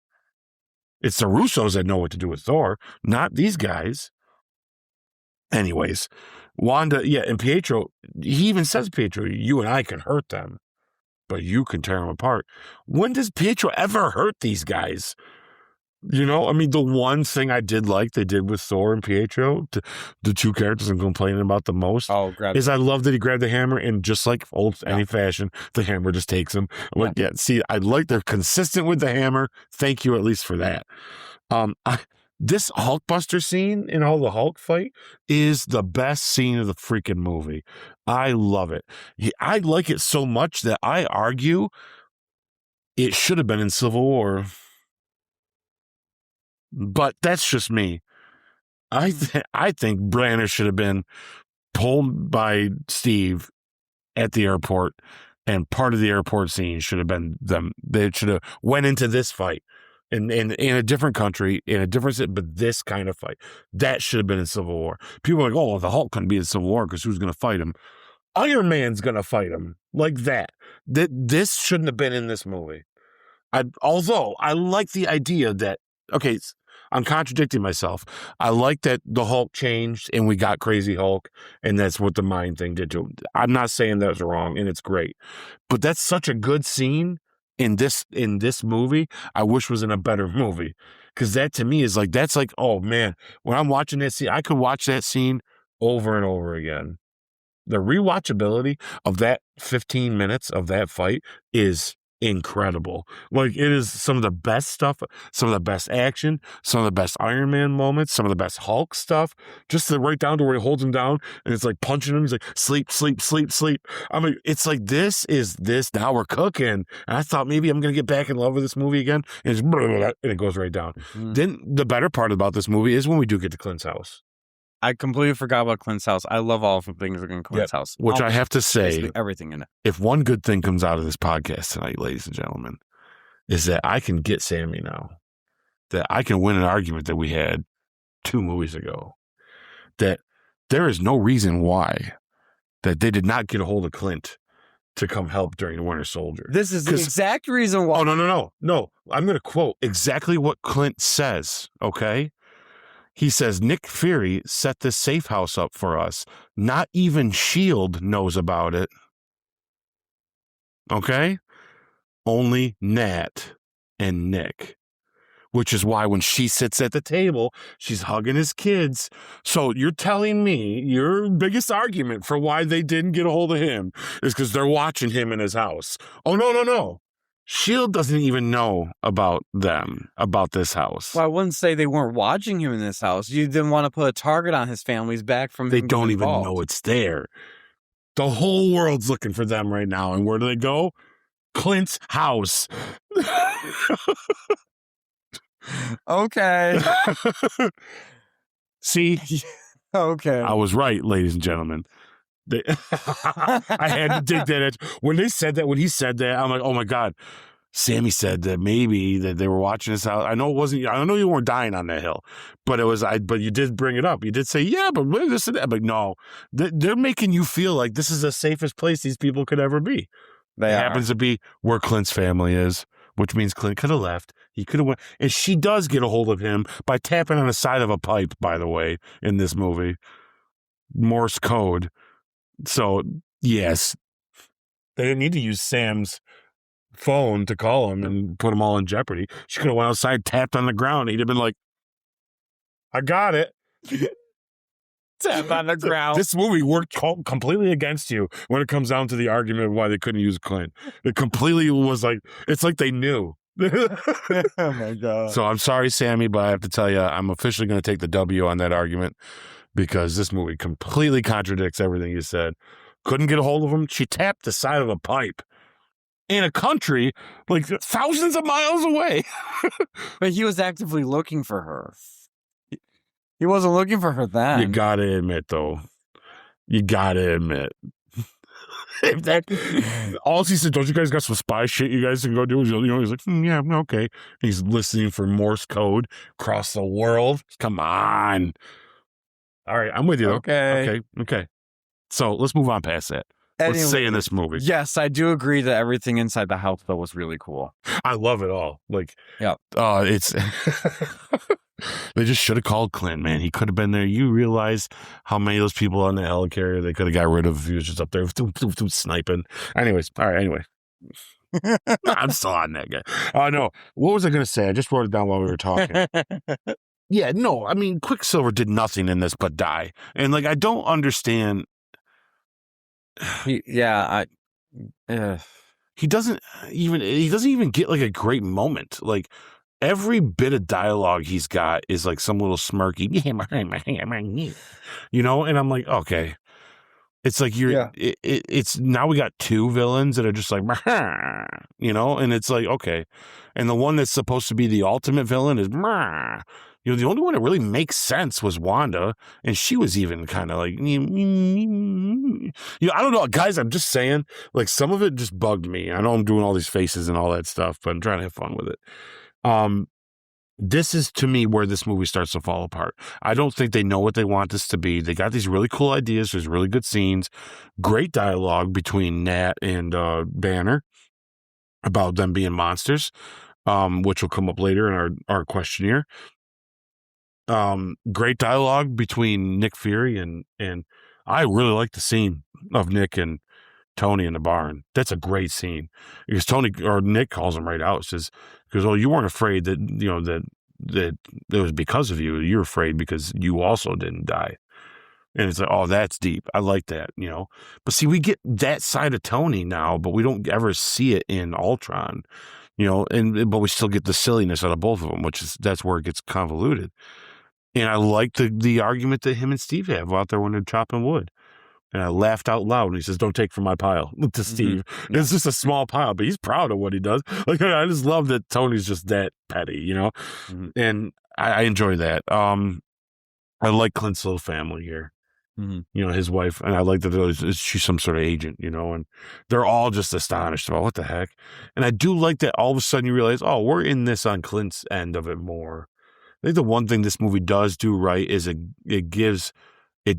B: It's the Russos that know what to do with Thor, not these guys. Anyways, Wanda, yeah, and Pietro, he even says, Pietro, you and I can hurt them, but you can tear them apart. When does Pietro ever hurt these guys? You know, I mean, the one thing I did like they did with Thor and Pietro, the two characters I'm complaining about the most, is I love that he grabbed the hammer and just like any fashion, the hammer just takes him. I'm like, see, I like they're consistent with the hammer. Thank you at least for that. This Hulkbuster scene in all the Hulk fight is the best scene of the freaking movie. I love it. I like it so much that I argue it should have been in Civil War. But that's just me. I think Branner should have been pulled by Steve at the airport, and part of the airport scene should have been them. They should have went into this fight in a different country, in a different city, but this kind of fight. That should have been in Civil War. People are like, oh, well, the Hulk couldn't be in Civil War because who's going to fight him? Iron Man's going to fight him like that. This shouldn't have been in this movie. Although I like the idea that, okay, I'm contradicting myself. I like that the Hulk changed and we got Crazy Hulk, and that's what the mind thing did to him. I'm not saying that's wrong, and it's great. But that's such a good scene in this movie. I wish was in a better movie. Because that to me is like, that's like, oh man, when I'm watching that scene, I could watch that scene over and over again. The rewatchability of that 15 minutes of that fight is incredible. Like, it is some of the best stuff, some of the best action, some of the best Iron Man moments, some of the best Hulk stuff, just right down to where he holds him down and it's like punching him. He's like, sleep, sleep, sleep, sleep. I mean, it's like, this, now we're cooking. And I thought maybe I'm going to get back in love with this movie again. And, and it goes right down. Mm-hmm. Then the better part about this movie is when we do get to Clint's house.
A: I completely forgot about Clint's house. I love all of the things in Clint's house.
B: Which I have to say,
A: everything in it.
B: If one good thing comes out of this podcast tonight, ladies and gentlemen, is that I can get Sammy now. That I can win an argument that we had 2 movies ago. That there is no reason why that they did not get a hold of Clint to come help during the Winter Soldier.
A: This is the exact reason why.
B: Oh, no. I'm going to quote exactly what Clint says, okay? He says, Nick Fury set this safe house up for us. Not even S.H.I.E.L.D. knows about it. Okay? Only Nat and Nick. Which is why when she sits at the table, she's hugging his kids. So you're telling me your biggest argument for why they didn't get a hold of him is because they're watching him in his house. Oh, no. S.H.I.E.L.D. doesn't even know about this house.
A: Well, I wouldn't say they weren't watching him in this house. You didn't want to put a target on his family's back from
B: They don't even know it's there. The whole world's looking for them right now. And where do they go? Clint's house.
A: Okay.
B: See?
A: Okay.
B: I was right, ladies and gentlemen. I had to dig that edge. When he said that, I'm like, oh my God. Sammy said that maybe that they were watching this out. I know you weren't dying on that hill, but but you did bring it up. You did say, yeah, but this and that. But no, they're making you feel like this is the safest place these people could ever be. It happens to be where Clint's family is, which means Clint could have left. He could have went. And she does get a hold of him by tapping on the side of a pipe, by the way, in this movie. Morse code. So, yes, they didn't need to use Sam's phone to call him and put them all in jeopardy. She could have went outside, tapped on the ground. He'd have been like, I got it.
A: Tap on the ground.
B: This movie worked completely against you when it comes down to the argument of why they couldn't use Clint. It completely was like, it's like they knew.
A: Oh my God.
B: So I'm sorry, Sammy, but I have to tell you, I'm officially going to take the W on that argument because this movie completely contradicts everything you said. Couldn't get a hold of him. She tapped the side of a pipe in a country like thousands of miles away.
A: But he was actively looking for her. He wasn't looking for her then.
B: You gotta admit, though. If that, all he said, don't you guys got some spy shit you guys can go do? He's like, yeah, okay. He's listening for Morse code across the world. Come on. All right, I'm with you.
A: Okay.
B: So let's move on past that. let's say in this movie.
A: Yes, I do agree that everything inside the house though was really cool.
B: I love it all. Like,
A: yeah,
B: it's they just should have called Clint, man. He could have been there. You realize how many of those people on the helicarrier they could have got rid of if he was just up there sniping. Anyways, all right. Anyway, I'm still on that guy. Oh no, what was I going to say? I just wrote it down while we were talking. Yeah, no, I mean, Quicksilver did nothing in this but die, and like I don't understand.
A: He
B: doesn't even get like a great moment. Like every bit of dialogue he's got is like some little smirky, you know. And I'm like, okay, it's like it's now we got two villains that are just like, you know, and it's like okay, and the one that's supposed to be the ultimate villain is. You know, the only one that really makes sense was Wanda, and she was even kind of like, you know, I don't know, guys. I'm just saying, like, some of it just bugged me. I know I'm doing all these faces and all that stuff, but I'm trying to have fun with it. This is to me where this movie starts to fall apart. I don't think they know what they want this to be. They got these really cool ideas. There's really good scenes, great dialogue between Nat and Banner about them being monsters, which will come up later in our questionnaire. Great dialogue between Nick Fury and I really like the scene of Nick and Tony in the barn. That's a great scene because Nick calls him right out, says, because you weren't afraid that, you know, that it was because of you. You're afraid because you also didn't die. And it's like, oh, that's deep. I like that, you know. But see, we get that side of Tony now, but we don't ever see it in Ultron, you know, but we still get the silliness out of both of them, that's where it gets convoluted. And I like the argument that him and Steve have out there when they're chopping wood. And I laughed out loud when he says, "Don't take from my pile," to Steve. Mm-hmm. It's just a small pile, but he's proud of what he does. Like, I just love that Tony's just that petty, you know? Mm-hmm. And I enjoy that. I like Clint's little family here. Mm-hmm. You know, his wife, and I like that she's some sort of agent, you know, and they're all just astonished about what the heck. And I do like that all of a sudden you realize, oh, we're in this on Clint's end of it more. I think the one thing this movie does do right is it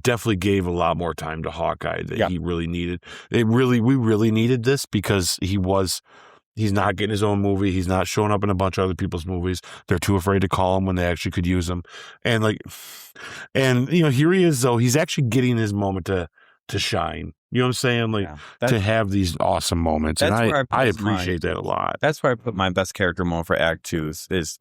B: definitely gave a lot more time to Hawkeye that he really needed. We really needed this because he's not getting his own movie. He's not showing up in a bunch of other people's movies. They're too afraid to call him when they actually could use him. And you know, here he is though. He's actually getting his moment to shine. You know what I'm saying? Like to have these awesome moments. And I appreciate that a lot.
A: That's where I put my best character moment for Act 2 is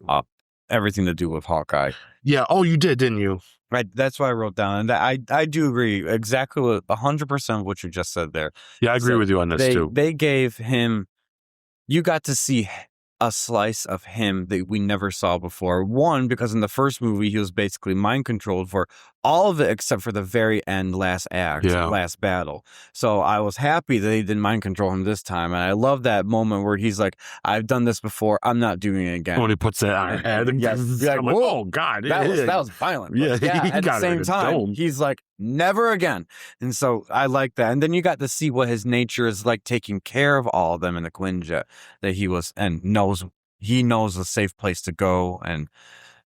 A: everything to do with Hawkeye.
B: Yeah. Oh, you did, didn't you?
A: Right. That's what I wrote down. And I do agree exactly with 100% what you just said there.
B: Yeah, I agree with you on this too.
A: They gave him, you got to see a slice of him that we never saw before. One, because in the first movie, he was basically mind controlled for all of it except for the very end, last act, last battle. So I was happy that they didn't mind control him this time. And I love that moment where he's like, I've done this before. I'm not doing it again.
B: When he puts that on her head. And
A: like,
B: like, oh, God.
A: That was violent.
B: Yeah,
A: at the same time, he's like, never again. And so I like that. And then you got to see what his nature is like, taking care of all of them in the Quinjet that he was, and he knows a safe place to go. And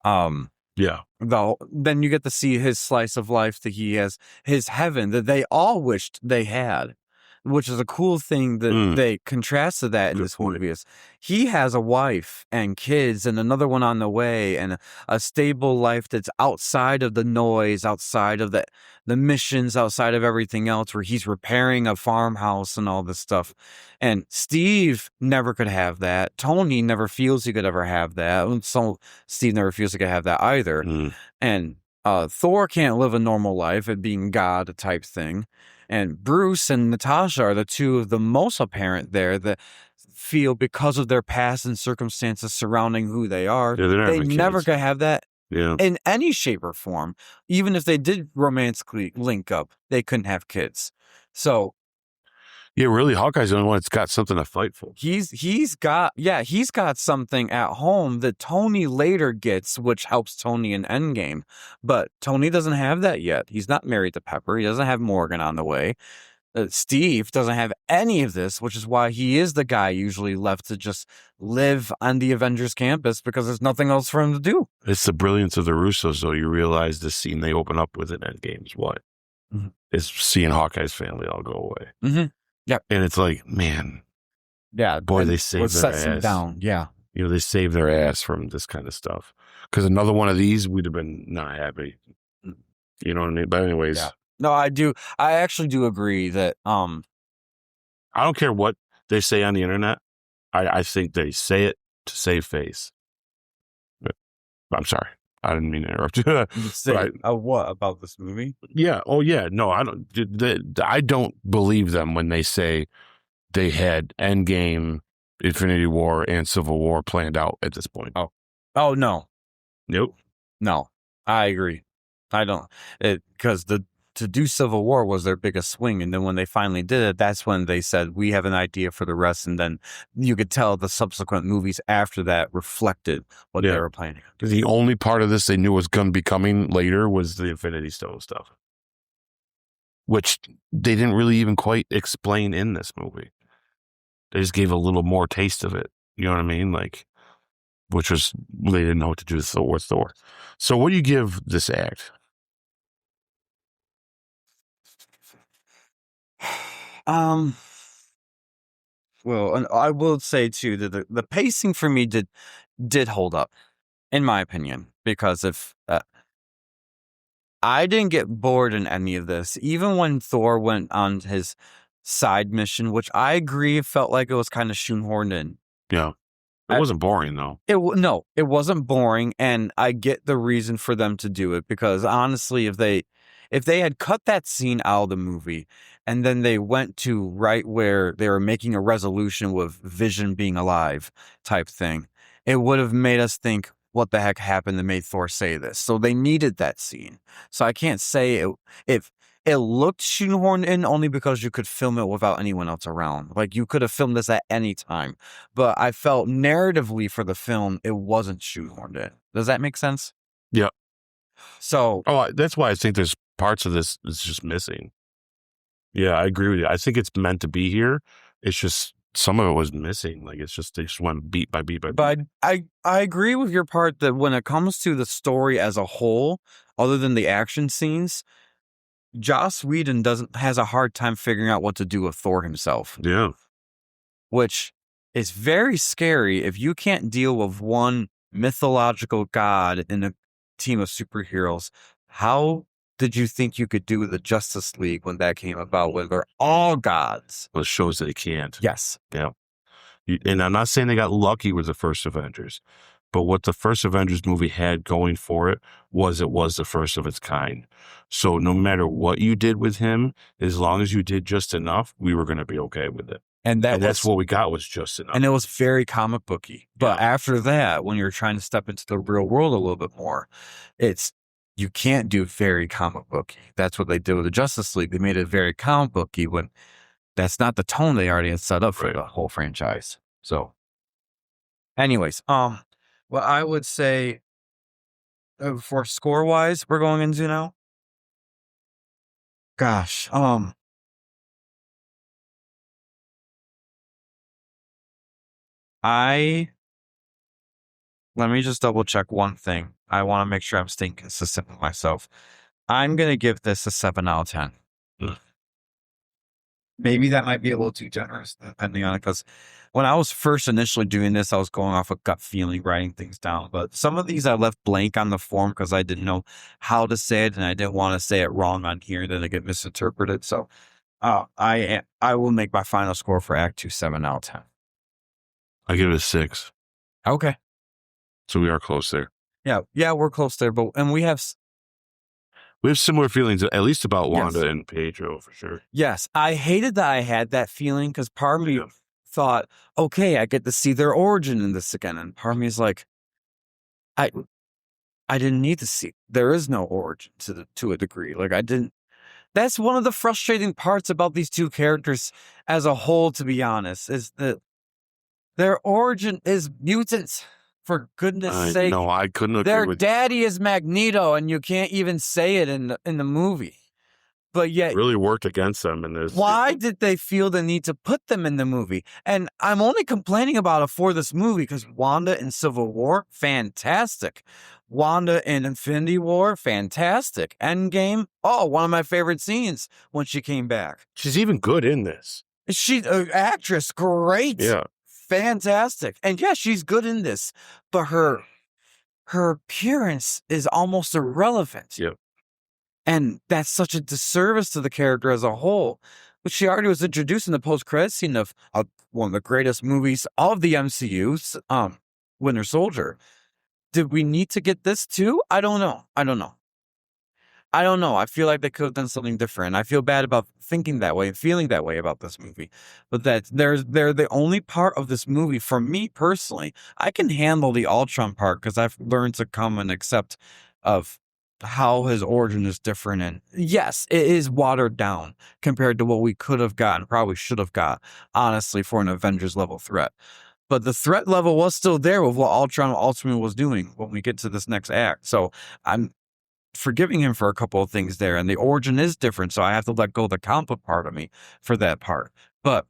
A: then you get to see his slice of life that he has, his heaven that they all wished they had, which is a cool thing that they contrasted that in this movie. Is he has a wife and kids and another one on the way and a stable life that's outside of the noise, outside of the missions, outside of everything else, where he's repairing a farmhouse and all this stuff. And Steve never could have that. Tony never feels he could ever have that. So Steve never feels he could have that either. And Thor can't live a normal life at being God type thing. And Bruce and Natasha are the two of the most apparent there that feel, because of their past and circumstances surrounding who they are, they never could have that in any shape or form. Even if they did romantically link up, they couldn't have kids. So
B: yeah, really, Hawkeye's the only one that's got something to fight for.
A: He's got something at home that Tony later gets, which helps Tony in Endgame. But Tony doesn't have that yet. He's not married to Pepper. He doesn't have Morgan on the way. Steve doesn't have any of this, which is why he is the guy usually left to just live on the Avengers campus because there's nothing else for him to do.
B: It's the brilliance of the Russos, though. You realize this scene they open up with in Endgame is what? Is seeing Hawkeye's family all go away.
A: Yep.
B: And it's like, man,
A: yeah,
B: boy, they saved their
A: sets them
B: ass.
A: down. Yeah.
B: They saved their ass from this kind of stuff. Because another one of these, we'd have been not happy. You know what I mean? But anyways.
A: Yeah. No, I do. I actually do agree that
B: I don't care what they say on the internet. I think they say it to save face. But I'm sorry. I didn't mean to interrupt you.
A: Say, what about this movie?
B: Yeah. Oh, yeah. No, I don't. I don't believe them when they say they had Endgame, Infinity War, and Civil War planned out at this point.
A: Oh no.
B: Nope.
A: No, I agree. I don't. Because to do Civil War was their biggest swing, and then when they finally did it, that's when they said we have an idea for the rest, and then you could tell the subsequent movies after that reflected what they were planning.
B: Because the only part of this they knew was going to be coming later was the Infinity Stone stuff, which they didn't really even quite explain in this movie. They just gave a little more taste of it. You know what I mean? Like, which was they didn't know what to do with Thor. So, what do you give this act?
A: Well, and I will say too that the pacing for me did hold up, in my opinion, because if I didn't get bored in any of this, even when Thor went on his side mission, which I agree felt like it was kind of shoehorned in.
B: Yeah. It wasn't boring though.
A: No, it wasn't boring, and I get the reason for them to do it because honestly, if they had cut that scene out of the movie and then they went to right where they were making a resolution with Vision being alive type thing, it would have made us think what the heck happened that made Thor say this. So they needed that scene. So I can't say if it looked shoehorned in only because you could film it without anyone else around. Like, you could have filmed this at any time. But I felt narratively for the film, it wasn't shoehorned in. Does that make sense?
B: Yeah.
A: So...
B: that's why I think there's parts of this that's just missing. Yeah, I agree with you. I think it's meant to be here. It's just some of it was missing. Like, it's just they just went beat by beat by beat.
A: But I agree with your part that when it comes to the story as a whole, other than the action scenes... Joss Whedon has a hard time figuring out what to do with Thor himself.
B: Yeah.
A: Which is very scary if you can't deal with one mythological god in a team of superheroes. How did you think you could do the Justice League when that came about, where they're all gods?
B: Well, it shows that they can't.
A: Yes.
B: Yeah. And I'm not saying they got lucky with the first Avengers, but what the first Avengers movie had going for it was the first of its kind. So no matter what you did with him, as long as you did just enough, we were going to be okay with it. And that's what we got, was just enough.
A: And it was very comic booky. But after that, when you're trying to step into the real world a little bit more, you can't do very comic booky. That's what they did with the Justice League. They made it very comic booky when that's not the tone they already had set up for the whole franchise. So anyways, well, I would say for score-wise, we're going into now. Gosh, let me just double check one thing. I want to make sure I'm staying consistent with myself. I'm going to give this a 7 out of 10.
B: Ugh.
A: Maybe that might be a little too generous, depending on it, because when I was first initially doing this, I was going off a gut feeling, writing things down. But some of these I left blank on the form because I didn't know how to say it, and I didn't want to say it wrong on here, then it get misinterpreted. So I will make my final score for Act 2 7 out of 10.
B: I give it a 6.
A: Okay.
B: So we are close there.
A: Yeah, we're close there. But we have
B: similar feelings, at least about Wanda and Pedro, for sure.
A: Yes, I hated that I had that feeling because part of me thought, okay, I get to see their origin in this again, and part of me is like, I didn't need to see. There is no origin to a degree. Like, I didn't. That's one of the frustrating parts about these two characters as a whole. To be honest, is that their origin is mutants. For goodness sake.
B: No, I couldn't agree
A: their
B: with
A: daddy is Magneto, and you can't even say it in the movie. But yet,
B: it really worked against them in this.
A: Why did they feel the need to put them in the movie? And I'm only complaining about it for this movie because Wanda in Civil War, fantastic. Wanda in Infinity War, fantastic. Endgame, one of my favorite scenes when she came back.
B: She's even good in this.
A: She, actress, great.
B: Yeah.
A: Fantastic. And yeah, she's good in this, but her appearance is almost irrelevant.
B: Yep.
A: And that's such a disservice to the character as a whole. But she already was introduced in the post-credit scene of one of the greatest movies of the MCU, Winter Soldier. Did we need to get this too? I don't know. I feel like they could have done something different. I feel bad about thinking that way and feeling that way about this movie. But they're the only part of this movie, for me personally, I can handle the Ultron part because I've learned to come and accept of how his origin is different. And yes, it is watered down compared to what we could have gotten, probably should have got, honestly, for an Avengers level threat. But the threat level was still there with what Ultron ultimately was doing when we get to this next act. So I'm forgiving him for a couple of things there, and the origin is different, so I have to let go of the comic book part of me for that part. But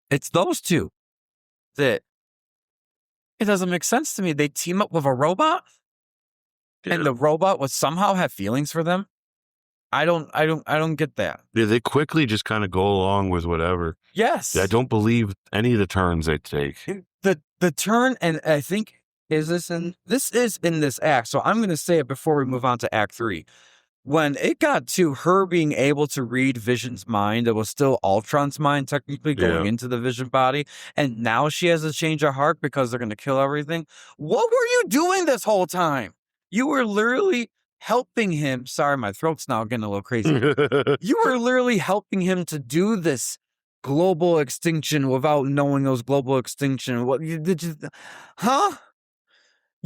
A: it's those two that it doesn't make sense to me. They team up with a robot, and the robot would somehow have feelings for them. I don't get that.
B: Yeah, they quickly just kind of go along with whatever.
A: Yes,
B: I don't believe any of the turns they take.
A: The turn, and I think this is in this act. So I'm going to say it before we move on to Act 3. When it got to her being able to read Vision's mind, it was still Ultron's mind technically going into the Vision body. And now she has a change of heart because they're going to kill everything. What were you doing this whole time? You were literally helping him. Sorry, my throat's now getting a little crazy. You were literally helping him to do this global extinction without knowing it was global extinction. What did you, huh?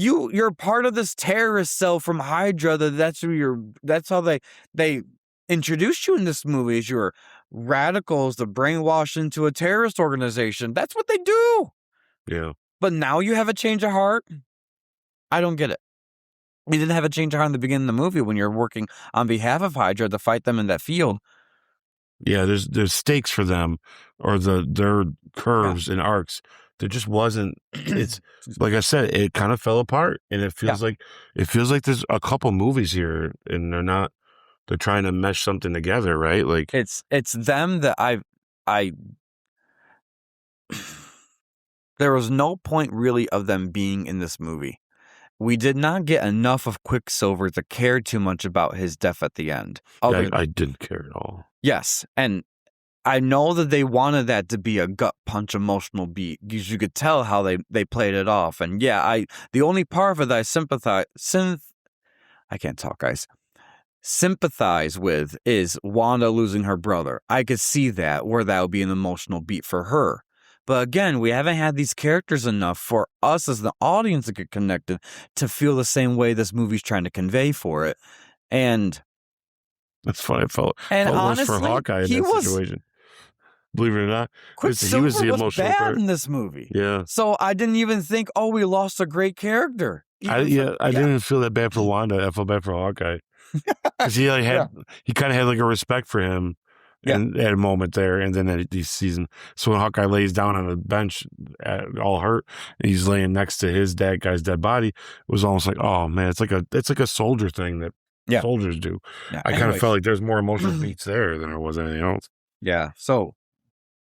A: You're part of this terrorist cell from Hydra. That's how they introduced you in this movie. As you're radicals that brainwash into a terrorist organization. That's what they do.
B: Yeah.
A: But now you have a change of heart. I don't get it. You didn't have a change of heart in the beginning of the movie when you're working on behalf of Hydra to fight them in that field.
B: Yeah, there's stakes for them, or their curves and arcs. There just wasn't. It's like I said, it kind of fell apart, and it feels like there's a couple movies here, and they're trying to mesh something together, right? Like
A: it's them that I there was no point really of them being in this movie. We did not get enough of Quicksilver to care too much about his death at the end.
B: I didn't care at all.
A: Yes, and I know that they wanted that to be a gut punch emotional beat because you could tell how they played it off. And yeah, the only part of it that I can't talk, guys. Sympathize with is Wanda losing her brother. I could see that where that would be an emotional beat for her. But again, we haven't had these characters enough for us as the audience to get connected to feel the same way this movie's trying to convey for it. And
B: that's funny. It felt
A: honestly,
B: worse for Hawkeye in that situation. Believe it or not,
A: Quicksilver was the bad part in this movie.
B: Yeah.
A: So I didn't even think, we lost a great character.
B: I didn't feel that bad for Wanda. I felt bad for Hawkeye because he kind of had like a respect for him. And at a moment there, and then he sees him. So when Hawkeye lays down on the bench, all hurt, and he's laying next to his guy's dead body, it was almost like, oh man, it's like a soldier thing that soldiers do. Yeah, I kind of felt like there's more emotional beats there than there was anything else.
A: Yeah. So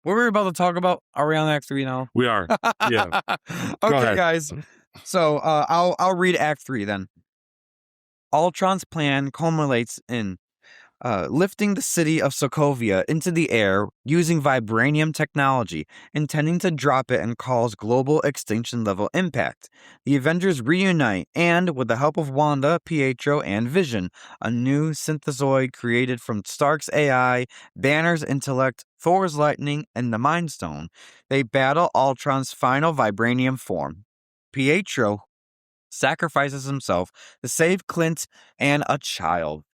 A: what were we about to talk about? Are we on Act 3 now?
B: We are. Yeah.
A: Okay, guys. So I'll read Act 3 then. Ultron's plan culminates in lifting the city of Sokovia into the air using vibranium technology, intending to drop it and cause global extinction-level impact. The Avengers reunite, and with the help of Wanda, Pietro, and Vision, a new synthezoid created from Stark's AI, Banner's intellect, Thor's lightning, and the Mind Stone, they battle Ultron's final vibranium form. Pietro sacrifices himself to save Clint and a child.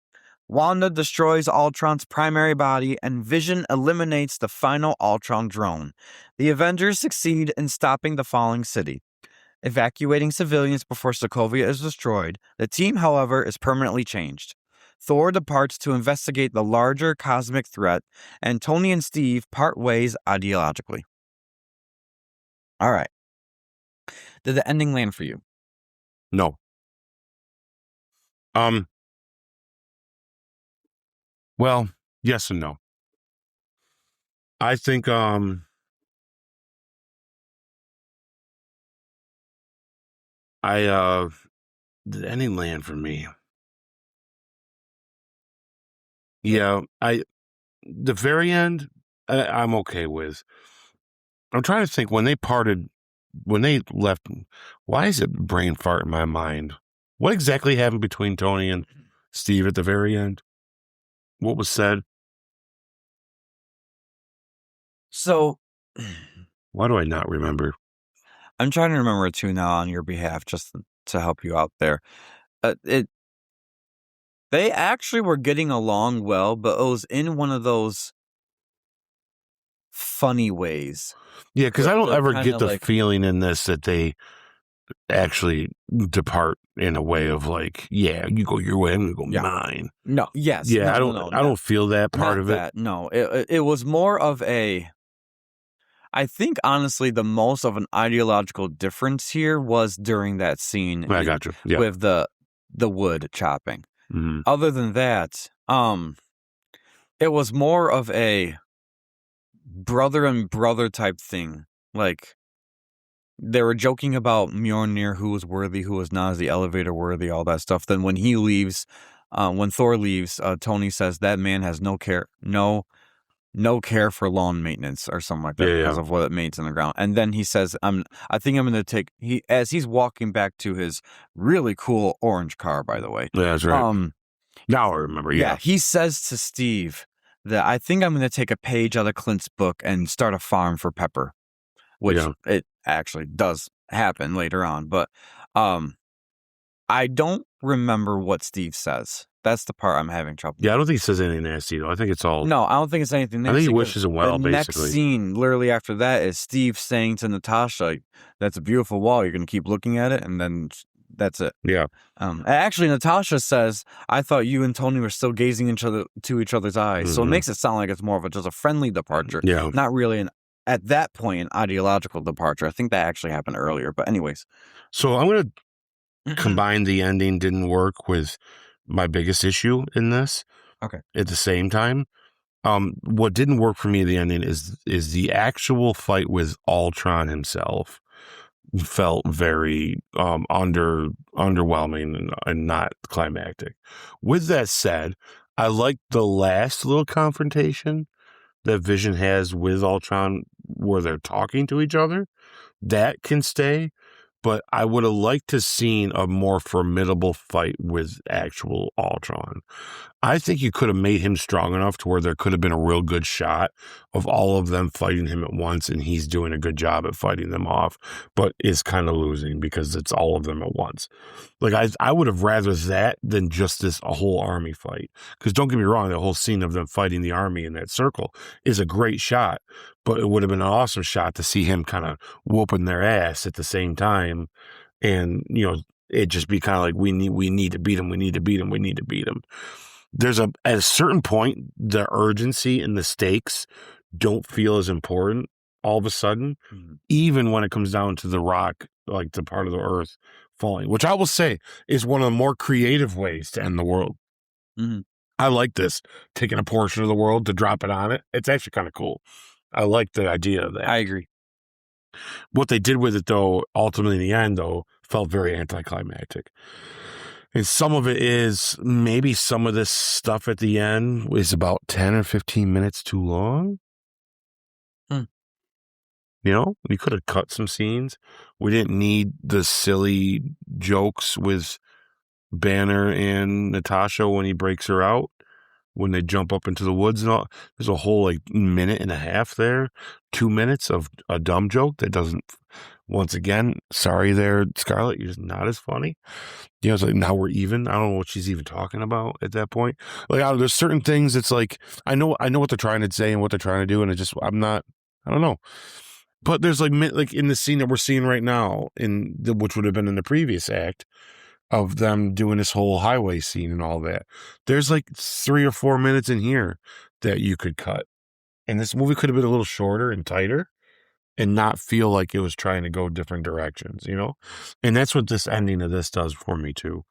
A: Wanda destroys Ultron's primary body, and Vision eliminates the final Ultron drone. The Avengers succeed in stopping the falling city, evacuating civilians before Sokovia is destroyed. The team, however, is permanently changed. Thor departs to investigate the larger cosmic threat, and Tony and Steve part ways ideologically. All right. Did the ending land for you?
B: No. Well, yes and no. I think did any land for me? Yeah, the very end I'm okay with. I'm trying to think when they left, why is it brain fart in my mind? What exactly happened between Tony and Steve at the very end? What was said?
A: So,
B: Why do I not remember?
A: I'm trying to remember it too now on your behalf, just to help you out there. They actually were getting along well, but it was in one of those funny ways.
B: Yeah, because I don't ever get the
A: like,
B: feeling in this that they actually depart in a way of like, yeah, you go your way, I'm gonna go mine.
A: No, yes,
B: yeah,
A: no,
B: I don't feel that part of it.
A: No, it was more of a. I think honestly, the most of an ideological difference here was during that scene.
B: I got you. Yeah.
A: With the wood chopping.
B: Mm-hmm.
A: Other than that, it was more of a brother and brother type thing. Like, they were joking about Mjolnir, who was worthy, who was not, is the elevator worthy, all that stuff. Then when he leaves, when Thor leaves, Tony says that man has no care for lawn maintenance or something like that because of what it means in the ground. And then he says, I think I'm going to take, as he's walking back to his really cool orange car, by the way.
B: Yeah, that's right. Now I remember, yeah.
A: He says to Steve that I think I'm going to take a page out of Clint's book and start a farm for Pepper, which it actually does happen later on. But I don't remember what Steve says. That's the part I'm having trouble with.
B: Yeah, I don't think he says anything nasty, though. I think it's all...
A: No, I don't think it's anything nasty.
B: I think he wishes him well,
A: the
B: basically.
A: Next scene, literally after that, is Steve saying to Natasha, that's a beautiful wall. You're going to keep looking at it, and then that's it.
B: Yeah.
A: Actually, Natasha says, I thought you and Tony were still gazing into each other's eyes. Mm-hmm. So it makes it sound like it's more of just a friendly departure.
B: Yeah.
A: Not really, at that point, an ideological departure. I think that actually happened earlier. But anyways.
B: So I'm going to combine the ending didn't work with my biggest issue in this.
A: Okay.
B: At the same time, what didn't work for me at the ending is the actual fight with Ultron himself felt very underwhelming and not climactic. With that said, I liked the last little confrontation that Vision has with Ultron where they're talking to each other. That can stay. But I would have liked to seen a more formidable fight with actual Ultron. I think you could have made him strong enough to where there could have been a real good shot of all of them fighting him at once, and he's doing a good job at fighting them off, but is kind of losing because it's all of them at once. Like, I would have rather that than just a whole army fight. Because don't get me wrong, the whole scene of them fighting the army in that circle is a great shot, but it would have been an awesome shot to see him kind of whooping their ass at the same time. And, it just be kind of like, we need to beat him. We need to beat him. We need to beat him. At a certain point, the urgency and the stakes don't feel as important all of a sudden, even when it comes down to the rock, like the part of the earth falling, which I will say is one of the more creative ways to end the world.
A: Mm-hmm.
B: I like this, taking a portion of the world to drop it on it. It's actually kind of cool. I like the idea of that.
A: I agree.
B: What they did with it, though, ultimately in the end, though, felt very anticlimactic. And some of it is maybe some of this stuff at the end is about 10 or 15 minutes too long. You could have cut some scenes. We didn't need the silly jokes with Banner and Natasha when he breaks her out, when they jump up into the woods and all. There's a whole minute and a half there, 2 minutes of a dumb joke that doesn't, once again, sorry there, Scarlett, you're just not as funny. It's like, now we're even. I don't know what she's even talking about at that point. There's certain things it's like, I know what they're trying to say and what they're trying to do, and I don't know. But there's like in the scene that we're seeing right now, which would have been in the previous act, of them doing this whole highway scene and all that. There's 3 or 4 minutes in here that you could cut. And this movie could have been a little shorter and tighter and not feel like it was trying to go different directions, And that's what this ending of this does for me too.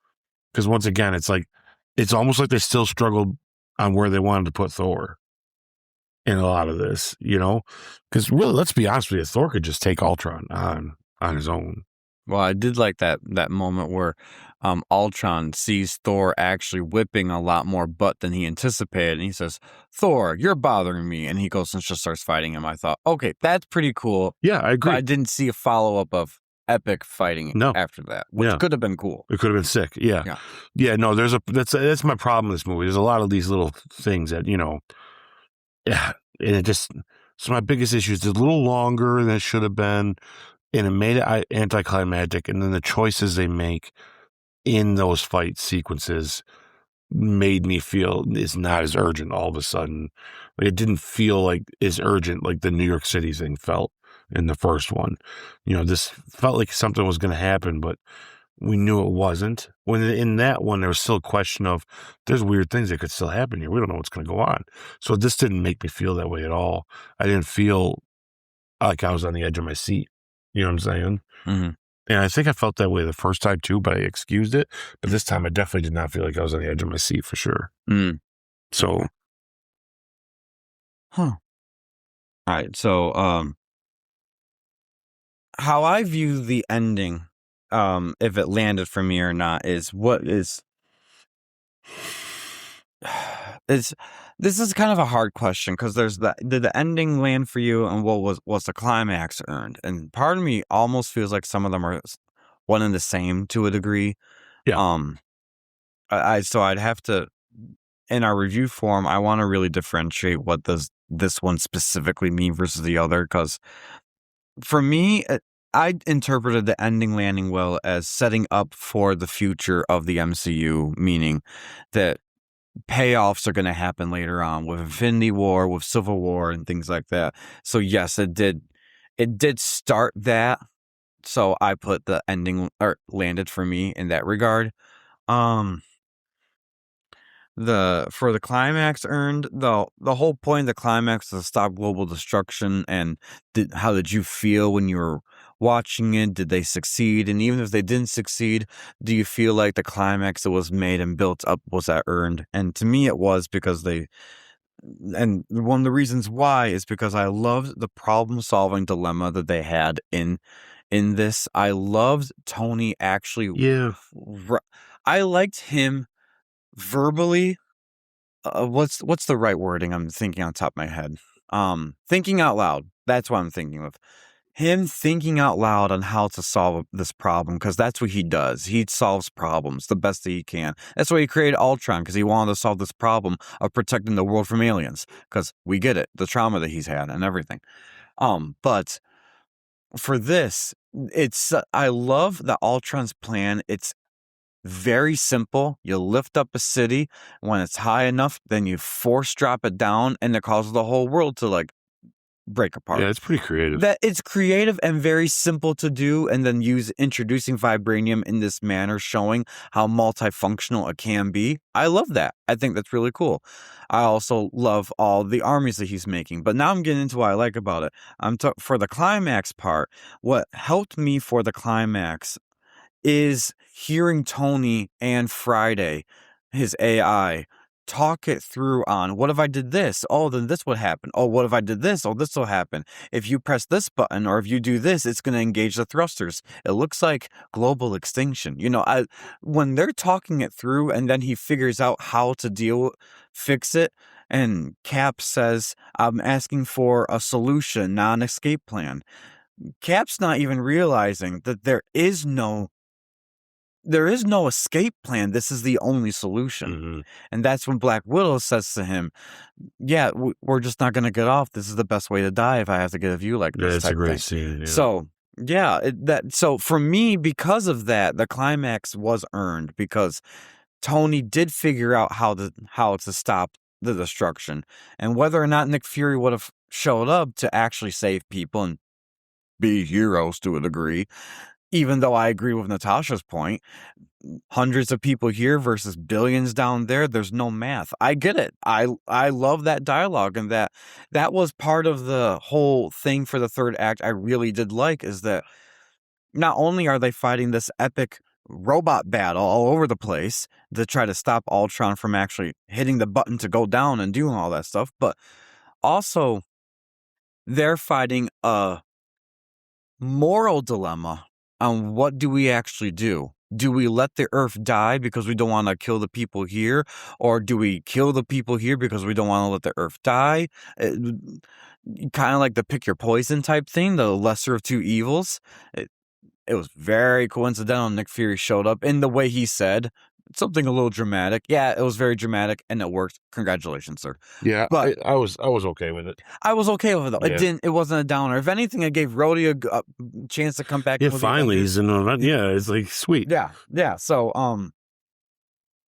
B: Because once again, it's almost like they still struggled on where they wanted to put Thor. in a lot of this, because really, let's be honest with you, Thor could just take Ultron on his own.
A: Well, I did like that moment where Ultron sees Thor actually whipping a lot more butt than he anticipated, and he says, "Thor, you're bothering me," and he goes and just starts fighting him. I thought, okay, that's pretty cool.
B: Yeah, I agree.
A: But I didn't see a follow-up of epic fighting after that, which could have been cool.
B: It could have been sick. Yeah. No, that's my problem with this movie. There's a lot of these little things that, and it just, so my biggest issue is it's a little longer than it should have been, and it made it anticlimactic, and then the choices they make in those fight sequences made me feel it's not as urgent all of a sudden. Like, it didn't feel like as urgent like the New York City thing felt in the first one. This felt like something was going to happen, but we knew it wasn't. When in that one, there was still a question of there's weird things that could still happen here. We don't know what's going to go on. So this didn't make me feel that way at all. I didn't feel like I was on the edge of my seat. You know what I'm saying?
A: Mm-hmm.
B: And I think I felt that way the first time too, but I excused it. But this time I definitely did not feel like I was on the edge of my seat for sure. So.
A: All right. So, how I view the ending, if it landed for me or not, is this is kind of a hard question, because did the ending land for you, and what was the climax earned? And part of me almost feels like some of them are one and the same to a degree.
B: Yeah.
A: So I'd have to, in our review form, I want to really differentiate what does this one specifically mean versus the other, because for me, I interpreted the ending landing well as setting up for the future of the MCU, meaning that payoffs are going to happen later on with Infinity War, with Civil War, and things like that. So yes, it did start that. So I put the ending, or landed for me in that regard. For the climax earned, the whole point of the climax is to stop global destruction. And how did you feel when you were watching it? Did they succeed? And even if they didn't succeed, do you feel like the climax that was made and built up, was that earned? And to me, it was, because and one of the reasons why is because I loved the problem-solving dilemma that they had in this. I loved Tony actually.
B: Yeah.
A: I liked him verbally. What's the right wording I'm thinking on top of my head? Thinking out loud. That's what I'm thinking of. Him thinking out loud on how to solve this problem, because that's what he does. He solves problems the best that he can. That's why he created Ultron, because he wanted to solve this problem of protecting the world from aliens, because we get it, the trauma that he's had and everything. But for this, I love the Ultron's plan. It's very simple. You lift up a city. When it's high enough, then you force drop it down, and it causes the whole world to break apart.
B: Yeah, it's pretty creative.
A: That it's creative and very simple to do, and then introducing vibranium in this manner, showing how multifunctional it can be. I love that. I think that's really cool. I also love all the armies that he's making. But now I'm getting into what I like about it. For the climax part, what helped me for the climax is hearing Tony and Friday, his AI, talk it through on, what if I did this? Oh, then this would happen. Oh, what if I did this? Oh, this will happen. If you press this button, or if you do this, it's going to engage the thrusters. It looks like global extinction. When they're talking it through, and then he figures out how to fix it, and Cap says, I'm asking for a solution, not an escape plan. Cap's not even realizing that there is no escape plan. This is the only solution.
B: Mm-hmm.
A: And that's when Black Widow says to him, yeah, we're just not going to get off. This is the best way to die if I have to get a view like this.
B: It's a great scene. Yeah.
A: So, so for me, because of that, the climax was earned, because Tony did figure out how to stop the destruction. And whether or not Nick Fury would have showed up to actually save people and be heroes to a degree, even though I agree with Natasha's point, hundreds of people here versus billions down there, there's no math. I get it. I love that dialogue, and that was part of the whole thing for the third act. I really did like, is that not only are they fighting this epic robot battle all over the place to try to stop Ultron from actually hitting the button to go down and doing all that stuff, but Also, they're fighting a moral dilemma on what do we actually do. Do we let the Earth die because we don't want to kill the people here? Or do we kill the people here because we don't want to let the Earth die? Kind of like the pick your poison type thing, the lesser of two evils. It was very coincidental Nick Fury showed up in the way he said something a little dramatic. Yeah, it was very dramatic and it worked. Congratulations, sir.
B: Yeah,
A: but
B: I was okay with it.
A: I was okay with it though.
B: Yeah.
A: It wasn't a downer. If anything, it gave Rhodey a chance to come back.
B: Yeah, finally he's in an event. Yeah, it's like sweet.
A: Yeah. So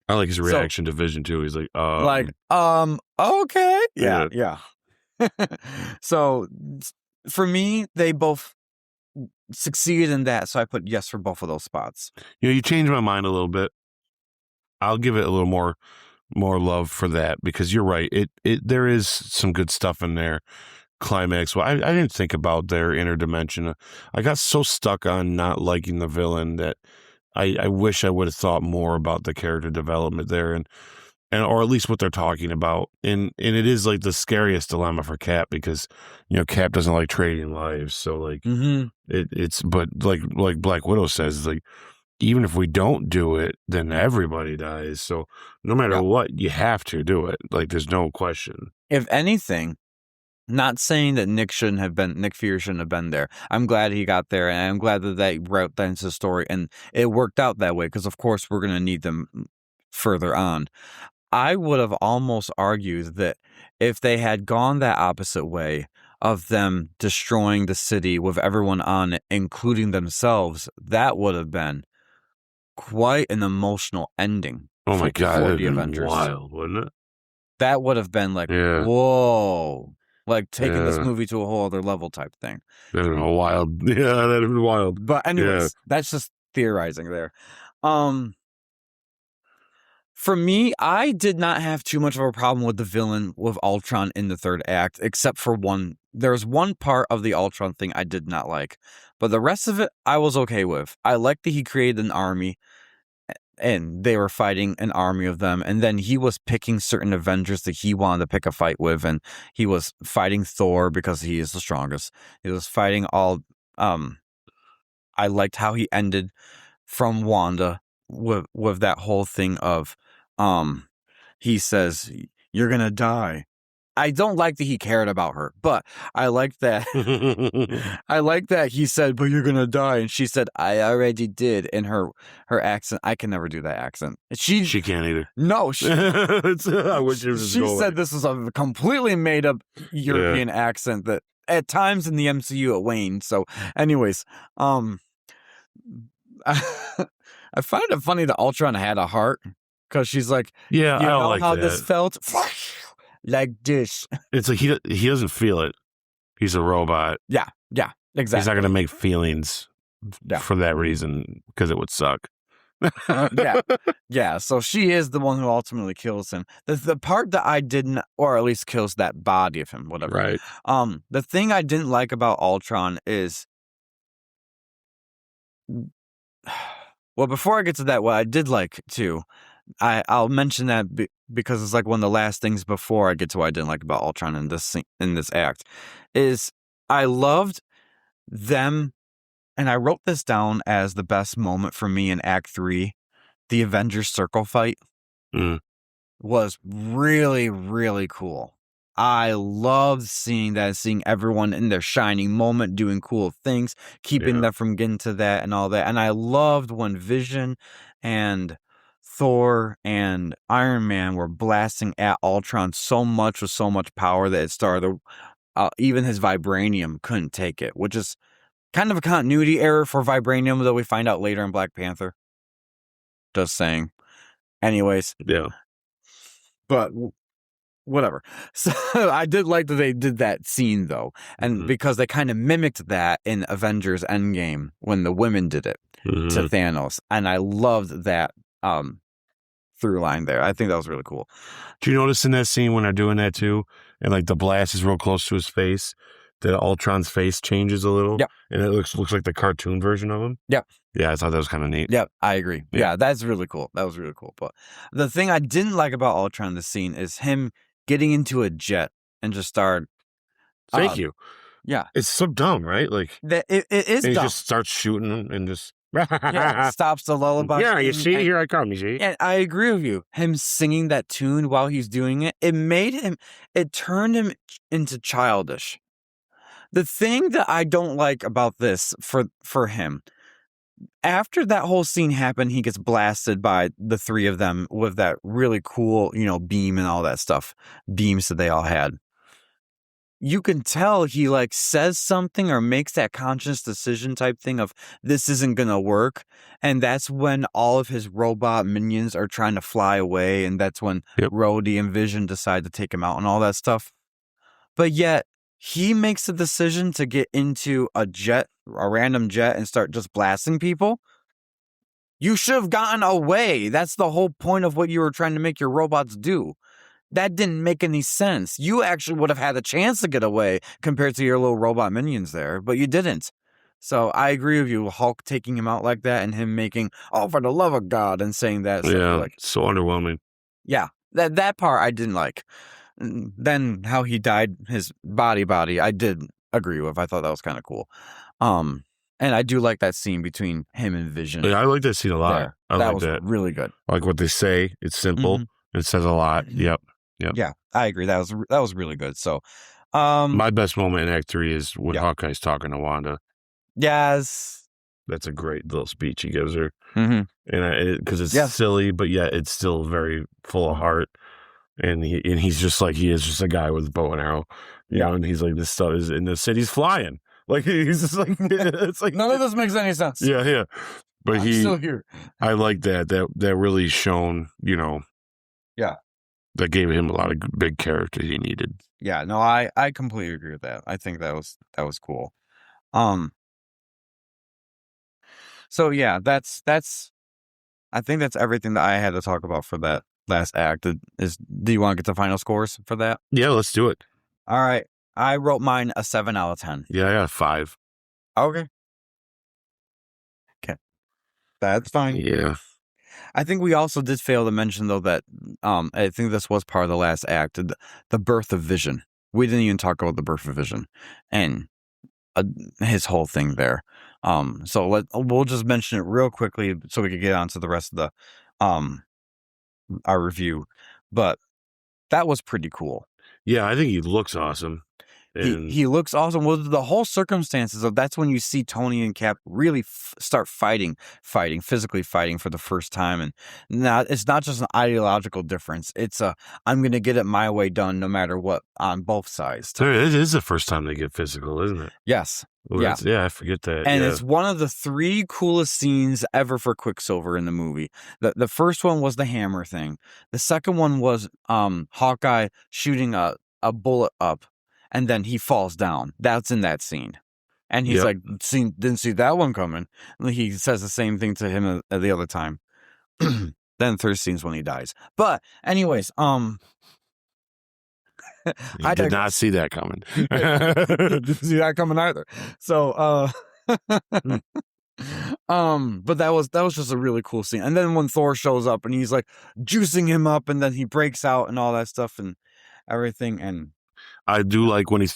B: I like his reaction to Vision too. He's like,
A: okay. Yeah. So for me, they both succeeded in that. So I put yes for both of those spots.
B: You changed my mind a little bit. I'll give it a little more love for that because you're right. There is some good stuff in there. Climax. Well, I didn't think about their interdimension. I got so stuck on not liking the villain that I wish I would have thought more about the character development there and or at least what they're talking about. And it is like the scariest dilemma for Cap because Cap doesn't like trading lives. So like it's but like Black Widow says, like even if we don't do it, then everybody dies. So no matter what, you have to do it. Like there's no question.
A: If anything, not saying that Nick Fury shouldn't have been there. I'm glad he got there, and I'm glad that they wrote that into the story, and it worked out that way because, of course, we're going to need them further on. I would have almost argued that if they had gone that opposite way of them destroying the city with everyone on it, including themselves, that would have been quite an emotional ending.
B: Oh my God,
A: for
B: that'd
A: the
B: been
A: Avengers.
B: wild, wouldn't it?
A: That would have been like, whoa, like taking this movie to a whole other level type thing.
B: That'd have been wild. Yeah, that'd have been wild.
A: But anyways, that's just theorizing there. For me, I did not have too much of a problem with the villain with Ultron in the third act, except for one. There's one part of the Ultron thing I did not like, but the rest of it I was okay with. I liked that he created an army, and they were fighting an army of them, and then he was picking certain Avengers that he wanted to pick a fight with, and he was fighting Thor because he is the strongest. He was fighting all. I liked how he ended from Wanda with that whole thing of, he says, "You're gonna die." I don't like that he cared about her, but I like that. I like that he said, "But you're gonna die," and she said, "I already did." In her accent, I can never do that accent. She
B: can't either.
A: No,
B: I wish it was.
A: She said this is a completely made up European accent that at times in the MCU it waned. So, anyways, I find it funny that Ultron had a heart because she's like,
B: "Yeah,
A: you
B: I don't
A: know
B: like
A: how
B: that.
A: this felt." Like this.
B: It's like he doesn't feel it. He's a robot.
A: Yeah, exactly.
B: He's not going to make feelings for that reason because it would suck.
A: Yeah. So she is the one who ultimately kills him. The part that I didn't, or at least kills that body of him, whatever.
B: Right.
A: The thing I didn't like about Ultron is, well, before I get to that, what I did like too, I'll mention that because it's like one of the last things before I get to what I didn't like about Ultron in this act, is I loved them, and I wrote this down as the best moment for me in Act 3. The Avengers circle fight was really, really cool. I loved seeing that, seeing everyone in their shining moment doing cool things, keeping them from getting to that and all that. And I loved when Vision and Thor and Iron Man were blasting at Ultron so much with so much power that it started, even his vibranium couldn't take it, which is kind of a continuity error for vibranium that we find out later in Black Panther. Just saying. Anyways.
B: Yeah.
A: But whatever. So I did like that they did that scene though. And because they kind of mimicked that in Avengers Endgame when the women did it to Thanos. And I loved that through line there. I think that was really cool.
B: Do you notice in that scene when they're doing that too, and like the blast is real close to his face, that Ultron's face changes a little?
A: Yep.
B: And it looks like the cartoon version of him?
A: Yep.
B: Yeah, I thought that was kind of neat.
A: Yep, I agree. Yeah, that's really cool. That was really cool. But the thing I didn't like about Ultron in this scene is him getting into a jet and just start.
B: Thank you.
A: Yeah.
B: It's so dumb, right? Like
A: it is
B: and
A: dumb.
B: he just starts shooting and just
A: Stops the lullaby.
B: Yeah, you see, here I come, you see.
A: And I agree with you. Him singing that tune while he's doing it, it turned him into childish. The thing that I don't like about this for him, after that whole scene happened, he gets blasted by the three of them with that really cool, beam and all that stuff. Beams that they all had. You can tell he like says something or makes that conscious decision type thing of this isn't going to work. And that's when all of his robot minions are trying to fly away. And that's when Rhodey and Vision decide to take him out and all that stuff. But yet he makes the decision to get into a random jet and start just blasting people. You should have gotten away. That's the whole point of what you were trying to make your robots do. That didn't make any sense. You actually would have had a chance to get away compared to your little robot minions there, but you didn't. So I agree with you. Hulk taking him out like that and him making, "Oh, for the love of God," and saying that.
B: Yeah,
A: like,
B: so underwhelming.
A: Yeah, that part I didn't like. Then how he died, his body, I did agree with. I thought that was kind of cool. And I do like that scene between him and Vision.
B: Yeah, I like that scene a lot.
A: There.
B: I
A: that
B: like
A: was
B: that.
A: really good.
B: I like what they say. It's simple. Mm-hmm. It says a lot. Yep.
A: Yeah, I agree. That was really good. So,
B: my best moment in Act 3 is when Hawkeye's talking to Wanda.
A: Yes,
B: that's a great little speech he gives her,
A: and
B: because it's silly, but yet it's still very full of heart. And he's just like he is just a guy with a bow and arrow, you know. And he's like, this stuff is in the city's flying. Like he's just like it's like
A: none of this makes any sense.
B: Yeah. But
A: I'm still here.
B: I like that really shone,
A: Yeah.
B: That gave him a lot of big character he needed.
A: Yeah, no, I completely agree with that. I think that was cool. So yeah, that's I think that's everything that I had to talk about for that last act. Do you want to get the final scores for that?
B: Yeah, let's do it.
A: All right. I wrote mine a 7 out of 10.
B: Yeah, I got a 5.
A: Okay. That's fine.
B: Yeah.
A: I think we also did fail to mention, though, that I think this was part of the last act, the birth of Vision. We didn't even talk about the birth of Vision and his whole thing there. So we'll just mention it real quickly so we can get on to the rest of the our review. But that was pretty cool.
B: Yeah, I think he looks awesome.
A: He looks awesome. Well, the whole circumstances of that's when you see Tony and Cap really start physically fighting for the first time. And now it's not just an ideological difference. It's I'm going to get it my way done no matter what on both sides.
B: It is the first time they get physical, isn't it?
A: Yes.
B: Well, I forget that.
A: And it's one of the 3 coolest scenes ever for Quicksilver in the movie. The first one was the hammer thing. The second one was Hawkeye shooting a bullet up. And then he falls down. That's in that scene. And he's like, didn't see that one coming. And he says the same thing to him at the other time. Then the third scene's when he dies. But anyways,
B: I did not see that coming.
A: Didn't see that coming either. So, but that was just a really cool scene. And then when Thor shows up and he's like juicing him up and then he breaks out and all that stuff and everything. And
B: I do like when he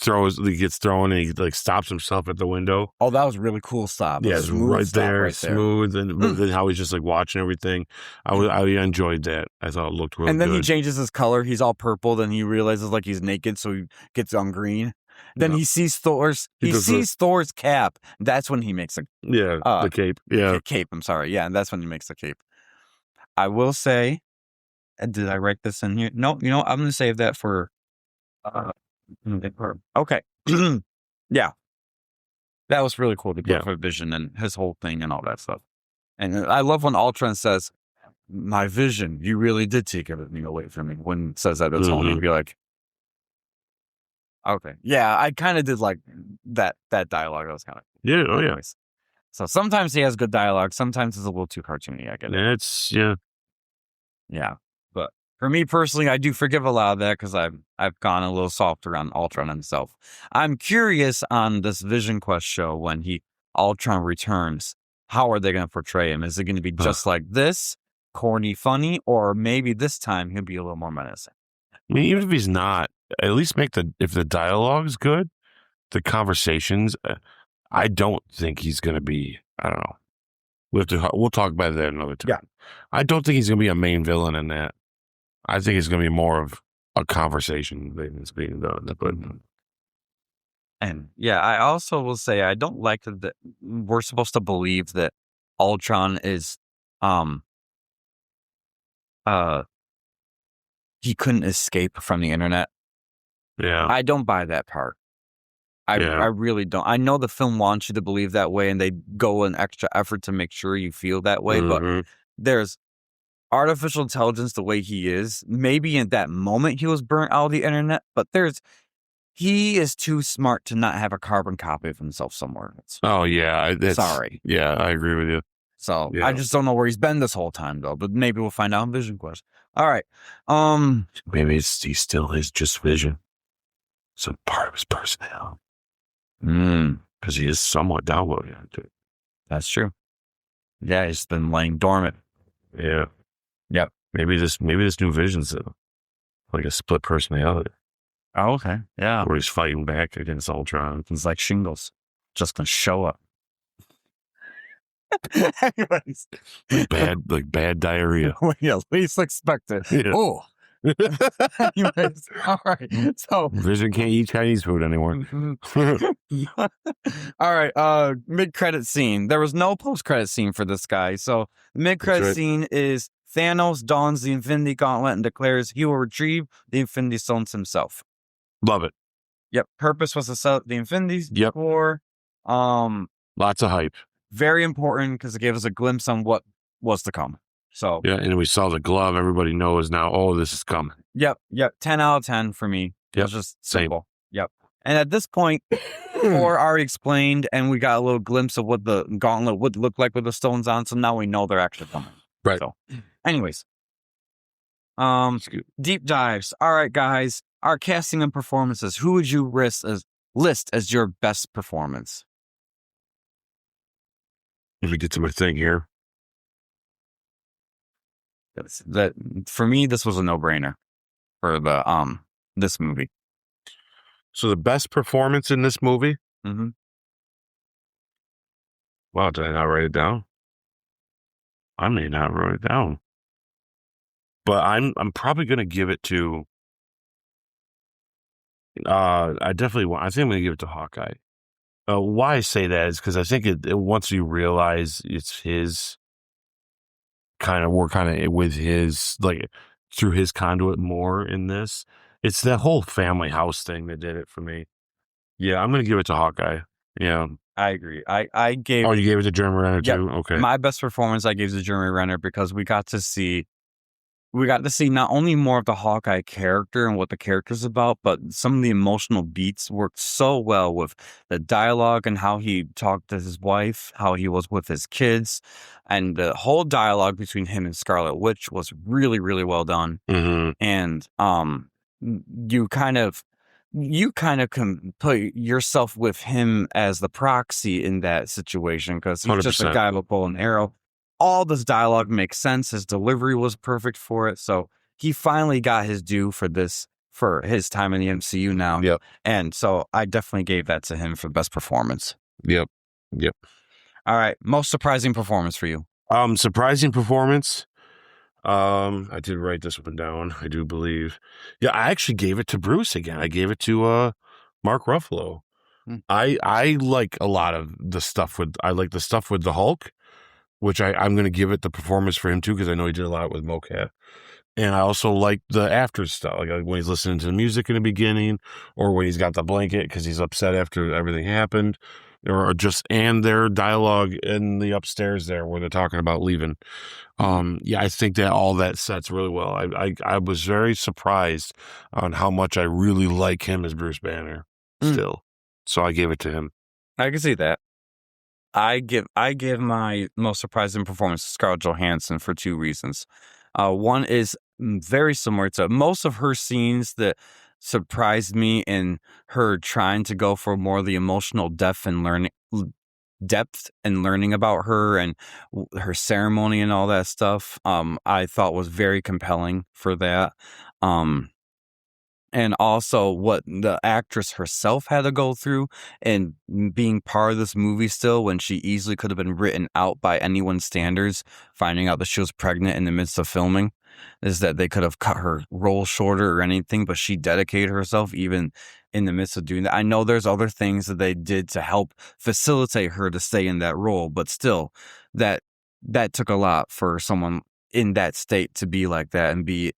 B: gets thrown and he like stops himself at the window.
A: Oh, that was a really cool stop.
B: Yeah, right there, smooth, and then how he's just like watching everything. I enjoyed that. I thought it looked really good.
A: And then he changes his color. He's all purple. Then he realizes like he's naked, so he gets on green. Then he sees Thor's cap. That's when he makes
B: the cape. Yeah,
A: cape. I'm sorry. Yeah, and that's when he makes the cape. I will say, did I write this in here? No. You know, I'm going to save that for. Okay. Yeah. That was really cool to get for Vision and his whole thing and all that stuff. And I love when Ultron says, "My Vision, you really did take everything away from me." When it says that to Tony, you'd be like, okay. Yeah, I kind of did like that dialogue. That was kind of
B: cool. Yeah, oh yeah.
A: So sometimes he has good dialogue. Sometimes it's a little too cartoony. I get it. Yeah. But for me personally, I do forgive a lot of that because I've gone a little softer on Ultron himself. I'm curious on this Vision Quest show when Ultron returns. How are they going to portray him? Is it going to be just like this, corny, funny, or maybe this time he'll be a little more menacing?
B: I mean, even if he's not, at least make if the dialogue's good, the conversations. I don't think he's going to be. I don't know. We'll talk about that another time.
A: Yeah.
B: I don't think he's going to be a main villain in that. I think it's going to be more of a conversation that's being done. But
A: And yeah, I also will say I don't like that we're supposed to believe that Ultron is he couldn't escape from the internet.
B: yeah,
A: I don't buy that part. I really don't. I know the film wants you to believe that way, and they go an extra effort to make sure you feel that way. But there's artificial intelligence the way he is. Maybe in that moment he was burnt out of the internet, but he is too smart to not have a carbon copy of himself somewhere.
B: Oh yeah,
A: Sorry.
B: Yeah, I agree with you.
A: So I just don't know where he's been this whole time though. But maybe we'll find out in Vision Quest. All right.
B: Maybe he still is just Vision. It's a part of his personality. Because he is somewhat downloaded into it.
A: That's true. Yeah, he's been laying dormant.
B: Yeah.
A: Yep.
B: Maybe this new Vision's like a split personality.
A: Oh, okay. Yeah.
B: Where he's fighting back against Ultron.
A: It's like shingles. Just gonna show up. Anyways.
B: Bad diarrhea.
A: Yeah, least expected.
B: Yeah.
A: Oh. Anyways, all right. So
B: Vision can't eat Chinese food anymore.
A: All right. Mid-credit scene. There was no post-credit scene for this guy. So the mid-credit scene is Thanos dons the Infinity Gauntlet and declares he will retrieve the Infinity Stones himself.
B: Love it.
A: Yep. Purpose was to set up the Infinity War.
B: Lots of hype.
A: Very important because it gave us a glimpse on what was to come. So
B: yeah, and we saw the glove. Everybody knows now. Oh, this is coming.
A: Yep. 10 out of 10 for me. It was just simple.
B: Same.
A: Yep. And at this point, Thor already explained, and we got a little glimpse of what the gauntlet would look like with the stones on. So now we know they're actually coming.
B: Right.
A: So, anyways, deep dives. All right, guys. Our casting and performances. Who would you list as your best performance?
B: Let me get to my thing here.
A: That for me, this was a no-brainer for the this movie.
B: So the best performance in this movie?
A: Mm-hmm.
B: Wow, did I not write it down? I may not write it down, but I'm probably going to give it to. I think I'm going to give it to Hawkeye. Why I say that is because I think it once you realize it's his. We're kind of with his, like, through his conduit more in this. It's that whole family house thing that did it for me. Yeah, I'm going to give it to Hawkeye. Yeah.
A: I agree. I gave...
B: Oh, you gave it to Jeremy Renner too? Okay.
A: My best performance I gave to Jeremy Renner because we got to see not only more of the Hawkeye character and what the character's about, but some of the emotional beats worked so well with the dialogue and how he talked to his wife, how he was with his kids, and the whole dialogue between him and Scarlet Witch was really, really well done.
B: Mm-hmm.
A: And you kind of can put yourself with him as the proxy in that situation because he's
B: 100%.
A: Just a guy with a bow and arrow. All this dialogue makes sense. His delivery was perfect for it. So he finally got his due for his time in the MCU now.
B: Yep.
A: And so I definitely gave that to him for best performance.
B: Yep.
A: All right. Most surprising performance for you?
B: Surprising performance. I did write this one down, I do believe. Yeah, I actually gave it to Bruce again. I gave it to Mark Ruffalo. I like a lot of the stuff with the Hulk. Which I'm going to give it the performance for him too, because I know he did a lot with mocap. And I also like the after stuff, like when he's listening to the music in the beginning, or when he's got the blanket because he's upset after everything happened, and their dialogue in the upstairs there where they're talking about leaving. Yeah, I think that all that sets really well. I was very surprised on how much I really like him as Bruce Banner still. So I gave it to him.
A: I can see that. I give my most surprising performance to Scarlett Johansson for two reasons. One is very similar to most of her scenes that surprised me in her trying to go for more of the emotional depth and learning about her and her ceremony and all that stuff. I thought was very compelling for that. and also what the actress herself had to go through and being part of this movie still when she easily could have been written out by anyone's standards, finding out that she was pregnant in the midst of filming, is that they could have cut her role shorter or anything, but she dedicated herself even in the midst of doing that. I know there's other things that they did to help facilitate her to stay in that role, but still that took a lot for someone in that state to be like that and be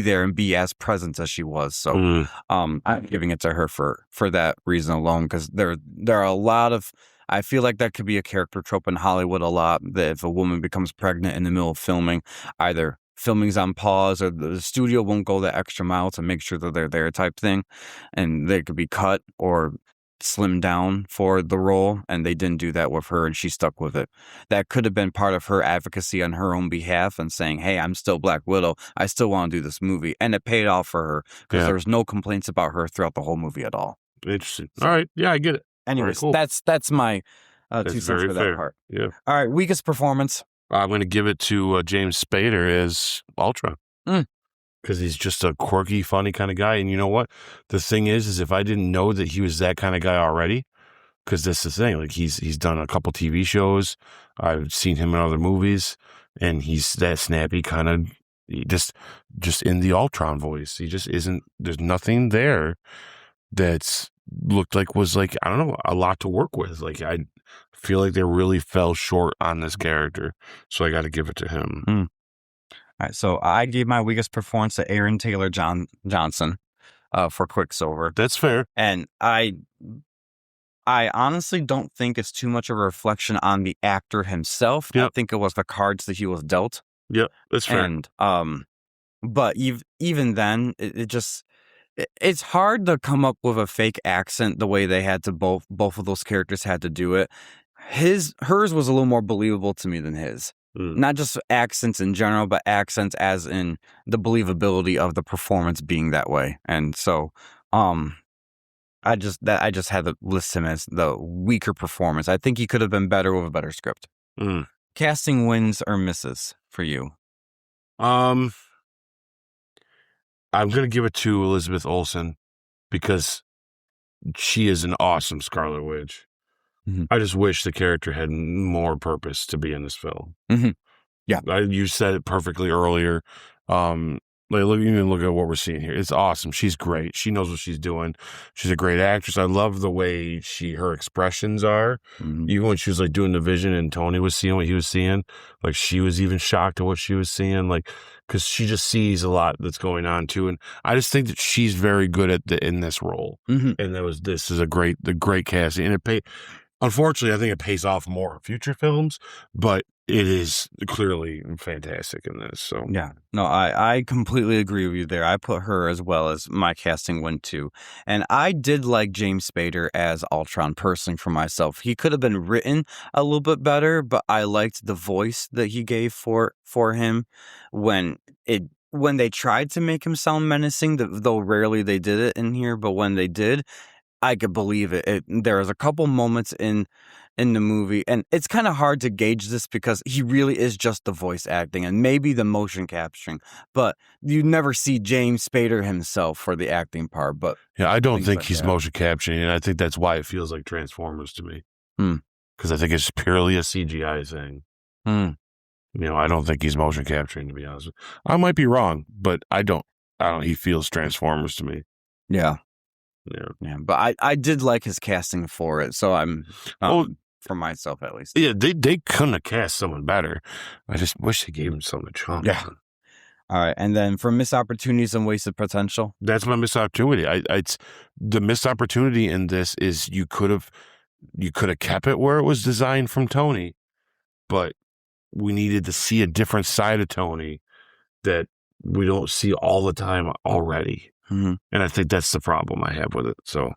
A: there and be as present as she was. So I'm giving it to her for that reason alone, because there are a lot of, I feel like that could be a character trope in Hollywood a lot, that if a woman becomes pregnant in the middle of filming, either filming's on pause or the studio won't go the extra mile to make sure that they're there type thing, and they could be cut or slimmed down for the role, and they didn't do that with her and she stuck with it. That could have been part of her advocacy on her own behalf and saying, hey, I'm still Black Widow, I still want to do this movie, and it paid off for her because there was no complaints about her throughout the whole movie at all.
B: Interesting. All right, yeah, I get it.
A: Anyways,
B: right, cool.
A: that's my 2 cents for that part.
B: Yeah.
A: All right, weakest performance.
B: I'm going to give it to James Spader as Ultron. Because he's just a quirky, funny kind of guy. And you know what? The thing is if I didn't know that he was that kind of guy already, because this is the thing, like he's done a couple TV shows. I've seen him in other movies, and he's that snappy kind of, just in the Ultron voice. He just isn't, there's nothing there that's looked like was like, I don't know, a lot to work with. Like, I feel like they really fell short on this character. So I got to give it to him.
A: All right, so I gave my weakest performance to Aaron Taylor Johnson for Quicksilver.
B: That's fair.
A: And I honestly don't think it's too much of a reflection on the actor himself.
B: Yep.
A: I think it was the cards that he was dealt.
B: Yeah, that's fair.
A: And but even then, it's hard to come up with a fake accent the way they had to both of those characters had to do it. Hers was a little more believable to me than his. Not just accents in general, but accents as in the believability of the performance being that way. And so, I just had to list him as the weaker performance. I think he could have been better with a better script. Casting wins or misses for you?
B: I'm gonna give it to Elizabeth Olsen because she is an awesome Scarlet Witch. I just wish the character had more purpose to be in this film.
A: Yeah.
B: You said it perfectly earlier. Look at what we're seeing here. It's awesome. She's great. She knows what she's doing. She's a great actress. I love the way her expressions are. Even when she was like doing the vision and Tony was seeing what he was seeing, like she was even shocked at what she was seeing, like, because she just sees a lot that's going on too. And I just think that she's very good in this role. And this is a great casting, and unfortunately, I think it pays off more in future films, but it is clearly fantastic in this. So
A: yeah, no, I completely agree with you there. I put her as well as my casting win too, and I did like James Spader as Ultron personally for myself. He could have been written a little bit better, but I liked the voice that he gave for him when they tried to make him sound menacing. Though rarely they did it in here, but when they did, I could believe it. There was a couple moments in the movie, and it's kind of hard to gauge this because he really is just the voice acting and maybe the motion capturing, but you never see James Spader himself for the acting part. But
B: yeah, I don't think he's motion capturing, and I think that's why it feels like Transformers to me. Because I think it's purely a CGI thing. I don't think he's motion capturing, to be honest. I might be wrong, but I don't. He feels Transformers to me.
A: Yeah. Yeah, but I did like his casting for it, so I'm for myself at least.
B: Yeah, they couldn't have cast someone better. I just wish they gave him something to chomp.
A: Yeah. All right, and then for missed opportunities and wasted potential,
B: that's my missed opportunity. It's the missed opportunity in this is you could have kept it where it was designed from Tony, but we needed to see a different side of Tony that we don't see all the time already. And I think that's the problem I have with it. So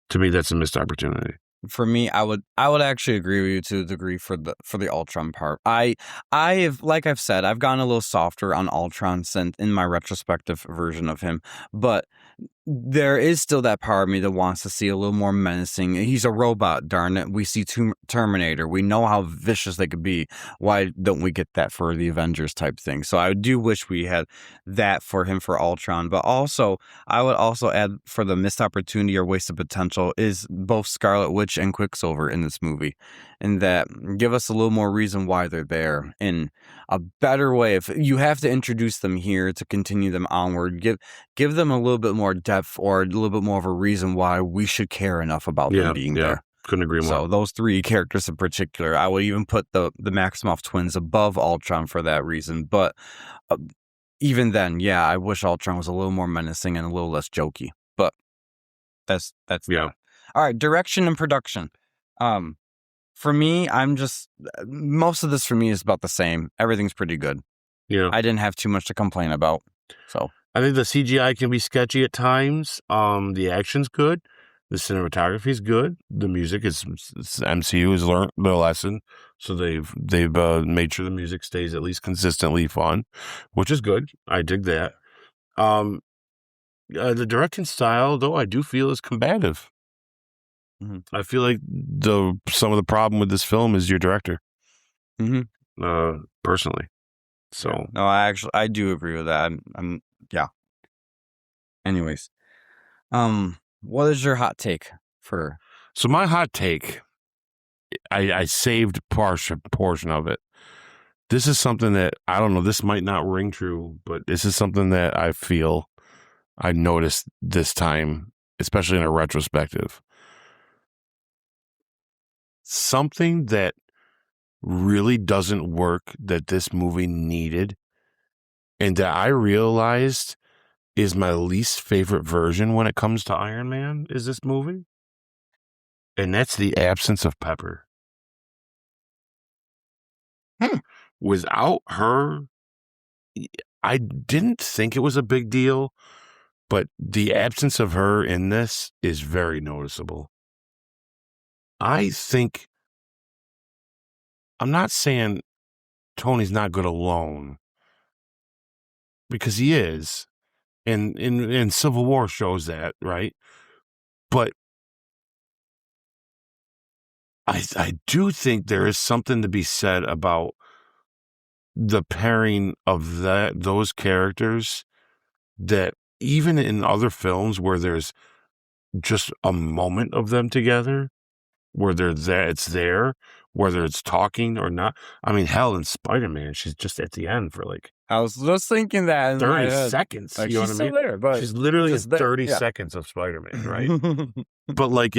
B: to me, that's a missed opportunity.
A: For me, I would actually agree with you to a degree for the Ultron part. I have, like I've said, I've gotten a little softer on Ultron since in my retrospective version of him, but there is still that part of me that wants to see a little more menacing. He's a robot, darn it. We see Terminator. We know how vicious they could be. Why don't we get that for the Avengers type thing? So I do wish we had that for him for Ultron. But also, I would also add for the missed opportunity or wasted potential is both Scarlet Witch and Quicksilver in this movie. And that give us a little more reason why they're there in a better way. If you have to introduce them here to continue them onward, give them a little bit more depth or a little bit more of a reason why we should care enough about them being there.
B: Couldn't agree more.
A: So those three characters in particular, I would even put the Maximoff twins above Ultron for that reason. But even then, I wish Ultron was a little more menacing and a little less jokey. But that's
B: that.
A: All right, direction and production. For me, most of this for me is about the same. Everything's pretty good.
B: Yeah.
A: I didn't have too much to complain about. So
B: I think the CGI can be sketchy at times. The action's good. The cinematography is good. The music is MCU has learned their lesson, so they've made sure the music stays at least consistently fun, which is good. I dig that. The directing style, though, I do feel is combative.
A: Mm-hmm.
B: I feel like some of the problem with this film is your director.
A: Mm-hmm.
B: Personally, so
A: no, I do agree with that. I'm Anyways, what is your hot take for?
B: So my hot take, I saved portion of it. This is something that I don't know. This might not ring true, but this is something that I feel I noticed this time, especially in a retrospective. Something that really doesn't work that this movie needed, and that I realized is my least favorite version when it comes to Iron Man, is this movie. And that's the absence of Pepper. Without her, I didn't think it was a big deal, but the absence of her in this is very noticeable. I think, I'm not saying Tony's not good alone, because he is, and Civil War shows that, right? But I do think there is something to be said about the pairing of those characters, that even in other films where there's just a moment of them together, where it's there, whether it's talking or not. I mean, hell, in Spider-Man, she's just at the end for like,
A: I was just thinking that in
B: 30 seconds.
A: Like,
B: you know
A: she's
B: what I mean?
A: still there, but
B: she's literally in 30
A: there.
B: seconds of Spider-Man, right? But like,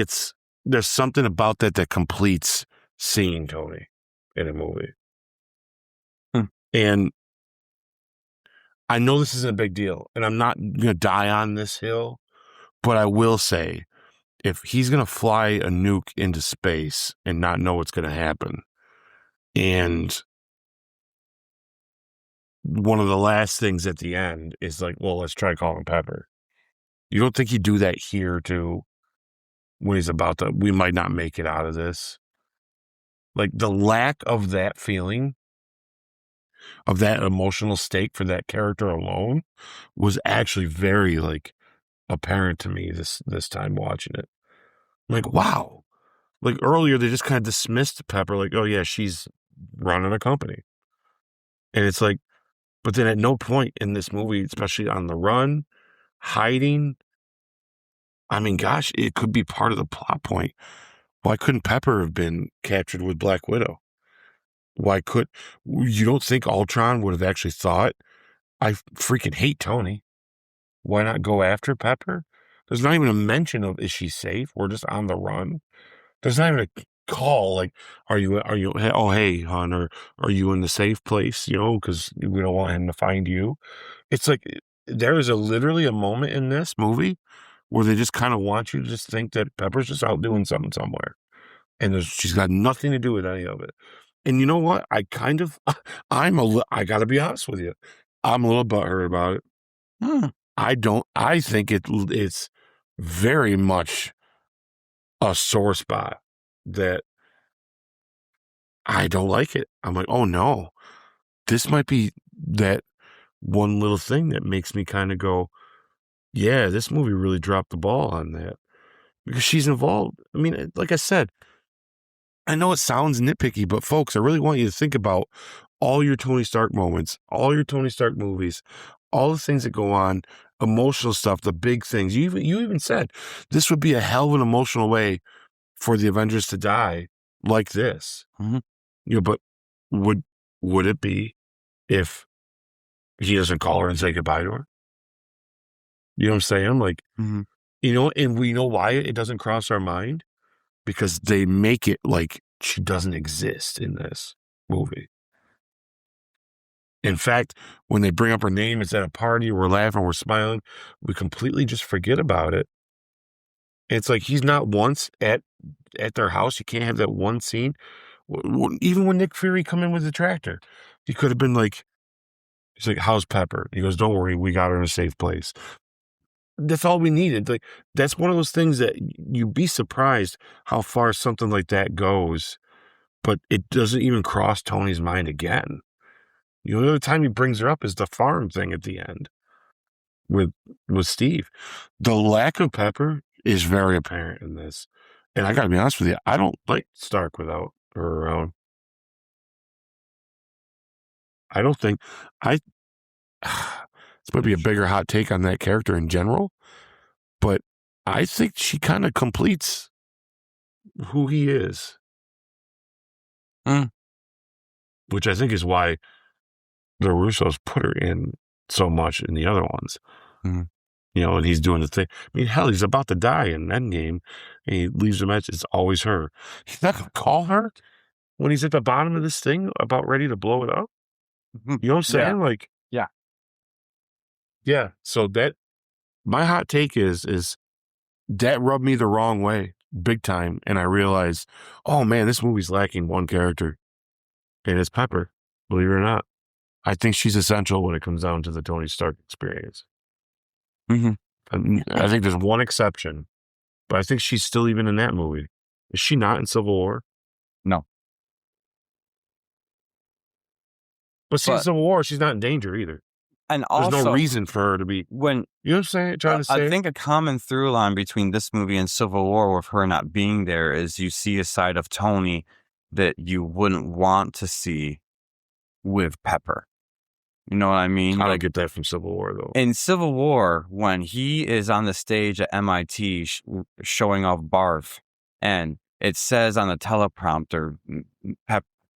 B: there's something about that completes seeing Tony in a movie. And I know this isn't a big deal, and I'm not going to die on this hill, but I will say, if he's going to fly a nuke into space and not know what's going to happen, and one of the last things at the end is like, well, let's try calling Pepper. You don't think he'd do that here too, when he's about to, we might not make it out of this? Like, the lack of that feeling, of that emotional stake for that character alone, was actually very like apparent to me this time watching it. Like, wow. Like, earlier they just kind of dismissed Pepper, like, oh yeah, she's running a company. And it's like, but then at no point in this movie, especially on the run, hiding, I mean, gosh, it could be part of the plot point. Why couldn't Pepper have been captured with Black Widow? You don't think Ultron would have actually thought, I freaking hate Tony. Why not go after Pepper? There's not even a mention of, is she safe? We're just on the run. There's not even a call, like, are you, oh, hey, hon, or are you in the safe place, because we don't want him to find you. It's like, there is literally a moment in this movie where they just kind of want you to just think that Pepper's just out doing something somewhere. And she's got nothing to do with any of it. And you know what? I gotta be honest with you. I'm a little butthurt about it. I think it's very much a sore spot that I don't like it. I'm like, oh no, this might be that one little thing that makes me kind of go, yeah, this movie really dropped the ball on that because she's involved. I mean, like I said, I know it sounds nitpicky, but folks, I really want you to think about all your Tony Stark moments, all your Tony Stark movies, all the things that go on, emotional stuff, the big things. You even said this would be a hell of an emotional way for the Avengers to die like this.
A: Mm-hmm.
B: But would it be if he doesn't call her and say goodbye to her? You know what I'm saying? Like,
A: mm-hmm.
B: And we know why it doesn't cross our mind, because they make it like she doesn't exist in this movie. In fact, when they bring up her name, it's at a party, we're laughing, we're smiling, we completely just forget about it. It's like he's not once at their house. You can't have that one scene. Even when Nick Fury come in with the tractor, he could have been like, he's like, how's Pepper? He goes, don't worry, we got her in a safe place. That's all we needed. Like, that's one of those things that you'd be surprised how far something like that goes, but it doesn't even cross Tony's mind again. The other time he brings her up is the farm thing at the end with Steve. The lack of Pepper is very apparent in this. And I gotta be honest with you, I don't like Stark without her around. I don't think this might be a bigger hot take on that character in general, but I think she kind of completes who he is. Which I think is why the Russos put her in so much in the other ones. And he's doing the thing. I mean, hell, he's about to die in Endgame, and he leaves a message. It's always her. He's not going to call her when he's at the bottom of this thing, about ready to blow it up. You know what I'm saying?
A: Yeah.
B: Like, yeah. So that, my hot take is that rubbed me the wrong way, big time. And I realized, oh man, this movie's lacking one character, and it's Pepper. Believe it or not, I think she's essential when it comes down to the Tony Stark experience. I think there's one exception, but I think she's still even in that movie. Is she not in Civil War?
A: No.
B: But see, in Civil War, she's not in danger either.
A: And also,
B: there's no reason for her to be. You know what I'm saying? Trying to say.
A: I think a common through line between this movie and Civil War, with her not being there, is you see a side of Tony that you wouldn't want to see with Pepper. You know what I mean?
B: I don't get that from Civil War, though.
A: In Civil War, when he is on the stage at MIT showing off Barf, and it says on the teleprompter,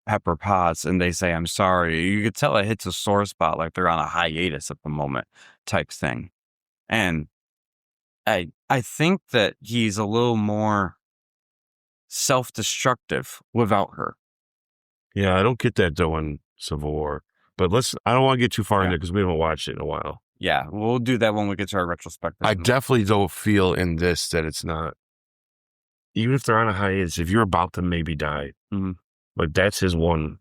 A: Pepper Potts, and they say, I'm sorry, you could tell it hits a sore spot, like they're on a hiatus at the moment type thing. And I think that he's a little more self-destructive without her.
B: Yeah, I don't get that, though, in Civil War. But I don't want to get too far into it because we haven't watched it in a while.
A: Yeah, we'll do that when we get to our retrospective.
B: I definitely don't feel in this that it's not, even if they're on a hiatus, if you're about to maybe die, like that's his one,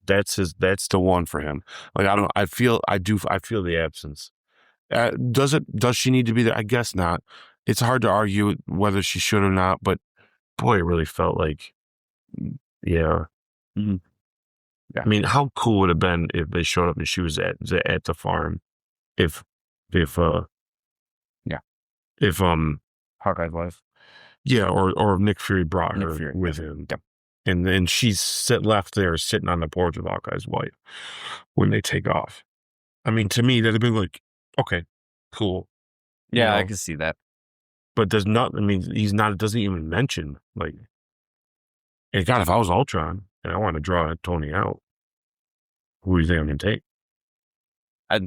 B: that's the one for him. Like, I feel the absence. Does she need to be there? I guess not. It's hard to argue whether she should or not, but boy, it really felt like, yeah. Yeah. I mean, how cool would it have been if they showed up and she was at the farm? If
A: Hawkeye's wife.
B: Yeah, or if Nick Fury brought her with him. Yep. And then she's left there sitting on the porch with Hawkeye's wife when they take off. I mean, to me, that'd have been like, okay, cool.
A: Yeah, I can see that.
B: But doesn't even mention, like, and God, if I was Ultron and I want to draw Tony out, who do you think I'm going to take?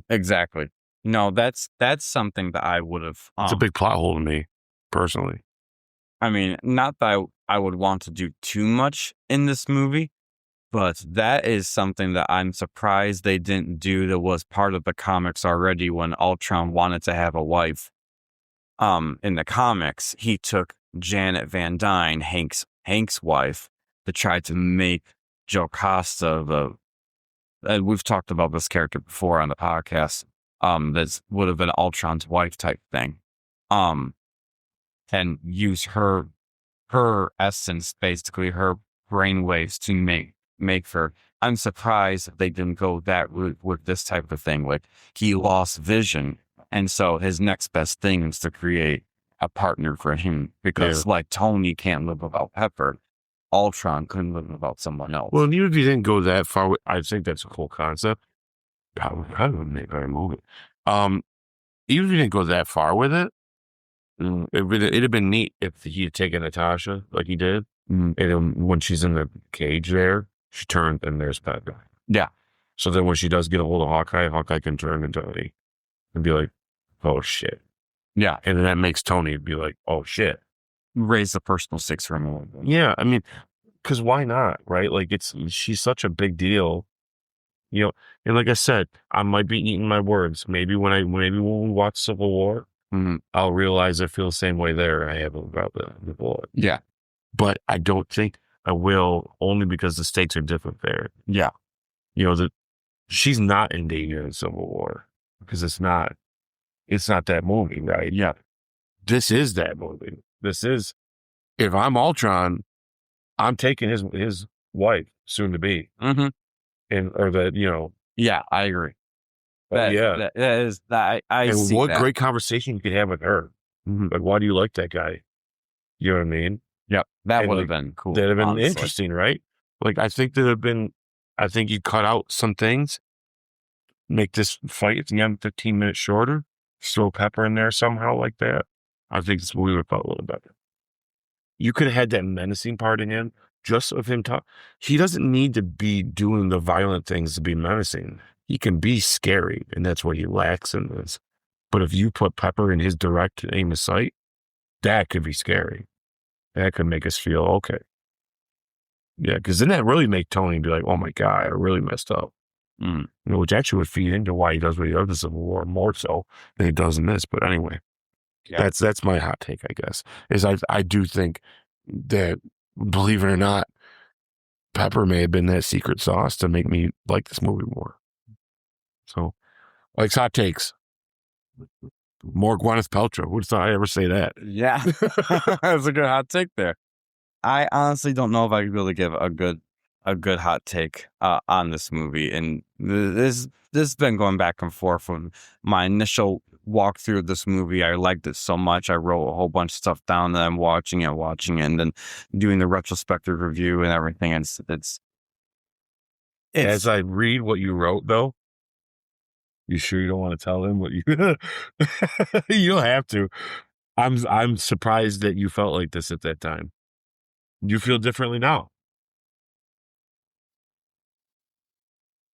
A: Exactly. No, that's something that I would have.
B: It's a big plot hole to me, personally.
A: I mean, not that I would want to do too much in this movie, but that is something that I'm surprised they didn't do that was part of the comics already when Ultron wanted to have a wife. In the comics, he took Janet Van Dyne, Hank's wife, to try to make Jocasta and we've talked about this character before on the podcast. That would have been Ultron's wife type thing. And use her essence, basically her brainwaves to make her. I'm surprised that they didn't go that route with this type of thing. Like, he lost vision And so his next best thing is to create a partner for him because like Tony can't live without Pepper. Ultron couldn't live without someone else.
B: Well, even if you didn't go that far, I think that's a cool concept. I would make a movie. Even if you didn't go that far with it, it'd have been neat if he had taken Natasha like he did. And then when she's in the cage there, she turned and there's Pepper.
A: Yeah.
B: So then when she does get a hold of Hawkeye can turn into Tony and be like, oh shit.
A: Yeah.
B: And then that makes Tony be like, oh shit.
A: Raise the personal stakes for him a little bit.
B: Yeah. I mean, because why not? Right? Like she's such a big deal. You know, and like I said, I might be eating my words. Maybe when we watch Civil War, I'll realize I feel the same way there I have about the war.
A: Yeah.
B: But I don't think I will, only because the stakes are different there.
A: Yeah.
B: You know, she's not in danger in Civil War because it's not that movie, right?
A: Yeah.
B: This is that movie. This is, if I'm Ultron, I'm taking his wife, soon to be. Or that, you know.
A: Yeah, I agree.
B: That
A: is that I
B: and
A: see
B: what
A: that.
B: great conversation you could have with her. Like, why do you like that guy? You know what I mean?
A: Yep. That would have been cool.
B: That'd have been interesting, right? Like, I think you cut out some things, make this fight at the end 15 minutes shorter, throw Pepper in there somehow like that. I think this movie would have felt a little better. You could have had that menacing part in him, just of him talk. He doesn't need to be doing the violent things to be menacing. He can be scary, and that's what he lacks in this. But if you put Pepper in his direct aim of sight, that could be scary. That could make us feel okay. Yeah, because then that really make Tony be like, oh my God, I really messed up. You know, which actually would feed into why he does what he does in Civil War more so than he does in this. But anyway, that's my hot take, I guess, is I do think that, believe it or not, Pepper may have been that secret sauce to make me like this movie more. So, like hot takes. More Gwyneth Paltrow. Would I ever say that?
A: Yeah. That's a good hot take there. I honestly don't know if I could be able to give a good hot take on this movie. And this has been going back and forth from my initial walkthrough of this movie. I liked it so much. I wrote a whole bunch of stuff down that I'm watching it, and then doing the retrospective review and everything. And it's
B: as I read what you wrote, though, you sure you don't want to tell him what you? You don't have to. I'm surprised that you felt like this at that time. You feel differently now.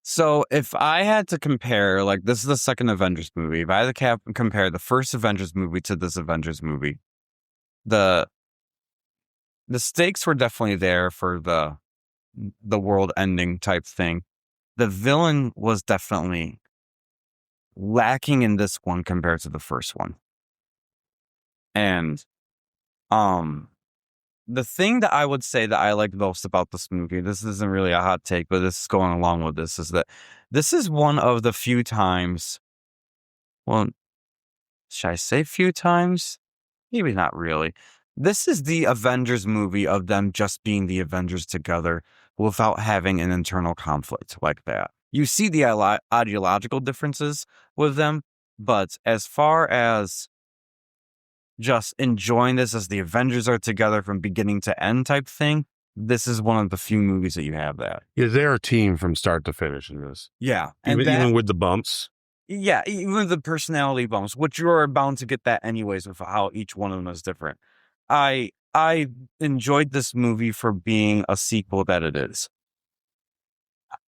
A: So if I had to compare, like, this is the second Avengers movie. If I had to compare the first Avengers movie to this Avengers movie, the stakes were definitely there for the world ending type thing. The villain was definitely lacking in this one compared to the first one. And the thing that I would say that I like most about this movie, this isn't really a hot take, but this is going along with this, is that this is one of the few times, well, should I say few times? Maybe not really. This is the Avengers movie of them just being the Avengers together without having an internal conflict like that. You see the ideological differences with them, but as far as just enjoying this as the Avengers are together from beginning to end type thing, this is one of the few movies that you have that.
B: Yeah, they're a team from start to finish in this.
A: Yeah.
B: Even with the bumps.
A: Yeah, even the personality bumps, which you're bound to get that anyways with how each one of them is different. I enjoyed this movie for being a sequel that it is.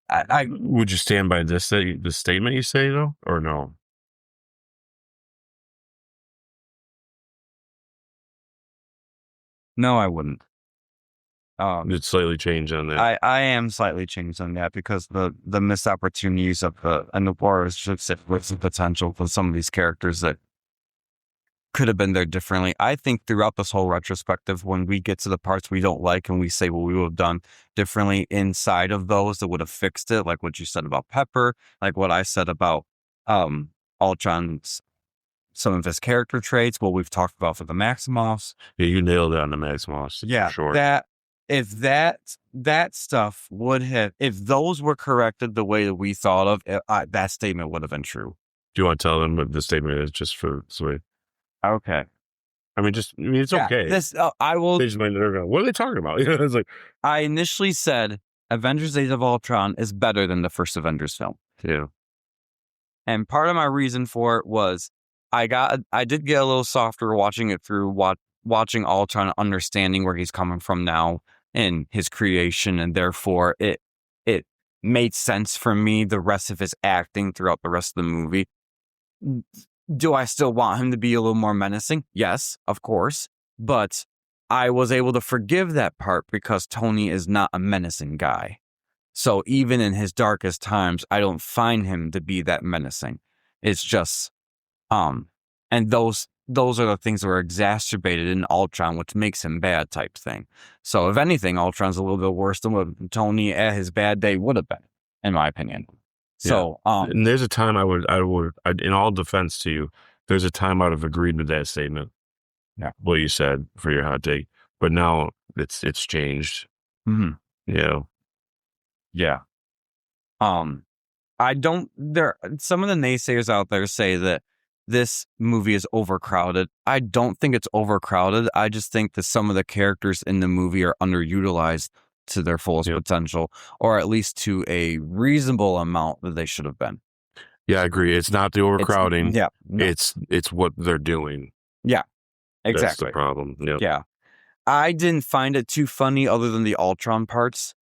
A: I
B: would you stand by the statement you say, though, or no?
A: No, I wouldn't.
B: You'd slightly change on that.
A: I am slightly changed on that because the missed opportunities of and the wars with the potential for some of these characters that could have been there differently. I think throughout this whole retrospective, when we get to the parts we don't like and we say what we would have done differently inside of those that would have fixed it, like what you said about Pepper, like what I said about Ultron's, some of his character traits, what we've talked about for the Maximoffs.
B: Yeah, you nailed it on the Maximoffs.
A: Yeah,
B: sure.
A: If that stuff would have, if those were corrected the way that we thought of, that statement would have been true.
B: Do you want to tell them what the statement is just for sweet?
A: Okay.
B: It's okay.
A: I will.
B: They just might never go, what are they talking about? It's like,
A: I initially said Avengers Age of Ultron is better than the first Avengers film.
B: Yeah.
A: And part of my reason for it was I did get a little softer watching it through watching Ultron, understanding where he's coming from now in his creation, and therefore it made sense for me, the rest of his acting throughout the rest of the movie. Do I still want him to be a little more menacing? Yes, of course. But I was able to forgive that part because Tony is not a menacing guy. So even in his darkest times, I don't find him to be that menacing. It's just, and those are the things that were exacerbated in Ultron, which makes him bad type thing. So if anything, Ultron's a little bit worse than what Tony at his bad day would have been, in my opinion. So,
B: and there's a time I would, in all defense to you, there's a time I would have agreed with that statement.
A: Yeah.
B: What you said for your hot take, but now it's changed.
A: Mm-hmm.
B: Yeah.
A: Yeah. Some of the naysayers out there say that this movie is overcrowded. I don't think it's overcrowded. I just think that some of the characters in the movie are underutilized to their fullest potential, or at least to a reasonable amount that they should have been.
B: Yeah, I agree. It's not the overcrowding.
A: No.
B: It's what they're doing.
A: Yeah, exactly.
B: That's the problem. Yep.
A: Yeah. I didn't find it too funny other than the Ultron parts.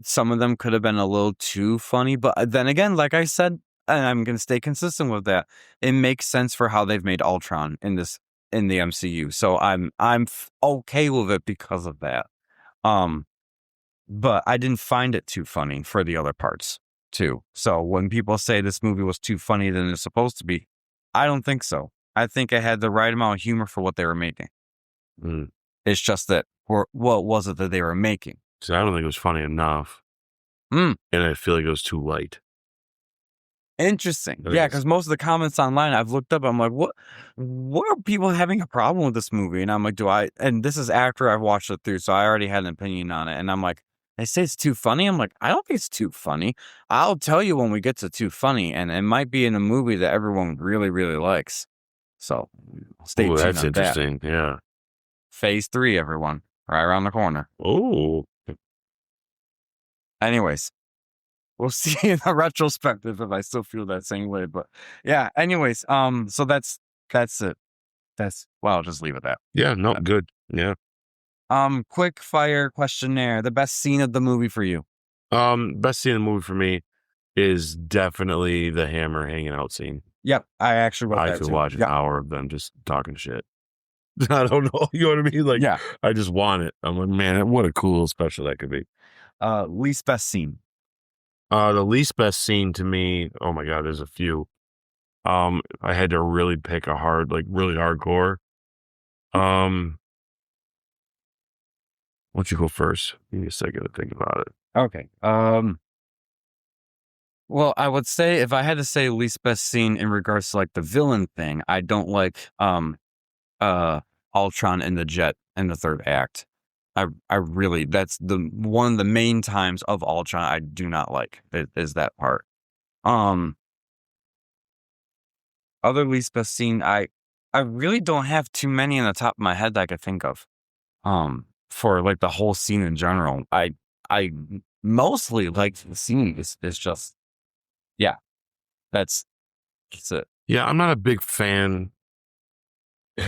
A: Some of them could have been a little too funny, but then again, like I said, and I'm going to stay consistent with that, it makes sense for how they've made Ultron in the MCU. So I'm okay with it because of that. But I didn't find it too funny for the other parts too. So when people say this movie was too funny than it's supposed to be, I don't think so. I think it had the right amount of humor for what they were making.
B: Mm.
A: It's just that, what was it that they were making?
B: So I don't think it was funny enough.
A: And
B: I feel like it was too light.
A: Interesting. Yeah, because most of the comments online I've looked up, I'm like, what are people having a problem with this movie? And I'm like, and this is after I've watched it through, so I already had an opinion on it. And I'm like, they say it's too funny. I'm like, I don't think it's too funny. I'll tell you when we get to too funny, and it might be in a movie that everyone really, really likes. So stay tuned.
B: That's interesting. That. Yeah.
A: Phase 3, everyone, right around the corner.
B: Oh.
A: Anyways, we'll see in the retrospective if I still feel that same way. But yeah, anyways, so that's it. I'll just leave it at that.
B: Yeah, no, good. Yeah.
A: Quick fire questionnaire. The best scene of the movie for you?
B: Best scene of the movie for me is definitely the hammer hanging out scene.
A: Yep, I actually wrote that
B: I could watch an hour of them just talking shit. I don't know. You know what I mean? Like, yeah. I just want it. I'm like, man, what a cool special that could be.
A: Least best scene.
B: The least best scene to me, oh my God, there's a few. I had to really pick a really hardcore. Why don't you go first? Give me a second to think about it.
A: Okay. Well, I would say if I had to say least best scene in regards to like the villain thing, I don't like Ultron in the jet in the third act. I really, that's one of the main times of Ultron I do not like is that part. Other least best scene, I really don't have too many on the top of my head that I could think of. For like the whole scene in general, I mostly like the scene. It's just, yeah, that's it.
B: Yeah, I'm not a big fan.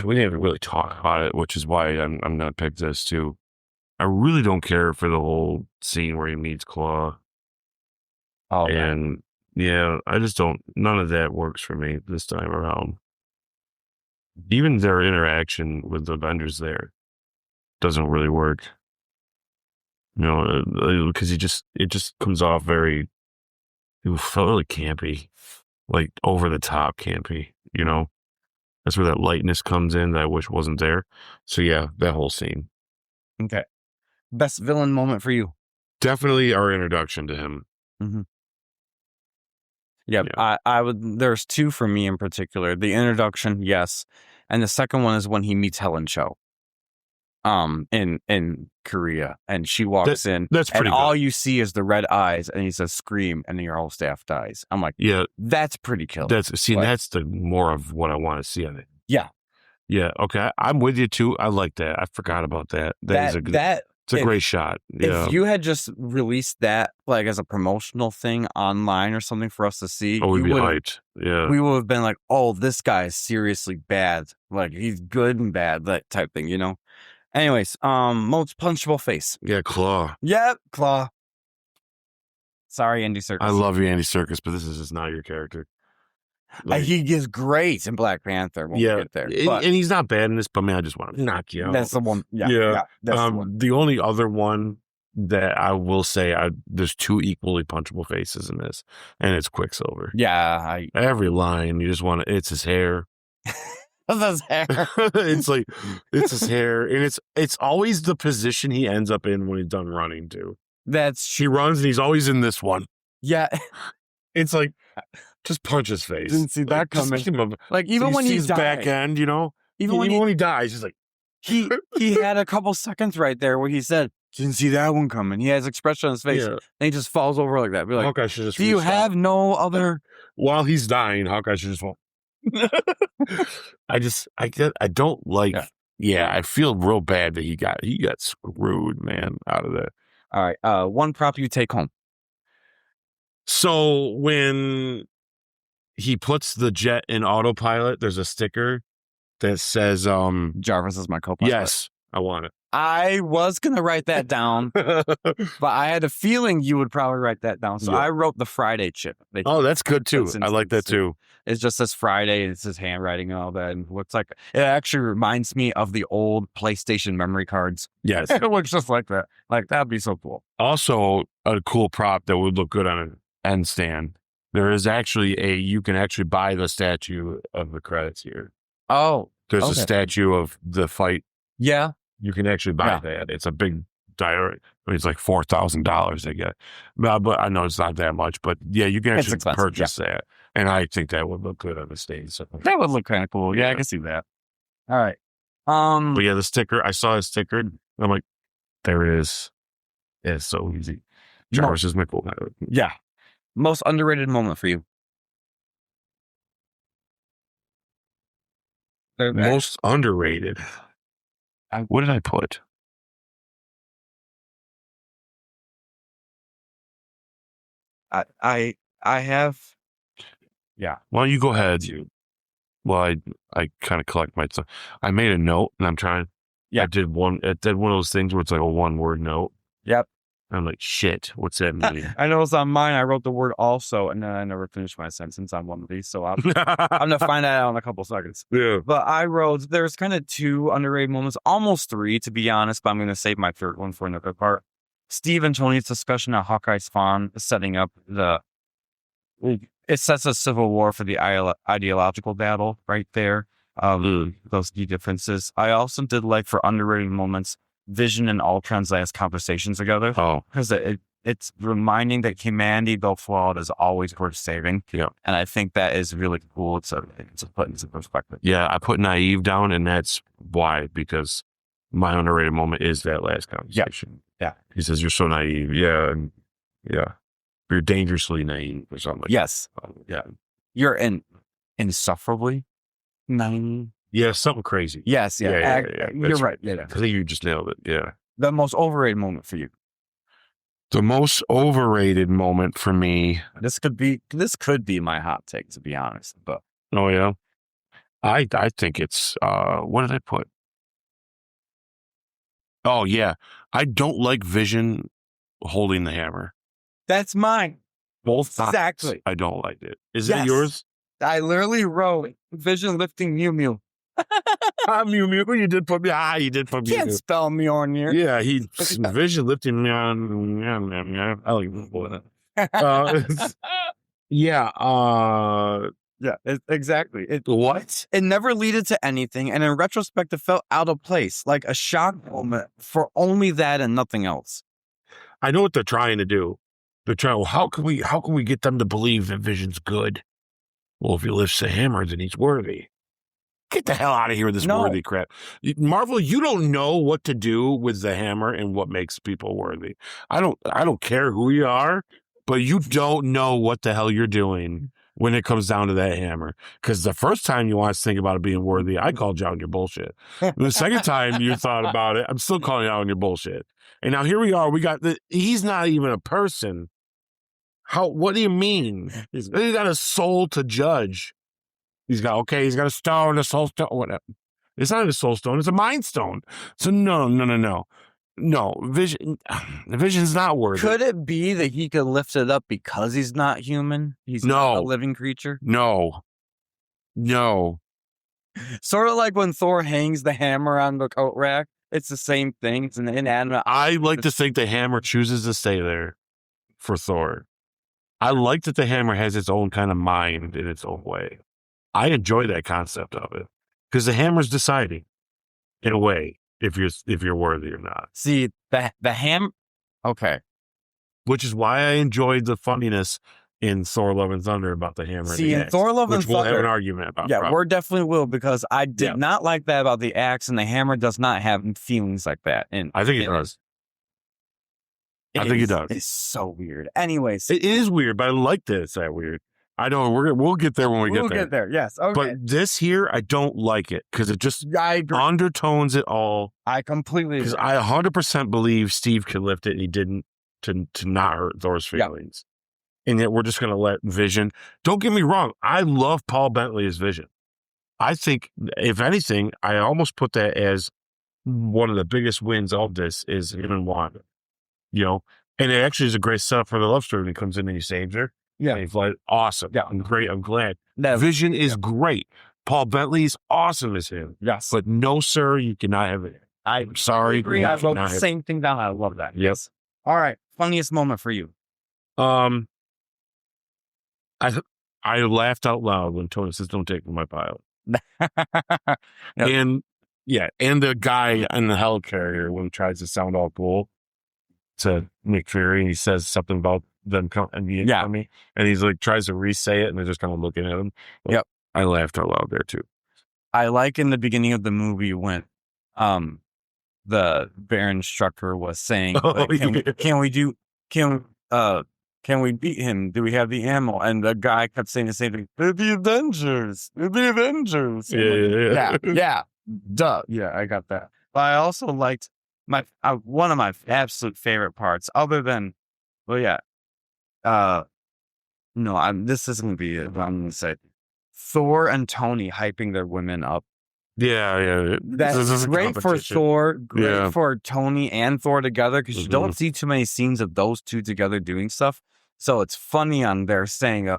B: We didn't really talk about it, which is why I'm gonna pick this too. I really don't care for the whole scene where he meets Claw. Oh, and yeah, I just don't. None of that works for me this time around. Even their interaction with the Avengers there doesn't really work. You know, because it just comes off it felt really campy, like over the top campy. You know, that's where that lightness comes in that I wish wasn't there. So yeah, that whole scene.
A: Okay. Best villain moment for you?
B: Definitely our introduction to him.
A: Mm-hmm. Yep, yeah. I would. There's two for me in particular. The introduction, yes, and the second one is when he meets Helen Cho. in Korea, and she walks in.
B: That's pretty
A: and
B: good.
A: all you see is the red eyes, and he says scream, and then your whole staff dies. I'm like,
B: yeah,
A: that's pretty killer.
B: that's the more of what I want to see on it.
A: Yeah.
B: Yeah, okay. I'm with you too. I like that. I forgot about that. It's a great shot. Yeah.
A: If you had just released that like as a promotional thing online or something for us to see,
B: we'd be hyped. Yeah.
A: We would have been like, oh, this guy is seriously bad. Like he's good and bad, that type thing, you know? Anyways, most punchable face.
B: Yeah, Claw.
A: Yep, Claw. Sorry, Andy Serkis.
B: I love you, Andy Serkis, but this is just not your character.
A: He is great in Black Panther when we get there.
B: And he's not bad in this, but man, I just want to knock you out.
A: That's the one. Yeah. That's the one.
B: The only other one that I will say, there's two equally punchable faces in this, and it's Quicksilver.
A: Yeah.
B: Every line, you just want to, it's his hair.
A: That's his hair.
B: It's his hair, and it's always the position he ends up in when he's done running too.
A: He
B: runs, and he's always in this one.
A: Yeah.
B: It's like, just punch his face.
A: Didn't see that coming. Like even when
B: he's back end, you know, even when he dies, he's like
A: he had a couple seconds right there where he said, "Didn't see that one coming." He has expression on his face, and he just falls over like that. Be like,
B: Hawkeye should just.
A: Do you have no other?
B: While he's dying, Hawkeye should just fall. I don't like. Yeah, I feel real bad that he got screwed, man, out of that.
A: All right, one prop you take home.
B: So when he puts the jet in autopilot, there's a sticker that says
A: Jarvis is my co-pilot.
B: Yes, I want it.
A: I was gonna write that down, but I had a feeling you would probably write that down. So I wrote the Friday chip.
B: That's good too. I like that too.
A: It just says Friday. It's his handwriting and all that. And looks like it actually reminds me of the old PlayStation memory cards.
B: Yes,
A: it looks just like that. Like that'd be so cool.
B: Also, a cool prop that would look good on an end stand. There is actually you can actually buy the statue of the credits here.
A: Oh,
B: there's a statue of the fight.
A: Yeah.
B: You can actually buy that. It's a big diary. It's like $4,000 they get. But I know it's not that much, but yeah, you can actually purchase that. And I think that would look good on the stage. So.
A: That would look kind of cool. Yeah, I can see that. All right.
B: But yeah, the sticker, I saw a sticker. And I'm like, there it is. It's so easy. Jarvis is my cool.
A: Yeah. Most underrated moment for you?
B: Most underrated. What did I put?
A: I have. Yeah.
B: Why don't you go ahead? Well, I kind of collect my stuff. I made a note, and I'm trying. Yeah. I did one of those things where it's like a 1-word note.
A: Yep.
B: I'm like, shit, what's that mean?
A: I know it's on mine. I wrote the word also, and then I never finished my sentence on one of these. So I'm going to find that out in a couple seconds.
B: Yeah.
A: But I wrote, there's kind of 2 underrated moments, almost 3 to be honest, but I'm going to save my third one for another part. Steve and Tony's discussion of Hawkeye's Fawn setting up it sets a civil war for the ideological battle right there. Those key differences. I also did like for underrated moments, Vision and Ultron's last conversations together.
B: Oh,
A: because it's reminding that humanity, though flawed, is always worth saving.
B: Yeah,
A: and I think that is really cool. It's put into perspective.
B: Yeah, I put naive down, and that's why, because my underrated moment is that last conversation.
A: Yeah,
B: he says you're so naive. Yeah, and you're dangerously naive or something.
A: Yes.
B: Yeah,
A: you're insufferably naive.
B: Yeah, something crazy.
A: Yes, yeah. You're right. Yeah,
B: I think you just nailed it. Yeah.
A: The most overrated moment for you.
B: The most overrated moment for me.
A: This could be my hot take, to be honest. But
B: oh yeah, I think it's what did I put? Oh yeah, I don't like Vision holding the hammer.
A: That's mine.
B: Both
A: exactly.
B: I don't like it. Is it yours?
A: I literally wrote Vision lifting Mew Mew.
B: Mew Mew. You did put me. You did put me.
A: Can't spell Mjolnir.
B: Yeah, he Vision lifting me on. I like that.
A: Yeah, exactly.
B: What?
A: It never leaded to anything, and in retrospect, it felt out of place, like a shock moment for only that and nothing else.
B: I know what they're trying to do. They're trying. Well, how can we get them to believe that Vision's good? Well, if he lifts the hammer, then he's worthy. Get the hell out of here with this worthy crap. Marvel, you don't know what to do with the hammer and what makes people worthy. I don't care who you are, but you don't know what the hell you're doing when it comes down to that hammer. Because the first time you want to think about it being worthy, I called you out on your bullshit. The second time you thought about it, I'm still calling you out on your bullshit. And now here we are. He's not even a person. What do you mean? He's got a soul to judge. He's got a stone, a soul stone, whatever. It's not a soul stone, it's a mind stone. So no. No, Vision's not worthy.
A: Could it be that he could lift it up because he's not human? He's not a living creature?
B: No.
A: Sort of like when Thor hangs the hammer on the coat rack. It's the same thing. It's an inanimate.
B: I like to think the hammer chooses to stay there for Thor. I like that the hammer has its own kind of mind in its own way. I enjoy that concept of it because the hammer's deciding, in a way, if you're worthy or not.
A: See, the hammer. Okay,
B: which is why I enjoyed the funniness in Thor: Love and Thunder about the hammer.
A: See, in Thor: Love and Thunder,
B: we'll have an argument about.
A: Yeah, we definitely will because I did not like that about the axe, and the hammer does not have feelings like that. And
B: I think it does. I think it does.
A: It's so weird. Anyways,
B: it is weird, but I like that it's that weird. I know we'll get there when we get there.
A: We'll get there, yes. Okay.
B: But this here, I don't like it because it just undertones it all.
A: I completely agree.
B: Because I 100% believe Steve could lift it and he didn't to not hurt Thor's feelings. Yep. And yet we're just going to let Vision. Don't get me wrong. I love Paul Bentley as Vision. I think, if anything, I almost put that as one of the biggest wins of this is him and Wanda. And it actually is a great setup for the love story when he comes in and he saves her. Yeah. And he's like, awesome. Yeah. I'm great. I'm glad. Vision is great. Paul Bentley is awesome as him. Yes. But no, sir, you cannot have it. I'm sorry.
A: I wrote the same thing down. I love that.
B: Yes.
A: All right. Funniest moment for you.
B: I laughed out loud when Tony says, "Don't take my pilot." Yep. And the guy in the helicarrier when he tries to sound all cool to Nick Fury, and he says something about them coming me, and he's like tries to re-say it, and they're just kind of looking at him. Well, yep, I laughed out loud there too.
A: I like in the beginning of the movie when the Baron Strucker was saying, "Can we beat him? Do we have the ammo?" And the guy kept saying the same thing. The Avengers. Yeah. Duh. Yeah, I got that. But I also liked one of my absolute favorite parts, other than, this isn't gonna be it. But I'm gonna say Thor and Tony hyping their women up.
B: Yeah.
A: That's great for Thor, great for Tony and Thor together, because you don't see too many scenes of those two together doing stuff. So it's funny on there saying,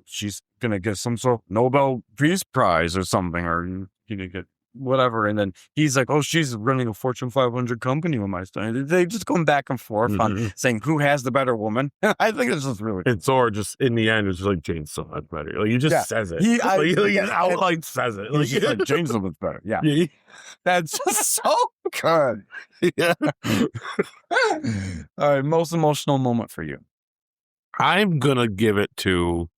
A: she's going to get some sort of Nobel Peace Prize or something, or get whatever. And then he's like, she's running a Fortune 500 company with my son. They just going back and forth on saying who has the better woman. I think it's just really cool.
B: And Thor just, in the end, is like, Jane's so much better. Like, he just says it. He outright says it.
A: He's just like, Jane's so much better. Yeah. That's just so good. Yeah. All right. Most emotional moment for you.
B: I'm going to give it to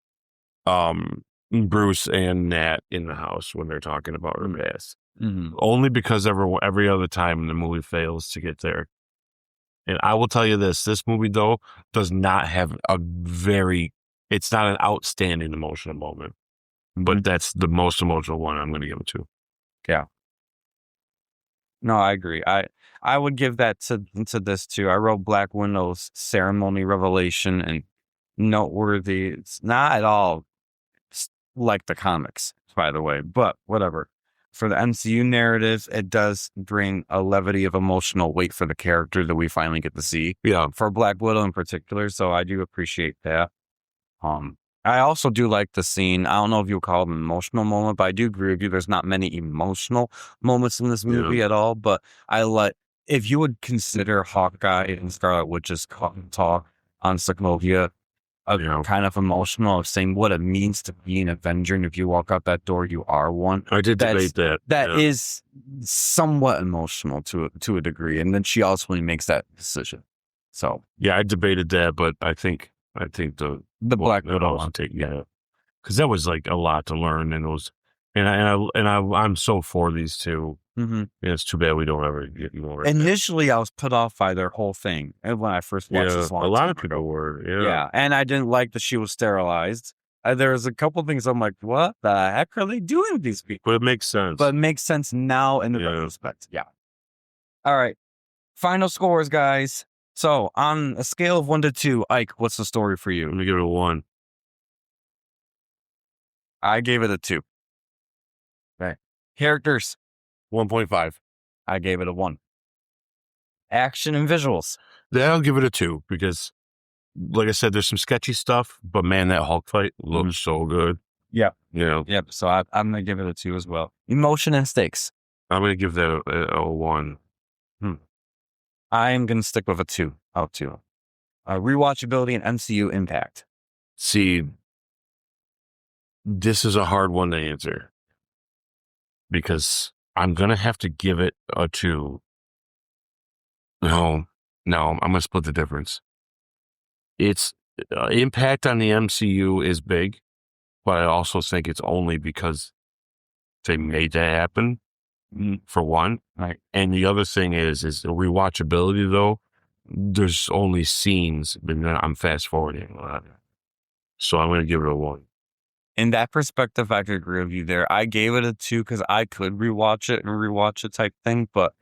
B: Bruce and Nat in the house when they're talking about her past. Mm-hmm. Only because every other time the movie fails to get there. And I will tell you this movie, though, does not have it's not an outstanding emotional moment. But that's the most emotional one I'm going to give it to.
A: Yeah. No, I agree. I would give that to this, too. I wrote Black Widow's ceremony revelation and noteworthy. It's not at all like the comics, by the way, but whatever. For the MCU narrative, it does bring a levity of emotional weight for the character that we finally get to see.
B: Yeah.
A: For Black Widow in particular, so I do appreciate that. I also do like the scene. I don't know if you would call it an emotional moment, but I do agree with you. There's not many emotional moments in this movie at all, but if you would consider Hawkeye and Scarlet Witch's talk on Sokovia kind of emotional, of saying what it means to be an Avenger, and if you walk out that door, you are one.
B: I did debate that.
A: That is somewhat emotional to a degree, and then she ultimately makes that decision. So
B: I debated that, but I think the
A: Black Widow one,
B: because that was like a lot to learn, and I'm so for these two.
A: Mm-hmm.
B: It's too bad we don't ever get more.
A: Initially, I was put off by their whole thing, and when I first watched this long
B: a lot of
A: time ago.
B: people were.
A: Yeah, and I didn't like that she was sterilized. There was a couple things I'm like, what the heck are they doing with these people?
B: But it makes sense.
A: But it makes sense now in the retrospect. Yeah. All right. Final scores, guys. So on a scale of 1 to 2, Ike, what's the story for you?
B: Let me give it a 1.
A: I gave it a 2. Okay. Characters.
B: 1.5.
A: I gave it a 1. Action and visuals.
B: Then I'll give it a 2 because, like I said, there's some sketchy stuff, but man, that Hulk fight looks so good.
A: Yeah.
B: Yep.
A: So I'm going to give it a 2 as well. Emotion and stakes.
B: I'm going to give that a 1.
A: I'm going to stick with a 2 out 2. Rewatchability and MCU impact.
B: See, this is a hard one to answer because I'm going to have to give it a 2. No, I'm going to split the difference. Its impact on the MCU is big, but I also think it's only because they made that happen, for one.
A: Right.
B: And the other thing is the rewatchability, though. There's only scenes, but I'm fast forwarding a lot. So I'm going to give it a 1.
A: In that perspective, I could agree with you there. I gave it a 2 because I could rewatch it type thing. But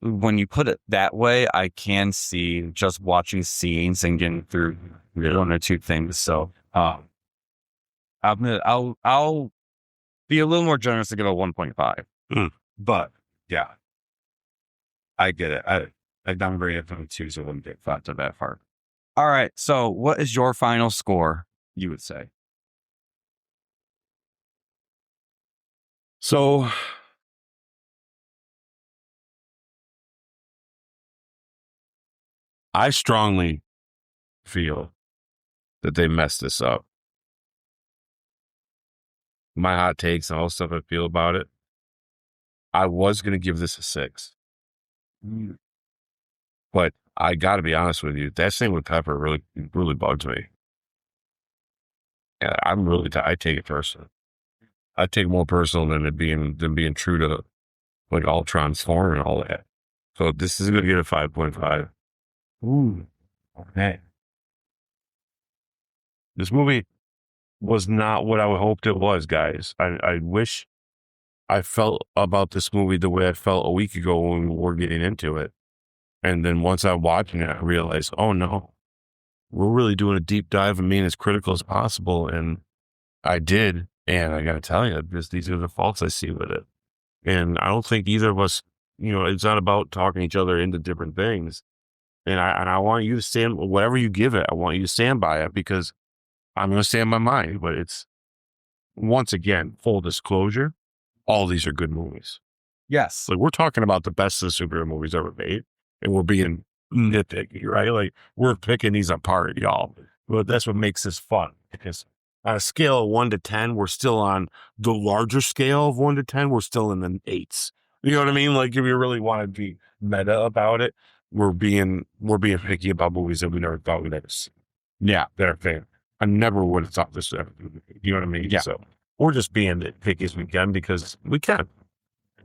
A: when you put it that way, I can see just watching scenes and getting through 1 or 2 things. So I'll be a little more generous to give it a 1.5. But yeah, I get it. I downgraded from 2, so I wouldn't get thought to that part. All right. So what is your final score, you would say?
B: So I strongly feel that they messed this up. My hot takes and all the stuff I feel about it. I was going to give this a 6. But I got to be honest with you. That thing with Pepper really bugs me. Yeah, I take it personal. I take it more personal than being true to like Ultron's form and all that. So this is going to get a 5.5.
A: Ooh. Okay.
B: This movie was not what I hoped it was, guys. I wish I felt about this movie the way I felt a week ago when we were getting into it. And then once I'm watching it, I realized, oh no, we're really doing a deep dive and being as critical as possible. And I did. And I got to tell you, these are the faults I see with it. And I don't think either of us, it's not about talking each other into different things. And I want you to stand, whatever you give it, I want you to stand by it because I'm going to stand by mine. But it's, once again, full disclosure, all these are good movies.
A: Yes.
B: Like we're talking about the best of the superhero movies ever made. And we're being nitpicky, right? Like we're picking these apart, y'all. But that's what makes this fun. Because on a scale of 1 to 10, we're still on the larger scale of 1 to 10. We're still in the 8s. You know what I mean? Like if you really want to be meta about it, we're being picky about movies that we never thought we'd ever see.
A: Yeah,
B: that are fan. I never would have thought this would ever be. You know what I mean?
A: Yeah.
B: So we're just being picky as we can because we can.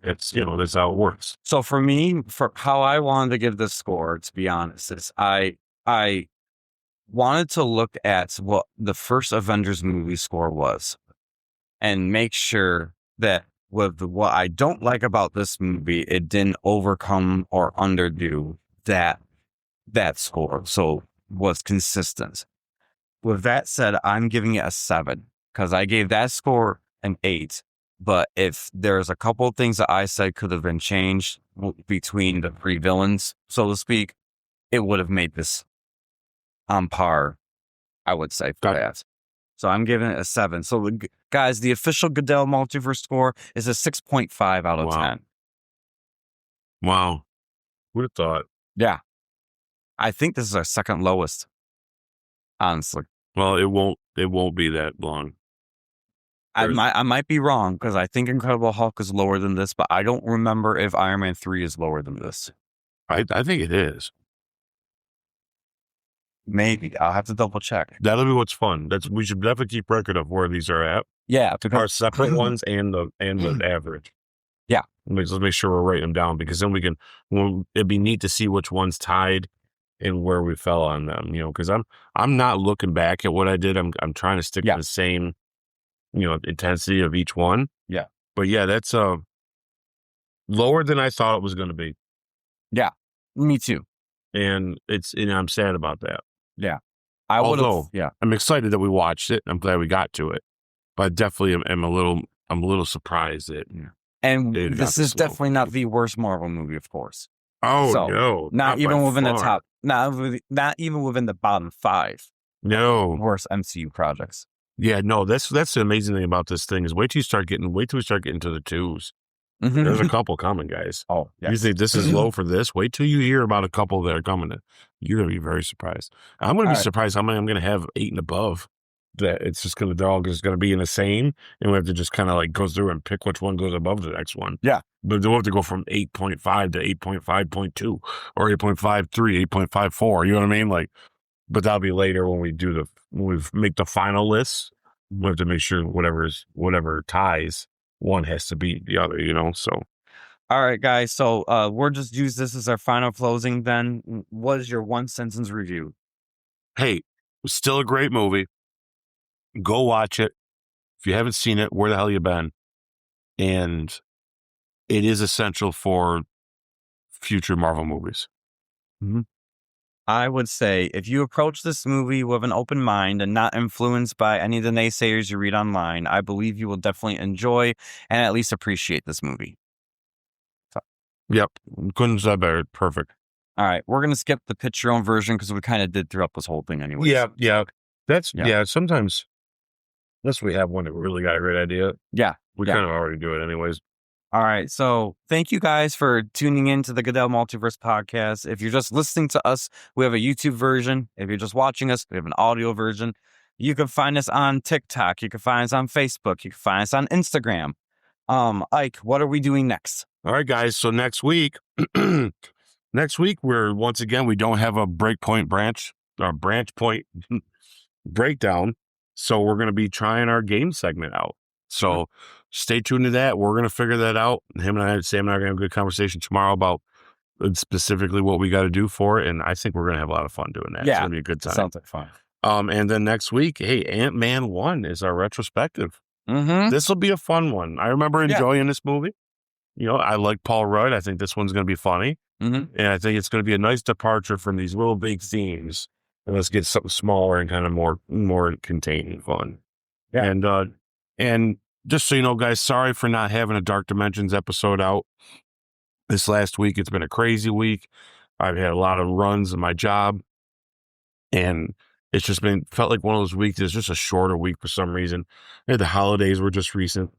B: It's, that's how it works.
A: So for me, for how I wanted to give this score, to be honest, is I wanted to look at what the first Avengers movie score was and make sure that with what I don't like about this movie, it didn't overcome or underdo that score. So was consistent. With that said, I'm giving it a 7 because I gave that score an 8. But if there's a couple of things that I said could have been changed between the 3 villains, so to speak, it would have made this on par, I would say, for that. So I'm giving it a 7. So, guys, the official Goodell Multiverse score is a 6.5 out of 10.
B: Wow. Who would have thought?
A: Yeah. I think this is our second lowest, honestly.
B: Well, it won't be that long.
A: I might be wrong because I think Incredible Hulk is lower than this, but I don't remember if Iron Man 3 is lower than this.
B: I think it is.
A: Maybe. I'll have to double check.
B: That'll be what's fun. We should definitely keep record of where these are at.
A: Yeah.
B: Our separate ones and the average.
A: Yeah.
B: Let's make sure we're writing them down, because then it'd be neat to see which ones tied and where we fell on them, because I'm not looking back at what I did. I'm trying to stick to the same, intensity of each one.
A: Yeah.
B: But yeah, that's lower than I thought it was going to be.
A: Yeah. Me too.
B: And I'm sad about that.
A: Yeah.
B: I'm excited that we watched it. I'm glad we got to it, but I definitely am a little surprised that.
A: Yeah. And this is definitely not the worst Marvel movie, of course.
B: Oh, so, no.
A: Not even within the top, not even within the bottom 5.
B: No.
A: Worst MCU projects.
B: Yeah, no, that's the amazing thing about this thing is wait till we start getting to the 2s.
A: Mm-hmm.
B: There's a couple coming, guys.
A: Oh, yeah.
B: You think this is low for this? Wait till you hear about a couple that are coming. You're going to be very surprised. I'm going to be surprised how many I'm going to have 8 and above. That they're all just going to be in the same, and we have to just kind of like go through and pick which one goes above the next one.
A: Yeah.
B: But we'll have to go from 8.5 to 8.5.2 or 8.53, 8.54. You know what I mean? Like, but that'll be later when we make the final list. We have to make sure whatever ties, one has to beat the other, so.
A: All right, guys. So we'll just use this as our final closing then. What is your one sentence review?
B: Hey, still a great movie. Go watch it. If you haven't seen it, where the hell you been? And it is essential for future Marvel movies.
A: Mm-hmm. I would say if you approach this movie with an open mind and not influenced by any of the naysayers you read online, I believe you will definitely enjoy and at least appreciate this movie. So.
B: Yep. Couldn't have said better. Perfect.
A: All right. We're going to skip the pitch your own version because we kind of did throughout this whole thing anyway.
B: Yeah. Sometimes unless we have one that really got a great idea.
A: Yeah.
B: We kind of already do it anyways.
A: All right. So thank you guys for tuning in to the Goodell Multiverse podcast. If you're just listening to us, we have a YouTube version. If you're just watching us, we have an audio version. You can find us on TikTok. You can find us on Facebook. You can find us on Instagram. Ike, what are we doing next?
B: All right, guys. So next week, we're once again, we don't have a Branchpoint Breakdown. So we're going to be trying our game segment out. So stay tuned to that. We're going to figure that out. Sam and I are going to have a good conversation tomorrow about specifically what we got to do for it. And I think we're going to have a lot of fun doing that.
A: Yeah.
B: It's going to be a good time.
A: Sounds like fun.
B: And then next week, hey, Ant-Man 1 is our retrospective.
A: Mm-hmm.
B: This will be a fun one. I remember enjoying this movie. I like Paul Rudd. I think this one's going to be funny.
A: Mm-hmm.
B: And I think it's going to be a nice departure from these little big themes. And let's get something smaller and kind of more contained and fun. Yeah. And just so you know, guys, sorry for not having a Dark Dimensions episode out this last week. It's been a crazy week. I've had a lot of runs in my job. And it's just felt like one of those weeks. It's just a shorter week for some reason. The holidays were just recent.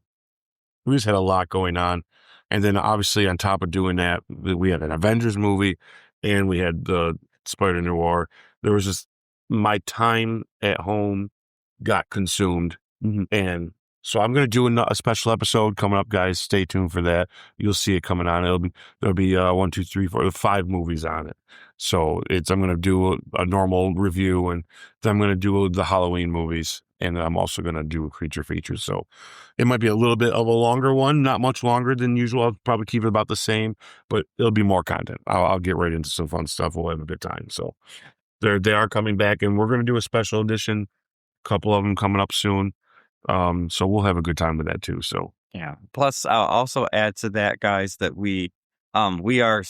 B: We just had a lot going on. And then obviously on top of doing that, we had an Avengers movie and we had the Spider-Noir. There was just my time at home got consumed. Mm-hmm. And so I'm going to do a special episode coming up, guys. Stay tuned for that. You'll see it coming on. There'll be 1, 2, 3, 4, 5 movies on it. So I'm going to do a normal review, and then I'm going to do the Halloween movies, and I'm also going to do a creature feature. So it might be a little bit of a longer one, not much longer than usual. I'll probably keep it about the same, but it'll be more content. I'll get right into some fun stuff. We'll have a good time. So they are coming back, and we're going to do a special edition. A couple of them coming up soon. So we'll have a good time with that too. So
A: yeah. Plus, I'll also add to that, guys, that we are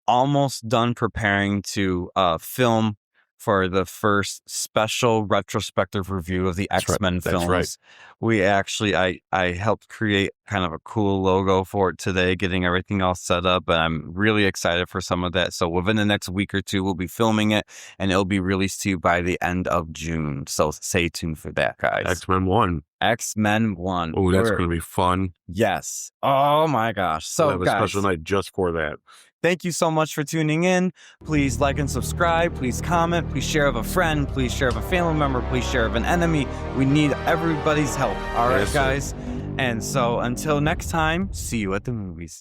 A: almost done preparing to film for the first special retrospective review of the X-Men films. That's right. We actually, I helped create kind of a cool logo for it today, getting everything all set up, and I'm really excited for some of that. So within the next week or two, we'll be filming it, and it'll be released to you by the end of June. So stay tuned for that, guys.
B: X-Men 1.
A: X-Men 1.
B: Oh, that's going to be fun.
A: Yes. Oh my gosh. So
B: we'll have a special night just for that.
A: Thank you so much for tuning in. Please like and subscribe. Please comment. Please share with a friend. Please share with a family member. Please share with an enemy. We need everybody's help. All right, guys. And so until next time, see you at the movies.